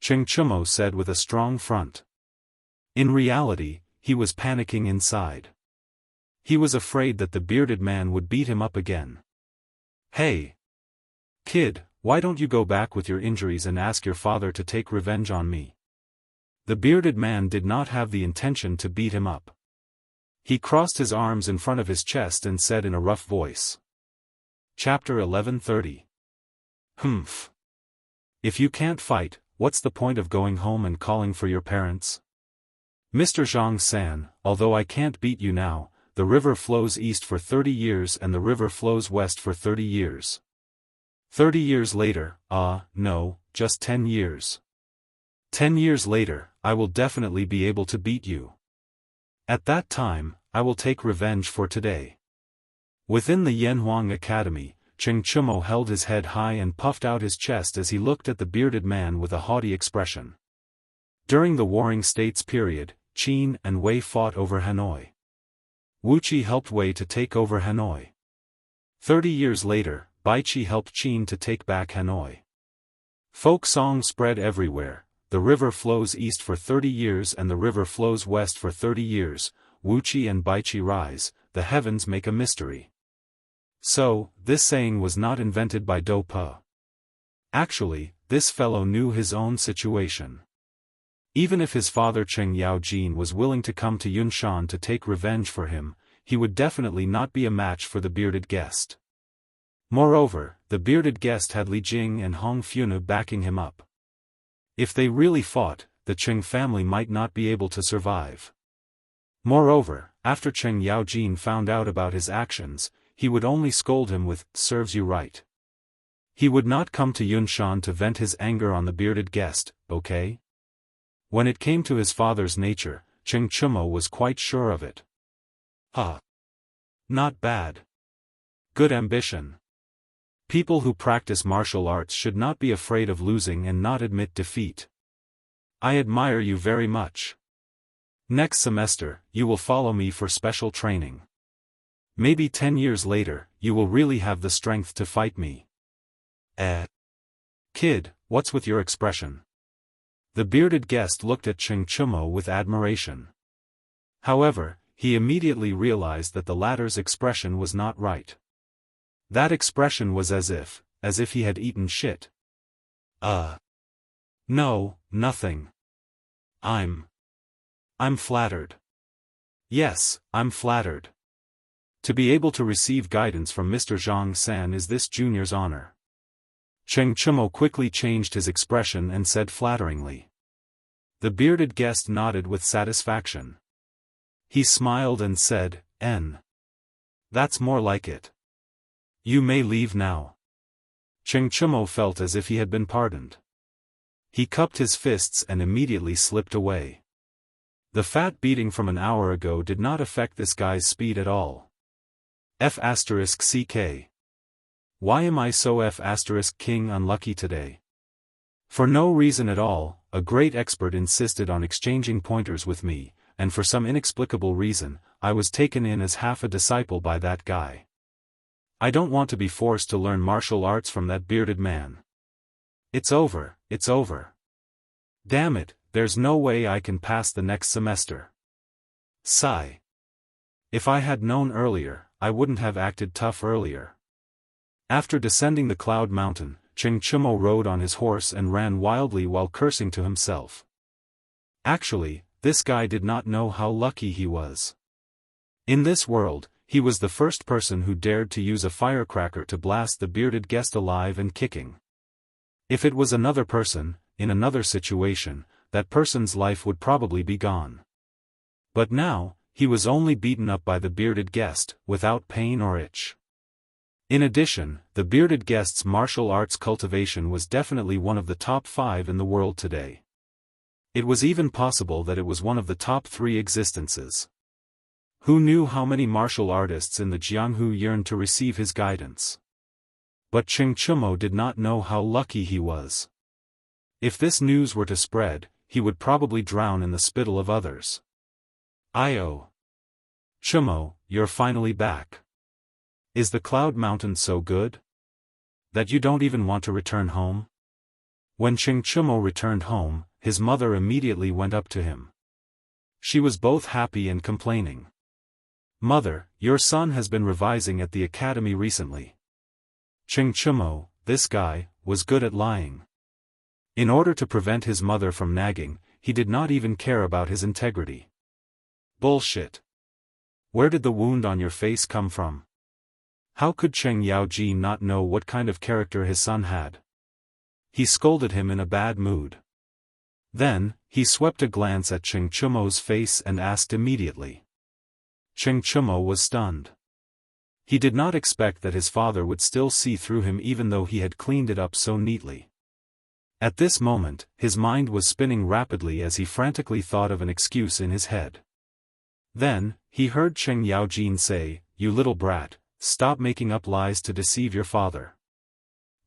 Cheng Chumo said with a strong front. In reality, he was panicking inside. He was afraid that the bearded man would beat him up again. Hey! Kid, why don't you go back with your injuries and ask your father to take revenge on me? The bearded man did not have the intention to beat him up. He crossed his arms in front of his chest and said in a rough voice. Chapter 1130. Humph. If you can't fight, what's the point of going home and calling for your parents? Mr. Zhang San, although I can't beat you now, the river flows east for 30 years and the river flows west for 30 years. 30 years later, no, just 10 years. 10 years later, I will definitely be able to beat you. At that time, I will take revenge for today. Within the Yanhuang Academy, Cheng Chumo held his head high and puffed out his chest as he looked at the bearded man with a haughty expression. During the Warring States period, Qin and Wei fought over Hanoi. Wuqi helped Wei to take over Hanoi. 30 years later, Baiqi helped Qin to take back Hanoi. Folk song spread everywhere. The river flows east for 30 years and the river flows west for 30 years, Wuqi and Baiqi rise, the heavens make a mystery. So, this saying was not invented by Do Pe. Actually, this fellow knew his own situation. Even if his father Cheng Yaojin was willing to come to Yunshan to take revenge for him, he would definitely not be a match for the bearded guest. Moreover, the bearded guest had Li Jing and Hong Funa backing him up. If they really fought, the Cheng family might not be able to survive. Moreover, after Cheng Yaojin found out about his actions, he would only scold him with, "Serves you right." He would not come to Yunshan to vent his anger on the bearded guest, okay? When it came to his father's nature, Cheng Chumo was quite sure of it. Not bad. Good ambition. People who practice martial arts should not be afraid of losing and not admit defeat. I admire you very much. Next semester, you will follow me for special training. Maybe 10 years later, you will really have the strength to fight me. Kid, what's with your expression? The bearded guest looked at Cheng Chumo with admiration. However, he immediately realized that the latter's expression was not right. That expression was as if he had eaten shit. No, nothing. I'm flattered. Yes, I'm flattered. To be able to receive guidance from Mr. Zhang San is this junior's honor. Cheng Chumo quickly changed his expression and said flatteringly. The bearded guest nodded with satisfaction. He smiled and said, That's more like it. You may leave now. Cheng Chumo felt as if he had been pardoned. He cupped his fists and immediately slipped away. The fat beating from an hour ago did not affect this guy's speed at all. F***CK. Why am I so F***king unlucky today? For no reason at all, a great expert insisted on exchanging pointers with me, and for some inexplicable reason, I was taken in as half a disciple by that guy. I don't want to be forced to learn martial arts from that bearded man. It's over, it's over. Damn it, there's no way I can pass the next semester. Sigh. If I had known earlier, I wouldn't have acted tough earlier. After descending the cloud mountain, Cheng Chumo rode on his horse and ran wildly while cursing to himself. Actually, this guy did not know how lucky he was. In this world, he was the first person who dared to use a firecracker to blast the bearded guest alive and kicking. If it was another person, in another situation, that person's life would probably be gone. But now, he was only beaten up by the bearded guest, without pain or itch. In addition, the bearded guest's martial arts cultivation was definitely one of the top 5 in the world today. It was even possible that it was one of the top 3 existences. Who knew how many martial artists in the Jianghu yearned to receive his guidance? But Cheng Chumo did not know how lucky he was. If this news were to spread, he would probably drown in the spittle of others. Chumo, you're finally back. Is the Cloud Mountain so good? That you don't even want to return home? When Cheng Chumo returned home, his mother immediately went up to him. She was both happy and complaining. Mother, your son has been revising at the academy recently. Cheng Chumo, this guy, was good at lying. In order to prevent his mother from nagging, he did not even care about his integrity. Bullshit. Where did the wound on your face come from? How could Cheng Yaoji not know what kind of character his son had? He scolded him in a bad mood. Then, he swept a glance at Cheng Chumo's face and asked immediately. Cheng Chumo was stunned. He did not expect that his father would still see through him even though he had cleaned it up so neatly. At this moment, his mind was spinning rapidly as he frantically thought of an excuse in his head. Then, he heard Cheng Yaojin say, "You little brat, stop making up lies to deceive your father.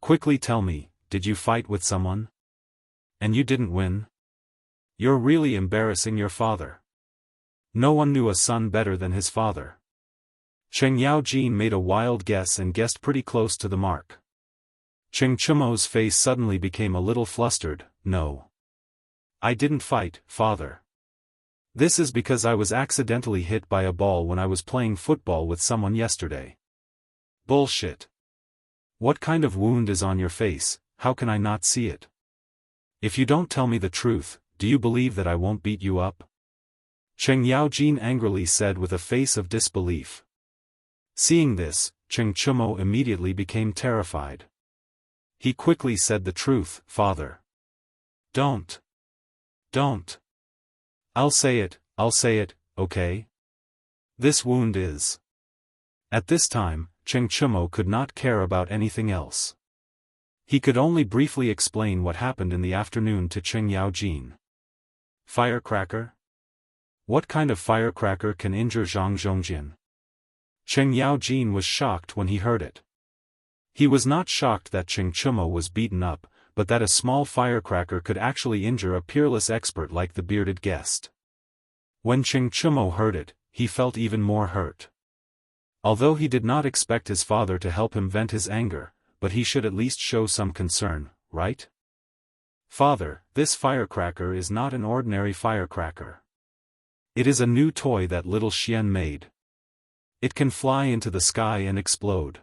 Quickly tell me, did you fight with someone? And you didn't win? You're really embarrassing your father." No one knew a son better than his father. Cheng Yaojin made a wild guess and guessed pretty close to the mark. Cheng Chumo's face suddenly became a little flustered. "No. I didn't fight, father. This is because I was accidentally hit by a ball when I was playing football with someone yesterday." Bullshit. What kind of wound is on your face? How can I not see it? If you don't tell me the truth, do you believe that I won't beat you up? Cheng Yaojin angrily said with a face of disbelief. Seeing this, Cheng Chumo immediately became terrified. He quickly said the truth, "Father. Don't. I'll say it, okay? This wound is..." At this time, Cheng Chumo could not care about anything else. He could only briefly explain what happened in the afternoon to Cheng Yaojin. Firecracker? What kind of firecracker can injure Zhang Zhongjian? Cheng Yaojin was shocked when he heard it. He was not shocked that Cheng Chumo was beaten up, but that a small firecracker could actually injure a peerless expert like the bearded guest. When Cheng Chumo heard it, he felt even more hurt. Although he did not expect his father to help him vent his anger, but he should at least show some concern, right? Father, this firecracker is not an ordinary firecracker. It is a new toy that little Xian made. It can fly into the sky and explode.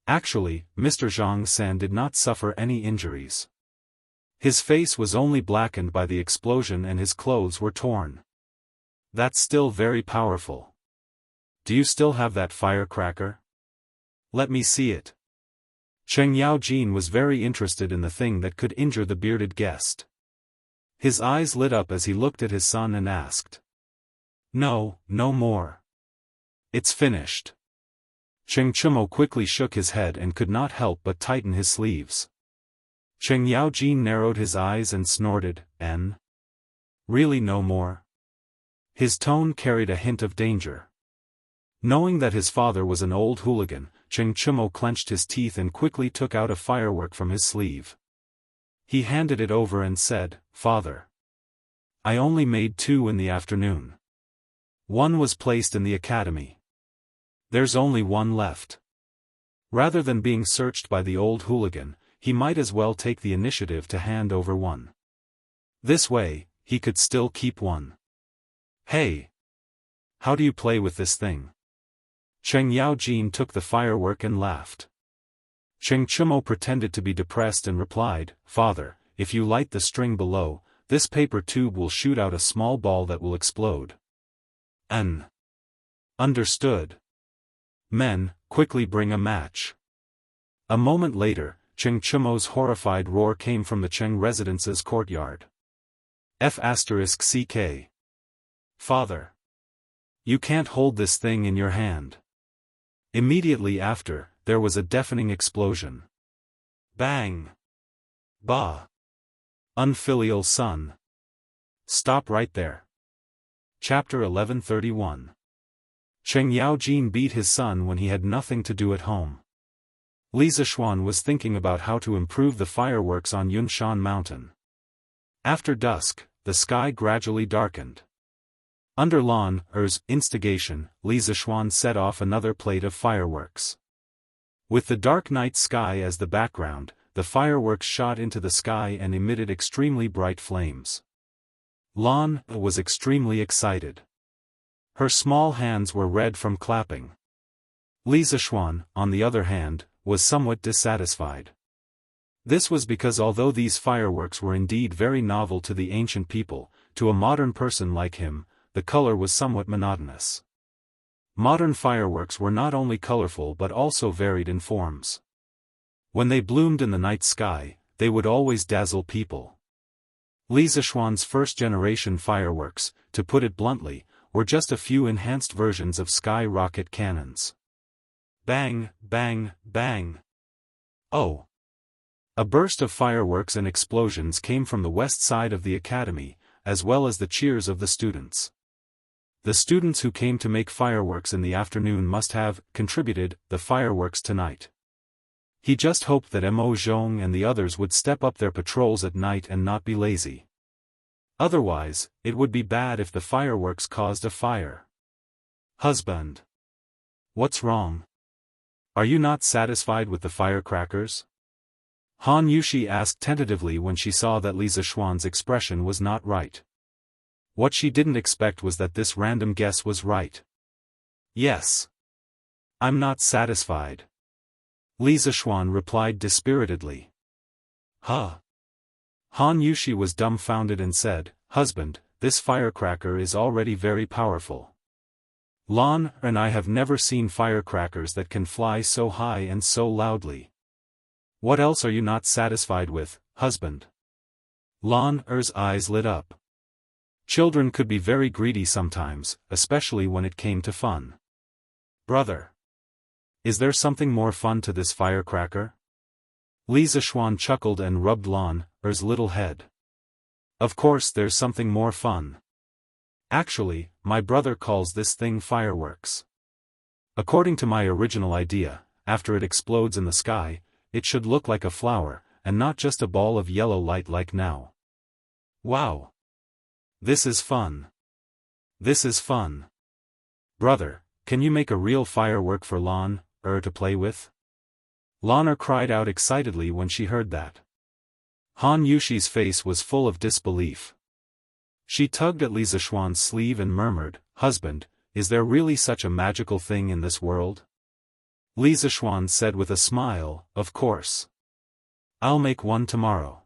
Actually, Mr. Zhang San did not suffer any injuries. His face was only blackened by the explosion and his clothes were torn. That's still very powerful. Do you still have that firecracker? Let me see it. Cheng Yaojin was very interested in the thing that could injure the bearded guest. His eyes lit up as he looked at his son and asked. No, no more. It's finished. Cheng Chumo quickly shook his head and could not help but tighten his sleeves. Cheng Yaojin narrowed his eyes and snorted, "N? Really no more?" His tone carried a hint of danger. Knowing that his father was an old hooligan, Cheng Chumo clenched his teeth and quickly took out a firework from his sleeve. He handed it over and said, "Father, I only made 2 in the afternoon. 1 was placed in the academy. There's only 1 left." Rather than being searched by the old hooligan, he might as well take the initiative to hand over 1. This way, he could still keep 1. Hey! How do you play with this thing? Cheng Yaojin took the firework and laughed. Cheng Chumo pretended to be depressed and replied, "Father, if you light the string below, this paper tube will shoot out a small ball that will explode." Understood. Men, quickly bring a match. A moment later, Cheng Chumo's horrified roar came from the Cheng residence's courtyard. F***CK. Father! You can't hold this thing in your hand. Immediately after, there was a deafening explosion. Bang! Bah! Unfilial son. Stop right there. Chapter 1131. Cheng Yaojin beat his son when he had nothing to do at home. Li Zishuan was thinking about how to improve the fireworks on Yunshan Mountain. After dusk, the sky gradually darkened. Under Lan Er's instigation, Li Zishuan set off another plate of fireworks. With the dark night sky as the background, the fireworks shot into the sky and emitted extremely bright flames. Lan was extremely excited. Her small hands were red from clapping. Li Zishuan, on the other hand, was somewhat dissatisfied. This was because although these fireworks were indeed very novel to the ancient people, to a modern person like him, the color was somewhat monotonous. Modern fireworks were not only colorful but also varied in forms. When they bloomed in the night sky, they would always dazzle people. Li Zishuan's first-generation fireworks, to put it bluntly, were just a few enhanced versions of sky rocket cannons. Bang, bang, bang. Oh! A burst of fireworks and explosions came from the west side of the academy, as well as the cheers of the students. The students who came to make fireworks in the afternoon must have contributed the fireworks tonight. He just hoped that Mo Zhong and the others would step up their patrols at night and not be lazy. Otherwise, it would be bad if the fireworks caused a fire. Husband. What's wrong? Are you not satisfied with the firecrackers? Han Yushi asked tentatively when she saw that Li Zishuan's expression was not right. What she didn't expect was that this random guess was right. Yes. I'm not satisfied. Li Zishuan replied dispiritedly. Huh? Han Yushi was dumbfounded and said, "Husband, this firecracker is already very powerful. Lan and I have never seen firecrackers that can fly so high and so loudly. What else are you not satisfied with, husband?" Lan Er's eyes lit up. Children could be very greedy sometimes, especially when it came to fun. Brother. Is there something more fun to this firecracker? Li Zishuan chuckled and rubbed Lan Er's little head. Of course there's something more fun. Actually, my brother calls this thing fireworks. According to my original idea, after it explodes in the sky, it should look like a flower, and not just a ball of yellow light like now. Wow! This is fun. This is fun. Brother, can you make a real firework for Lan to play with? Lana cried out excitedly when she heard that. Han Yushi's face was full of disbelief. She tugged at Li Zishuan's sleeve and murmured, "Husband, is there really such a magical thing in this world?" Li Zishuan said with a smile, "Of course. I'll make one tomorrow.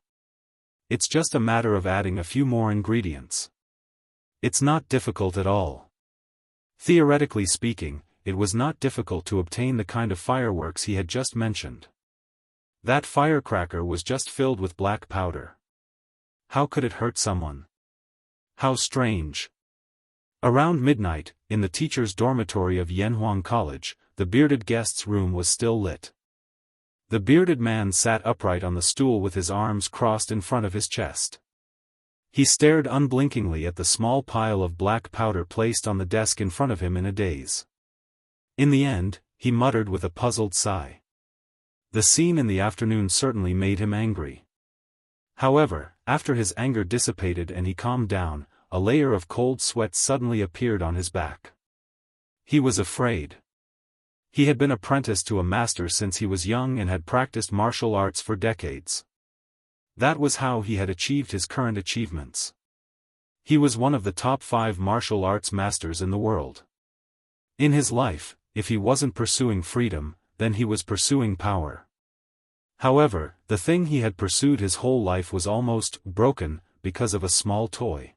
It's just a matter of adding a few more ingredients. It's not difficult at all." Theoretically speaking, it was not difficult to obtain the kind of fireworks he had just mentioned. That firecracker was just filled with black powder. How could it hurt someone? How strange. Around midnight, in the teacher's dormitory of Yanhuang College, the bearded guest's room was still lit. The bearded man sat upright on the stool with his arms crossed in front of his chest. He stared unblinkingly at the small pile of black powder placed on the desk in front of him in a daze. In the end, he muttered with a puzzled sigh. The scene in the afternoon certainly made him angry. However, after his anger dissipated and he calmed down, a layer of cold sweat suddenly appeared on his back. He was afraid. He had been apprenticed to a master since he was young and had practiced martial arts for decades. That was how he had achieved his current achievements. He was one of the top 5 martial arts masters in the world. In his life, if he wasn't pursuing freedom, then he was pursuing power. However, the thing he had pursued his whole life was almost broken because of a small toy.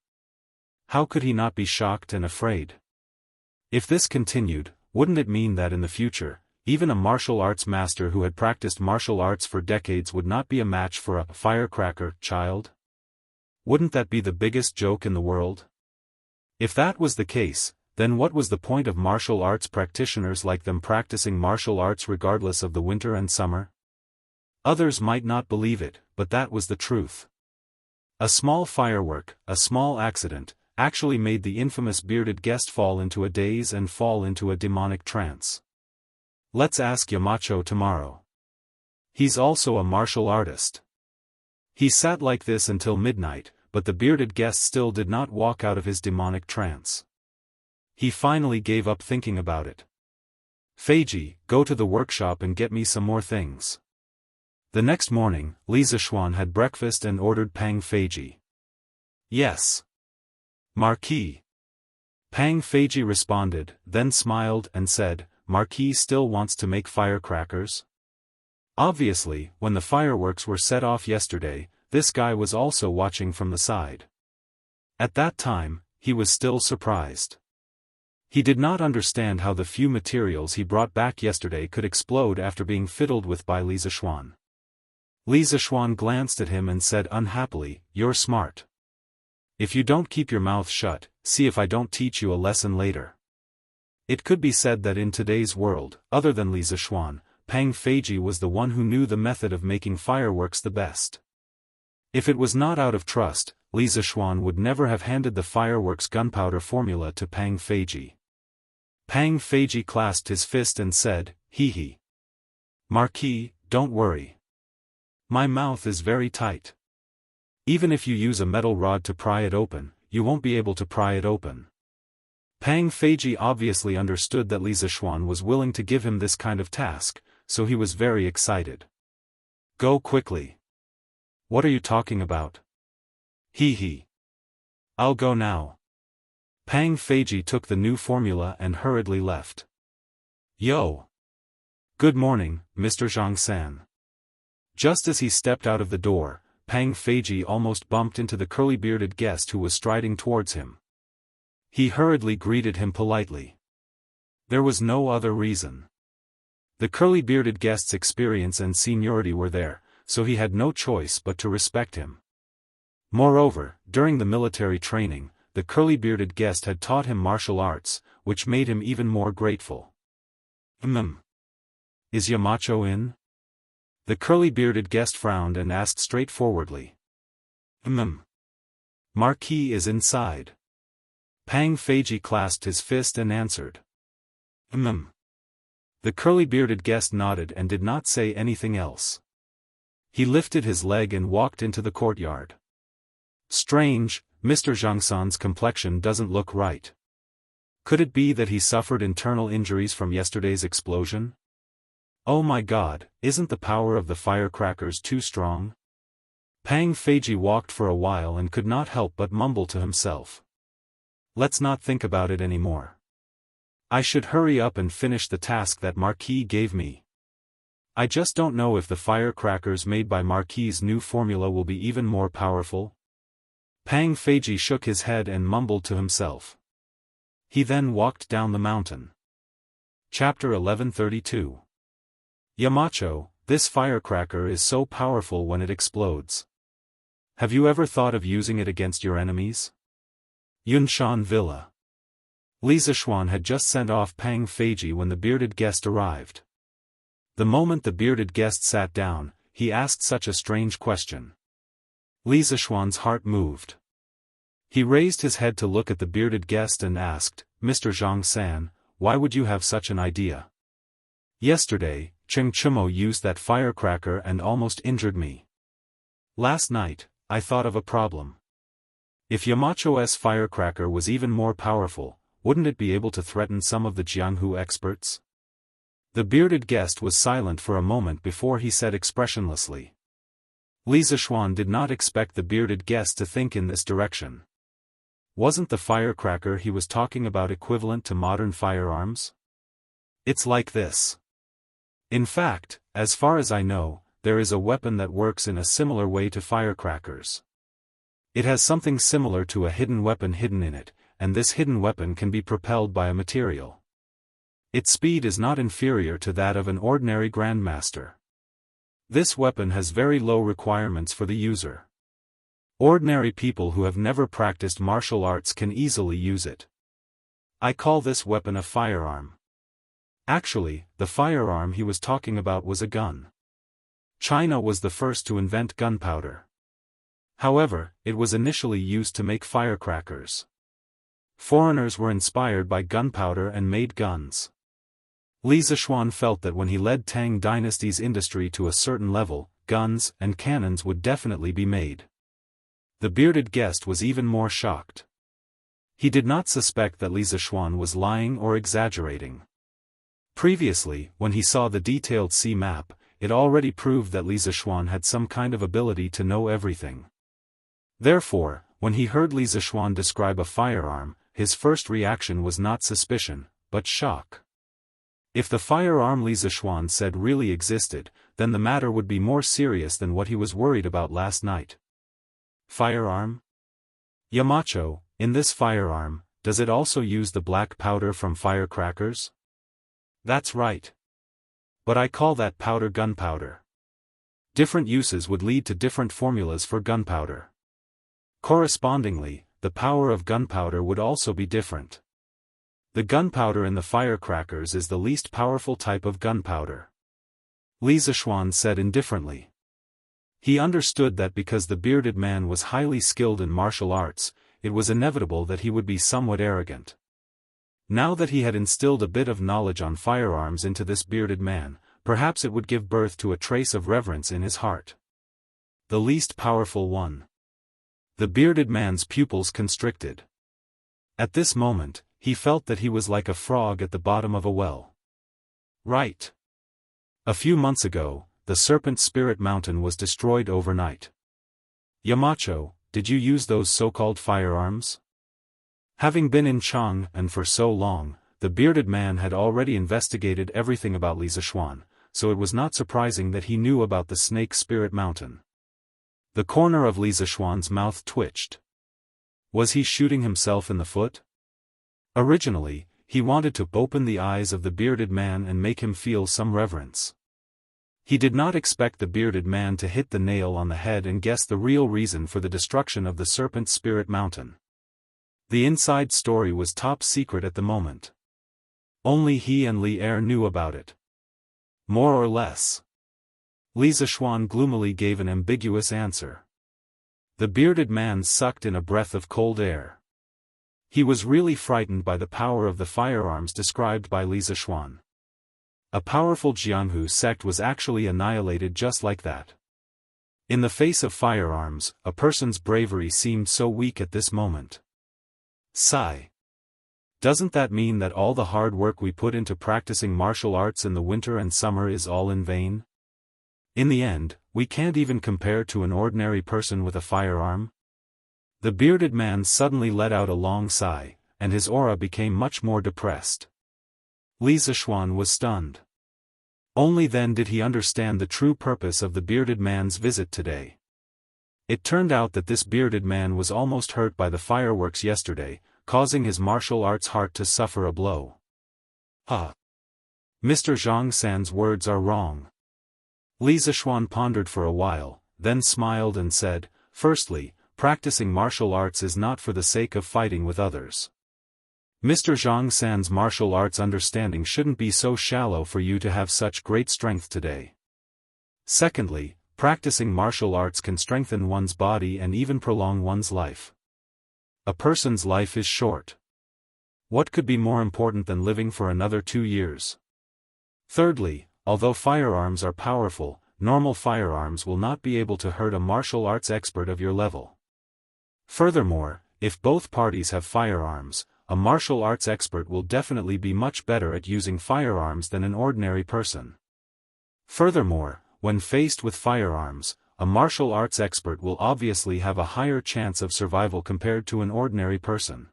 How could he not be shocked and afraid? If this continued, wouldn't it mean that in the future, even a martial arts master who had practiced martial arts for decades would not be a match for a firecracker child? Wouldn't that be the biggest joke in the world? If that was the case, then what was the point of martial arts practitioners like them practicing martial arts regardless of the winter and summer? Others might not believe it, but that was the truth. A small firework, a small accident, actually made the infamous bearded guest fall into a daze and fall into a demonic trance. Let's ask Yamacho tomorrow. He's also a martial artist. He sat like this until midnight, but the bearded guest still did not walk out of his demonic trance. He finally gave up thinking about it. "Feiji, go to the workshop and get me some more things." The next morning, Li Zishuan had breakfast and ordered Pang Feiji. "Yes, Marquis." Pang Feiji responded, then smiled and said, "Marquis still wants to make firecrackers?" Obviously, when the fireworks were set off yesterday, this guy was also watching from the side. At that time, he was still surprised. He did not understand how the few materials he brought back yesterday could explode after being fiddled with by Li Zishuan. Li Zishuan glanced at him and said unhappily, "You're smart. If you don't keep your mouth shut, see if I don't teach you a lesson later." It could be said that in today's world, other than Li Zishuan, Pang Feiji was the one who knew the method of making fireworks the best. If it was not out of trust, Li Zishuan would never have handed the fireworks gunpowder formula to Pang Feiji. Pang Feiji clasped his fist and said, "Hee. Marquis, don't worry. My mouth is very tight. Even if you use a metal rod to pry it open, you won't be able to pry it open." Pang Feiji obviously understood that Li Zishuan was willing to give him this kind of task, so he was very excited. "Go quickly." "What are you talking about?" Hee. "I'll go now." Pang Feiji took the new formula and hurriedly left. "Yo! Good morning, Mr. Zhang-san." Just as he stepped out of the door, Pang Feiji almost bumped into the curly-bearded guest who was striding towards him. He hurriedly greeted him politely. There was no other reason. The curly-bearded guest's experience and seniority were there, so he had no choice but to respect him. Moreover, during the military training, the curly-bearded guest had taught him martial arts, which made him even more grateful. Is Yamacho in?" The curly-bearded guest frowned and asked straightforwardly. Marquis is inside. Pang Feiji clasped his fist and answered. The curly-bearded guest nodded and did not say anything else. He lifted his leg and walked into the courtyard. Strange, Mr. Xianxia's complexion doesn't look right. Could it be that he suffered internal injuries from yesterday's explosion? Oh my God, isn't the power of the firecrackers too strong? Pang Feiji walked for a while and could not help but mumble to himself. Let's not think about it anymore. I should hurry up and finish the task that Marquis gave me. I just don't know if the firecrackers made by Marquis's new formula will be even more powerful. Pang Feiji shook his head and mumbled to himself. He then walked down the mountain. Chapter 1132. Yamacho, this firecracker is so powerful when it explodes. Have you ever thought of using it against your enemies? Yunshan Villa. Li Zishuan had just sent off Pang Feiji when the bearded guest arrived. The moment the bearded guest sat down, he asked such a strange question. Li Zishuan's heart moved. He raised his head to look at the bearded guest and asked, Mr. Zhang San, why would you have such an idea? Yesterday, Cheng Chumo used that firecracker and almost injured me. Last night, I thought of a problem. If Yamacho's firecracker was even more powerful, wouldn't it be able to threaten some of the Jianghu experts? The bearded guest was silent for a moment before he said expressionlessly. Li Zishuan did not expect the bearded guest to think in this direction. Wasn't the firecracker he was talking about equivalent to modern firearms? It's like this. In fact, as far as I know, there is a weapon that works in a similar way to firecrackers. It has something similar to a hidden weapon hidden in it, and this hidden weapon can be propelled by a material. Its speed is not inferior to that of an ordinary grandmaster. This weapon has very low requirements for the user. Ordinary people who have never practiced martial arts can easily use it. I call this weapon a firearm. Actually, the firearm he was talking about was a gun. China was the first to invent gunpowder. However, it was initially used to make firecrackers. Foreigners were inspired by gunpowder and made guns. Li Zishuan felt that when he led Tang Dynasty's industry to a certain level, guns and cannons would definitely be made. The bearded guest was even more shocked. He did not suspect that Li Zishuan was lying or exaggerating. Previously, when he saw the detailed sea map, it already proved that Li Zishuan had some kind of ability to know everything. Therefore, when he heard Li Zishuan describe a firearm, his first reaction was not suspicion, but shock. If the firearm Li Zishuan said really existed, then the matter would be more serious than what he was worried about last night. Firearm? Yamacho, in this firearm, does it also use the black powder from firecrackers? That's right. But I call that powder gunpowder. Different uses would lead to different formulas for gunpowder. Correspondingly, the power of gunpowder would also be different. The gunpowder in the firecrackers is the least powerful type of gunpowder. Li Zishuan said indifferently. He understood that because the bearded man was highly skilled in martial arts, it was inevitable that he would be somewhat arrogant. Now that he had instilled a bit of knowledge on firearms into this bearded man, perhaps it would give birth to a trace of reverence in his heart. The least powerful one. The bearded man's pupils constricted. At this moment, he felt that he was like a frog at the bottom of a well. Right. A few months ago, the Serpent Spirit Mountain was destroyed overnight. Yamacho, did you use those so-called firearms? Having been in Chang'an for so long, the bearded man had already investigated everything about Li Zishuan, so it was not surprising that he knew about the Snake Spirit Mountain. The corner of Li Zishuan's mouth twitched. Was he shooting himself in the foot? Originally, he wanted to open the eyes of the bearded man and make him feel some reverence. He did not expect the bearded man to hit the nail on the head and guess the real reason for the destruction of the Serpent Spirit Mountain. The inside story was top secret at the moment. Only he and Li Er knew about it. More or less. Li Zishuan gloomily gave an ambiguous answer. The bearded man sucked in a breath of cold air. He was really frightened by the power of the firearms described by Li Zishuan. A powerful Jianghu sect was actually annihilated just like that. In the face of firearms, a person's bravery seemed so weak at this moment. Sigh. Doesn't that mean that all the hard work we put into practicing martial arts in the winter and summer is all in vain? In the end, we can't even compare to an ordinary person with a firearm? The bearded man suddenly let out a long sigh, and his aura became much more depressed. Li Zishuan was stunned. Only then did he understand the true purpose of the bearded man's visit today. It turned out that this bearded man was almost hurt by the fireworks yesterday, causing his martial arts heart to suffer a blow. Mr. Zhang San's words are wrong. Li Zishuan pondered for a while, then smiled and said, "Firstly, practicing martial arts is not for the sake of fighting with others. Mr. Zhang San's martial arts understanding shouldn't be so shallow for you to have such great strength today. Secondly, practicing martial arts can strengthen one's body and even prolong one's life. A person's life is short. What could be more important than living for another 2 years? Thirdly, although firearms are powerful, normal firearms will not be able to hurt a martial arts expert of your level. Furthermore, if both parties have firearms, a martial arts expert will definitely be much better at using firearms than an ordinary person. Furthermore, when faced with firearms, a martial arts expert will obviously have a higher chance of survival compared to an ordinary person.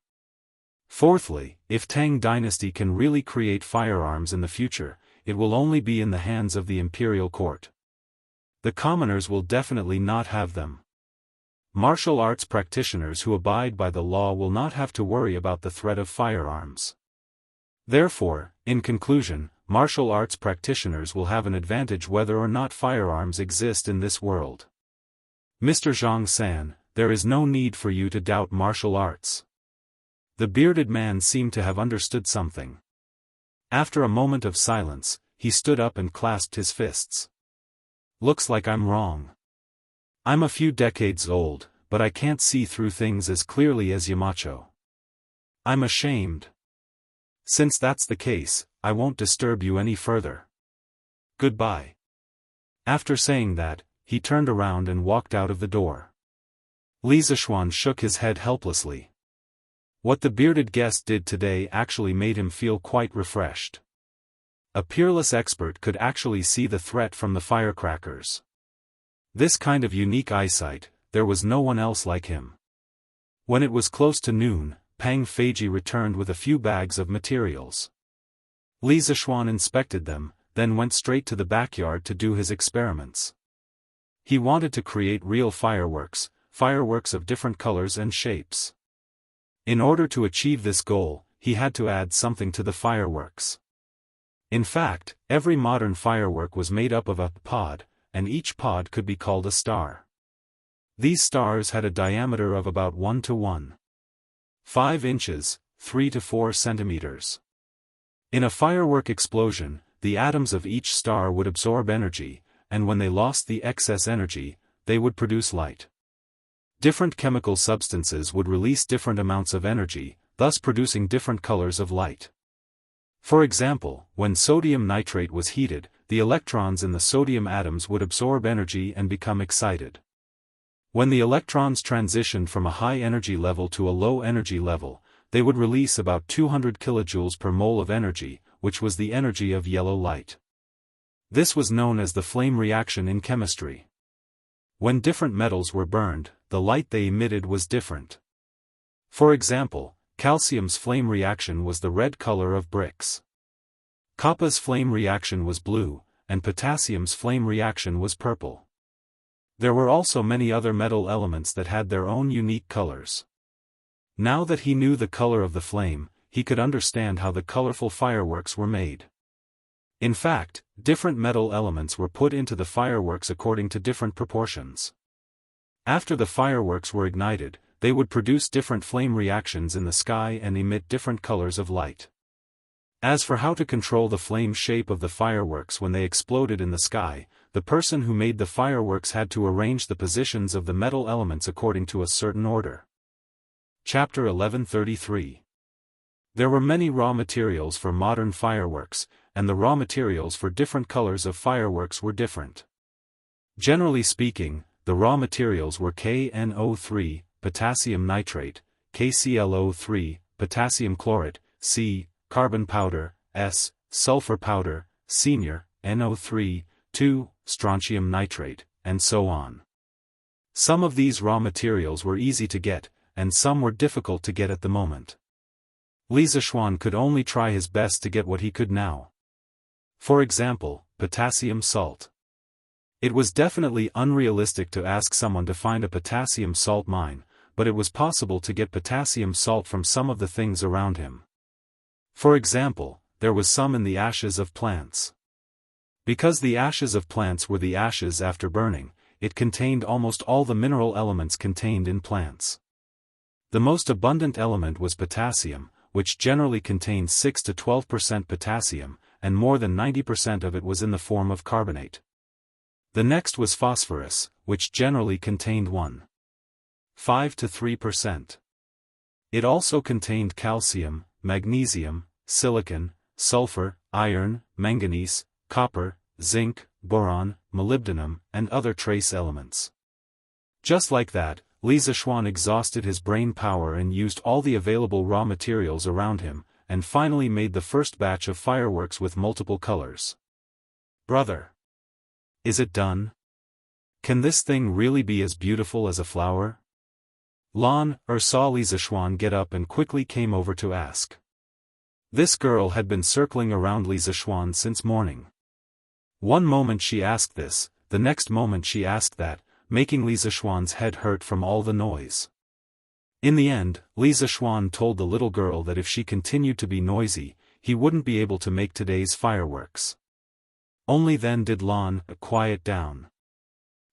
Fourthly, if Tang Dynasty can really create firearms in the future, it will only be in the hands of the imperial court. The commoners will definitely not have them. Martial arts practitioners who abide by the law will not have to worry about the threat of firearms. Therefore, in conclusion, martial arts practitioners will have an advantage whether or not firearms exist in this world. Mr. Zhang San, there is no need for you to doubt martial arts. The bearded man seemed to have understood something. After a moment of silence, he stood up and clasped his fists. Looks like I'm wrong. I'm a few decades old, but I can't see through things as clearly as Yamacho. I'm ashamed. Since that's the case, I won't disturb you any further. Goodbye. After saying that, he turned around and walked out of the door. Li Zishuan shook his head helplessly. What the bearded guest did today actually made him feel quite refreshed. A peerless expert could actually see the threat from the firecrackers. This kind of unique eyesight, there was no one else like him. When it was close to noon, Pang Feiji returned with a few bags of materials. Li Zishuan inspected them, then went straight to the backyard to do his experiments. He wanted to create real fireworks of different colors and shapes. In order to achieve this goal, he had to add something to the fireworks. In fact, every modern firework was made up of a pod, and each pod could be called a star. These stars had a diameter of about 1 to 1.5 inches, 3 to 4 centimeters. In a firework explosion, the atoms of each star would absorb energy, and when they lost the excess energy, they would produce light. Different chemical substances would release different amounts of energy, thus producing different colors of light. For example, when sodium nitrate was heated, the electrons in the sodium atoms would absorb energy and become excited. When the electrons transitioned from a high energy level to a low energy level, they would release about 200 kilojoules per mole of energy, which was the energy of yellow light. This was known as the flame reaction in chemistry. When different metals were burned, the light they emitted was different. For example, calcium's flame reaction was the red color of bricks. Copper's flame reaction was blue, and potassium's flame reaction was purple. There were also many other metal elements that had their own unique colors. Now that he knew the color of the flame, he could understand how the colorful fireworks were made. In fact, different metal elements were put into the fireworks according to different proportions. After the fireworks were ignited, they would produce different flame reactions in the sky and emit different colors of light. As for how to control the flame shape of the fireworks when they exploded in the sky, the person who made the fireworks had to arrange the positions of the metal elements according to a certain order. Chapter 1133. There were many raw materials for modern fireworks, and the raw materials for different colors of fireworks were different. Generally speaking, the raw materials were KNO3, potassium nitrate, KClO3, potassium chlorate, C, carbon powder, S, sulfur powder, senior, NO3, 2, strontium nitrate, and so on. Some of these raw materials were easy to get, and some were difficult to get at the moment. Li Zishuan could only try his best to get what he could now. For example, potassium salt. It was definitely unrealistic to ask someone to find a potassium salt mine, but it was possible to get potassium salt from some of the things around him. For example, there was some in the ashes of plants. Because the ashes of plants were the ashes after burning, it contained almost all the mineral elements contained in plants. The most abundant element was potassium, which generally contained 6 to 12% potassium, and more than 90% of it was in the form of carbonate. The next was phosphorus, which generally contained 1.5 to 3%. It also contained calcium, magnesium, silicon, sulfur, iron, manganese, copper, zinc, boron, molybdenum, and other trace elements. Just like that, Li Zishuan exhausted his brain power and used all the available raw materials around him, and finally made the first batch of fireworks with multiple colors. Brother! Is it done? Can this thing really be as beautiful as a flower? Lan saw Li Zishuan get up and quickly came over to ask. This girl had been circling around Li Zishuan since morning. One moment she asked this, the next moment she asked that, making Li Zishuan's head hurt from all the noise. In the end, Li Zishuan told the little girl that if she continued to be noisy, he wouldn't be able to make today's fireworks. Only then did Lan quiet down.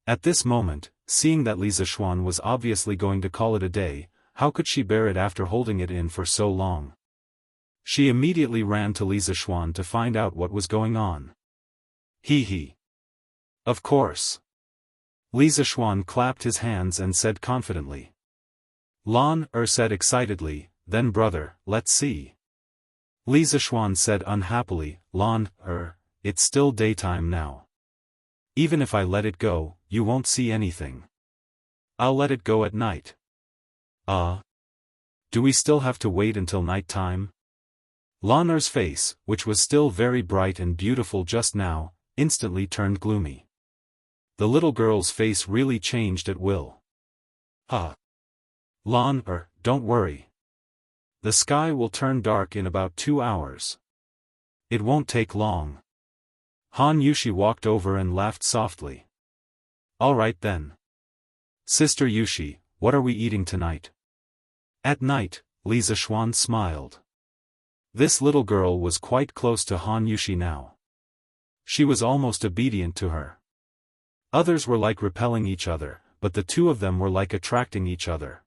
At this moment, seeing that Li Zishuan was obviously going to call it a day, how could she bear it after holding it in for so long? She immediately ran to Li Zishuan to find out what was going on. He. Of course. Li Zishuan clapped his hands and said confidently. Lan said excitedly, then brother, let's see. Li Zishuan said unhappily, Lan it's still daytime now. Even if I let it go, you won't see anything. I'll let it go at night. Do we still have to wait until night time? Lan's face, which was still very bright and beautiful just now, instantly turned gloomy. The little girl's face really changed at will. Lan don't worry. The sky will turn dark in about 2 hours. It won't take long. Han Yushi walked over and laughed softly. All right then. Sister Yushi, what are we eating tonight? At night, Li Zishuan smiled. This little girl was quite close to Han Yushi now. She was almost obedient to her. Others were like repelling each other, but the two of them were like attracting each other.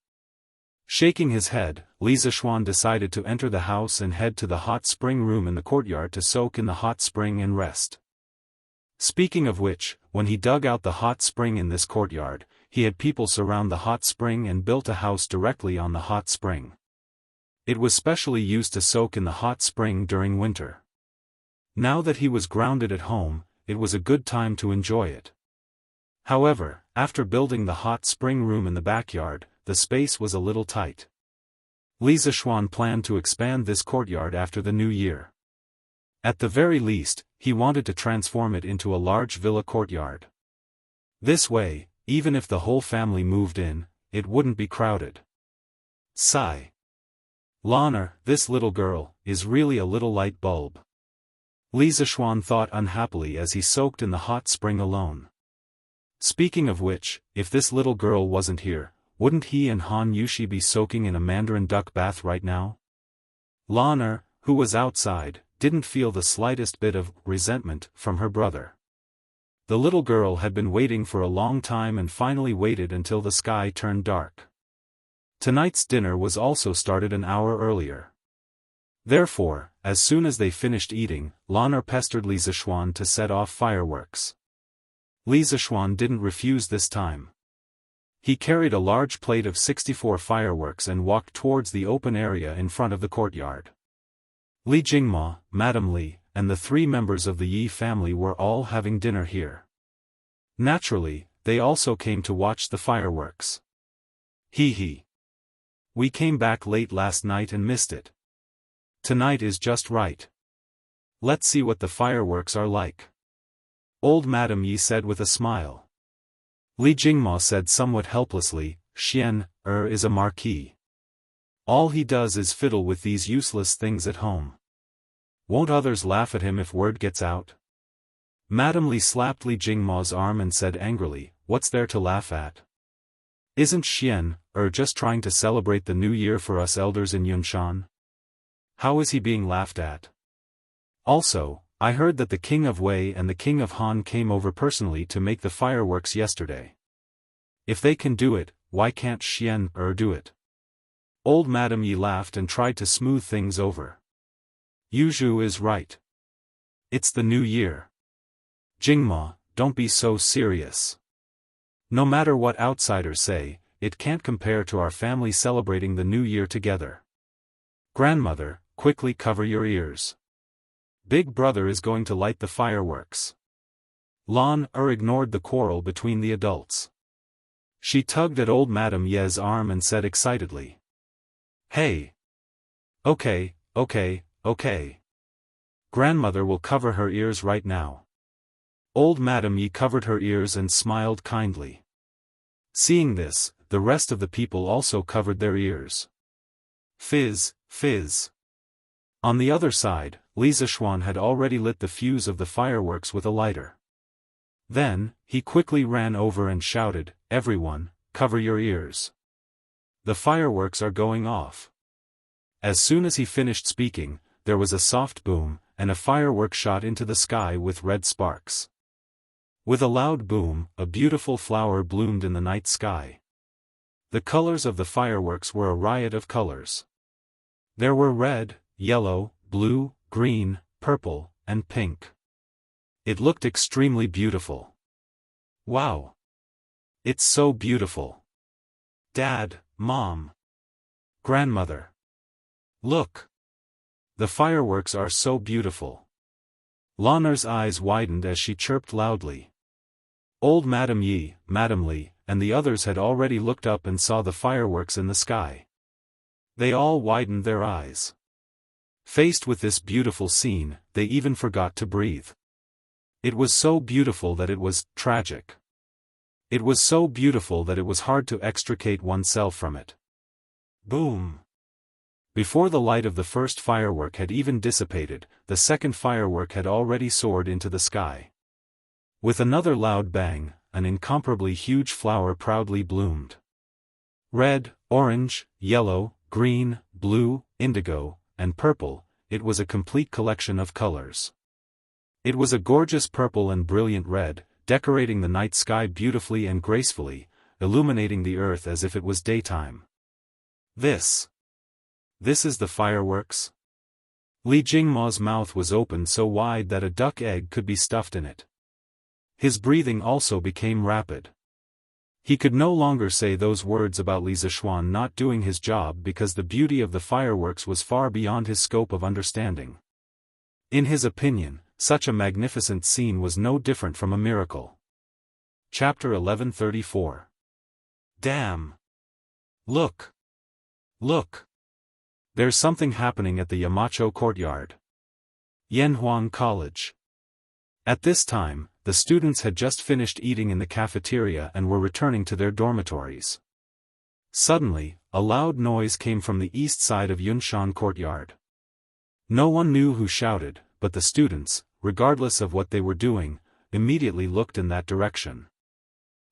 Shaking his head, Li Zishuan decided to enter the house and head to the hot spring room in the courtyard to soak in the hot spring and rest. Speaking of which, when he dug out the hot spring in this courtyard, he had people surround the hot spring and built a house directly on the hot spring. It was specially used to soak in the hot spring during winter. Now that he was grounded at home, it was a good time to enjoy it. However, after building the hot spring room in the backyard, the space was a little tight. Li Zishuan planned to expand this courtyard after the new year. At the very least, he wanted to transform it into a large villa courtyard. This way, even if the whole family moved in, it wouldn't be crowded. Sigh. Lan this little girl, is really a little light bulb. Li Zishuan thought unhappily as he soaked in the hot spring alone. Speaking of which, if this little girl wasn't here, wouldn't he and Han Yushi be soaking in a mandarin duck bath right now? Lan who was outside, didn't feel the slightest bit of resentment from her brother. The little girl had been waiting for a long time and finally waited until the sky turned dark. Tonight's dinner was also started an hour earlier. Therefore, as soon as they finished eating, Lan pestered Li Zishuan to set off fireworks. Li Zishuan didn't refuse this time. He carried a large plate of 64 fireworks and walked towards the open area in front of the courtyard. Li Jingma, Madame Li, and the 3 members of the Yi family were all having dinner here. Naturally, they also came to watch the fireworks. Hee hee. We came back late last night and missed it. Tonight is just right. Let's see what the fireworks are like. Old Madame Yi said with a smile. Li Jingma said somewhat helplessly, Xian, is a marquis. All he does is fiddle with these useless things at home. Won't others laugh at him if word gets out? Madame Li slapped Li Jingma's arm and said angrily, what's there to laugh at? Isn't Xian, just trying to celebrate the new year for us elders in Yunshan? How is he being laughed at? Also, I heard that the King of Wei and the King of Han came over personally to make the fireworks yesterday. If they can do it, why can't Xian do it? Old Madame Yi laughed and tried to smooth things over. Yuzhu is right. It's the new year. Jingma, don't be so serious. No matter what outsiders say, it can't compare to our family celebrating the new year together. Grandmother, quickly cover your ears. Big brother is going to light the fireworks. Lan ignored the quarrel between the adults. She tugged at old Madame Ye's arm and said excitedly. Hey! Okay. Grandmother will cover her ears right now. Old Madame Yi covered her ears and smiled kindly. Seeing this, the rest of the people also covered their ears. Fizz, fizz. On the other side, Li Zishuan had already lit the fuse of the fireworks with a lighter. Then, he quickly ran over and shouted, everyone, cover your ears. The fireworks are going off. As soon as he finished speaking, there was a soft boom, and a firework shot into the sky with red sparks. With a loud boom, a beautiful flower bloomed in the night sky. The colors of the fireworks were a riot of colors. There were red, yellow, blue, green, purple, and pink. It looked extremely beautiful. Wow! It's so beautiful. Dad, Mom. Grandmother. Look! The fireworks are so beautiful. Lanner's eyes widened as she chirped loudly. Old Madame Yi, Madame Li, and the others had already looked up and saw the fireworks in the sky. They all widened their eyes. Faced with this beautiful scene, they even forgot to breathe. It was so beautiful that it was tragic. It was so beautiful that it was hard to extricate oneself from it. Boom! Before the light of the first firework had even dissipated, the second firework had already soared into the sky. With another loud bang, an incomparably huge flower proudly bloomed. Red, orange, yellow, green, blue, indigo, and purple, it was a complete collection of colors. It was a gorgeous purple and brilliant red, decorating the night sky beautifully and gracefully, illuminating the earth as if it was daytime. This is the fireworks? Li Jingma's mouth was opened so wide that a duck egg could be stuffed in it. His breathing also became rapid. He could no longer say those words about Li Zishuan not doing his job because the beauty of the fireworks was far beyond his scope of understanding. In his opinion, such a magnificent scene was no different from a miracle. Chapter 1134. Damn! Look! Look! There's something happening at the Yamacho courtyard. Yanhuang College. At this time, the students had just finished eating in the cafeteria and were returning to their dormitories. Suddenly, a loud noise came from the east side of Yunshan courtyard. No one knew who shouted, but the students, regardless of what they were doing, immediately looked in that direction.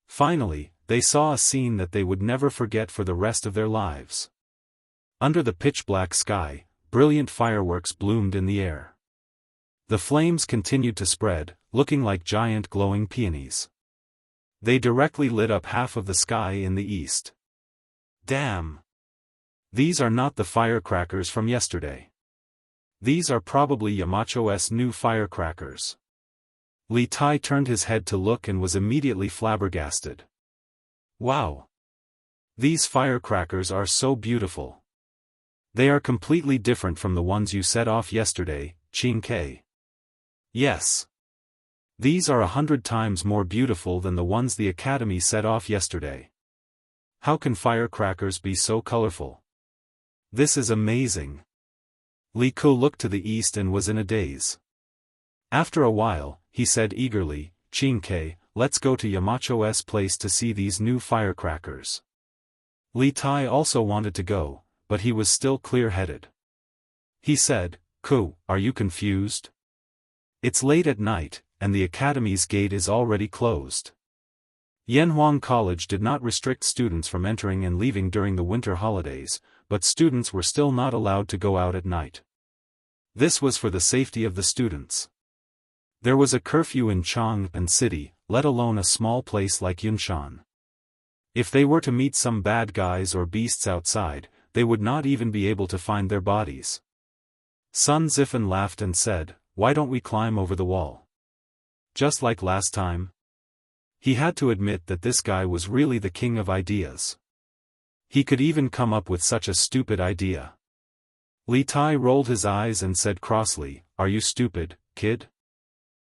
Finally, they saw a scene that they would never forget for the rest of their lives. Under the pitch-black sky, brilliant fireworks bloomed in the air. The flames continued to spread, looking like giant glowing peonies. They directly lit up half of the sky in the east. Damn! These are not the firecrackers from yesterday. These are probably Yamacho's new firecrackers. Li Tai turned his head to look and was immediately flabbergasted. Wow! These firecrackers are so beautiful. They are completely different from the ones you set off yesterday, Qing. Yes. These are 100 times more beautiful than the ones the Academy set off yesterday. How can firecrackers be so colorful? This is amazing. Li Ku looked to the east and was in a daze. After a while, he said eagerly, Qing, let's go to Yamacho's place to see these new firecrackers. Li Tai also wanted to go, but he was still clear-headed. He said, Ku, are you confused? It's late at night, and the Academy's gate is already closed. Yanhuang College did not restrict students from entering and leaving during the winter holidays, but students were still not allowed to go out at night. This was for the safety of the students. There was a curfew in Chang'an City, let alone a small place like Yunshan. If they were to meet some bad guys or beasts outside, they would not even be able to find their bodies. Sun Zifen laughed and said, why don't we climb over the wall? Just like last time? He had to admit that this guy was really the king of ideas. He could even come up with such a stupid idea. Li Tai rolled his eyes and said crossly, are you stupid, kid?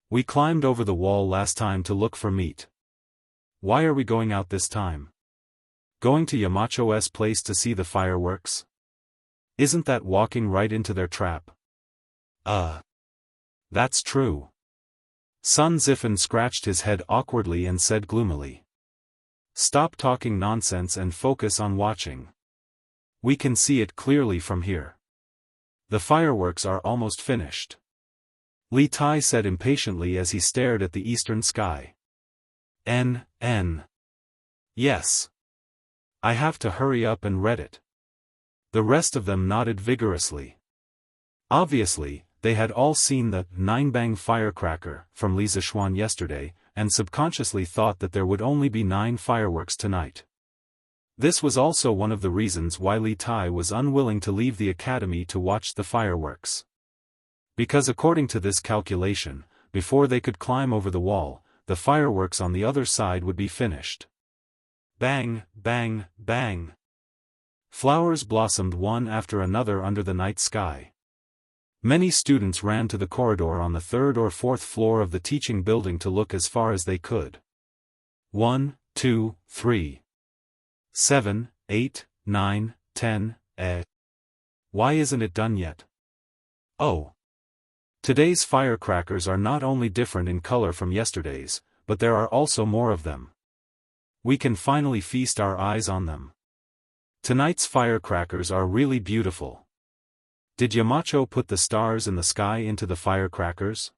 We climbed over the wall last time to look for meat. Why are we going out this time? Going to Yamacho's place to see the fireworks? Isn't that walking right into their trap? That's true. Sun Zifen scratched his head awkwardly and said gloomily. Stop talking nonsense and focus on watching. We can see it clearly from here. The fireworks are almost finished. Li Tai said impatiently as he stared at the eastern sky. Yes. I have to hurry up and read it. The rest of them nodded vigorously. Obviously, they had all seen the nine-bang firecracker from Li Zishuan yesterday, and subconsciously thought that there would only be 9 fireworks tonight. This was also one of the reasons why Li Tai was unwilling to leave the academy to watch the fireworks. Because according to this calculation, before they could climb over the wall, the fireworks on the other side would be finished. Bang, bang, bang. Flowers blossomed one after another under the night sky. Many students ran to the corridor on the 3rd or 4th floor of the teaching building to look as far as they could. 1, 2, 3. 7, 8, 9, 10, Why isn't it done yet? Oh. Today's firecrackers are not only different in color from yesterday's, but there are also more of them. We can finally feast our eyes on them. Tonight's firecrackers are really beautiful. Did Yamacho put the stars in the sky into the firecrackers?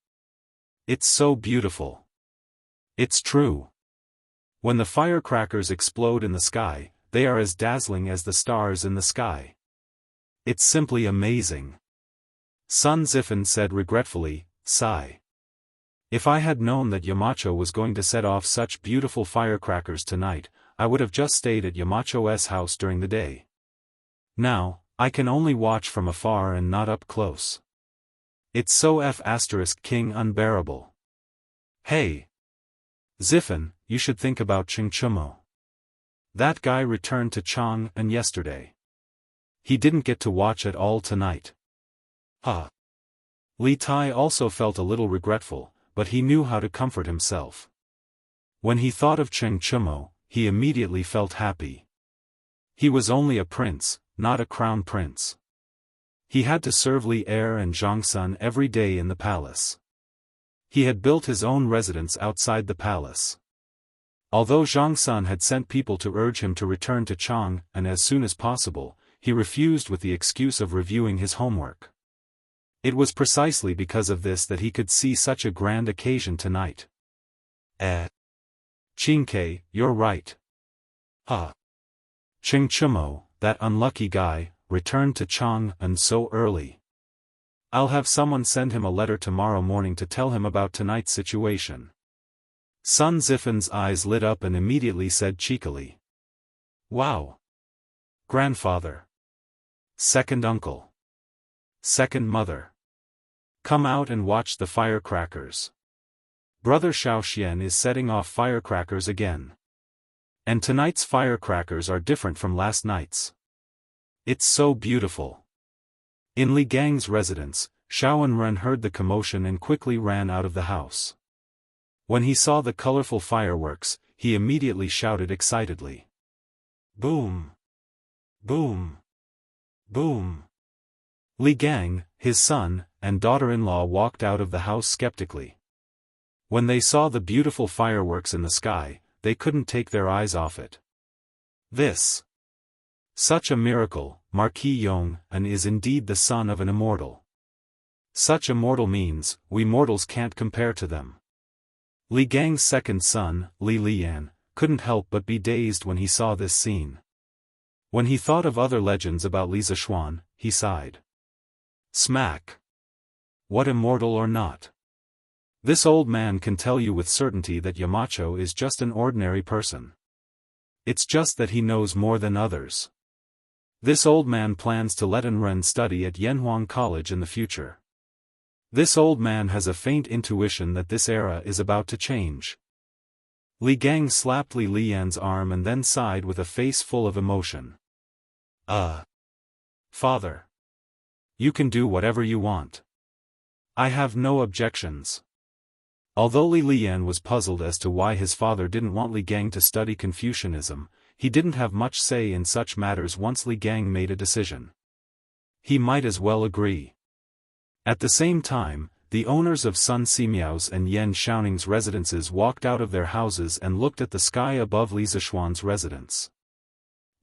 It's so beautiful. It's true. When the firecrackers explode in the sky, they are as dazzling as the stars in the sky. It's simply amazing. Sun Zifen said regretfully, sigh. If I had known that Yamacho was going to set off such beautiful firecrackers tonight, I would have just stayed at Yamacho's house during the day. Now, I can only watch from afar and not up close. It's so King unbearable. Hey! Zifen, you should think about Chingchumo. That guy returned to Chang'an yesterday. He didn't get to watch at all tonight. Li Tai also felt a little regretful, but he knew how to comfort himself. When he thought of Chingchumo, he immediately felt happy. He was only a prince, not a crown prince. He had to serve Li Er and Zhangsun every day in the palace. He had built his own residence outside the palace. Although Zhangsun had sent people to urge him to return to Chang'an as soon as possible, he refused with the excuse of reviewing his homework. It was precisely because of this that he could see such a grand occasion tonight. Qingke, you're right. Chingchumo, that unlucky guy, returned to Chang'an so early. I'll have someone send him a letter tomorrow morning to tell him about tonight's situation. Sun Zifen's eyes lit up and immediately said cheekily. Wow! Grandfather. Second uncle. Second mother. Come out and watch the firecrackers. Brother Xiaoxian is setting off firecrackers again. And tonight's firecrackers are different from last night's. It's so beautiful. In Li Gang's residence, Xiao Enren heard the commotion and quickly ran out of the house. When he saw the colorful fireworks, he immediately shouted excitedly. Boom! Boom! Boom! Li Gang, his son, and daughter-in-law walked out of the house skeptically. When they saw the beautiful fireworks in the sky, they couldn't take their eyes off it. This. Such a miracle, Marquis Yong, and is indeed the son of an immortal. Such immortal means, we mortals can't compare to them. Li Gang's second son, Li Lian, couldn't help but be dazed when he saw this scene. When he thought of other legends about Li Zishuan, he sighed. Smack. What immortal or not? This old man can tell you with certainty that Yamacho is just an ordinary person. It's just that he knows more than others. This old man plans to let Enren study at Yanhuang College in the future. This old man has a faint intuition that this era is about to change. Li Gang slapped Li Lian's arm and then sighed with a face full of emotion. Father. You can do whatever you want. I have no objections. Although Li Lian was puzzled as to why his father didn't want Li Gang to study Confucianism, he didn't have much say in such matters once Li Gang made a decision. He might as well agree. At the same time, the owners of Sun Simiao's and Yan Xiaoning's residences walked out of their houses and looked at the sky above Li Zishuan's residence.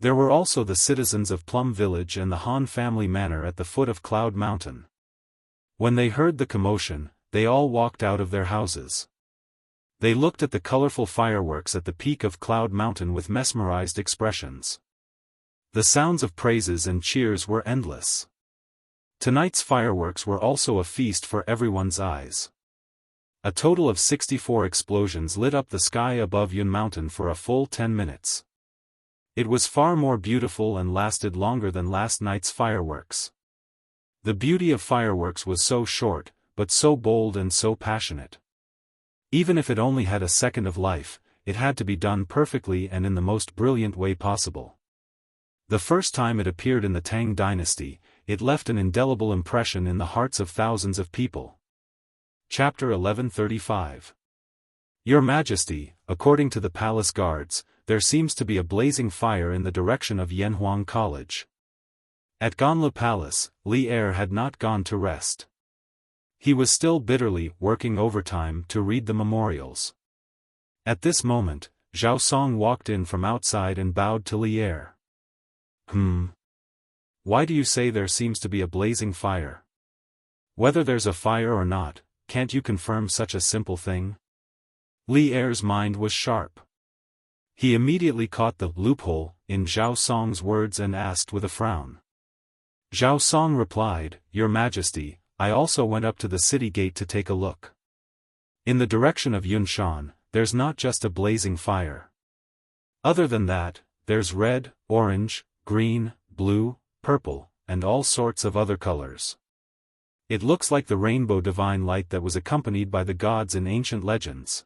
There were also the citizens of Plum Village and the Han family manor at the foot of Cloud Mountain. When they heard the commotion, they all walked out of their houses. They looked at the colorful fireworks at the peak of Cloud Mountain with mesmerized expressions. The sounds of praises and cheers were endless. Tonight's fireworks were also a feast for everyone's eyes. A total of 64 explosions lit up the sky above Yun Mountain for a full 10 minutes. It was far more beautiful and lasted longer than last night's fireworks. The beauty of fireworks was so short, but so bold and so passionate. Even if it only had a second of life, it had to be done perfectly and in the most brilliant way possible. The first time it appeared in the Tang dynasty, it left an indelible impression in the hearts of thousands of people. Chapter 1135. Your Majesty, according to the palace guards, there seems to be a blazing fire in the direction of Yanhuang College. At Ganlu Palace, Li Er had not gone to rest. He was still bitterly working overtime to read the memorials. At this moment, Zhao Song walked in from outside and bowed to Li Er. Why do you say there seems to be a blazing fire? Whether there's a fire or not, can't you confirm such a simple thing? Li Er's mind was sharp. He immediately caught the loophole in Zhao Song's words and asked with a frown. Zhao Song replied, Your Majesty, I also went up to the city gate to take a look. In the direction of Yunshan, there's not just a blazing fire. Other than that, there's red, orange, green, blue, purple, and all sorts of other colors. It looks like the rainbow divine light that was accompanied by the gods in ancient legends.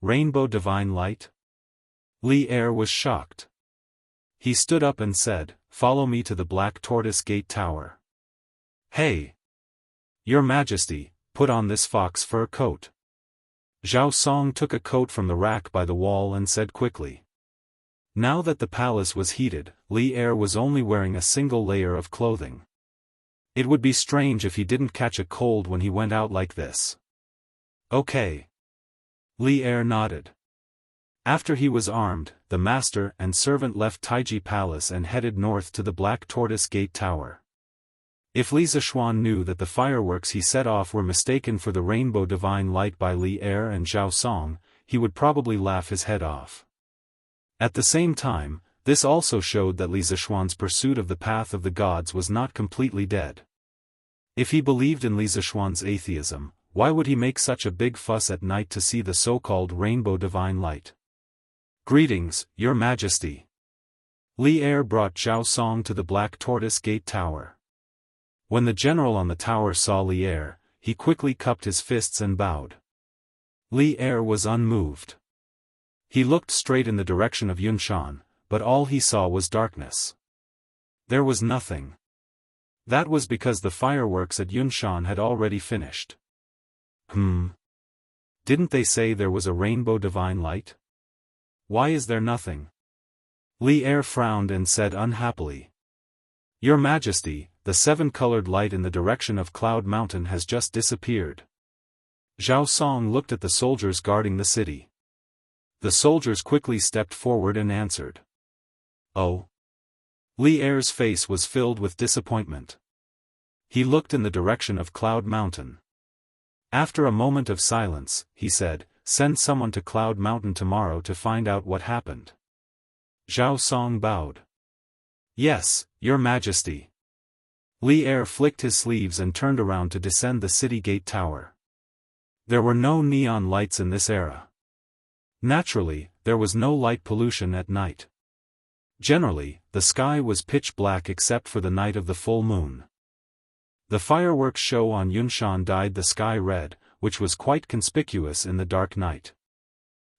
Rainbow divine light? Li Er was shocked. He stood up and said, Follow me to the Black Tortoise Gate Tower. Hey! Your Majesty, put on this fox fur coat. Zhao Song took a coat from the rack by the wall and said quickly. Now that the palace was heated, Li Er was only wearing a single layer of clothing. It would be strange if he didn't catch a cold when he went out like this. Okay. Li Er nodded. After he was armed, the master and servant left Taiji Palace and headed north to the Black Tortoise Gate Tower. If Li Zishuan knew that the fireworks he set off were mistaken for the rainbow divine light by Li Er and Zhao Song, he would probably laugh his head off. At the same time, this also showed that Li Zishuan's pursuit of the path of the gods was not completely dead. If he believed in Li Zishuan's atheism, why would he make such a big fuss at night to see the so-called rainbow divine light? Greetings, Your Majesty. Li Er brought Zhao Song to the Black Tortoise Gate Tower. When the general on the tower saw Li Er, he quickly cupped his fists and bowed. Li Er was unmoved. He looked straight in the direction of Yunshan, but all he saw was darkness. There was nothing. That was because the fireworks at Yunshan had already finished. Didn't they say there was a rainbow divine light? Why is there nothing? Li Er frowned and said unhappily. Your Majesty, the seven-colored light in the direction of Cloud Mountain has just disappeared. Zhao Song looked at the soldiers guarding the city. The soldiers quickly stepped forward and answered. Oh. Li Er's face was filled with disappointment. He looked in the direction of Cloud Mountain. After a moment of silence, he said, send someone to Cloud Mountain tomorrow to find out what happened. Zhao Song bowed. Yes, Your Majesty. Li Er flicked his sleeves and turned around to descend the city gate tower. There were no neon lights in this era. Naturally, there was no light pollution at night. Generally, the sky was pitch black except for the night of the full moon. The fireworks show on Yunshan dyed the sky red, which was quite conspicuous in the dark night.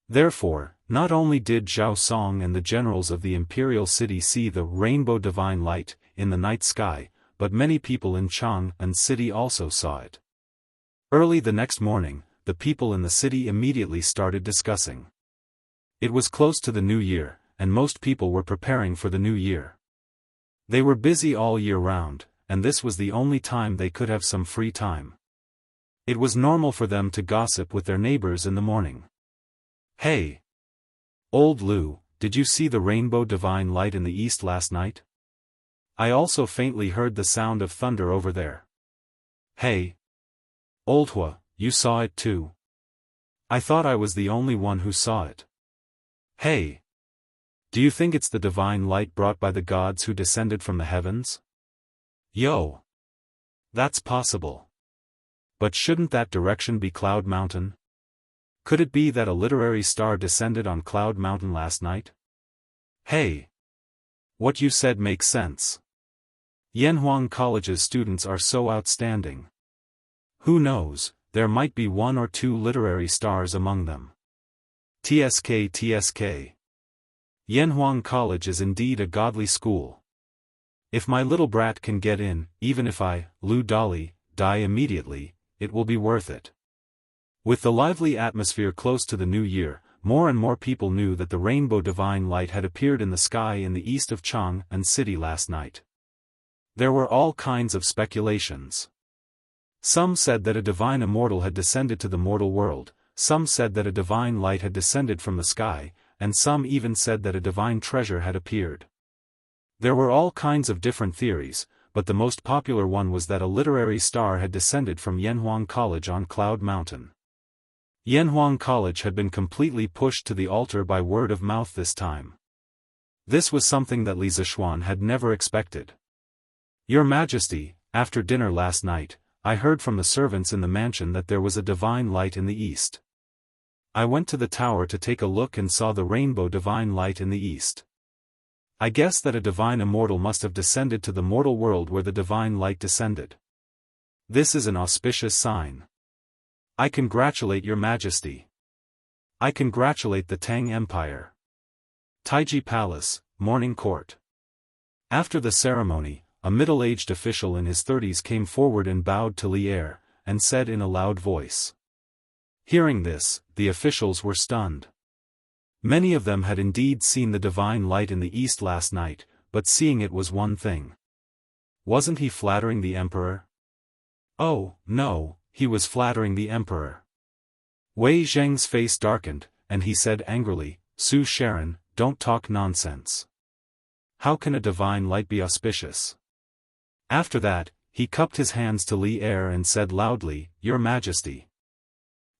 Therefore, not only did Zhao Song and the generals of the imperial city see the rainbow divine light in the night sky, but many people in Chang'an city also saw it. Early the next morning, the people in the city immediately started discussing. It was close to the new year, and most people were preparing for the new year. They were busy all year round, and this was the only time they could have some free time. It was normal for them to gossip with their neighbors in the morning. Hey! Old Lu, did you see the rainbow divine light in the east last night? I also faintly heard the sound of thunder over there. Hey! Old Hua, you saw it too? I thought I was the only one who saw it. Hey! Do you think it's the divine light brought by the gods who descended from the heavens? Yo! That's possible. But shouldn't that direction be Cloud Mountain? Could it be that a literary star descended on Cloud Mountain last night? Hey! What you said makes sense. Yanhuang College's students are so outstanding. Who knows, there might be one or two literary stars among them. TSK. Yanhuang College is indeed a godly school. If my little brat can get in, even if I, Lu Dali, die immediately, it will be worth it. With the lively atmosphere close to the new year, more and more people knew that the rainbow divine light had appeared in the sky in the east of Chang'an city last night. There were all kinds of speculations. Some said that a divine immortal had descended to the mortal world, some said that a divine light had descended from the sky, and some even said that a divine treasure had appeared. There were all kinds of different theories, but the most popular one was that a literary star had descended from Yanhuang College on Cloud Mountain. Yanhuang College had been completely pushed to the altar by word of mouth this time. This was something that Li Zishuan had never expected. Your Majesty, after dinner last night, I heard from the servants in the mansion that there was a divine light in the east. I went to the tower to take a look and saw the rainbow divine light in the east. I guess that a divine immortal must have descended to the mortal world where the divine light descended. This is an auspicious sign. I congratulate Your Majesty. I congratulate the Tang Empire. Taiji Palace, Morning Court. After the ceremony, a middle-aged official in his 30s came forward and bowed to Li Er, and said in a loud voice. Hearing this, the officials were stunned. Many of them had indeed seen the divine light in the east last night, but seeing it was one thing. Wasn't he flattering the emperor? Oh, no, he was flattering the emperor. Wei Zheng's face darkened, and he said angrily, Su Sharon, don't talk nonsense. How can a divine light be auspicious? After that, he cupped his hands to Li Er and said loudly, Your Majesty.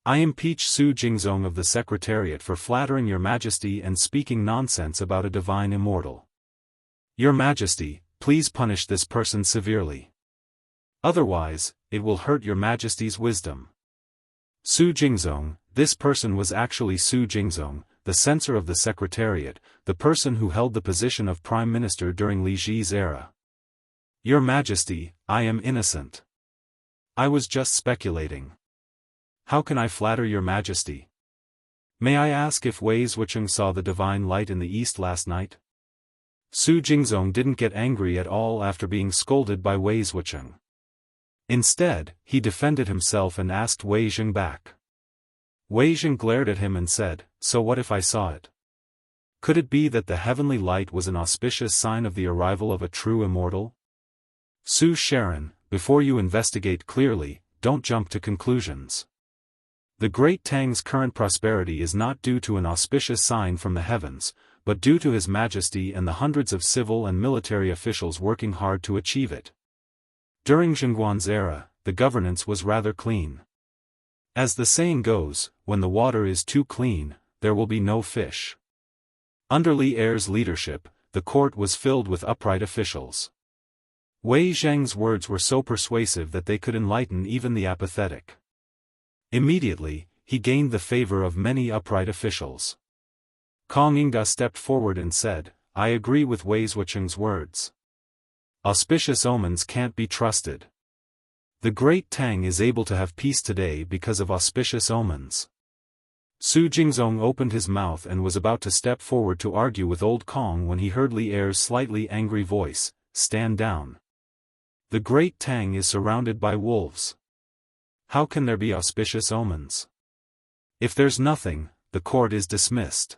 I impeach Su Jingzong of the Secretariat for flattering Your Majesty and speaking nonsense about a divine immortal. Your Majesty, please punish this person severely. Otherwise, it will hurt Your Majesty's wisdom. Su Jingzong, this person was actually Su Jingzong, the censor of the Secretariat, the person who held the position of Prime Minister during Li Ji's era. Your Majesty, I am innocent. I was just speculating. How can I flatter your majesty? May I ask if Wei Zhucheng saw the divine light in the east last night? Su Jingzong didn't get angry at all after being scolded by Wei Zhucheng. Instead, he defended himself and asked Wei Zheng back. Wei Zheng glared at him and said, "So what if I saw it? Could it be that the heavenly light was an auspicious sign of the arrival of a true immortal?" Su Sharon, before you investigate clearly, don't jump to conclusions. The Great Tang's current prosperity is not due to an auspicious sign from the heavens, but due to His Majesty and the hundreds of civil and military officials working hard to achieve it. During Zhengguan's era, the governance was rather clean. As the saying goes, when the water is too clean, there will be no fish. Under Li Er's leadership, the court was filled with upright officials. Wei Zheng's words were so persuasive that they could enlighten even the apathetic. Immediately, he gained the favor of many upright officials. Kong Yingda stepped forward and said, "I agree with Wei Zhucheng's words. Auspicious omens can't be trusted. The Great Tang is able to have peace today because of auspicious omens." Su Jingzong opened his mouth and was about to step forward to argue with Old Kong when he heard Li Er's slightly angry voice, "Stand down. The Great Tang is surrounded by wolves. How can there be auspicious omens? If there's nothing, the court is dismissed."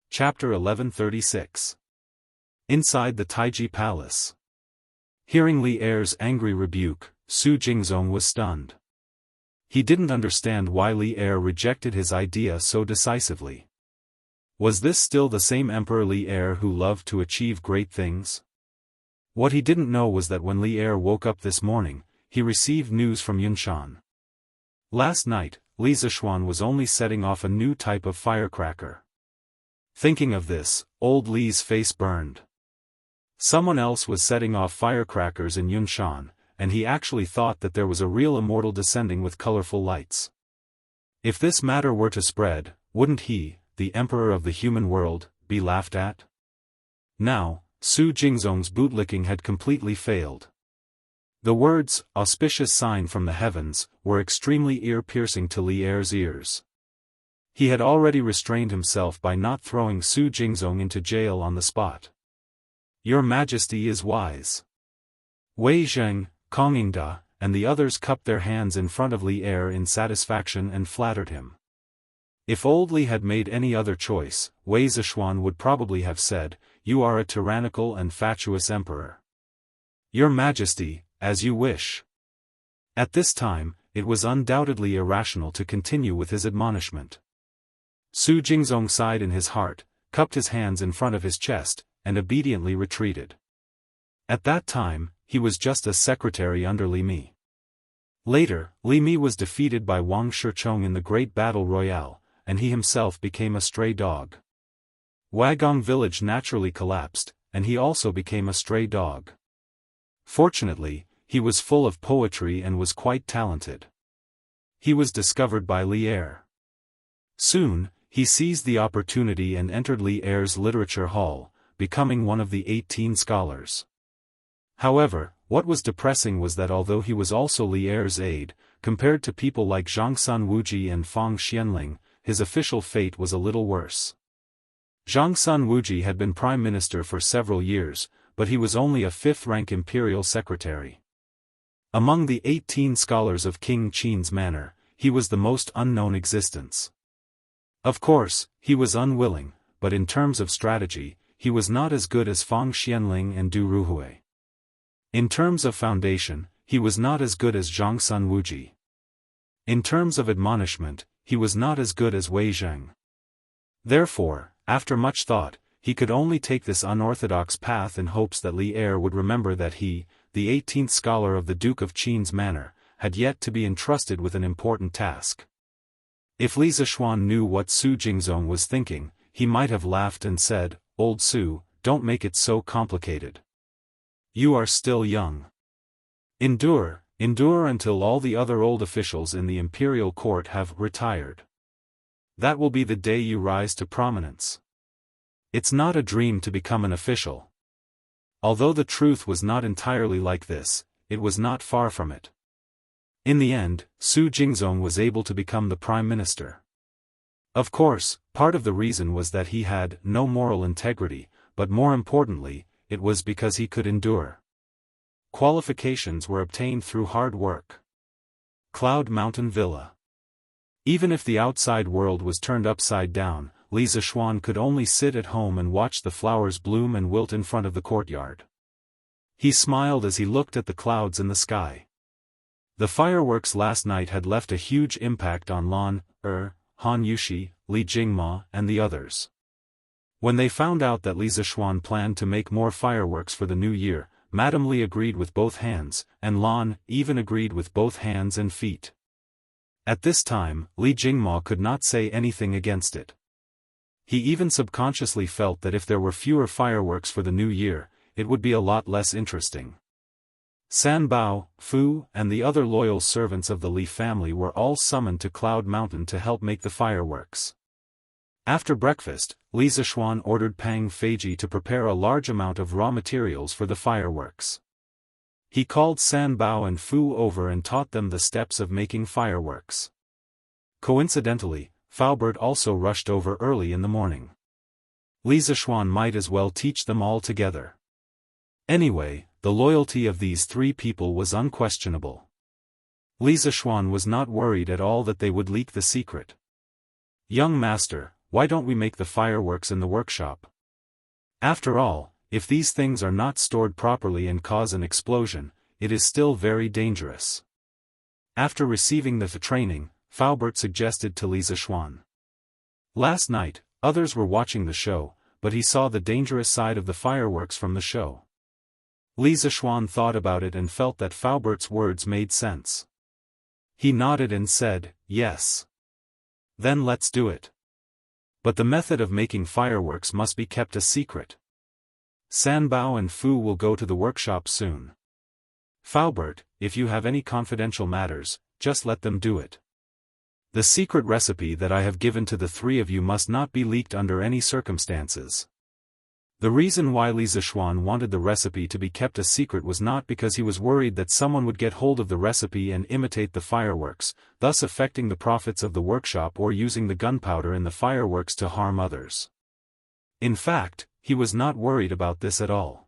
Chapter 1136. Inside the Taiji Palace. Hearing Li Er's angry rebuke, Su Jingzong was stunned. He didn't understand why Li Er rejected his idea so decisively. Was this still the same Emperor Li Er who loved to achieve great things? What he didn't know was that when Li Er woke up this morning, he received news from Yunshan. Last night, Li Zishuan was only setting off a new type of firecracker. Thinking of this, old Li's face burned. Someone else was setting off firecrackers in Yunshan, and he actually thought that there was a real immortal descending with colorful lights. If this matter were to spread, wouldn't he, the emperor of the human world, be laughed at? Now, Su Jingzong's bootlicking had completely failed. The words, "auspicious sign from the heavens," were extremely ear-piercing to Li Er's ears. He had already restrained himself by not throwing Su Jingzong into jail on the spot. "Your Majesty is wise." Wei Zheng, Kong Yingda, and the others cupped their hands in front of Li Er in satisfaction and flattered him. If old Li had made any other choice, Wei Zishuan would probably have said, "You are a tyrannical and fatuous emperor." "Your Majesty, as you wish." At this time, it was undoubtedly irrational to continue with his admonishment. Su Jingzong sighed in his heart, cupped his hands in front of his chest, and obediently retreated. At that time, he was just a secretary under Li Mi. Later, Li Mi was defeated by Wang Shichong in the Great Battle Royale, and he himself became a stray dog. Wagong village naturally collapsed, and he also became a stray dog. Fortunately, he was full of poetry and was quite talented. He was discovered by Li Er. Soon, he seized the opportunity and entered Li Er's literature hall, becoming one of the 18 scholars. However, what was depressing was that although he was also Li Er's aide, compared to people like Zhangsun Wuji and Fang Xianling, his official fate was a little worse. Zhangsun Wuji had been prime minister for several years, but he was only a fifth-rank imperial secretary. Among the 18 scholars of King Qin's manor, he was the most unknown existence. Of course, he was unwilling, but in terms of strategy, he was not as good as Fang Xianling and Du Ruhui. In terms of foundation, he was not as good as Zhangsun Wuji. In terms of admonishment, he was not as good as Wei Zheng. Therefore, after much thought, he could only take this unorthodox path in hopes that Li Er would remember that he, the 18th scholar of the Duke of Qin's manor, had yet to be entrusted with an important task. If Li Zishuan knew what Su Jingzong was thinking, he might have laughed and said, "Old Su, don't make it so complicated. You are still young. Endure until all the other old officials in the imperial court have retired. That will be the day you rise to prominence. It's not a dream to become an official." Although the truth was not entirely like this, it was not far from it. In the end, Su Jingzong was able to become the prime minister. Of course, part of the reason was that he had no moral integrity, but more importantly, it was because he could endure. Qualifications were obtained through hard work. Cloud Mountain Villa. Even if the outside world was turned upside down, Li Zishuan could only sit at home and watch the flowers bloom and wilt in front of the courtyard. He smiled as he looked at the clouds in the sky. The fireworks last night had left a huge impact on Lan, Han Yushi, Li Jingma, and the others. When they found out that Li Zishuan planned to make more fireworks for the new year, Madame Li agreed with both hands, and Lan even agreed with both hands and feet. At this time, Li Jingma could not say anything against it. He even subconsciously felt that if there were fewer fireworks for the new year, it would be a lot less interesting. San Bao, Fu, and the other loyal servants of the Li family were all summoned to Cloud Mountain to help make the fireworks. After breakfast, Li Zishuan ordered Pang Feiji to prepare a large amount of raw materials for the fireworks. He called San Bao and Fu over and taught them the steps of making fireworks. Coincidentally, Faubert also rushed over early in the morning. Li Zishuan might as well teach them all together. Anyway, the loyalty of these three people was unquestionable. Li Zishuan was not worried at all that they would leak the secret. "Young master, why don't we make the fireworks in the workshop? After all, if these things are not stored properly and cause an explosion, it is still very dangerous." After receiving the training, Faubert suggested to Li Zishuan. Last night, others were watching the show, but he saw the dangerous side of the fireworks from the show. Li Zishuan thought about it and felt that Faubert's words made sense. He nodded and said, "Yes. Then let's do it. But the method of making fireworks must be kept a secret. San Bao and Fu will go to the workshop soon. Faubert, if you have any confidential matters, just let them do it. The secret recipe that I have given to the three of you must not be leaked under any circumstances." The reason why Li Zishuan wanted the recipe to be kept a secret was not because he was worried that someone would get hold of the recipe and imitate the fireworks, thus affecting the profits of the workshop or using the gunpowder in the fireworks to harm others. In fact, he was not worried about this at all.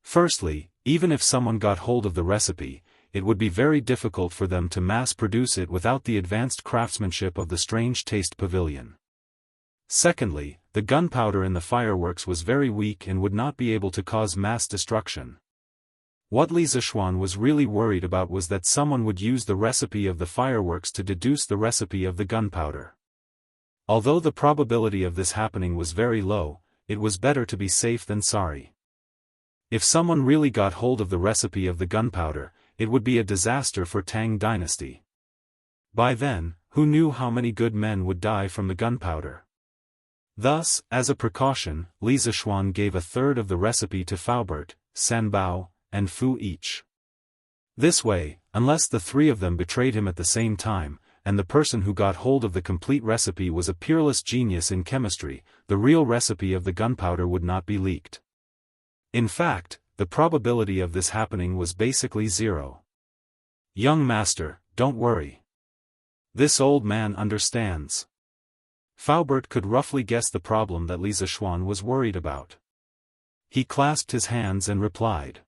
Firstly, even if someone got hold of the recipe, it would be very difficult for them to mass-produce it without the advanced craftsmanship of the Strange Taste Pavilion. Secondly, the gunpowder in the fireworks was very weak and would not be able to cause mass destruction. What Li Zishuan was really worried about was that someone would use the recipe of the fireworks to deduce the recipe of the gunpowder. Although the probability of this happening was very low, it was better to be safe than sorry. If someone really got hold of the recipe of the gunpowder, it would be a disaster for Tang dynasty. By then, who knew how many good men would die from the gunpowder? Thus, as a precaution, Li Zishuan gave a third of the recipe to Faubert, San Bao, and Fu each. This way, unless the three of them betrayed him at the same time, and the person who got hold of the complete recipe was a peerless genius in chemistry, the real recipe of the gunpowder would not be leaked. In fact, the probability of this happening was basically zero. "Young master, don't worry. This old man understands." Faubert could roughly guess the problem that Li Zishuan was worried about. He clasped his hands and replied.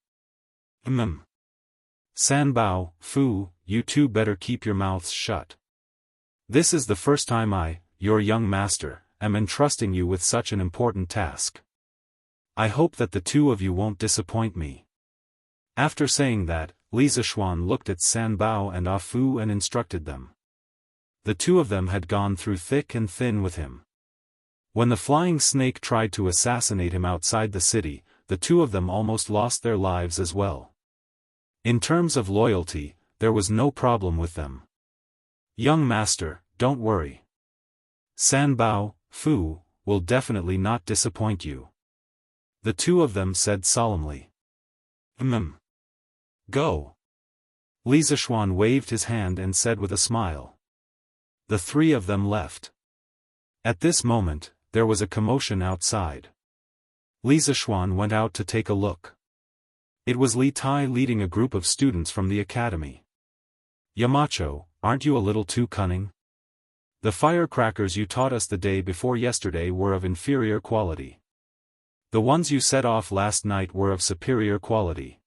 San Bao, Fu, you two better keep your mouths shut. This is the first time I, your young master, am entrusting you with such an important task. I hope that the two of you won't disappoint me." After saying that, Li Zishuan looked at San Bao and Fu and instructed them. The two of them had gone through thick and thin with him. When the flying snake tried to assassinate him outside the city, the two of them almost lost their lives as well. In terms of loyalty, there was no problem with them. "Young master, don't worry. San Bao, Fu, will definitely not disappoint you," the two of them said solemnly. Go." Li Zishuan waved his hand and said with a smile. The three of them left. At this moment, there was a commotion outside. Li Zishuan went out to take a look. It was Li Tai leading a group of students from the academy. Yamacho, aren't you a little too cunning? The firecrackers you taught us the day before yesterday were of inferior quality. The ones you set off last night were of superior quality.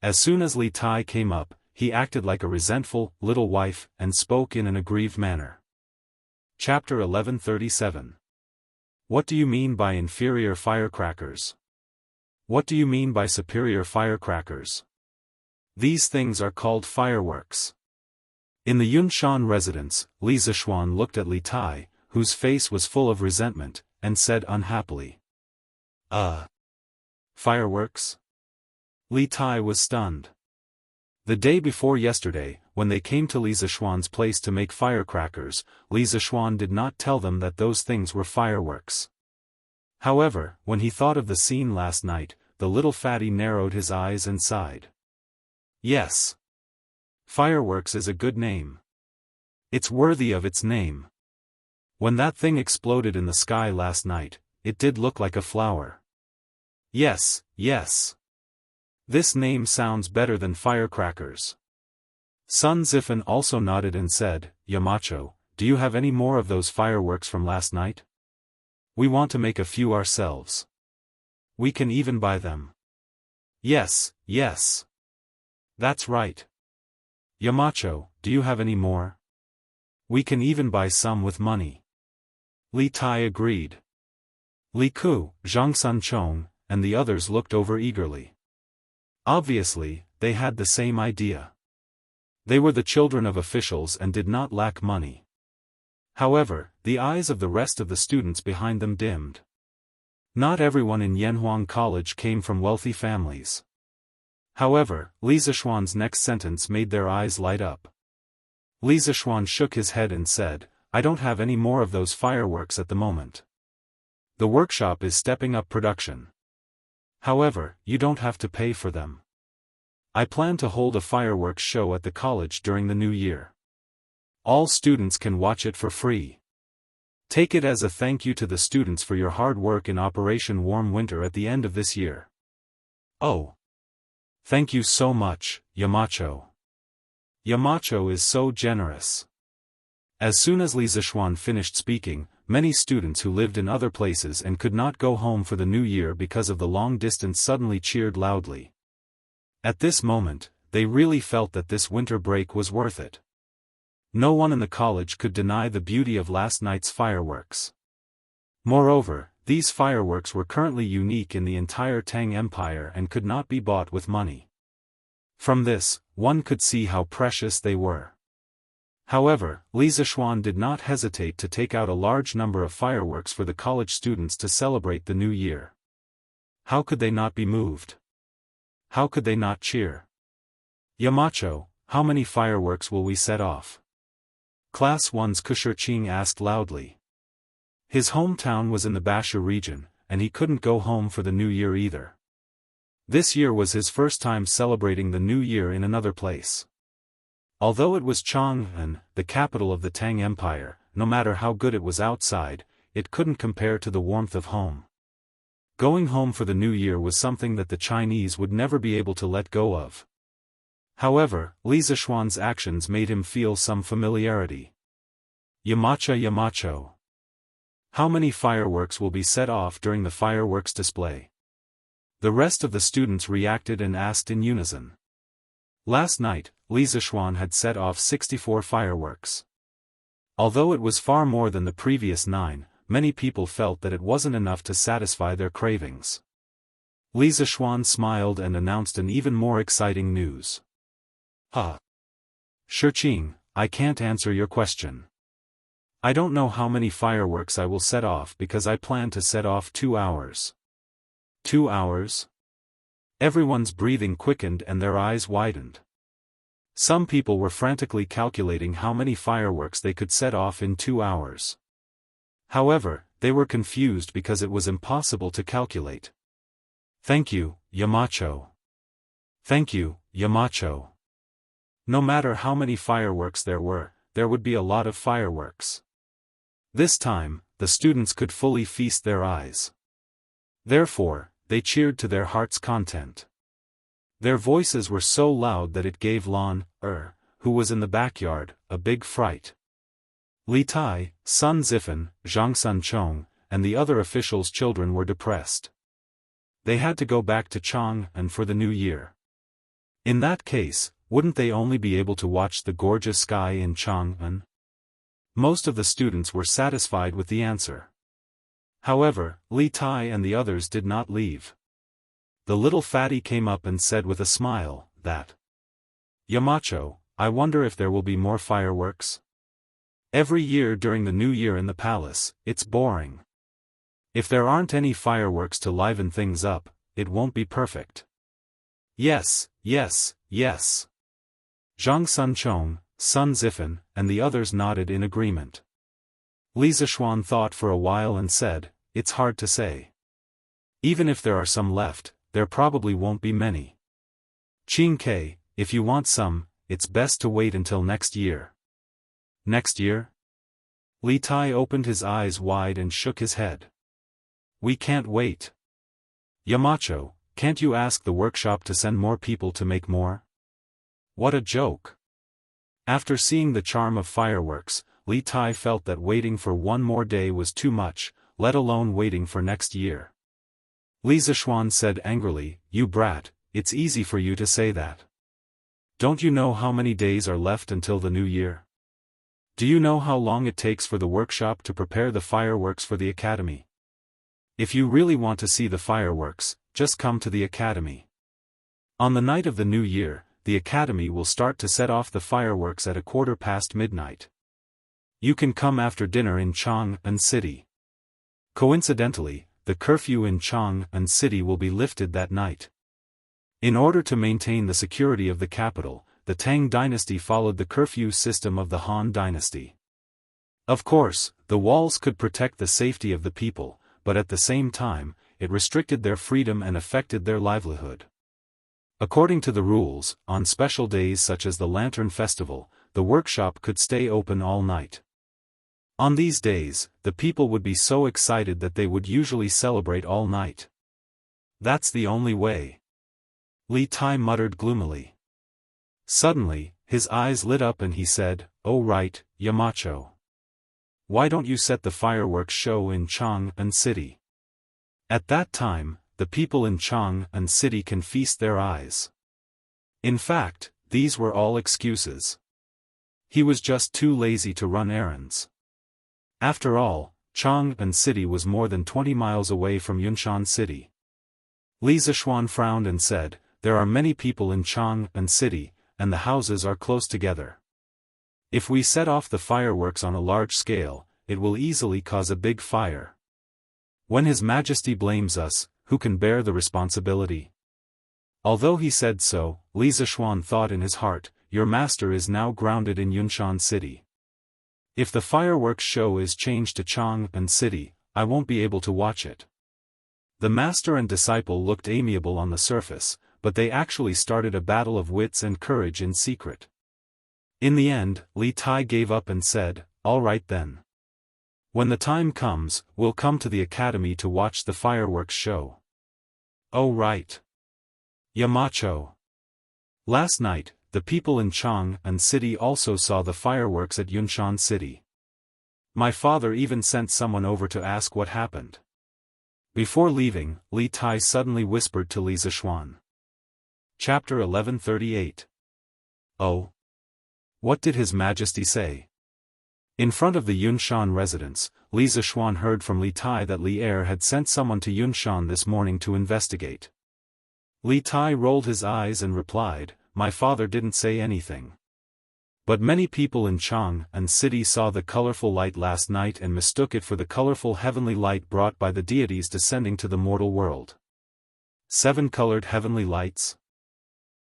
As soon as Li Tai came up, he acted like a resentful little wife and spoke in an aggrieved manner. Chapter 1137. What do you mean by inferior firecrackers? What do you mean by superior firecrackers? These things are called fireworks. In the Yunshan residence, Li Zishuan looked at Li Tai, whose face was full of resentment, and said unhappily. Fireworks? Li Tai was stunned. The day before yesterday, when they came to Li Zishuan's place to make firecrackers, Li Zishuan did not tell them that those things were fireworks. However, when he thought of the scene last night, the little fatty narrowed his eyes and sighed. Yes. Fireworks is a good name. It's worthy of its name. When that thing exploded in the sky last night, it did look like a flower. Yes, yes. This name sounds better than firecrackers. Sun Zifan also nodded and said, Yamacho, do you have any more of those fireworks from last night? We want to make a few ourselves. We can even buy them. Yes, yes. That's right. Yamacho, do you have any more? We can even buy some with money. Li Tai agreed. Li Ku, Zhang Sunchong, and the others looked over eagerly. Obviously, they had the same idea. They were the children of officials and did not lack money. However, the eyes of the rest of the students behind them dimmed. Not everyone in Yanhuang College came from wealthy families. However, Li Zishuan's next sentence made their eyes light up. Li Zishuan shook his head and said, I don't have any more of those fireworks at the moment. The workshop is stepping up production. However, you don't have to pay for them. I plan to hold a fireworks show at the college during the new year. All students can watch it for free. Take it as a thank you to the students for your hard work in Operation Warm Winter at the end of this year. Oh. Thank you so much, Yamacho. Yamacho is so generous. As soon as Li Zishuan finished speaking, many students who lived in other places and could not go home for the new year because of the long distance suddenly cheered loudly. At this moment, they really felt that this winter break was worth it. No one in the college could deny the beauty of last night's fireworks. Moreover, these fireworks were currently unique in the entire Tang Empire and could not be bought with money. From this, one could see how precious they were. However, Li Zishuan did not hesitate to take out a large number of fireworks for the college students to celebrate the new year. How could they not be moved? How could they not cheer? Yamacho, how many fireworks will we set off? Class 1's Kushirqing asked loudly. His hometown was in the Basha region, and he couldn't go home for the new year either. This year was his first time celebrating the new year in another place. Although it was Chang'an, the capital of the Tang Empire, no matter how good it was outside, it couldn't compare to the warmth of home. Going home for the new year was something that the Chinese would never be able to let go of. However, Li Zishuan's actions made him feel some familiarity. Yamacho. How many fireworks will be set off during the fireworks display? The rest of the students reacted and asked in unison. Last night, Li Zishuan had set off 64 fireworks. Although it was far more than the previous 9, many people felt that it wasn't enough to satisfy their cravings. Li Zishuan smiled and announced an even more exciting news. Shirqing, I can't answer your question. I don't know how many fireworks I will set off because I plan to set off 2 hours. 2 hours? Everyone's breathing quickened and their eyes widened. Some people were frantically calculating how many fireworks they could set off in 2 hours. However, they were confused because it was impossible to calculate. Thank you, Yamacho. Thank you, Yamacho. No matter how many fireworks there would be a lot of fireworks. This time, the students could fully feast their eyes. Therefore, they cheered to their heart's content. Their voices were so loud that it gave Lan, who was in the backyard, a big fright. Li Tai, Sun Zifan, Zhang Sun Chong, and the other officials' children were depressed. They had to go back to Chang'an for the new year. In that case, wouldn't they only be able to watch the gorgeous sky in Chang'an? Most of the students were satisfied with the answer. However, Li Tai and the others did not leave. The little fatty came up and said with a smile, that Yamacho, I wonder if there will be more fireworks? Every year during the new year in the palace, it's boring. If there aren't any fireworks to liven things up, it won't be perfect. Yes, yes, yes. Zhang Sunchong, Sun Zifan, and the others nodded in agreement. Li Zishuan thought for a while and said, it's hard to say. Even if there are some left, there probably won't be many. Qing Ke, if you want some, it's best to wait until next year. Next year? Li Tai opened his eyes wide and shook his head. We can't wait. Yamacho, can't you ask the workshop to send more people to make more? What a joke. After seeing the charm of fireworks, Li Tai felt that waiting for one more day was too much, let alone waiting for next year. Li Zishuan said angrily, you brat, it's easy for you to say that. Don't you know how many days are left until the new year? Do you know how long it takes for the workshop to prepare the fireworks for the academy? If you really want to see the fireworks, just come to the academy. On the night of the new year, the academy will start to set off the fireworks at midnight. You can come after dinner in Chang'an City. Coincidentally, the curfew in Chang'an City will be lifted that night. In order to maintain the security of the capital, the Tang dynasty followed the curfew system of the Han dynasty. Of course, the walls could protect the safety of the people, but at the same time, it restricted their freedom and affected their livelihood. According to the rules, on special days such as the Lantern Festival, the workshop could stay open all night. On these days, the people would be so excited that they would usually celebrate all night. That's the only way. Li Tai muttered gloomily. Suddenly, his eyes lit up and he said, oh right, Yamacho. Why don't you set the fireworks show in Chang'an City? At that time, the people in Chang'an City can feast their eyes. In fact, these were all excuses. He was just too lazy to run errands. After all, Chang'an City was more than 20 miles away from Yunshan City. Li Zishuan frowned and said, there are many people in Chang'an City, and the houses are close together. If we set off the fireworks on a large scale, it will easily cause a big fire. When His Majesty blames us, who can bear the responsibility? Although he said so, Li Zishuan thought in his heart, your master is now grounded in Yunshan City. If the fireworks show is changed to Chang'an City, I won't be able to watch it. The master and disciple looked amiable on the surface, but they actually started a battle of wits and courage in secret. In the end, Li Tai gave up and said, all right then. When the time comes, we'll come to the academy to watch the fireworks show. Oh right. Yamacho. Last night, the people in Chang'an City also saw the fireworks at Yunshan City. My father even sent someone over to ask what happened. Before leaving, Li Tai suddenly whispered to Li Zishuan. Chapter 1138. Oh. What did His Majesty say? In front of the Yunshan residence, Li Zishuan heard from Li Tai that Li Er had sent someone to Yunshan this morning to investigate. Li Tai rolled his eyes and replied, my father didn't say anything. But many people in Chang'an City saw the colorful light last night and mistook it for the colorful heavenly light brought by the deities descending to the mortal world. 7 colored heavenly lights?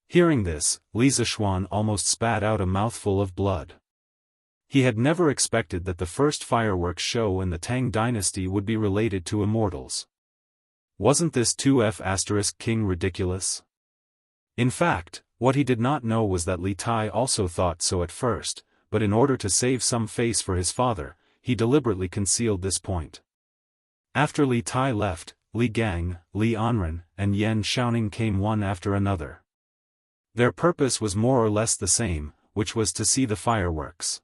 Hearing this, Li Zishuan almost spat out a mouthful of blood. He had never expected that the first fireworks show in the Tang dynasty would be related to immortals. Wasn't this 2F** king ridiculous? In fact, what he did not know was that Li Tai also thought so at first, but in order to save some face for his father, he deliberately concealed this point. After Li Tai left, Li Gang, Li Anren, and Yan Xiaoning came one after another. Their purpose was more or less the same, which was to see the fireworks.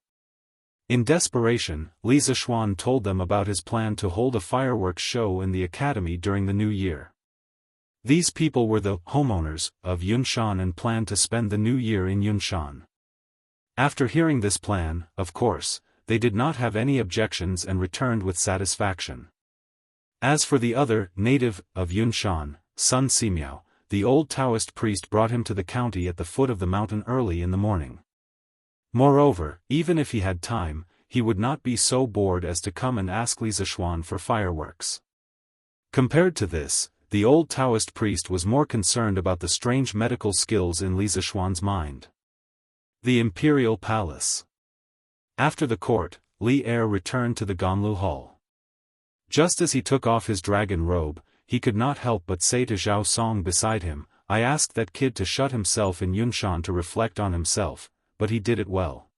In desperation, Li Zishuan told them about his plan to hold a fireworks show in the academy during the new year. These people were the homeowners of Yunshan and planned to spend the new year in Yunshan. After hearing this plan, of course, they did not have any objections and returned with satisfaction. As for the other native of Yunshan, Sun Simiao, the old Taoist priest brought him to the county at the foot of the mountain early in the morning. Moreover, even if he had time, he would not be so bored as to come and ask Li Zishuan for fireworks. Compared to this, the old Taoist priest was more concerned about the strange medical skills in Li Zishuan's mind. The Imperial Palace. After the court, Li Er returned to the Ganlu Hall. Just as he took off his dragon robe, he could not help but say to Zhao Song beside him, "I asked that kid to shut himself in Yunshan to reflect on himself, but he did it well.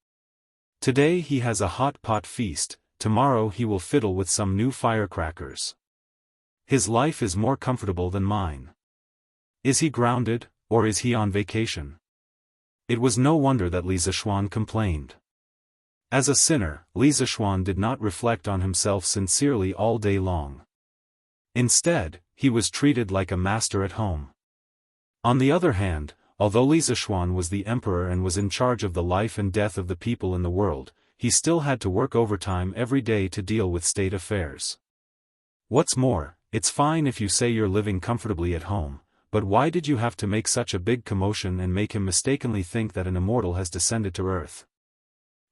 Today he has a hot pot feast, tomorrow he will fiddle with some new firecrackers. His life is more comfortable than mine. Is he grounded, or is he on vacation?" It was no wonder that Li Zishuan complained. As a sinner, Li Zishuan did not reflect on himself sincerely all day long. Instead, he was treated like a master at home. On the other hand, although Li Zishuan was the emperor and was in charge of the life and death of the people in the world, he still had to work overtime every day to deal with state affairs. What's more, it's fine if you say you're living comfortably at home, but why did you have to make such a big commotion and make him mistakenly think that an immortal has descended to earth?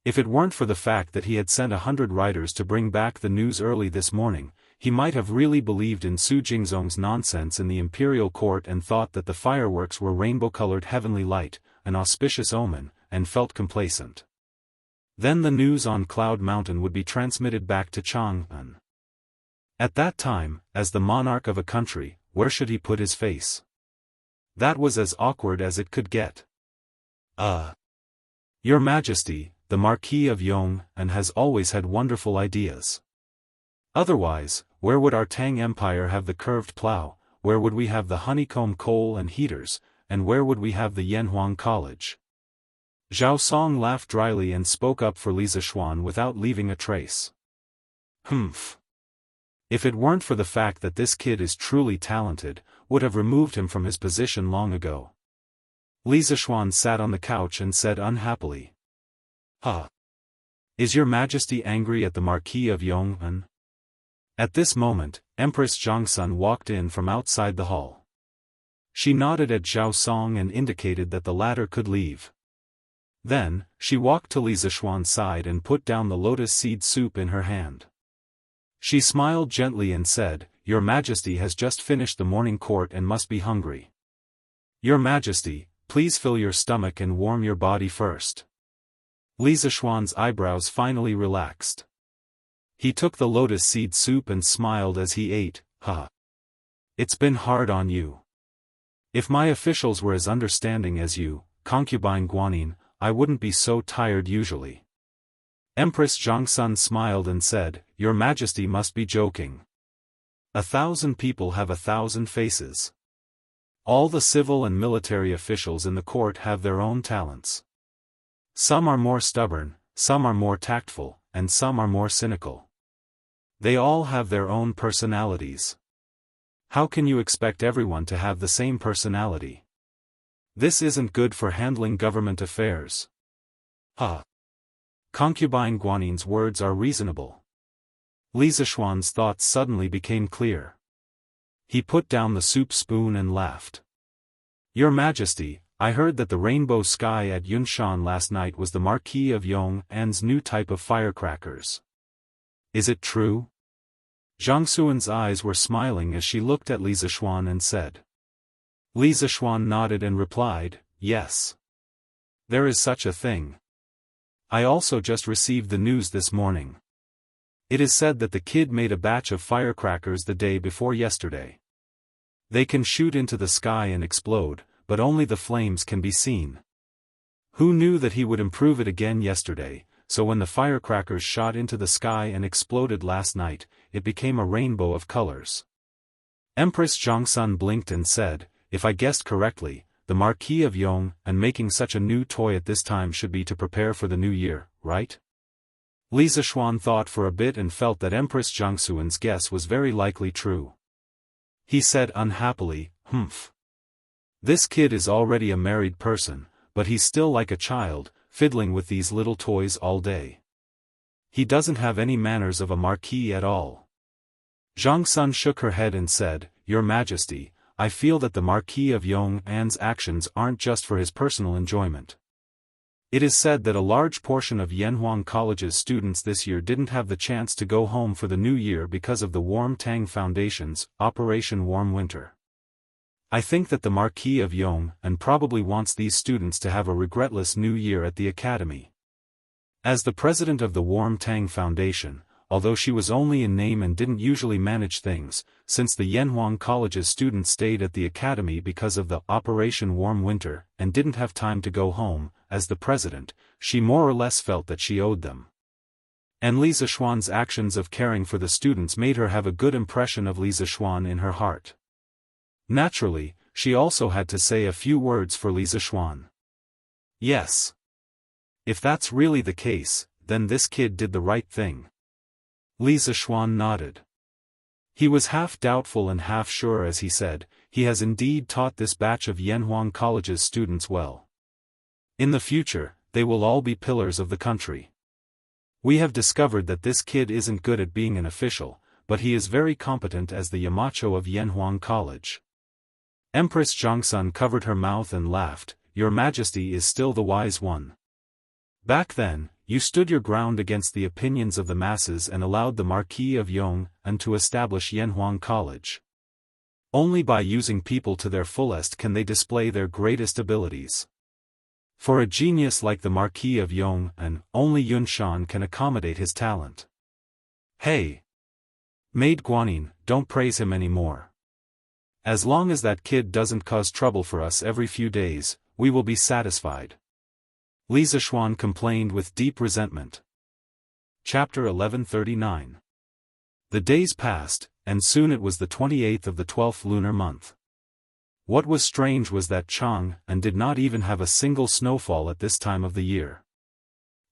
If it weren't for the fact that he had sent 100 riders to bring back the news early this morning, he might have really believed in Su Jingzong's nonsense in the imperial court and thought that the fireworks were rainbow-colored heavenly light, an auspicious omen, and felt complacent. Then the news on Cloud Mountain would be transmitted back to Chang'an. At that time, as the monarch of a country, where should he put his face? That was as awkward as it could get. Your Majesty, the Marquis of Yong'an has always had wonderful ideas. Otherwise, where would our Tang Empire have the curved plow, where would we have the honeycomb coal and heaters, and where would we have the Yanhuang College? Zhao Song laughed dryly and spoke up for Li Zishuan without leaving a trace. Humph. If it weren't for the fact that this kid is truly talented, would have removed him from his position long ago. Li Zishuan sat on the couch and said unhappily. Is your Majesty angry at the Marquis of Yong'an? At this moment, Empress Zhangsun walked in from outside the hall. She nodded at Zhao Song and indicated that the latter could leave. Then, she walked to Li Zishuan's side and put down the lotus seed soup in her hand. She smiled gently and said, "Your Majesty has just finished the morning court and must be hungry. Your Majesty, please fill your stomach and warm your body first." Li Zishuan's eyebrows finally relaxed. He took the lotus seed soup and smiled as he ate. It's been hard on you. If my officials were as understanding as you, concubine Guanyin, I wouldn't be so tired usually. Empress Zhangsun smiled and said, "Your Majesty must be joking. 1,000 people have 1,000 faces. All the civil and military officials in the court have their own talents. Some are more stubborn, some are more tactful, and some are more cynical. They all have their own personalities. How can you expect everyone to have the same personality? This isn't good for handling government affairs." Concubine Guanyin's words are reasonable. Li Zishuan's thoughts suddenly became clear. He put down the soup spoon and laughed. "Your Majesty, I heard that the rainbow sky at Yunshan last night was the Marquis of Yong'an's new type of firecrackers. Is it true?" Zhang Xuan's eyes were smiling as she looked at Li Zishuan and said. Li Zishuan nodded and replied, "Yes. There is such a thing. I also just received the news this morning. It is said that the kid made a batch of firecrackers the day before yesterday. They can shoot into the sky and explode, but only the flames can be seen. Who knew that he would improve it again yesterday, so when the firecrackers shot into the sky and exploded last night, it became a rainbow of colors." Empress Zhangsun blinked and said, "If I guessed correctly, the Marquis of Yong, and making such a new toy at this time should be to prepare for the new year, right? Li Zishuan thought for a bit and felt that Empress Jiangxuan's guess was very likely true. He said unhappily, "Humph. This kid is already a married person, but he's still like a child, fiddling with these little toys all day. He doesn't have any manners of a marquis at all." Zhang Sun shook her head and said, "Your Majesty, I feel that the Marquis of Yong'an's actions aren't just for his personal enjoyment. It is said that a large portion of Yanhuang College's students this year didn't have the chance to go home for the new year because of the Warm Tang Foundation's Operation Warm Winter. I think that the Marquis of Yong'an probably wants these students to have a regretless new year at the academy." As the president of the Warm Tang Foundation, although she was only in name and didn't usually manage things, since the Yanhuang College's students stayed at the academy because of the Operation Warm Winter and didn't have time to go home, as the president, she more or less felt that she owed them. And Li Zishuan's actions of caring for the students made her have a good impression of Li Zishuan in her heart. Naturally, she also had to say a few words for Li Zishuan. Yes. If that's really the case, then this kid did the right thing. Li Zishuan nodded. He was half doubtful and half sure as he said, he has indeed taught this batch of Yanhuang College's students well. In the future, they will all be pillars of the country. We have discovered that this kid isn't good at being an official, but he is very competent as the Yamacho of Yanhuang College. Empress Zhangsun covered her mouth and laughed, "Your Majesty is still the wise one. Back then, you stood your ground against the opinions of the masses and allowed the Marquis of Yong'an to establish Yanhuang College. Only by using people to their fullest can they display their greatest abilities. For a genius like the Marquis of Yong'an, only Yunshan can accommodate his talent. Hey! Maid Guanyin, don't praise him anymore. As long as that kid doesn't cause trouble for us every few days, we will be satisfied." Li Zishuan complained with deep resentment. Chapter 1139. The days passed, and soon it was the 28th of the 12th lunar month. What was strange was that Chang'an did not even have a single snowfall at this time of the year.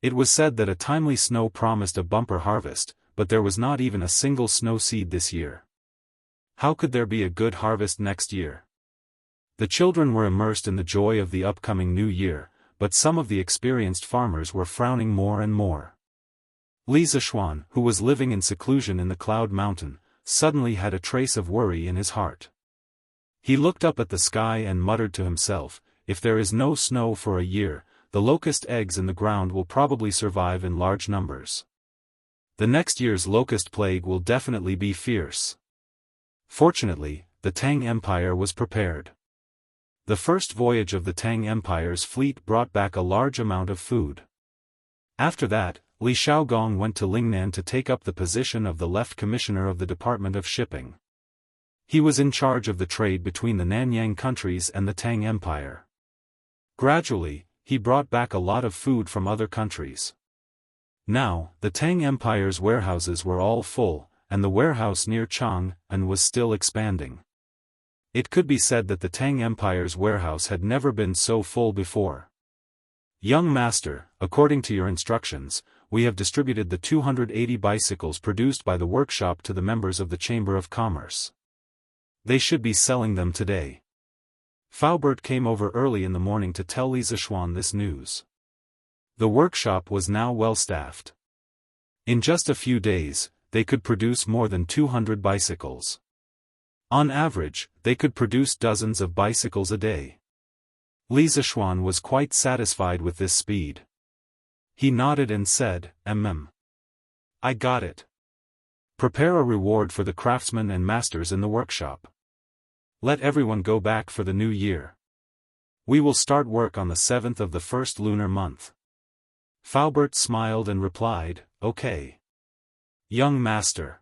It was said that a timely snow promised a bumper harvest, but there was not even a single snow seed this year. How could there be a good harvest next year? The children were immersed in the joy of the upcoming new year, but some of the experienced farmers were frowning more and more. Li Zishuan, who was living in seclusion in the Cloud Mountain, suddenly had a trace of worry in his heart. He looked up at the sky and muttered to himself, "If there is no snow for a year, the locust eggs in the ground will probably survive in large numbers. The next year's locust plague will definitely be fierce." Fortunately, the Tang Empire was prepared. The first voyage of the Tang Empire's fleet brought back a large amount of food. After that, Li Shaogong went to Lingnan to take up the position of the Left Commissioner of the Department of Shipping. He was in charge of the trade between the Nanyang countries and the Tang Empire. Gradually, he brought back a lot of food from other countries. Now, the Tang Empire's warehouses were all full, and the warehouse near Chang'an was still expanding. It could be said that the Tang Empire's warehouse had never been so full before. "Young master, according to your instructions, we have distributed the 280 bicycles produced by the workshop to the members of the Chamber of Commerce. They should be selling them today." Faubert came over early in the morning to tell Li Zishuan this news. The workshop was now well staffed. In just a few days, they could produce more than 200 bicycles. On average, they could produce dozens of bicycles a day. Li Zishuan was quite satisfied with this speed. He nodded and said, I got it. Prepare a reward for the craftsmen and masters in the workshop. Let everyone go back for the new year. We will start work on the 7th of the first lunar month." Faubert smiled and replied, "Okay. Young master.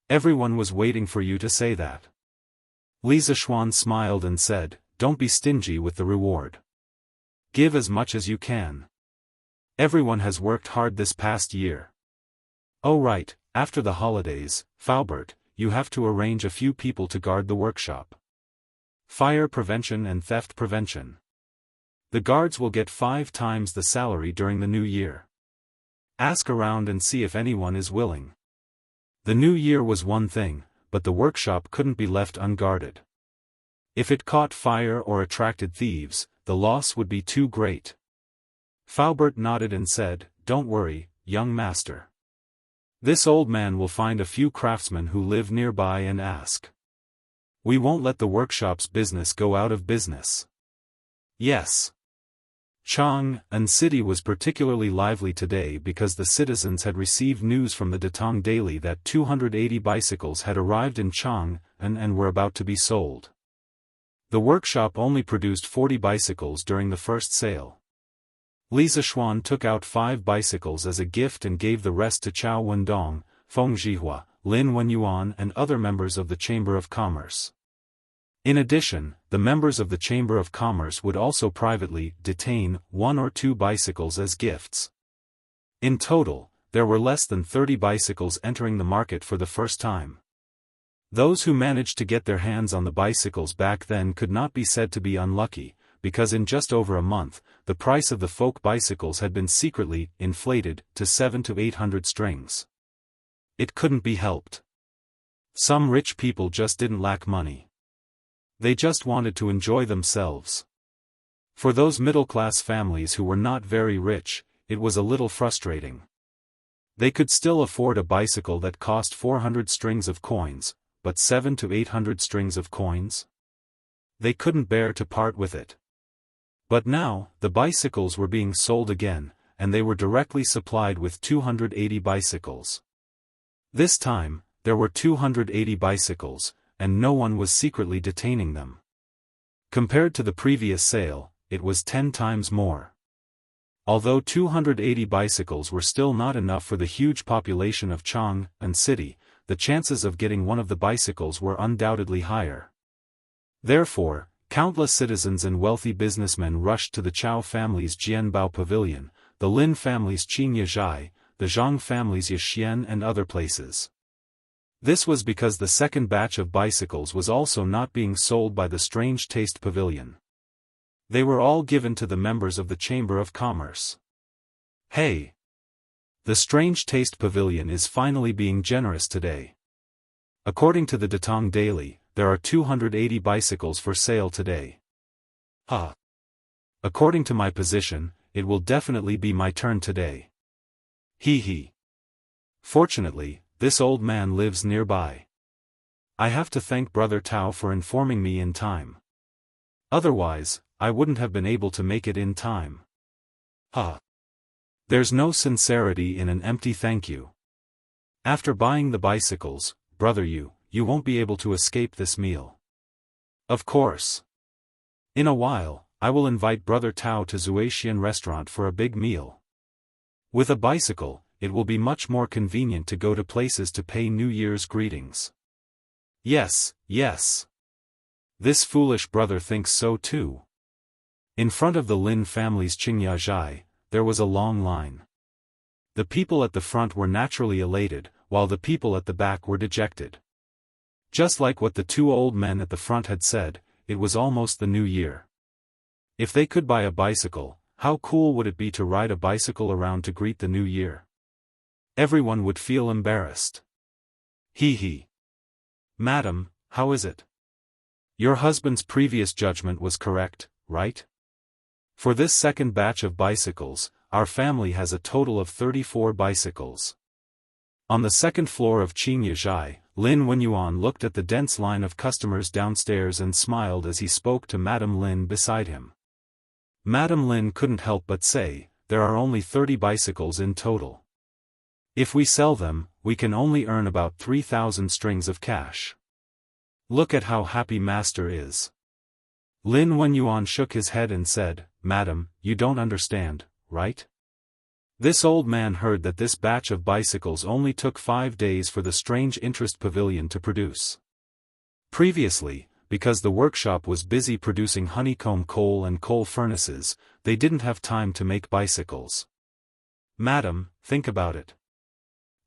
Everyone was waiting for you to say that." Li Zishuan smiled and said, "Don't be stingy with the reward. Give as much as you can. Everyone has worked hard this past year." "Oh right, after the holidays, Faubert, you have to arrange a few people to guard the workshop." fire prevention and theft prevention. The guards will get 5 times the salary during the new year. Ask around and see if anyone is willing. The new year was one thing, but the workshop couldn't be left unguarded. If it caught fire or attracted thieves, the loss would be too great. Faubert nodded and said, "Don't worry, young master. This old man will find a few craftsmen who live nearby and ask. We won't let the workshop's business go out of business." Yes. Chang'an City was particularly lively today because the citizens had received news from the Datong Daily that 280 bicycles had arrived in Chang'an and were about to be sold. The workshop only produced 40 bicycles during the first sale. Li Zishuan took out 5 bicycles as a gift and gave the rest to Chao Wendong, Feng Zhihua, Lin Wenyuan and other members of the Chamber of Commerce. In addition, the members of the Chamber of Commerce would also privately detain 1 or 2 bicycles as gifts. In total, there were less than 30 bicycles entering the market for the first time. Those who managed to get their hands on the bicycles back then could not be said to be unlucky, because in just over a month, the price of the folk bicycles had been secretly inflated to 700 to 800 strings. It couldn't be helped. Some rich people just didn't lack money. They just wanted to enjoy themselves. For those middle-class families who were not very rich, it was a little frustrating. They could still afford a bicycle that cost 400 strings of coins, but 700 to 800 strings of coins? They couldn't bear to part with it. But now, the bicycles were being sold again, and they were directly supplied with 280 bicycles. This time, there were 280 bicycles, and no one was secretly detaining them. Compared to the previous sale, it was 10 times more. Although 280 bicycles were still not enough for the huge population of Chang'an City, the chances of getting one of the bicycles were undoubtedly higher. Therefore, countless citizens and wealthy businessmen rushed to the Chao family's Jianbao pavilion, the Lin family's Qingyazhai, the Zhang family's Yixian and other places. This was because the second batch of bicycles was also not being sold by the Strange Taste Pavilion. They were all given to the members of the Chamber of Commerce. Hey! The Strange Taste Pavilion is finally being generous today. According to the Datong Daily, there are 280 bicycles for sale today. According to my position, it will definitely be my turn today. Hee hee. Fortunately, this old man lives nearby. I have to thank Brother Tao for informing me in time. Otherwise, I wouldn't have been able to make it in time. There's no sincerity in an empty thank you. After buying the bicycles, brother, you won't be able to escape this meal. Of course. In a while, I will invite Brother Tao to Zuaxian restaurant for a big meal. With a bicycle, it will be much more convenient to go to places to pay New Year's greetings. Yes, yes. This foolish brother thinks so too. In front of the Lin family's Qingyazhai, there was a long line. The people at the front were naturally elated, while the people at the back were dejected. Just like what the 2 old men at the front had said, it was almost the new year. If they could buy a bicycle, how cool would it be to ride a bicycle around to greet the new year? Everyone would feel embarrassed. Hee hee. Madam, how is it? Your husband's previous judgment was correct, right? For this second batch of bicycles, our family has a total of 34 bicycles. On the second floor of Qingyazhai, Lin Wenyuan looked at the dense line of customers downstairs and smiled as he spoke to Madame Lin beside him. Madame Lin couldn't help but say, there are only 30 bicycles in total. If we sell them, we can only earn about 3,000 strings of cash. Look at how happy Master is. Lin Wenyuan shook his head and said, Madam, you don't understand, right? This old man heard that this batch of bicycles only took 5 days for the Strange Interest Pavilion to produce. Previously, because the workshop was busy producing honeycomb coal and coal furnaces, they didn't have time to make bicycles. Madam, think about it.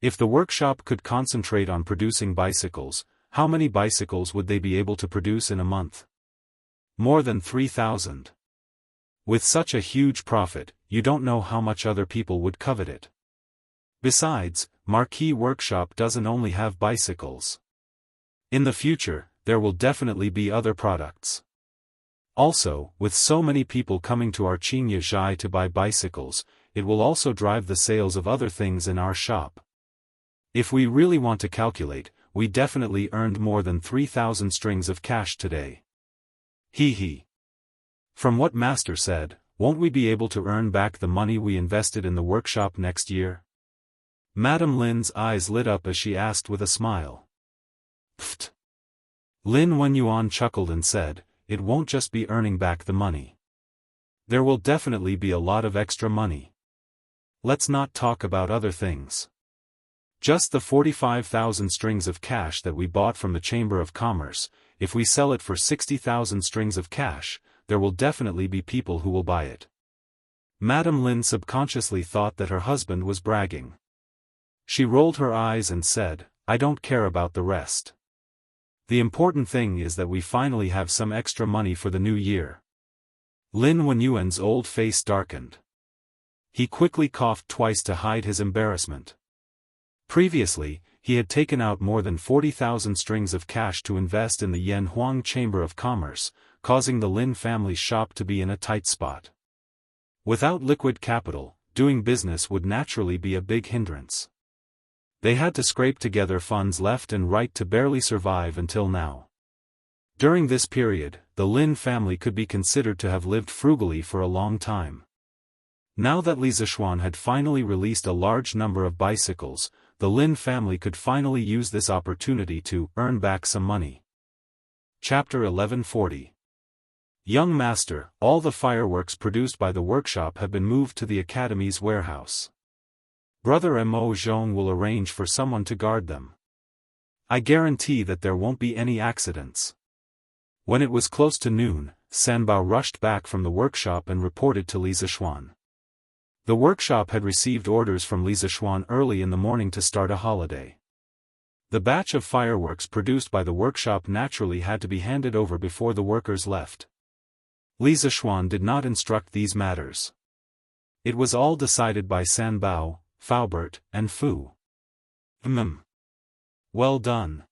If the workshop could concentrate on producing bicycles, how many bicycles would they be able to produce in a month? More than 3,000. With such a huge profit, you don't know how much other people would covet it. Besides, Marquis Workshop doesn't only have bicycles. In the future, there will definitely be other products. Also, with so many people coming to our Jianghu to buy bicycles, it will also drive the sales of other things in our shop. If we really want to calculate, we definitely earned more than 3,000 strings of cash today. Hee. From what Master said, won't we be able to earn back the money we invested in the workshop next year? Madame Lin's eyes lit up as she asked with a smile. Pfft. Lin Wenyuan chuckled and said, it won't just be earning back the money. There will definitely be a lot of extra money. Let's not talk about other things. Just the 45,000 strings of cash that we bought from the Chamber of Commerce, if we sell it for 60,000 strings of cash, there will definitely be people who will buy it. Madame Lin subconsciously thought that her husband was bragging. She rolled her eyes and said, I don't care about the rest. The important thing is that we finally have some extra money for the new year. Lin Wenyuan's old face darkened. He quickly coughed twice to hide his embarrassment. Previously, he had taken out more than 40,000 strings of cash to invest in the Yanhuang Chamber of Commerce, causing the Lin family's shop to be in a tight spot. Without liquid capital, doing business would naturally be a big hindrance. They had to scrape together funds left and right to barely survive until now. During this period, the Lin family could be considered to have lived frugally for a long time. Now that Li Zishuan had finally released a large number of bicycles, the Lin family could finally use this opportunity to earn back some money. Chapter 1140. Young Master, all the fireworks produced by the workshop have been moved to the Academy's warehouse. Brother Mo Zhong will arrange for someone to guard them. I guarantee that there won't be any accidents. When it was close to noon, Sanbao rushed back from the workshop and reported to Li Zishuan. The workshop had received orders from Li Zishuan early in the morning to start a holiday. The batch of fireworks produced by the workshop naturally had to be handed over before the workers left. Li Zishuan did not instruct these matters. It was all decided by Sanbao, Faubert, and Fu. Well done.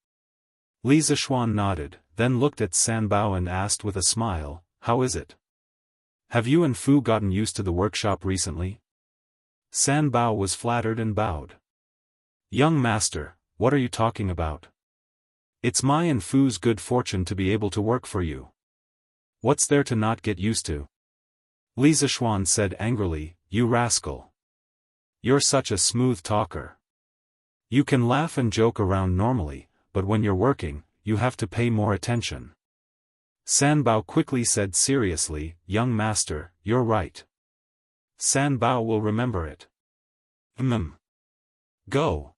Li Zishuan nodded, then looked at Sanbao and asked with a smile, how is it? Have you and Fu gotten used to the workshop recently? Sanbao was flattered and bowed. Young Master, what are you talking about? It's my and Fu's good fortune to be able to work for you. What's there to not get used to? Li Zishuan said angrily, you rascal. You're such a smooth talker. You can laugh and joke around normally, but when you're working, you have to pay more attention. Sanbao quickly said seriously, young master, you're right. Sanbao will remember it. Go.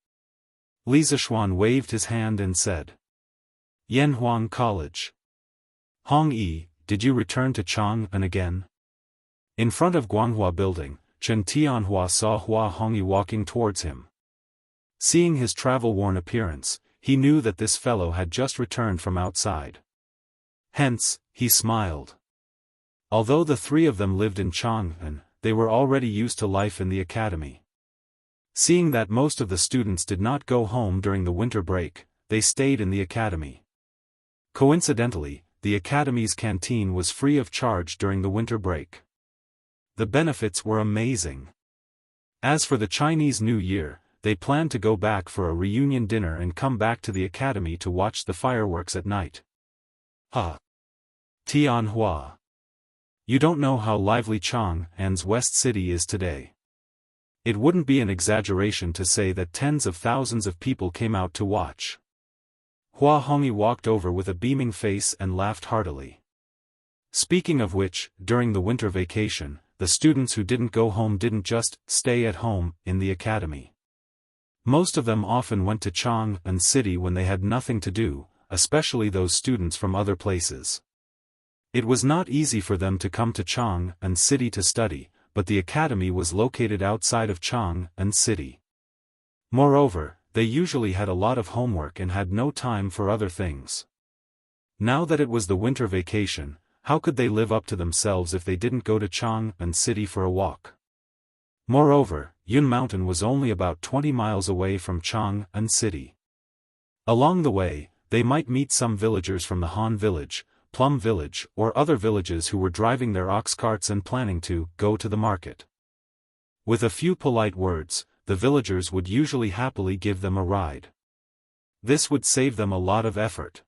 Li Zishuan waved his hand and said. Yanhuang College. Hong Yi, did you return to Chang'an again? In front of Guanghua Building, Chen Tianhua saw Hua Hongyi walking towards him. Seeing his travel-worn appearance, he knew that this fellow had just returned from outside. Hence, he smiled. Although the three of them lived in Chang'an, they were already used to life in the academy. Seeing that most of the students did not go home during the winter break, they stayed in the academy. Coincidentally, the academy's canteen was free of charge during the winter break. The benefits were amazing. As for the Chinese New Year, they planned to go back for a reunion dinner and come back to the academy to watch the fireworks at night. Tianhua. You don't know how lively Chang'an's West City is today. It wouldn't be an exaggeration to say that tens of thousands of people came out to watch. Hua Hongyi walked over with a beaming face and laughed heartily. Speaking of which, during the winter vacation, the students who didn't go home didn't just stay at home in the academy. Most of them often went to Chang'an City when they had nothing to do, especially those students from other places. It was not easy for them to come to Chang'an City to study, but the academy was located outside of Chang'an City. Moreover, they usually had a lot of homework and had no time for other things. Now that it was the winter vacation, How could they live up to themselves if they didn't go to Chang'an City for a walk? Moreover, Yun Mountain was only about 20 miles away from Chang'an City. Along the way, they might meet some villagers from the Han village, Plum village, or other villages who were driving their ox carts and planning to go to the market. With a few polite words, the villagers would usually happily give them a ride. This would save them a lot of effort.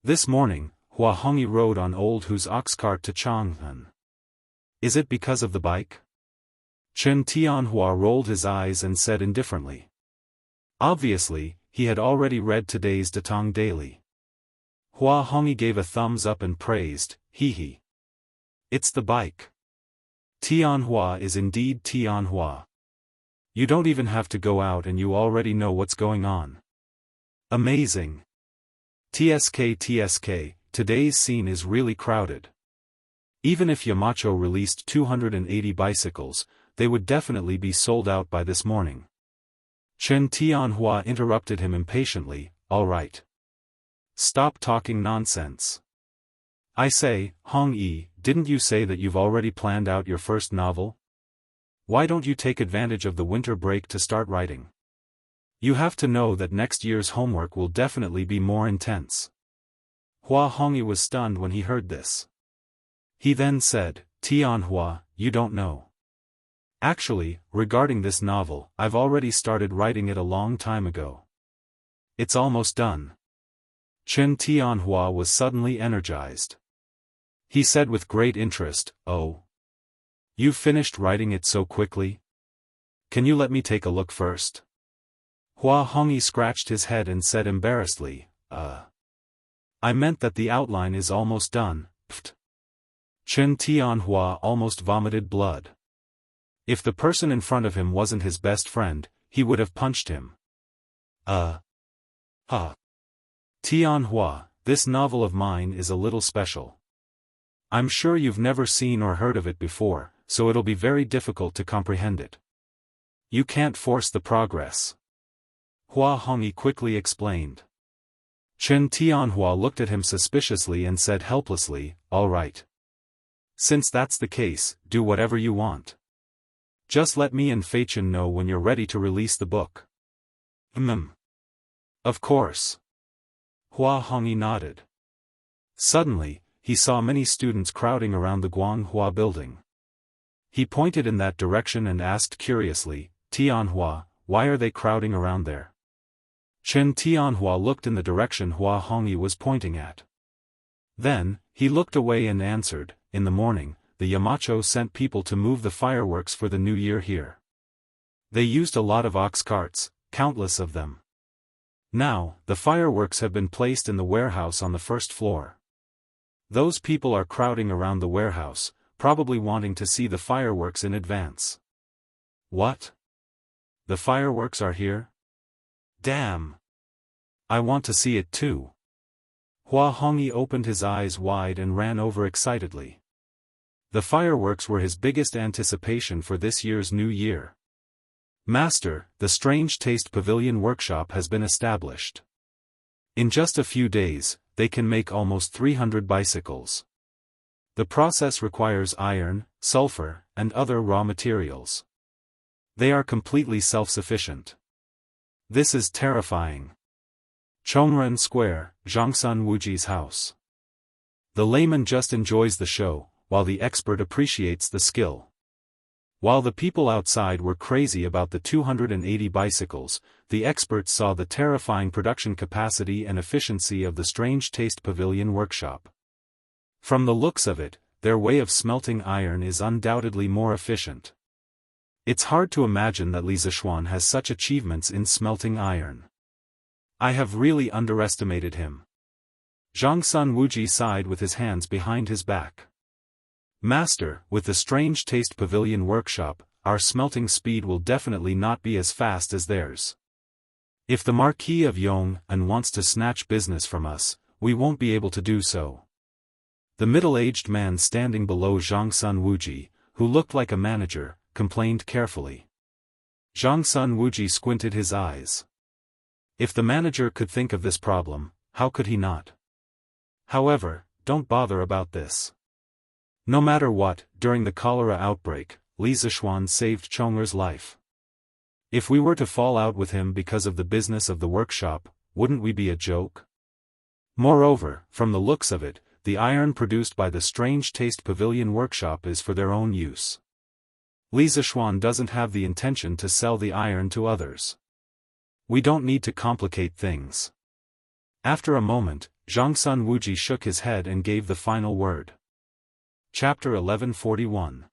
This morning, Hua Hongyi rode on old Hu's ox cart to Chang'an. Is it because of the bike? Chen Tianhua rolled his eyes and said indifferently. Obviously, he had already read today's Datong Daily. Hua Hongyi gave a thumbs up and praised, hee. It's the bike. Tianhua is indeed Tianhua. You don't even have to go out and you already know what's going on. Amazing. TSK, today's scene is really crowded. Even if Yamacho released 280 bicycles, they would definitely be sold out by this morning. Chen Tianhua interrupted him impatiently, all right. Stop talking nonsense. I say, Hongyi, didn't you say that you've already planned out your first novel? Why don't you take advantage of the winter break to start writing? You have to know that next year's homework will definitely be more intense. Hua Hongyi was stunned when he heard this. He then said, Tianhua, you don't know. Actually, regarding this novel, I've already started writing it a long time ago. It's almost done. Chen Tianhua was suddenly energized. He said with great interest, oh. You've finished writing it so quickly? Can you let me take a look first? Hua Hongyi scratched his head and said embarrassedly, I meant that the outline is almost done, pft. Chen Tianhua almost vomited blood. If the person in front of him wasn't his best friend, he would have punched him. Tianhua, this novel of mine is a little special. I'm sure you've never seen or heard of it before, so it'll be very difficult to comprehend it. You can't force the progress. Hua Hongyi quickly explained. Chen Tianhua looked at him suspiciously and said helplessly, all right. Since that's the case, do whatever you want. Just let me and Feichen know when you're ready to release the book. Of course. Hua Hongyi nodded. Suddenly, he saw many students crowding around the Guanghua building. He pointed in that direction and asked curiously, Tianhua, why are they crowding around there? Chen Tianhua looked in the direction Hua Hongyi was pointing at. Then, he looked away and answered, in the morning, the Yamacho sent people to move the fireworks for the new year here. They used a lot of ox carts, countless of them. Now, the fireworks have been placed in the warehouse on the first floor. Those people are crowding around the warehouse, probably wanting to see the fireworks in advance. What? The fireworks are here? Damn! I want to see it too. Hua Hongyi opened his eyes wide and ran over excitedly. The fireworks were his biggest anticipation for this year's new year. Master, the Strange Taste Pavilion workshop has been established. In just a few days, they can make almost 300 bicycles. The process requires iron, sulfur, and other raw materials. They are completely self-sufficient. This is terrifying. Chongren Square, Zhangsun Wuji's house. The layman just enjoys the show, while the expert appreciates the skill. While the people outside were crazy about the 280 bicycles, the experts saw the terrifying production capacity and efficiency of the Strange Taste Pavilion workshop. From the looks of it, their way of smelting iron is undoubtedly more efficient. It's hard to imagine that Li Zishuan has such achievements in smelting iron. I have really underestimated him. Zhangsun Wuji sighed with his hands behind his back. Master, with the Strange Taste Pavilion workshop, our smelting speed will definitely not be as fast as theirs. If the Marquis of Yong'an wants to snatch business from us, we won't be able to do so. The middle-aged man standing below Zhangsun Wuji, who looked like a manager, complained carefully. Zhangsun Wuji squinted his eyes. If the manager could think of this problem, how could he not? However, don't bother about this. No matter what, during the cholera outbreak, Li Zishuan saved Chong'er's life. If we were to fall out with him because of the business of the workshop, wouldn't we be a joke? Moreover, from the looks of it, the iron produced by the Strange Taste Pavilion workshop is for their own use. Li Zishuan doesn't have the intention to sell the iron to others. We don't need to complicate things. After a moment, Zhangsun Wuji shook his head and gave the final word. Chapter 1141.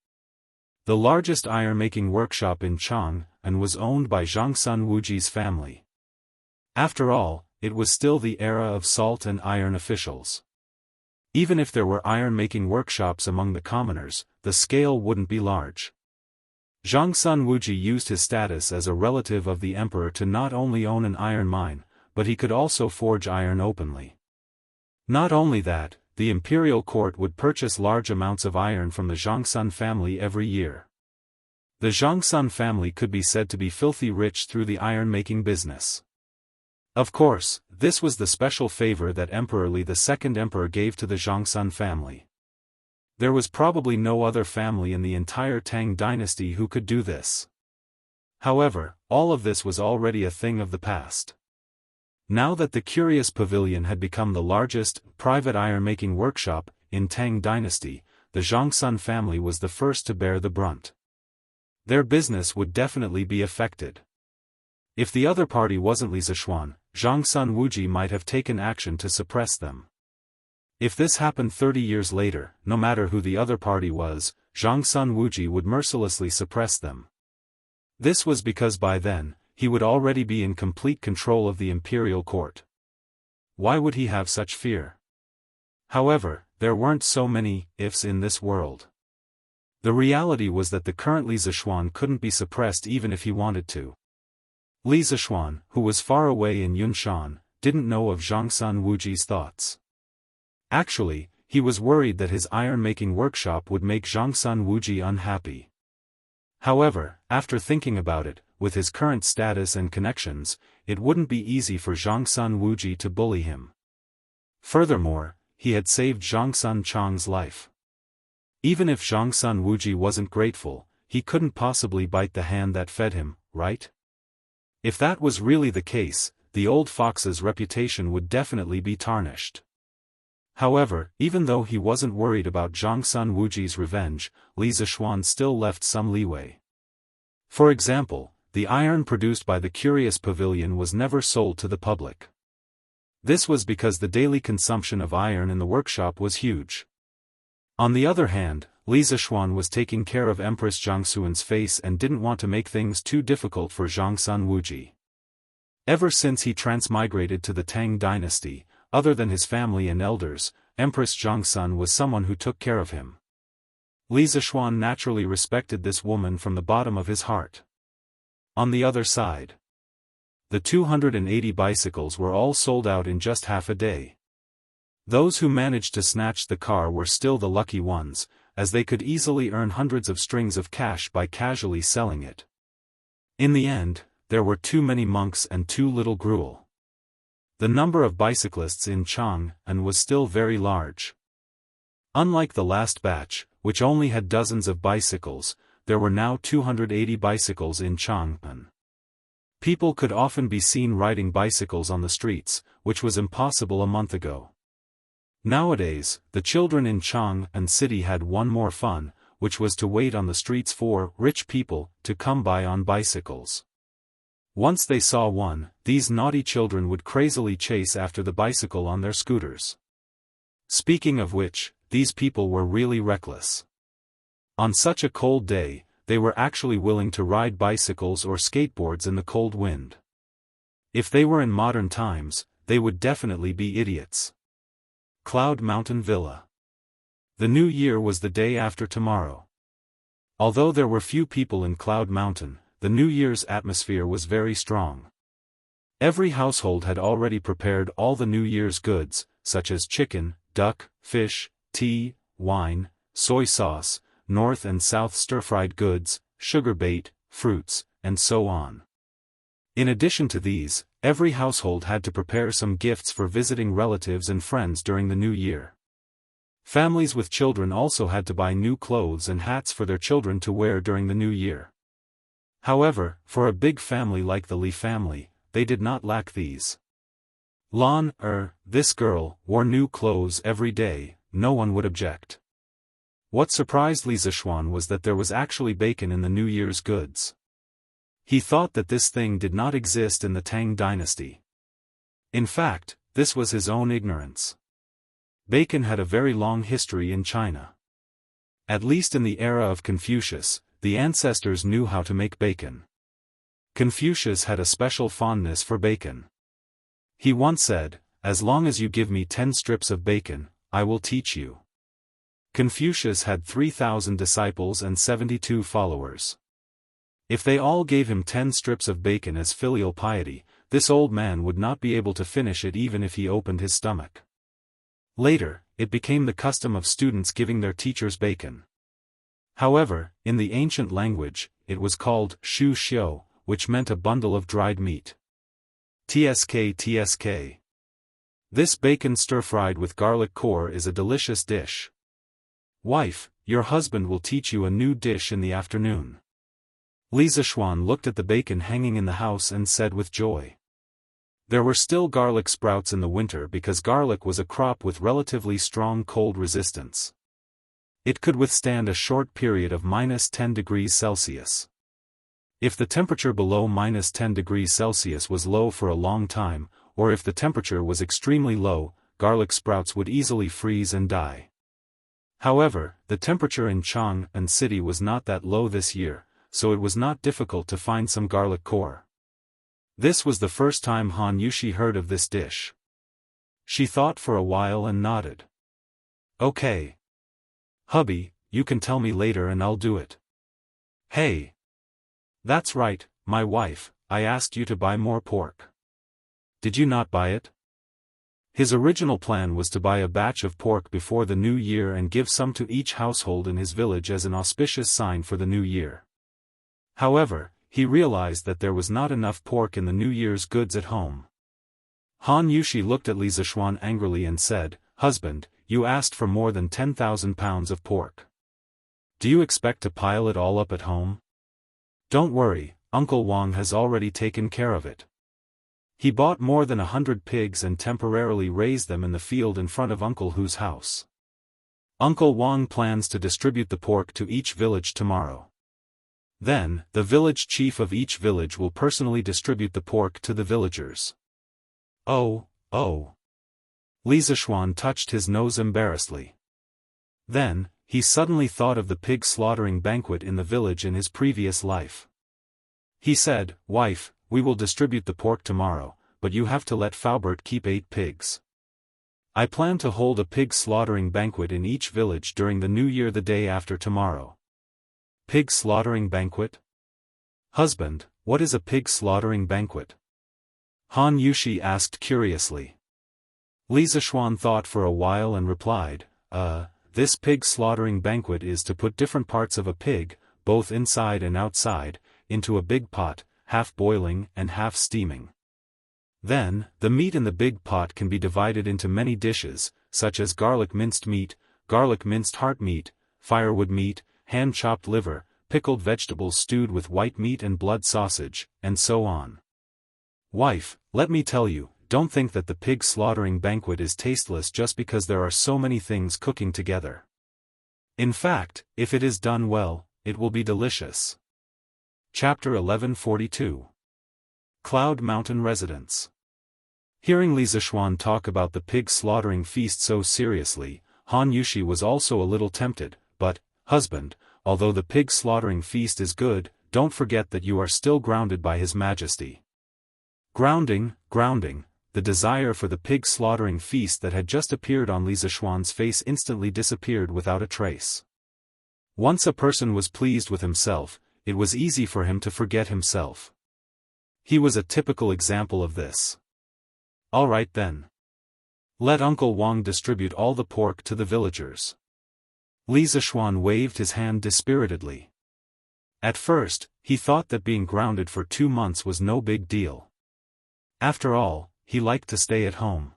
The largest iron-making workshop in Chang, and was owned by Zhangsun Wuji's family. After all, it was still the era of salt and iron officials. Even if there were iron-making workshops among the commoners, the scale wouldn't be large. Zhangsun Wuji used his status as a relative of the emperor to not only own an iron mine, but he could also forge iron openly. Not only that, the imperial court would purchase large amounts of iron from the Zhangsun family every year. The Zhangsun family could be said to be filthy rich through the iron-making business. Of course, this was the special favor that Emperor Li the second emperor gave to the Zhangsun family. There was probably no other family in the entire Tang dynasty who could do this. However, all of this was already a thing of the past. Now that the Curious Pavilion had become the largest private iron-making workshop in Tang dynasty, the Zhangsun family was the first to bear the brunt. Their business would definitely be affected. If the other party wasn't Li Zishuan, Zhangsun Wuji might have taken action to suppress them. If this happened 30 years later, no matter who the other party was, Zhangsun Wuji would mercilessly suppress them. This was because by then, he would already be in complete control of the imperial court. Why would he have such fear? However, there weren't so many ifs in this world. The reality was that the current Li Zishuan couldn't be suppressed even if he wanted to. Li Zishuan, who was far away in Yunshan, didn't know of Zhangsun Wuji's thoughts. Actually, he was worried that his iron-making workshop would make Zhangsun Wuji unhappy. However, after thinking about it, with his current status and connections, it wouldn't be easy for Zhangsun Wuji to bully him. Furthermore, he had saved Zhangsun Chang's life. Even if Zhangsun Wuji wasn't grateful, he couldn't possibly bite the hand that fed him, right? If that was really the case, the old fox's reputation would definitely be tarnished. However, even though he wasn't worried about Zhangsun Wuji's revenge, Li Zishuan still left some leeway. For example, the iron produced by the Curious Pavilion was never sold to the public. This was because the daily consumption of iron in the workshop was huge. On the other hand, Li Zishuan was taking care of Empress Jianghu's face and didn't want to make things too difficult for Zhangsun Wuji. Ever since he transmigrated to the Tang dynasty, other than his family and elders, Empress Jianghu was someone who took care of him. Li Zishuan naturally respected this woman from the bottom of his heart. On the other side, the 280 bicycles were all sold out in just half a day. Those who managed to snatch the car were still the lucky ones, as they could easily earn hundreds of strings of cash by casually selling it. In the end, there were too many monks and too little gruel. The number of bicyclists in Chang'an was still very large. Unlike the last batch, which only had dozens of bicycles, there were now 280 bicycles in Chang'an. People could often be seen riding bicycles on the streets, which was impossible a month ago. Nowadays, the children in Chang'an city had one more fun, which was to wait on the streets for rich people to come by on bicycles. Once they saw one, these naughty children would crazily chase after the bicycle on their scooters. Speaking of which, these people were really reckless. On such a cold day, they were actually willing to ride bicycles or skateboards in the cold wind. If they were in modern times, they would definitely be idiots. Cloud Mountain Villa. The new year was the day after tomorrow. Although there were few people in Cloud Mountain, the New Year's atmosphere was very strong. Every household had already prepared all the New Year's goods, such as chicken, duck, fish, tea, wine, soy sauce, North and South stir-fried goods, sugar bait, fruits, and so on. In addition to these, every household had to prepare some gifts for visiting relatives and friends during the new year. Families with children also had to buy new clothes and hats for their children to wear during the new year. However, for a big family like the Li family, they did not lack these. This girl, wore new clothes every day, no one would object. What surprised Li Zishuan was that there was actually bacon in the New Year's goods. He thought that this thing did not exist in the Tang dynasty. In fact, this was his own ignorance. Bacon had a very long history in China. At least in the era of Confucius, the ancestors knew how to make bacon. Confucius had a special fondness for bacon. He once said, "As long as you give me 10 strips of bacon, I will teach you." Confucius had 3,000 disciples and 72 followers. If they all gave him 10 strips of bacon as filial piety, this old man would not be able to finish it even if he opened his stomach. Later, it became the custom of students giving their teachers bacon. However, in the ancient language, it was called shu xiu, which meant a bundle of dried meat. Tsk. This bacon stir-fried with garlic core is a delicious dish. Wife, your husband will teach you a new dish in the afternoon. Li Zishuan looked at the bacon hanging in the house and said with joy. There were still garlic sprouts in the winter because garlic was a crop with relatively strong cold resistance. It could withstand a short period of -10 degrees Celsius. If the temperature below -10 degrees Celsius was low for a long time, or if the temperature was extremely low, garlic sprouts would easily freeze and die. However, the temperature in Chang'an city was not that low this year, so it was not difficult to find some garlic core. This was the first time Han Yushi heard of this dish. She thought for a while and nodded. Okay. Hubby, you can tell me later and I'll do it. Hey. That's right, my wife, I asked you to buy more pork. Did you not buy it? His original plan was to buy a batch of pork before the new year and give some to each household in his village as an auspicious sign for the new year. However, he realized that there was not enough pork in the New Year's goods at home. Han Yushi looked at Li Zishuan angrily and said, "Husband, you asked for more than 10,000 pounds of pork. Do you expect to pile it all up at home? Don't worry, Uncle Wang has already taken care of it. He bought more than 100 pigs and temporarily raised them in the field in front of Uncle Hu's house. Uncle Wang plans to distribute the pork to each village tomorrow. Then, the village chief of each village will personally distribute the pork to the villagers." Oh. Li Zishuan touched his nose embarrassedly. Then, he suddenly thought of the pig slaughtering banquet in the village in his previous life. He said, "Wife, we will distribute the pork tomorrow, but you have to let Faubert keep 8 pigs. I plan to hold a pig slaughtering banquet in each village during the New Year the day after tomorrow." Pig slaughtering banquet? Husband, what is a pig slaughtering banquet? Han Yushi asked curiously. Li Zishuan thought for a while and replied, This pig slaughtering banquet is to put different parts of a pig, both inside and outside, into a big pot, half boiling and half steaming. Then, the meat in the big pot can be divided into many dishes, such as garlic minced meat, garlic minced heart meat, firewood meat, hand-chopped liver, pickled vegetables stewed with white meat and blood sausage, and so on. Wife, let me tell you, don't think that the pig slaughtering banquet is tasteless just because there are so many things cooking together. In fact, if it is done well, it will be delicious. Chapter 1142. Cloud Mountain Residence. Hearing Li Zishuan talk about the pig slaughtering feast so seriously, Han Yushi was also a little tempted, but, husband, although the pig slaughtering feast is good, don't forget that you are still grounded by His Majesty. Grounding, the desire for the pig slaughtering feast that had just appeared on Li Zishuan's face instantly disappeared without a trace. Once a person was pleased with himself, it was easy for him to forget himself. He was a typical example of this. All right then. Let Uncle Wang distribute all the pork to the villagers. Li Zishuan waved his hand dispiritedly. At first, he thought that being grounded for 2 months was no big deal. After all, he liked to stay at home.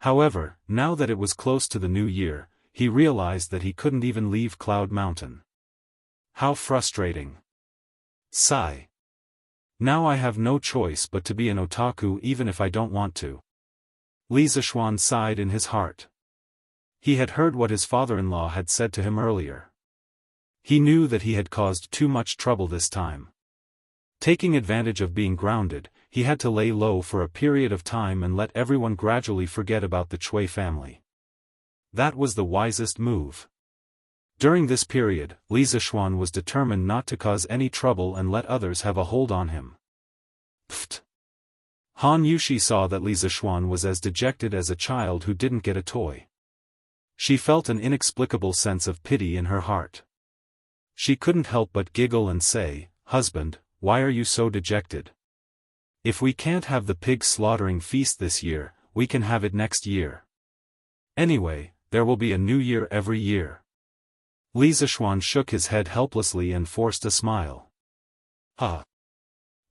However, now that it was close to the new year, he realized that he couldn't even leave Cloud Mountain. How frustrating. Sigh. Now I have no choice but to be an otaku even if I don't want to. Li Zishuan sighed in his heart. He had heard what his father-in-law had said to him earlier. He knew that he had caused too much trouble this time. Taking advantage of being grounded, he had to lay low for a period of time and let everyone gradually forget about the Chui family. That was the wisest move. During this period, Li Zishuan was determined not to cause any trouble and let others have a hold on him. Pfft. Han Yushi saw that Li Zishuan was as dejected as a child who didn't get a toy. She felt an inexplicable sense of pity in her heart. She couldn't help but giggle and say, "Husband, why are you so dejected? If we can't have the pig slaughtering feast this year, we can have it next year. Anyway, there will be a new year every year." Li Zishuan shook his head helplessly and forced a smile.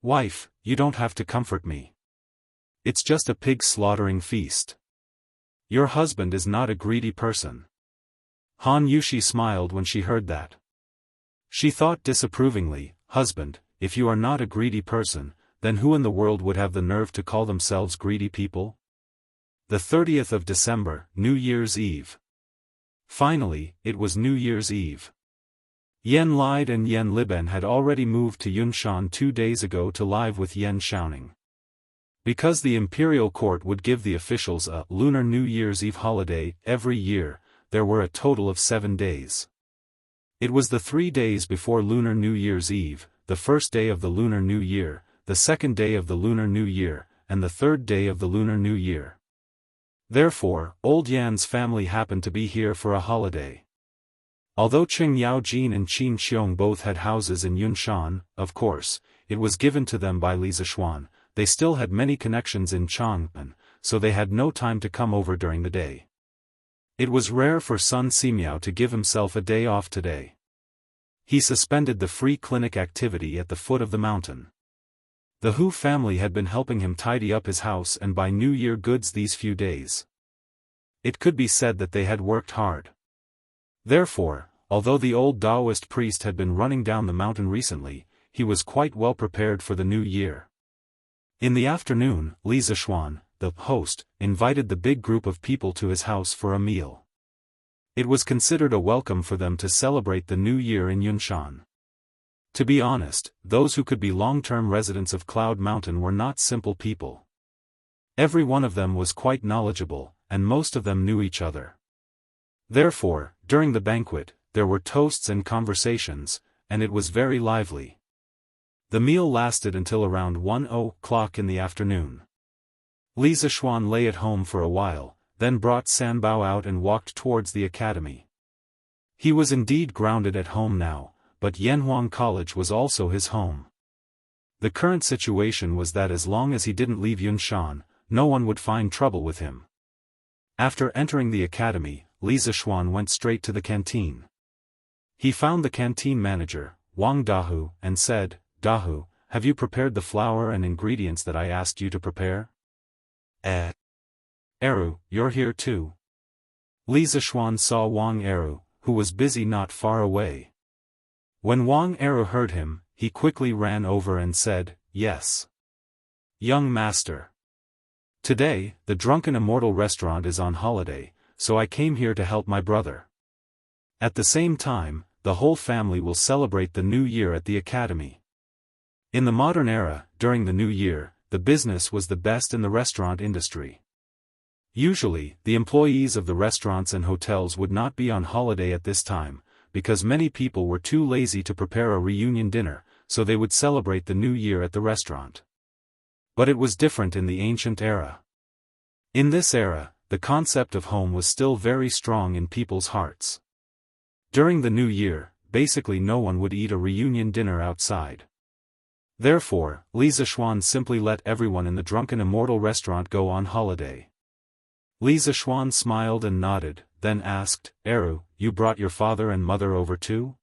Wife, you don't have to comfort me. It's just a pig slaughtering feast. Your husband is not a greedy person. Han Yushi smiled when she heard that. She thought disapprovingly, "Husband, if you are not a greedy person, then who in the world would have the nerve to call themselves greedy people?" The 30th of December, New Year's Eve. Finally, it was New Year's Eve. Yen Lide and Yen Liben had already moved to Yunshan 2 days ago to live with Yen Xiaoning. Because the imperial court would give the officials a Lunar New Year's Eve holiday every year, there were a total of 7 days. It was the 3 days before Lunar New Year's Eve, the first day of the Lunar New Year, the second day of the Lunar New Year, and the third day of the Lunar New Year. Therefore, Old Yan's family happened to be here for a holiday. Although Qing Yaojin and Qin Xiong both had houses in Yunshan, of course, it was given to them by Li Zishuan, they still had many connections in Chang'an, so they had no time to come over during the day. It was rare for Sun Simiao to give himself a day off today. He suspended the free clinic activity at the foot of the mountain. The Hu family had been helping him tidy up his house and buy New Year goods these few days. It could be said that they had worked hard. Therefore, although the old Daoist priest had been running down the mountain recently, he was quite well prepared for the new year. In the afternoon, Li Zishuan, the host, invited the big group of people to his house for a meal. It was considered a welcome for them to celebrate the new year in Yunshan. To be honest, those who could be long-term residents of Cloud Mountain were not simple people. Every one of them was quite knowledgeable, and most of them knew each other. Therefore, during the banquet, there were toasts and conversations, and it was very lively. The meal lasted until around 1:00 in the afternoon. Li Zishuan lay at home for a while, then brought Sanbao out and walked towards the academy. He was indeed grounded at home now, but Yanhuang College was also his home. The current situation was that as long as he didn't leave Yunshan, no one would find trouble with him. After entering the academy, Li Zishuan went straight to the canteen. He found the canteen manager, Wang Dahu, and said, "Dahu, have you prepared the flour and ingredients that I asked you to prepare?" Eru, you're here too." Li Zishuan saw Wang Eru, who was busy not far away. When Wang Eru heard him, he quickly ran over and said, "Yes. Young master. Today, the Drunken Immortal restaurant is on holiday, so I came here to help my brother. At the same time, the whole family will celebrate the new year at the academy." In the modern era, during the new year, the business was the best in the restaurant industry. Usually, the employees of the restaurants and hotels would not be on holiday at this time, because many people were too lazy to prepare a reunion dinner, so they would celebrate the new year at the restaurant. But it was different in the ancient era. In this era, the concept of home was still very strong in people's hearts. During the new year, basically no one would eat a reunion dinner outside. Therefore, Li Zishuan simply let everyone in the Drunken Immortal restaurant go on holiday. Li Zishuan smiled and nodded, then asked, "Eru, you brought your father and mother over too?"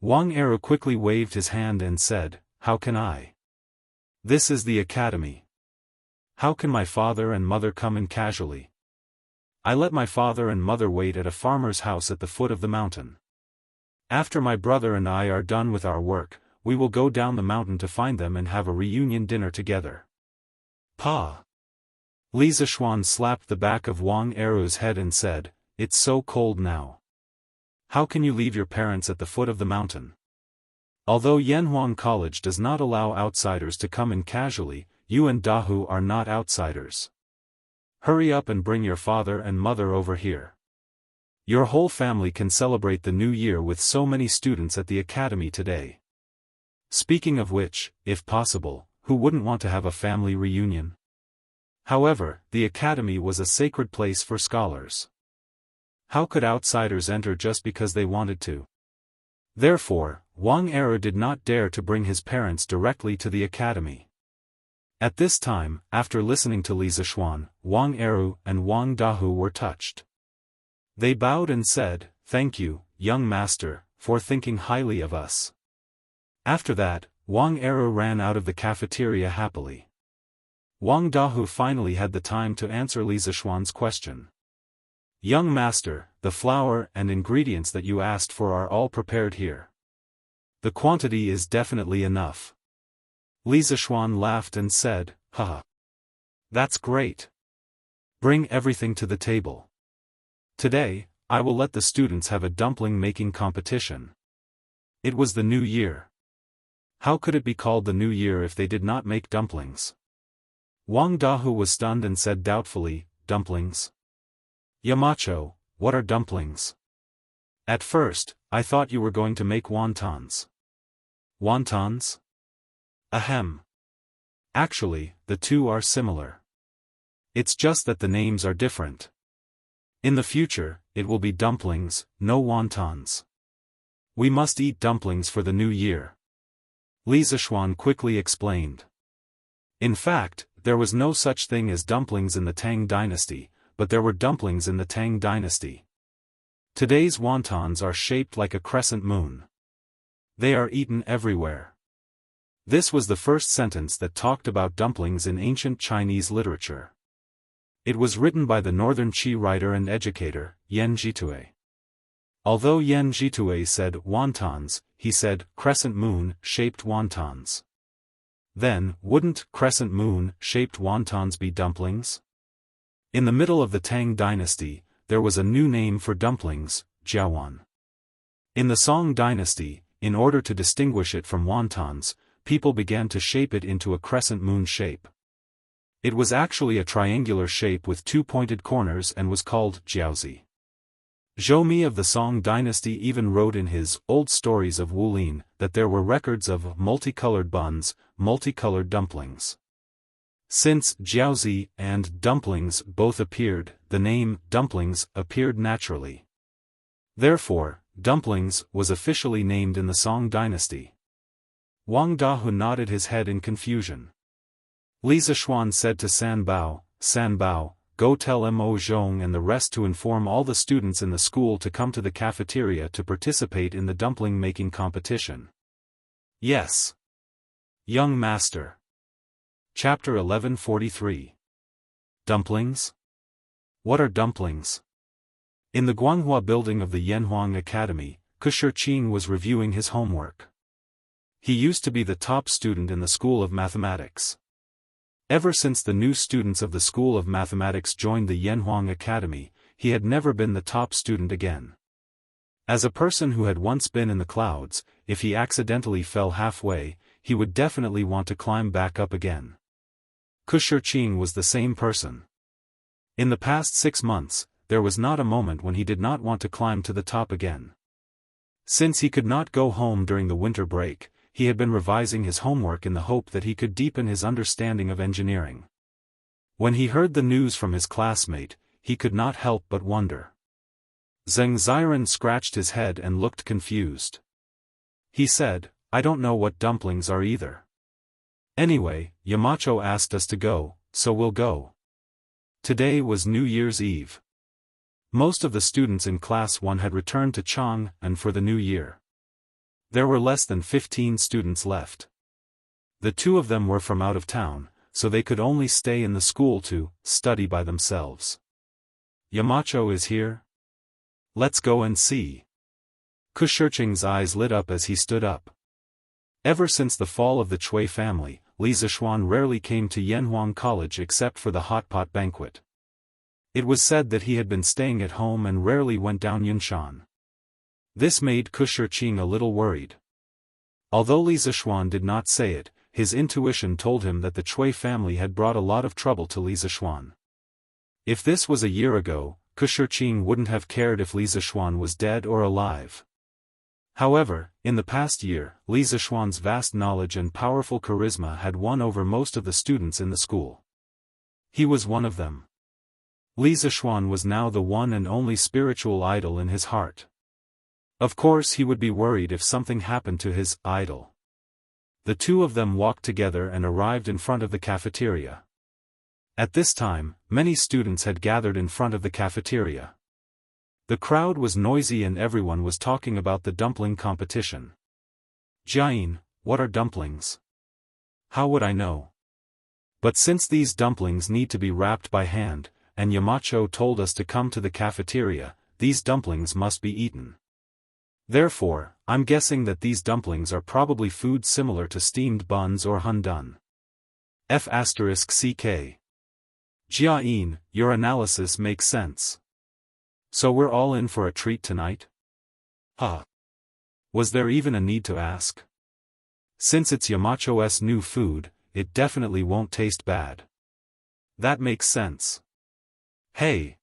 Wang Eru quickly waved his hand and said, "How can I? This is the academy. How can my father and mother come in casually? I let my father and mother wait at a farmer's house at the foot of the mountain. After my brother and I are done with our work, we will go down the mountain to find them and have a reunion dinner together. Pa! Li Zishuan slapped the back of Wang Eru's head and said, "It's so cold now. How can you leave your parents at the foot of the mountain?" Although Yanhuang College does not allow outsiders to come in casually, you and Dahu are not outsiders. Hurry up and bring your father and mother over here. Your whole family can celebrate the new year with so many students at the academy today. Speaking of which, if possible, who wouldn't want to have a family reunion? However, the academy was a sacred place for scholars. How could outsiders enter just because they wanted to? Therefore, Wang Eru did not dare to bring his parents directly to the academy. At this time, after listening to Li Zishuan, Wang Eru and Wang Dahu were touched. They bowed and said, "Thank you, young master, for thinking highly of us." After that, Wang Eru ran out of the cafeteria happily. Wang Dahu finally had the time to answer Li Zishuan's question. "Young master, the flour and ingredients that you asked for are all prepared here. The quantity is definitely enough." Li Zishuan laughed and said, "Haha. That's great. Bring everything to the table. Today, I will let the students have a dumpling-making competition." It was the new year. How could it be called the new year if they did not make dumplings? Wang Dahu was stunned and said doubtfully, "Dumplings? Yamacho, what are dumplings? At first, I thought you were going to make wontons." "Wontons? Ahem. Actually, the two are similar. It's just that the names are different. In the future, it will be dumplings, no wontons. We must eat dumplings for the new year." Li Zishuan quickly explained. In fact, there was no such thing as dumplings in the Tang dynasty, but there were dumplings in the Tang dynasty. Today's wontons are shaped like a crescent moon. They are eaten everywhere. This was the first sentence that talked about dumplings in ancient Chinese literature. It was written by the northern Qi writer and educator, Yan Jitue. Although Yan Jitue said wontons, he said crescent moon-shaped wontons. Then, wouldn't crescent moon-shaped wontons be dumplings? In the middle of the Tang dynasty, there was a new name for dumplings, jiawan. In the Song dynasty, in order to distinguish it from wontons, people began to shape it into a crescent moon shape. It was actually a triangular shape with two pointed corners and was called jiaozi. Zhou Mi of the Song dynasty even wrote in his Old Stories of Wulin that there were records of multicolored buns, multicolored dumplings. Since jiaozi and dumplings both appeared, the name dumplings appeared naturally. Therefore, dumplings was officially named in the Song dynasty. Wang Dahu nodded his head in confusion. Li Zishuan said to San Bao, "Go tell Mo Zhong and the rest to inform all the students in the school to come to the cafeteria to participate in the dumpling-making competition." "Yes. Young master." Chapter 1143. Dumplings? What are dumplings? In the Guanghua building of the Yanhuang Academy, Kushirqing was reviewing his homework. He used to be the top student in the School of Mathematics. Ever since the new students of the School of Mathematics joined the Yanhuang Academy, he had never been the top student again. As a person who had once been in the clouds, if he accidentally fell halfway, he would definitely want to climb back up again. Kushirqing was the same person. In the past 6 months, there was not a moment when he did not want to climb to the top again. Since he could not go home during the winter break, he had been revising his homework in the hope that he could deepen his understanding of engineering. When he heard the news from his classmate, he could not help but wonder. Zheng Ziren scratched his head and looked confused. He said, "I don't know what dumplings are either. Anyway, Yamacho asked us to go, so we'll go." Today was New Year's Eve. Most of the students in Class 1 had returned to Chang'an for the new year. There were less than 15 students left. The 2 of them were from out of town, so they could only stay in the school to study by themselves. Yamacho is here? Let's go and see. Kushirching's eyes lit up as he stood up. Ever since the fall of the Chui family, Li Zishuan rarely came to Yanhuang College except for the hot pot banquet. It was said that he had been staying at home and rarely went down Yunshan. This made Kushirching a little worried. Although Li Zishuan did not say it, his intuition told him that the Chui family had brought a lot of trouble to Li Zishuan. If this was a year ago, Kushirching wouldn't have cared if Li Zishuan was dead or alive. However, in the past year, Li Zishuan's vast knowledge and powerful charisma had won over most of the students in the school. He was one of them. Li Zishuan was now the one and only spiritual idol in his heart. Of course he would be worried if something happened to his idol. The two of them walked together and arrived in front of the cafeteria. At this time, many students had gathered in front of the cafeteria. The crowd was noisy and everyone was talking about the dumpling competition. Jiayin, what are dumplings? How would I know? But since these dumplings need to be wrapped by hand, and Yamacho told us to come to the cafeteria, these dumplings must be eaten. Therefore, I'm guessing that these dumplings are probably food similar to steamed buns or hundun. F***ck. Jiayin, your analysis makes sense. So we're all in for a treat tonight? Huh. Was there even a need to ask? Since it's Yamacho's new food, it definitely won't taste bad. That makes sense. Hey!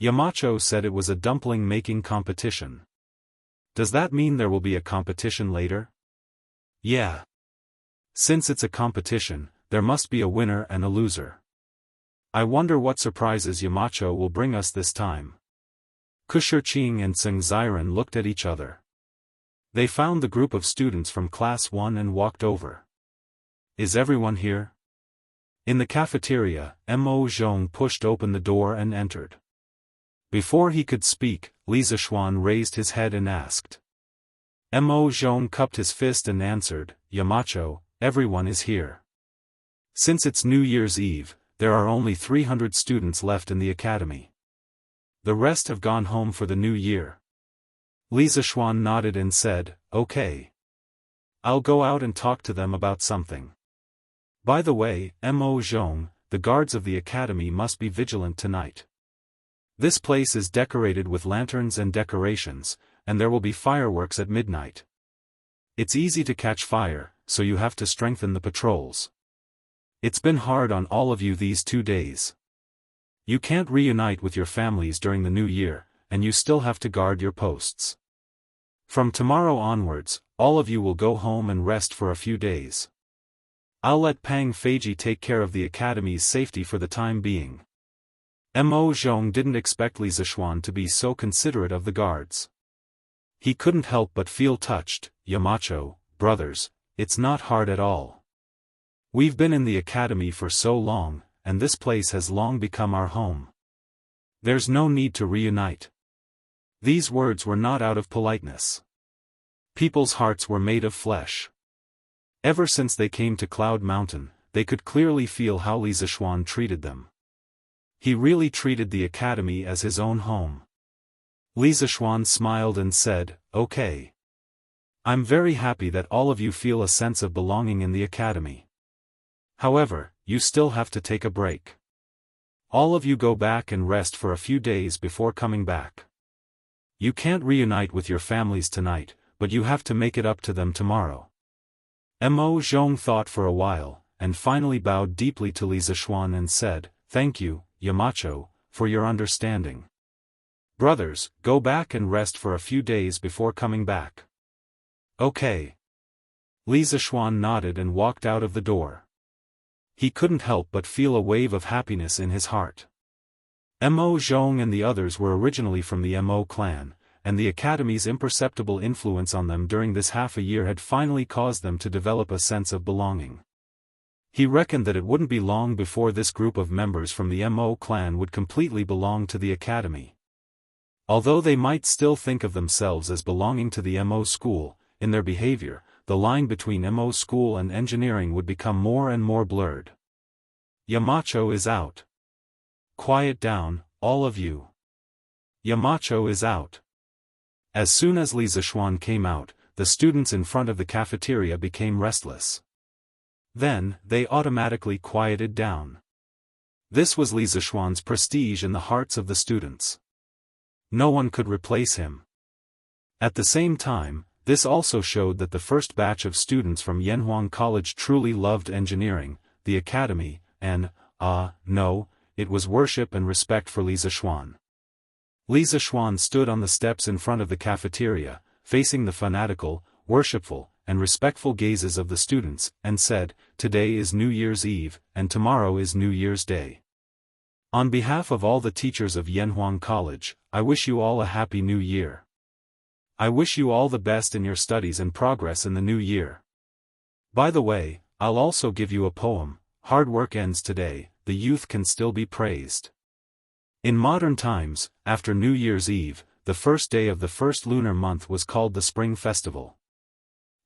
Yamacho said it was a dumpling making competition. Does that mean there will be a competition later? Yeah. Since it's a competition, there must be a winner and a loser. I wonder what surprises Yamacho will bring us this time. Kushirching and Tseng Ziren looked at each other. They found the group of students from Class 1 and walked over. Is everyone here? In the cafeteria, Mo Zhong pushed open the door and entered. Before he could speak, Li Zishuan raised his head and asked. Mo Zhong cupped his fist and answered, Yamacho, everyone is here. Since it's New Year's Eve, there are only 300 students left in the academy. The rest have gone home for the new year. Li Zishuan nodded and said, okay. I'll go out and talk to them about something. By the way, Mo Zhong, the guards of the academy must be vigilant tonight. This place is decorated with lanterns and decorations, and there will be fireworks at midnight. It's easy to catch fire, so you have to strengthen the patrols. It's been hard on all of you these 2 days. You can't reunite with your families during the new year, and you still have to guard your posts. From tomorrow onwards, all of you will go home and rest for a few days. I'll let Pang Feiji take care of the academy's safety for the time being. Mo Zhong didn't expect Li Zishuan to be so considerate of the guards. He couldn't help but feel touched. Yamacho, brothers, it's not hard at all. We've been in the academy for so long, and this place has long become our home. There's no need to reunite. These words were not out of politeness. People's hearts were made of flesh. Ever since they came to Cloud Mountain, they could clearly feel how Li Zishuan treated them. He really treated the academy as his own home. Li Zishuan smiled and said, okay. I'm very happy that all of you feel a sense of belonging in the academy. However, you still have to take a break. All of you go back and rest for a few days before coming back. You can't reunite with your families tonight, but you have to make it up to them tomorrow. Mo Zhong thought for a while, and finally bowed deeply to Li Zishuan and said, thank you, Yamacho, for your understanding. Brothers, go back and rest for a few days before coming back. Okay. Li Zishuan nodded and walked out of the door. He couldn't help but feel a wave of happiness in his heart. Mo Zhong and the others were originally from the Mo clan, and the academy's imperceptible influence on them during this half a year had finally caused them to develop a sense of belonging. He reckoned that it wouldn't be long before this group of members from the Mo clan would completely belong to the academy. Although they might still think of themselves as belonging to the Mo school, in their behavior, the line between Mo school and engineering would become more and more blurred. Yamacho is out. Quiet down, all of you. Yamacho is out. As soon as Li Zishuan came out, the students in front of the cafeteria became restless. Then, they automatically quieted down. This was Li Zishuan's prestige in the hearts of the students. No one could replace him. At the same time, this also showed that the first batch of students from Yanhuang College truly loved engineering, the academy, and, no, it was worship and respect for Li Zishuan. Li Zishuan stood on the steps in front of the cafeteria, facing the fanatical, worshipful, and respectful gazes of the students, and said, "Today is New Year's Eve, and tomorrow is New Year's Day. On behalf of all the teachers of Yanhuang College, I wish you all a Happy New Year. I wish you all the best in your studies and progress in the new year. By the way, I'll also give you a poem, Hard Work Ends Today, the youth can still be praised." In modern times, after New Year's Eve, the first day of the first lunar month was called the Spring Festival.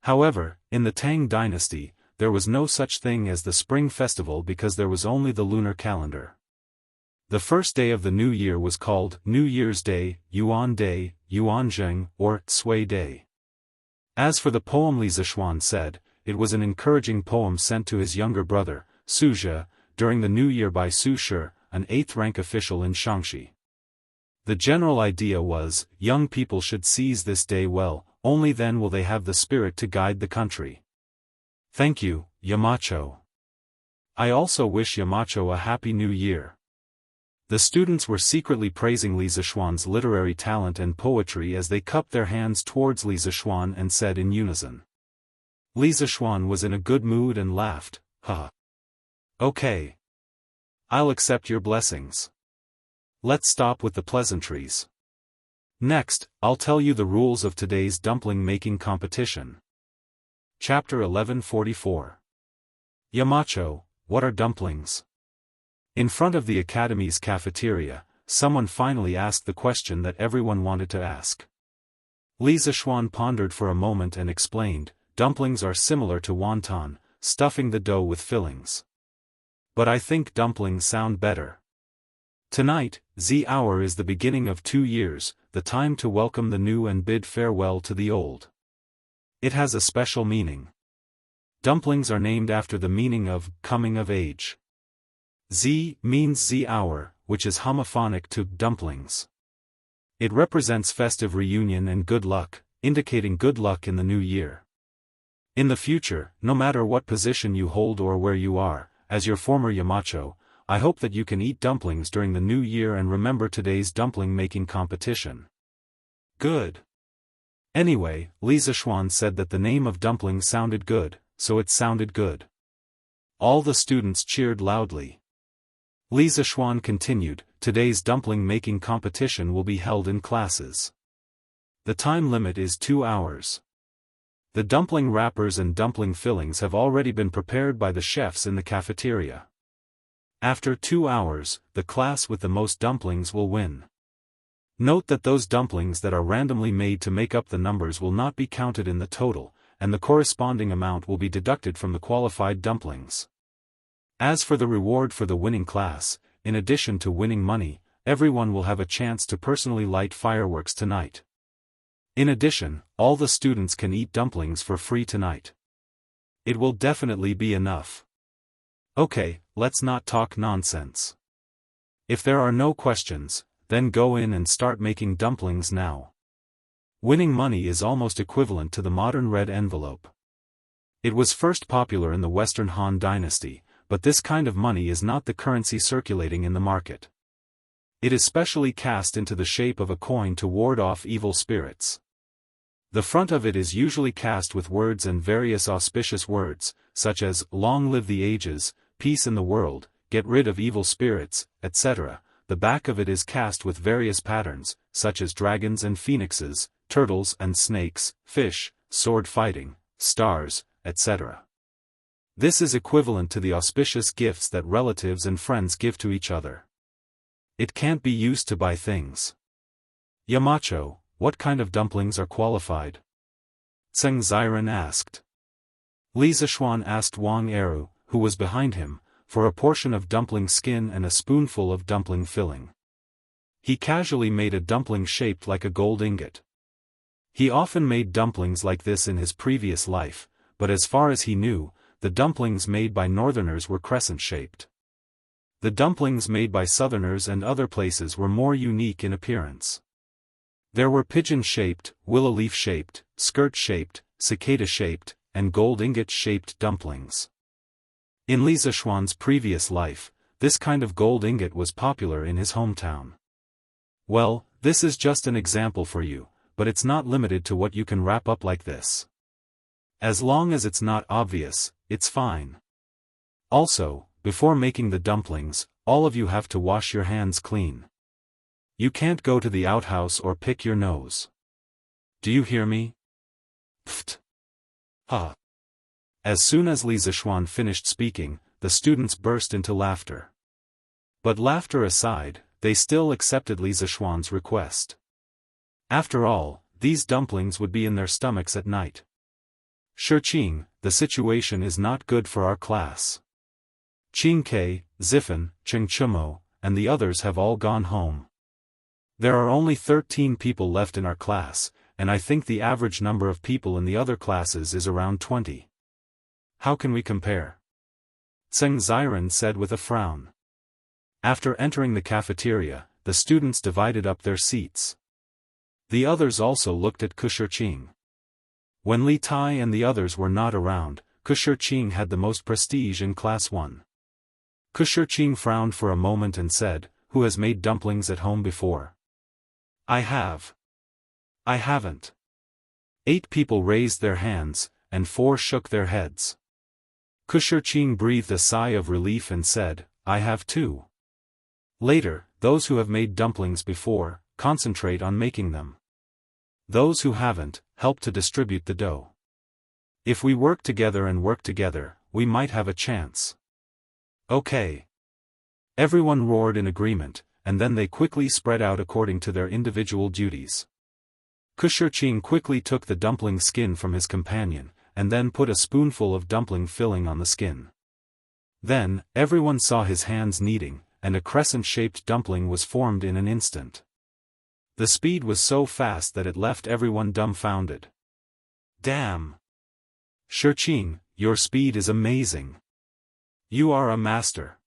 However, in the Tang dynasty, there was no such thing as the Spring Festival because there was only the lunar calendar. The first day of the new year was called New Year's Day, Yuan Day, Yuanzheng, or Tsui Day. As for the poem Li Zishuan said, it was an encouraging poem sent to his younger brother, Suzhe, during the new year by Su Shi, an 8th-rank official in Xianxia. The general idea was, young people should seize this day well, only then will they have the spirit to guide the country. Thank you, Yamacho. I also wish Yamacho a Happy New Year. The students were secretly praising Li Zishuan's literary talent and poetry as they cupped their hands towards Li Zishuan and said in unison. Li Zishuan was in a good mood and laughed, "Haha. Okay. I'll accept your blessings. Let's stop with the pleasantries. Next, I'll tell you the rules of today's dumpling making competition." Chapter 1144. Yamacho, what are dumplings? In front of the academy's cafeteria, someone finally asked the question that everyone wanted to ask. Li Zishuan pondered for a moment and explained, dumplings are similar to wonton, stuffing the dough with fillings. But I think dumplings sound better. Tonight, Z hour is the beginning of 2 years, the time to welcome the new and bid farewell to the old. It has a special meaning. Dumplings are named after the meaning of coming of age. Z means Z hour, which is homophonic to dumplings. It represents festive reunion and good luck, indicating good luck in the new year. In the future, no matter what position you hold or where you are, as your former Yamacho, I hope that you can eat dumplings during the new year and remember today's dumpling making competition. Good. Anyway, Li Zishuan said that the name of dumplings sounded good, so it sounded good. All the students cheered loudly. Li Zishuan continued, today's dumpling making competition will be held in classes. The time limit is 2 hours. The dumpling wrappers and dumpling fillings have already been prepared by the chefs in the cafeteria. After 2 hours, the class with the most dumplings will win. Note that those dumplings that are randomly made to make up the numbers will not be counted in the total, and the corresponding amount will be deducted from the qualified dumplings. As for the reward for the winning class, in addition to winning money, everyone will have a chance to personally light fireworks tonight. In addition, all the students can eat dumplings for free tonight. It will definitely be enough. Okay, let's not talk nonsense. If there are no questions, then go in and start making dumplings now. Winning money is almost equivalent to the modern red envelope. It was first popular in the Western Han Dynasty, but this kind of money is not the currency circulating in the market. It is specially cast into the shape of a coin to ward off evil spirits. The front of it is usually cast with words and various auspicious words, such as, "Long live the ages," "Peace in the world," "Get rid of evil spirits," etc. The back of it is cast with various patterns, such as dragons and phoenixes, turtles and snakes, fish, sword fighting, stars, etc. This is equivalent to the auspicious gifts that relatives and friends give to each other. It can't be used to buy things. Yamacho, what kind of dumplings are qualified? Tseng Ziren asked. Li Zishuan asked Wang Eru, who was behind him, for a portion of dumpling skin and a spoonful of dumpling filling. He casually made a dumpling shaped like a gold ingot. He often made dumplings like this in his previous life, but as far as he knew, the dumplings made by northerners were crescent-shaped. The dumplings made by southerners and other places were more unique in appearance. There were pigeon-shaped, willow leaf-shaped, skirt-shaped, cicada-shaped, and gold ingot-shaped dumplings. In Li Zishuan's previous life, this kind of gold ingot was popular in his hometown. Well, this is just an example for you, but it's not limited to what you can wrap up like this. As long as it's not obvious, it's fine. Also, before making the dumplings, all of you have to wash your hands clean. You can't go to the outhouse or pick your nose. Do you hear me? Pfft. Ha. As soon as Li Zishuan finished speaking, the students burst into laughter. But laughter aside, they still accepted Li Zishuan's request. After all, these dumplings would be in their stomachs at night. Shiqing, the situation is not good for our class. Qingke, Zifan, Chengchumo, and the others have all gone home. There are only 13 people left in our class, and I think the average number of people in the other classes is around 20. How can we compare? Zheng Ziren said with a frown. After entering the cafeteria, the students divided up their seats. The others also looked at Shiqing. When Li Tai and the others were not around, Shiqing had the most prestige in Class 1. Shiqing frowned for a moment and said, "Who has made dumplings at home before?" "I have." "I haven't." 8 people raised their hands, and 4 shook their heads. Shiqing breathed a sigh of relief and said, "I have too." Later, those who have made dumplings before, concentrate on making them. Those who haven't, help to distribute the dough. If we work together, we might have a chance. Okay. Everyone roared in agreement, and then they quickly spread out according to their individual duties. Shiqing quickly took the dumpling skin from his companion, and then put a spoonful of dumpling filling on the skin. Then, everyone saw his hands kneading, and a crescent-shaped dumpling was formed in an instant. The speed was so fast that it left everyone dumbfounded. Damn! Shiqing, your speed is amazing. You are a master.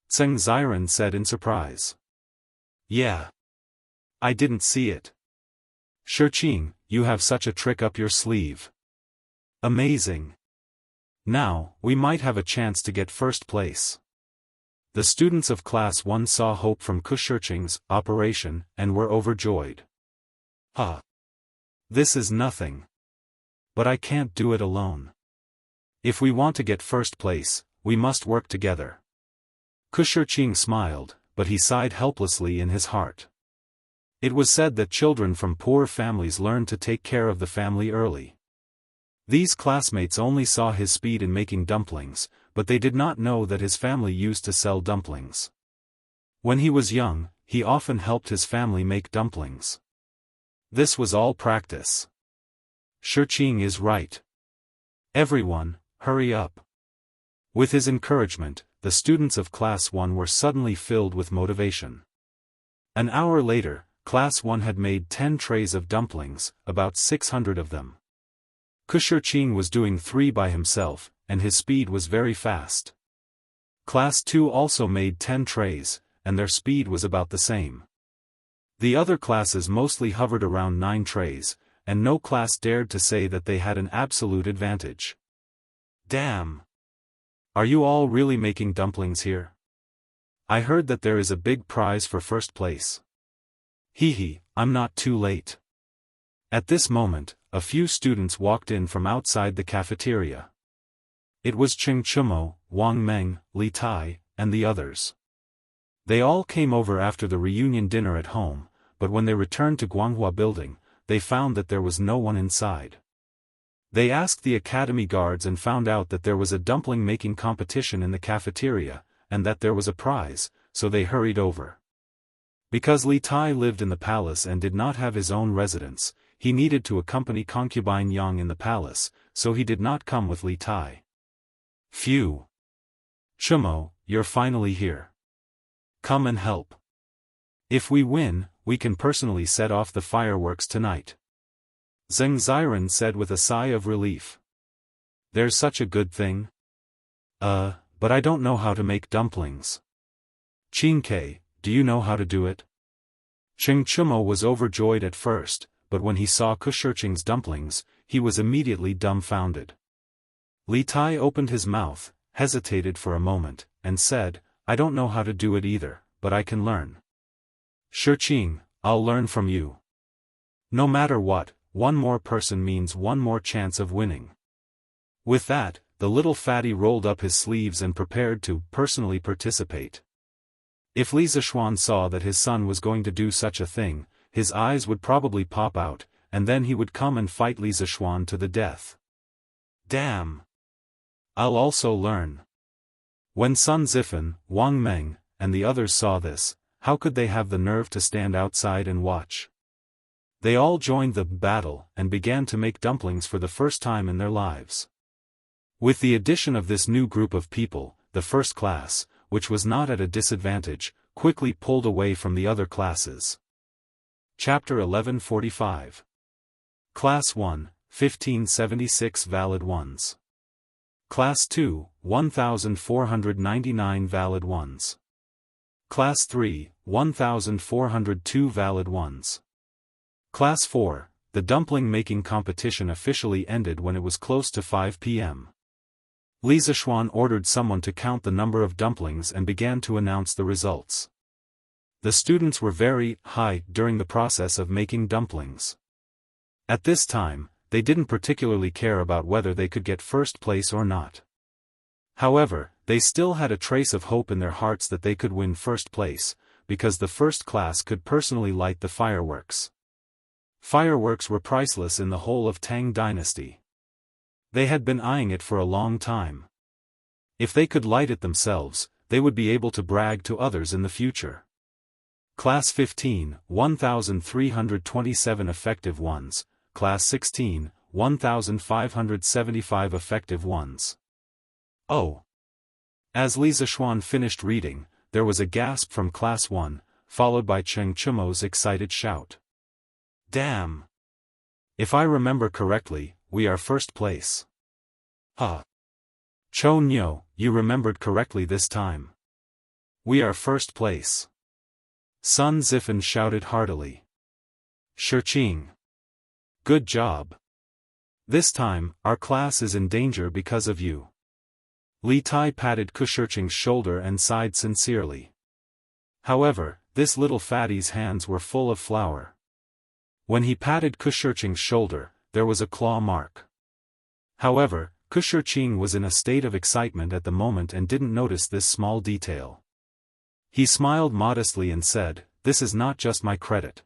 Zheng Ziren said in surprise. Yeah. I didn't see it. Shiqing, you have such a trick up your sleeve. Amazing. Now, we might have a chance to get first place. The students of Class 1 saw hope from Shiqing's operation, and were overjoyed. This is nothing. But I can't do it alone. If we want to get first place, we must work together. Shiqing smiled, but he sighed helplessly in his heart. It was said that children from poor families learn to take care of the family early. These classmates only saw his speed in making dumplings, but they did not know that his family used to sell dumplings. When he was young, he often helped his family make dumplings. This was all practice. Shiqing is right. Everyone, hurry up. With his encouragement, the students of Class 1 were suddenly filled with motivation. An hour later, Class 1 had made 10 trays of dumplings, about 600 of them. Shiqing was doing 3 by himself, and his speed was very fast. Class 2 also made 10 trays, and their speed was about the same. The other classes mostly hovered around 9 trays, and no class dared to say that they had an absolute advantage. Damn! Are you all really making dumplings here? I heard that there is a big prize for first place. Hee, I'm not too late. At this moment, a few students walked in from outside the cafeteria. It was Chengchumo, Wang Meng, Li Tai, and the others. They all came over after the reunion dinner at home, but when they returned to Guanghua building, they found that there was no one inside. They asked the academy guards and found out that there was a dumpling making competition in the cafeteria, and that there was a prize, so they hurried over. Because Li Tai lived in the palace and did not have his own residence, he needed to accompany concubine Yang in the palace, so he did not come with Li Tai. Phew! Chumo, you're finally here. Come and help. If we win, we can personally set off the fireworks tonight. Zheng Ziren said with a sigh of relief. There's such a good thing. But I don't know how to make dumplings. Qingke, do you know how to do it? Cheng Chumo was overjoyed at first, but when he saw Kushirching's dumplings, he was immediately dumbfounded. Li Tai opened his mouth, hesitated for a moment, and said, I don't know how to do it either, but I can learn. Shiqing, I'll learn from you. No matter what, one more person means one more chance of winning. With that, the little fatty rolled up his sleeves and prepared to personally participate. If Li Zishuan saw that his son was going to do such a thing, his eyes would probably pop out, and then he would come and fight Li Zishuan to the death. Damn! I'll also learn. When Sun Zifan, Wang Meng, and the others saw this, how could they have the nerve to stand outside and watch? They all joined the battle and began to make dumplings for the first time in their lives. With the addition of this new group of people, the first class, which was not at a disadvantage, quickly pulled away from the other classes. Chapter 1145. Class 1, 1576 valid ones. Class 2, 1499 valid ones. Class 3, 1402 valid ones. Class 4, the dumpling making competition officially ended when it was close to 5 p.m. Li Zishuan ordered someone to count the number of dumplings and began to announce the results. The students were very high during the process of making dumplings. At this time, they didn't particularly care about whether they could get first place or not. However, they still had a trace of hope in their hearts that they could win first place, because the first class could personally light the fireworks. Fireworks were priceless in the whole of Tang Dynasty. They had been eyeing it for a long time. If they could light it themselves, they would be able to brag to others in the future. Class 15, 1327 effective ones. Class 16, 1575 effective ones. Oh! As Li Zishuan finished reading, there was a gasp from Class 1, followed by Cheng Chumo's excited shout. Damn! If I remember correctly, we are first place. Huh! Cho Nyo, you remembered correctly this time. We are first place. Sun Zifan shouted heartily. Shiqing. Good job. This time, our class is in danger because of you. Li Tai patted Kushirching's shoulder and sighed sincerely. However, this little fatty's hands were full of flour. When he patted Kushirching's shoulder, there was a claw mark. However, Kushirching was in a state of excitement at the moment and didn't notice this small detail. He smiled modestly and said, This is not just my credit.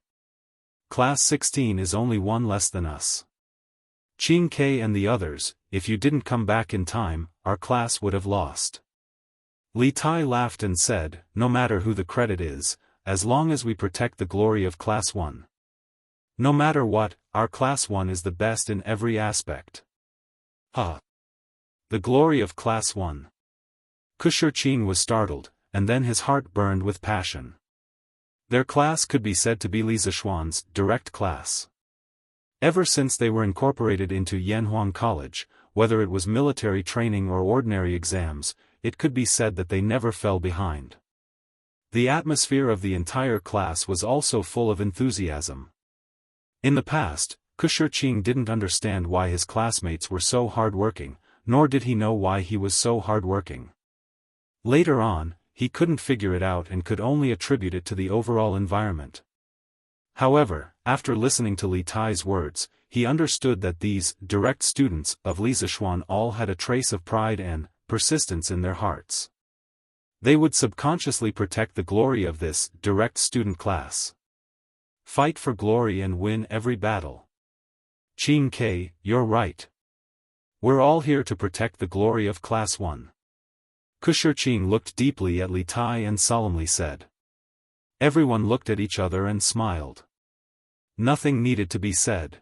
Class 16 is only one less than us. Qingke and the others, if you didn't come back in time, our class would have lost. Li Tai laughed and said, No matter who the credit is, as long as we protect the glory of Class 1. No matter what, our Class 1 is the best in every aspect. Huh! The glory of Class 1. Kushirching was startled, and then his heart burned with passion. Their class could be said to be Li Zishuan's direct class. Ever since they were incorporated into Yanhuang College, whether it was military training or ordinary exams, it could be said that they never fell behind. The atmosphere of the entire class was also full of enthusiasm. In the past, Kushirching didn't understand why his classmates were so hard-working, nor did he know why he was so hard-working. Later on, he couldn't figure it out and could only attribute it to the overall environment. However, after listening to Li Tai's words, he understood that these direct students of Li Zishuan all had a trace of pride and persistence in their hearts. They would subconsciously protect the glory of this direct student class. Fight for glory and win every battle. Qingke, you're right. We're all here to protect the glory of Class 1. Kushirching looked deeply at Li Tai and solemnly said. Everyone looked at each other and smiled. Nothing needed to be said.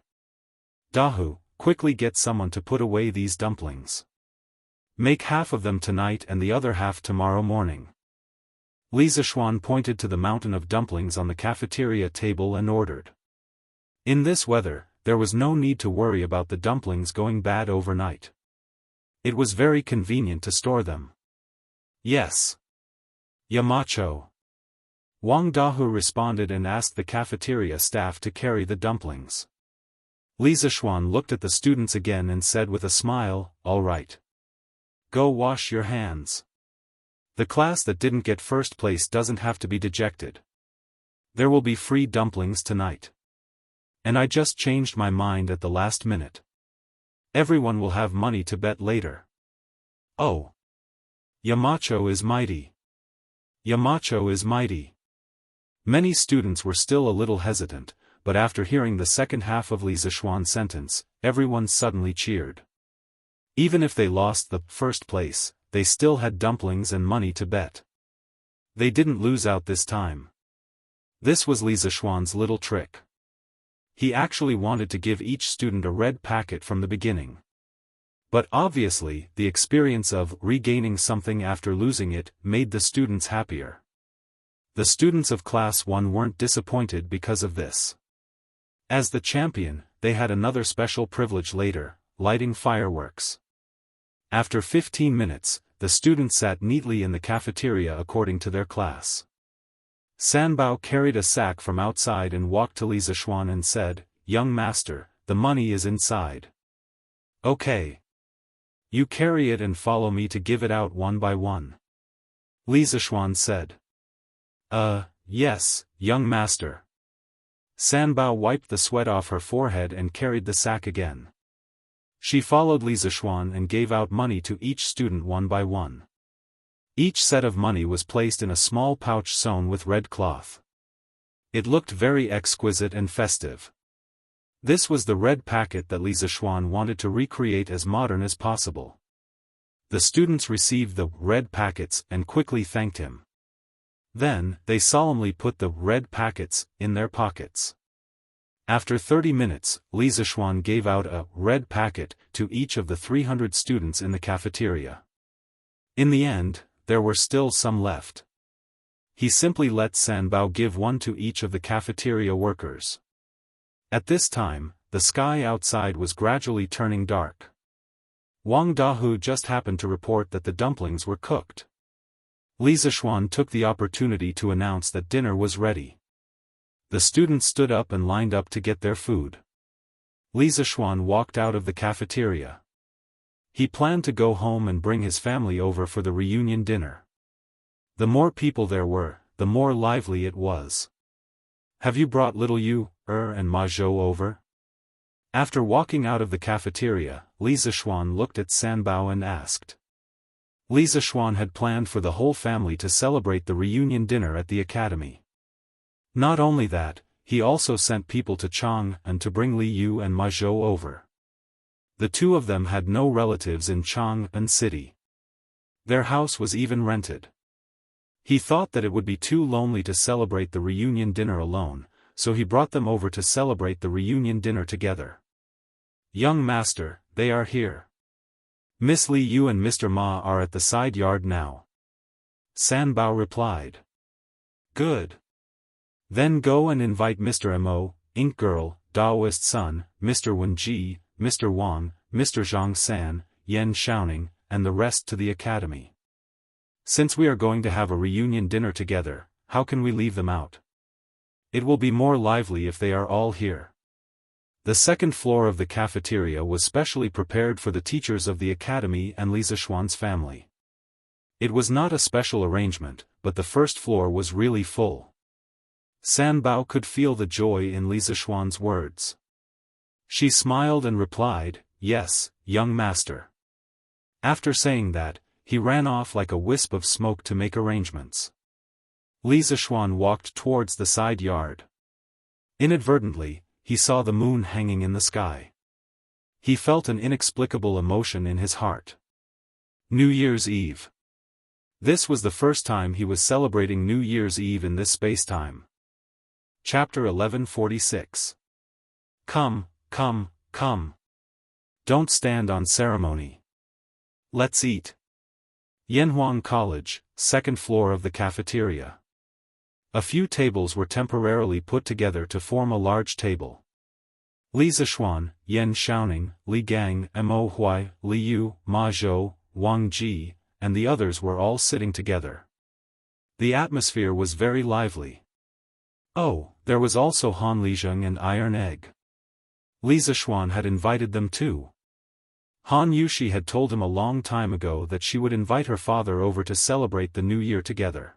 Dahu, quickly get someone to put away these dumplings. Make half of them tonight and the other half tomorrow morning. Li Zishuan pointed to the mountain of dumplings on the cafeteria table and ordered. In this weather, there was no need to worry about the dumplings going bad overnight. It was very convenient to store them. Yes. Yamacho. Wang Dahu responded and asked the cafeteria staff to carry the dumplings. Li Zishuan looked at the students again and said with a smile, "All right. Go wash your hands. The class that didn't get first place doesn't have to be dejected. There will be free dumplings tonight. And I just changed my mind at the last minute. Everyone will have money to bet later." Oh. Yamacho is mighty. Yamacho is mighty. Many students were still a little hesitant, but after hearing the second half of Li Zishuan's sentence, everyone suddenly cheered. Even if they lost the first place, they still had dumplings and money to bet. They didn't lose out this time. This was Li Zishuan's little trick. He actually wanted to give each student a red packet from the beginning. But obviously, the experience of regaining something after losing it made the students happier. The students of Class 1 weren't disappointed because of this. As the champion, they had another special privilege later, lighting fireworks. After 15 minutes, the students sat neatly in the cafeteria according to their class. Sanbao carried a sack from outside and walked to Li Zishuan and said, "Young master, the money is inside." "Okay. You carry it and follow me to give it out one by one," Li Zishuan said. Yes, young master." Sanbao wiped the sweat off her forehead and carried the sack again. She followed Li Zishuan and gave out money to each student one by one. Each set of money was placed in a small pouch sewn with red cloth. It looked very exquisite and festive. This was the red packet that Li Zishuan wanted to recreate as modern as possible. The students received the red packets and quickly thanked him. Then, they solemnly put the red packets in their pockets. After 30 minutes, Li Zishuan gave out a red packet to each of the 300 students in the cafeteria. In the end, there were still some left. He simply let Sanbao give one to each of the cafeteria workers. At this time, the sky outside was gradually turning dark. Wang Dahu just happened to report that the dumplings were cooked. Li Zishuan took the opportunity to announce that dinner was ready. The students stood up and lined up to get their food. Li Zishuan walked out of the cafeteria. He planned to go home and bring his family over for the reunion dinner. The more people there were, the more lively it was. "Have you brought little Yu, and Ma Zhou over?" After walking out of the cafeteria, Li Zishuan looked at Sanbao and asked. Li Zishuan had planned for the whole family to celebrate the reunion dinner at the academy. Not only that, he also sent people to Chang'an to bring Li Yu and Ma Zhou over. The two of them had no relatives in Chang'an City. Their house was even rented. He thought that it would be too lonely to celebrate the reunion dinner alone, so he brought them over to celebrate the reunion dinner together. "Young master, they are here. Miss Li Yu and Mr. Ma are at the side yard now," Sanbao replied. "Good. Then go and invite Mr. Mo, Ink Girl, Daoist Son, Mr. Wenji, Mr. Wang, Mr. Zhang San, Yan Xiaoning, and the rest to the academy. Since we are going to have a reunion dinner together, how can we leave them out? It will be more lively if they are all here." The second floor of the cafeteria was specially prepared for the teachers of the academy and Li Zishuan's family. It was not a special arrangement, but the first floor was really full. Sanbao could feel the joy in Li Zishuan's words. She smiled and replied, "Yes, young master." After saying that, he ran off like a wisp of smoke to make arrangements. Li Zishuan walked towards the side yard. Inadvertently, he saw the moon hanging in the sky. He felt an inexplicable emotion in his heart. New Year's Eve. This was the first time he was celebrating New Year's Eve in this space-time. Chapter 1146. Come, come, come. Don't stand on ceremony. Let's eat. Yanhuang College, second floor of the cafeteria. A few tables were temporarily put together to form a large table. Li Zishuan, Yan Xiaoning, Li Gang, Mo Huai, Li Yu, Ma Zhou, Wang Ji, and the others were all sitting together. The atmosphere was very lively. Oh, there was also Han Lizheng and Iron Egg. Li Zishuan had invited them too. Han Yushi had told him a long time ago that she would invite her father over to celebrate the New Year together.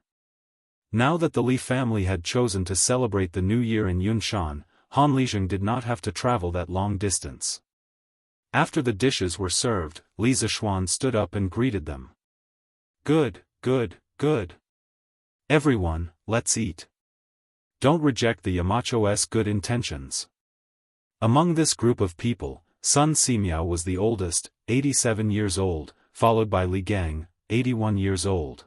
Now that the Li family had chosen to celebrate the New Year in Yunshan, Han Lizheng did not have to travel that long distance. After the dishes were served, Li Zishuan stood up and greeted them. Good, good, good. Everyone, let's eat. Don't reject the Yamacho's good intentions. Among this group of people, Sun Simiao was the oldest, 87 years old, followed by Li Gang, 81 years old.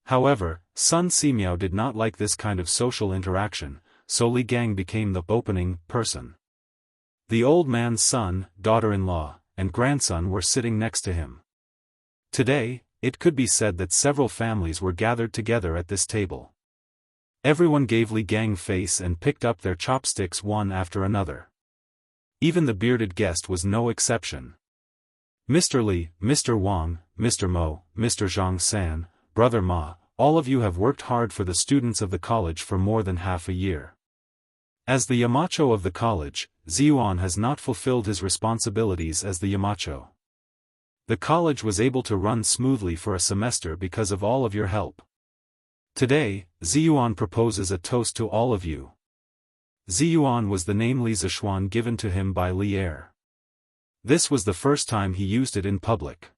However, Sun Simiao did not like this kind of social interaction, so Li Gang became the opening person. The old man's son, daughter-in-law, and grandson were sitting next to him. Today, it could be said that several families were gathered together at this table. Everyone gave Li Gang face and picked up their chopsticks one after another. Even the bearded guest was no exception. Mr. Li, Mr. Wang, Mr. Mo, Mr. Zhang San, Brother Ma, all of you have worked hard for the students of the college for more than half a year. As the Yamacho of the college, Ziyuan has not fulfilled his responsibilities as the Yamacho. The college was able to run smoothly for a semester because of all of your help. Today, Ziyuan proposes a toast to all of you. Ziyuan was the name Li Zishuan given to him by Li Er. This was the first time he used it in public.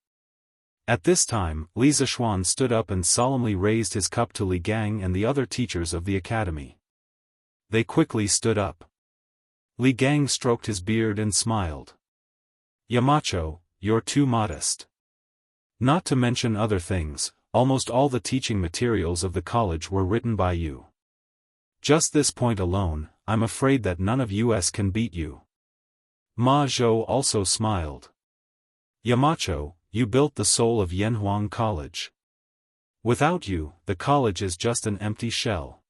At this time, Li Zishuan stood up and solemnly raised his cup to Li Gang and the other teachers of the academy. They quickly stood up. Li Gang stroked his beard and smiled. Yamacho, you're too modest. Not to mention other things, almost all the teaching materials of the college were written by you. Just this point alone, I'm afraid that none of us can beat you. Ma Zhou also smiled. Yamacho, you built the soul of Yanhuang College. Without you, the college is just an empty shell.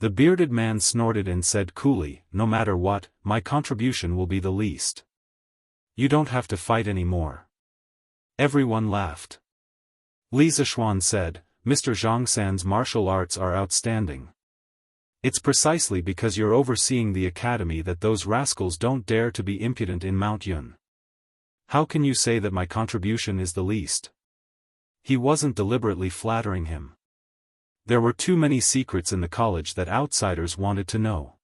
The bearded man snorted and said coolly, no matter what, my contribution will be the least. You don't have to fight anymore. Everyone laughed. Li Zishuan said, Mr. Zhangsan's martial arts are outstanding. It's precisely because you're overseeing the academy that those rascals don't dare to be impudent in Mount Yun. How can you say that my contribution is the least? He wasn't deliberately flattering him. There were too many secrets in the college that outsiders wanted to know.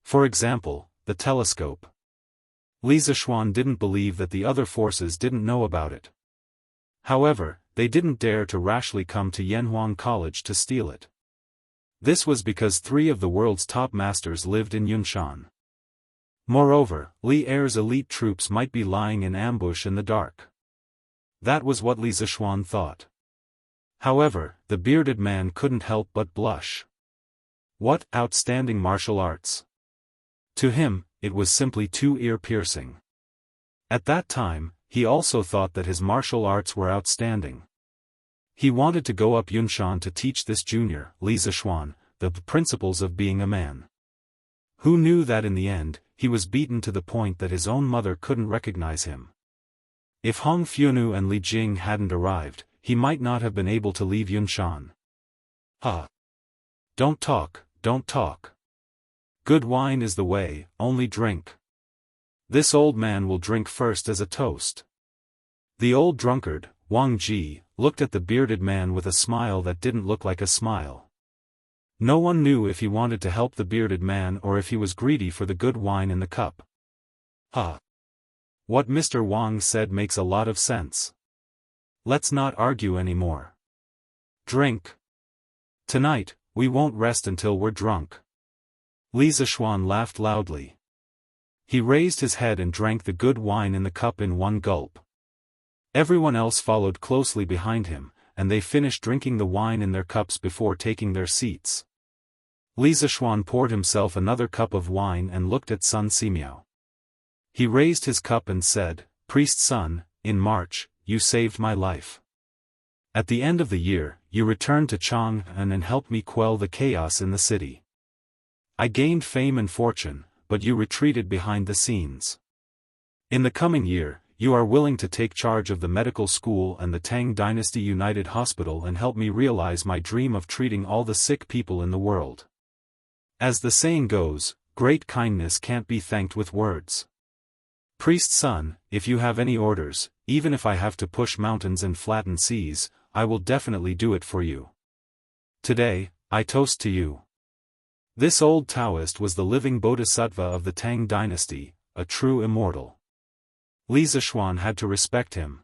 For example, the telescope. Li Zishuan didn't believe that the other forces didn't know about it. However, they didn't dare to rashly come to Yanhuang College to steal it. This was because 3 of the world's top masters lived in Yunshan. Moreover, Li Er's elite troops might be lying in ambush in the dark. That was what Li Zishuan thought. However, the bearded man couldn't help but blush. What outstanding martial arts! To him, it was simply too ear-piercing. At that time, he also thought that his martial arts were outstanding. He wanted to go up Yunshan to teach this junior, Li Zishuan, the principles of being a man. Who knew that in the end, he was beaten to the point that his own mother couldn't recognize him. If Hong Fiunu and Li Jing hadn't arrived, he might not have been able to leave Yunshan. Don't talk, don't talk. Good wine is the way, only drink. This old man will drink first as a toast. The old drunkard, Wang Ji, looked at the bearded man with a smile that didn't look like a smile. No one knew if he wanted to help the bearded man or if he was greedy for the good wine in the cup. What Mr. Wang said makes a lot of sense. Let's not argue anymore. Drink. Tonight, we won't rest until we're drunk. Li Zishuan laughed loudly. He raised his head and drank the good wine in the cup in one gulp. Everyone else followed closely behind him, and they finished drinking the wine in their cups before taking their seats. Li Zishuan poured himself another cup of wine and looked at Sun Simiao. He raised his cup and said, Priest son, in March, you saved my life. At the end of the year, you returned to Jianghu and helped me quell the chaos in the city. I gained fame and fortune, but you retreated behind the scenes. In the coming year, you are willing to take charge of the medical school and the Tang Dynasty United Hospital and help me realize my dream of treating all the sick people in the world. As the saying goes, great kindness can't be thanked with words. Priest son, if you have any orders, even if I have to push mountains and flatten seas, I will definitely do it for you. Today, I toast to you. This old Daoist was the living bodhisattva of the Tang Dynasty, a true immortal. Li Zishuan had to respect him.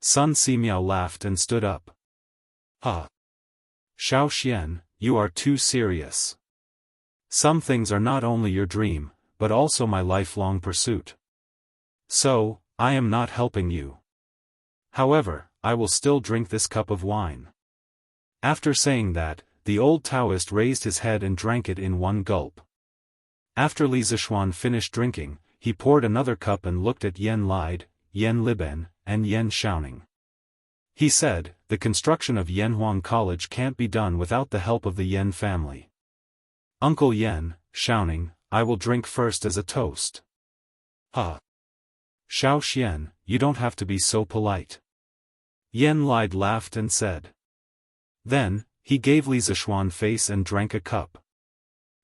Sun Simiao laughed and stood up. Ha! Xiao Xian, you are too serious. Some things are not only your dream, but also my lifelong pursuit. So, I am not helping you. However, I will still drink this cup of wine. After saying that, the old Daoist raised his head and drank it in one gulp. After Li Zishuan finished drinking, he poured another cup and looked at Yan Lide, Yan Liben, and Yan Xiaoning. He said, the construction of Yanhuang College can't be done without the help of the Yan family. Uncle Yan, Xiaoning, I will drink first as a toast. Ha! Xiao Xian, you don't have to be so polite. Yan Lide laughed and said. Then, he gave Li Zishuan face and drank a cup.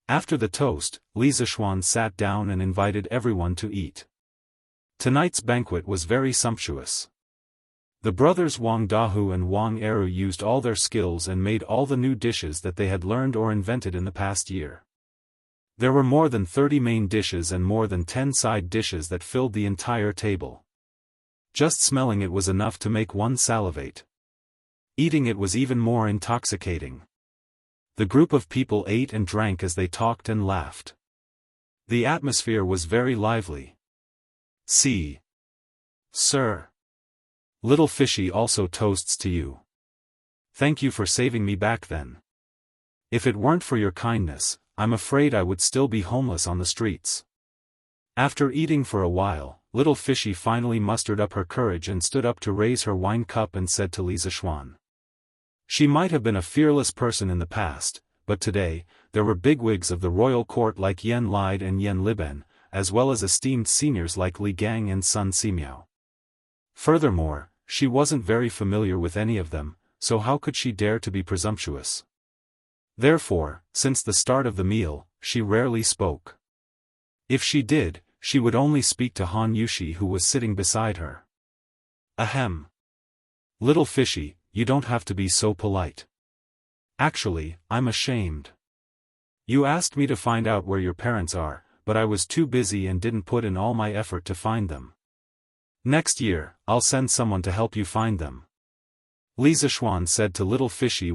After the toast, Li Zishuan sat down and invited everyone to eat. Tonight's banquet was very sumptuous. The brothers Wang Dahu and Wang Eru used all their skills and made all the new dishes that they had learned or invented in the past year. There were more than 30 main dishes and more than 10 side dishes that filled the entire table. Just smelling it was enough to make one salivate. Eating it was even more intoxicating. The group of people ate and drank as they talked and laughed. The atmosphere was very lively. See. Sir. Little Fishy also toasts to you. Thank you for saving me back then. If it weren't for your kindness, I'm afraid I would still be homeless on the streets. After eating for a while, Little Fishy finally mustered up her courage and stood up to raise her wine cup and said to Li Zishuan. She might have been a fearless person in the past, but today, there were bigwigs of the royal court like Yan Lide and Yan Liben, as well as esteemed seniors like Li Gang and Sun Simiao. Furthermore, she wasn't very familiar with any of them, so how could she dare to be presumptuous? Therefore, since the start of the meal, she rarely spoke. If she did, she would only speak to Han Yushi who was sitting beside her. Ahem. Little Fishy, you don't have to be so polite. Actually, I'm ashamed. You asked me to find out where your parents are, but I was too busy and didn't put in all my effort to find them. Next year, I'll send someone to help you find them. Li Zishuan said to Little Fishy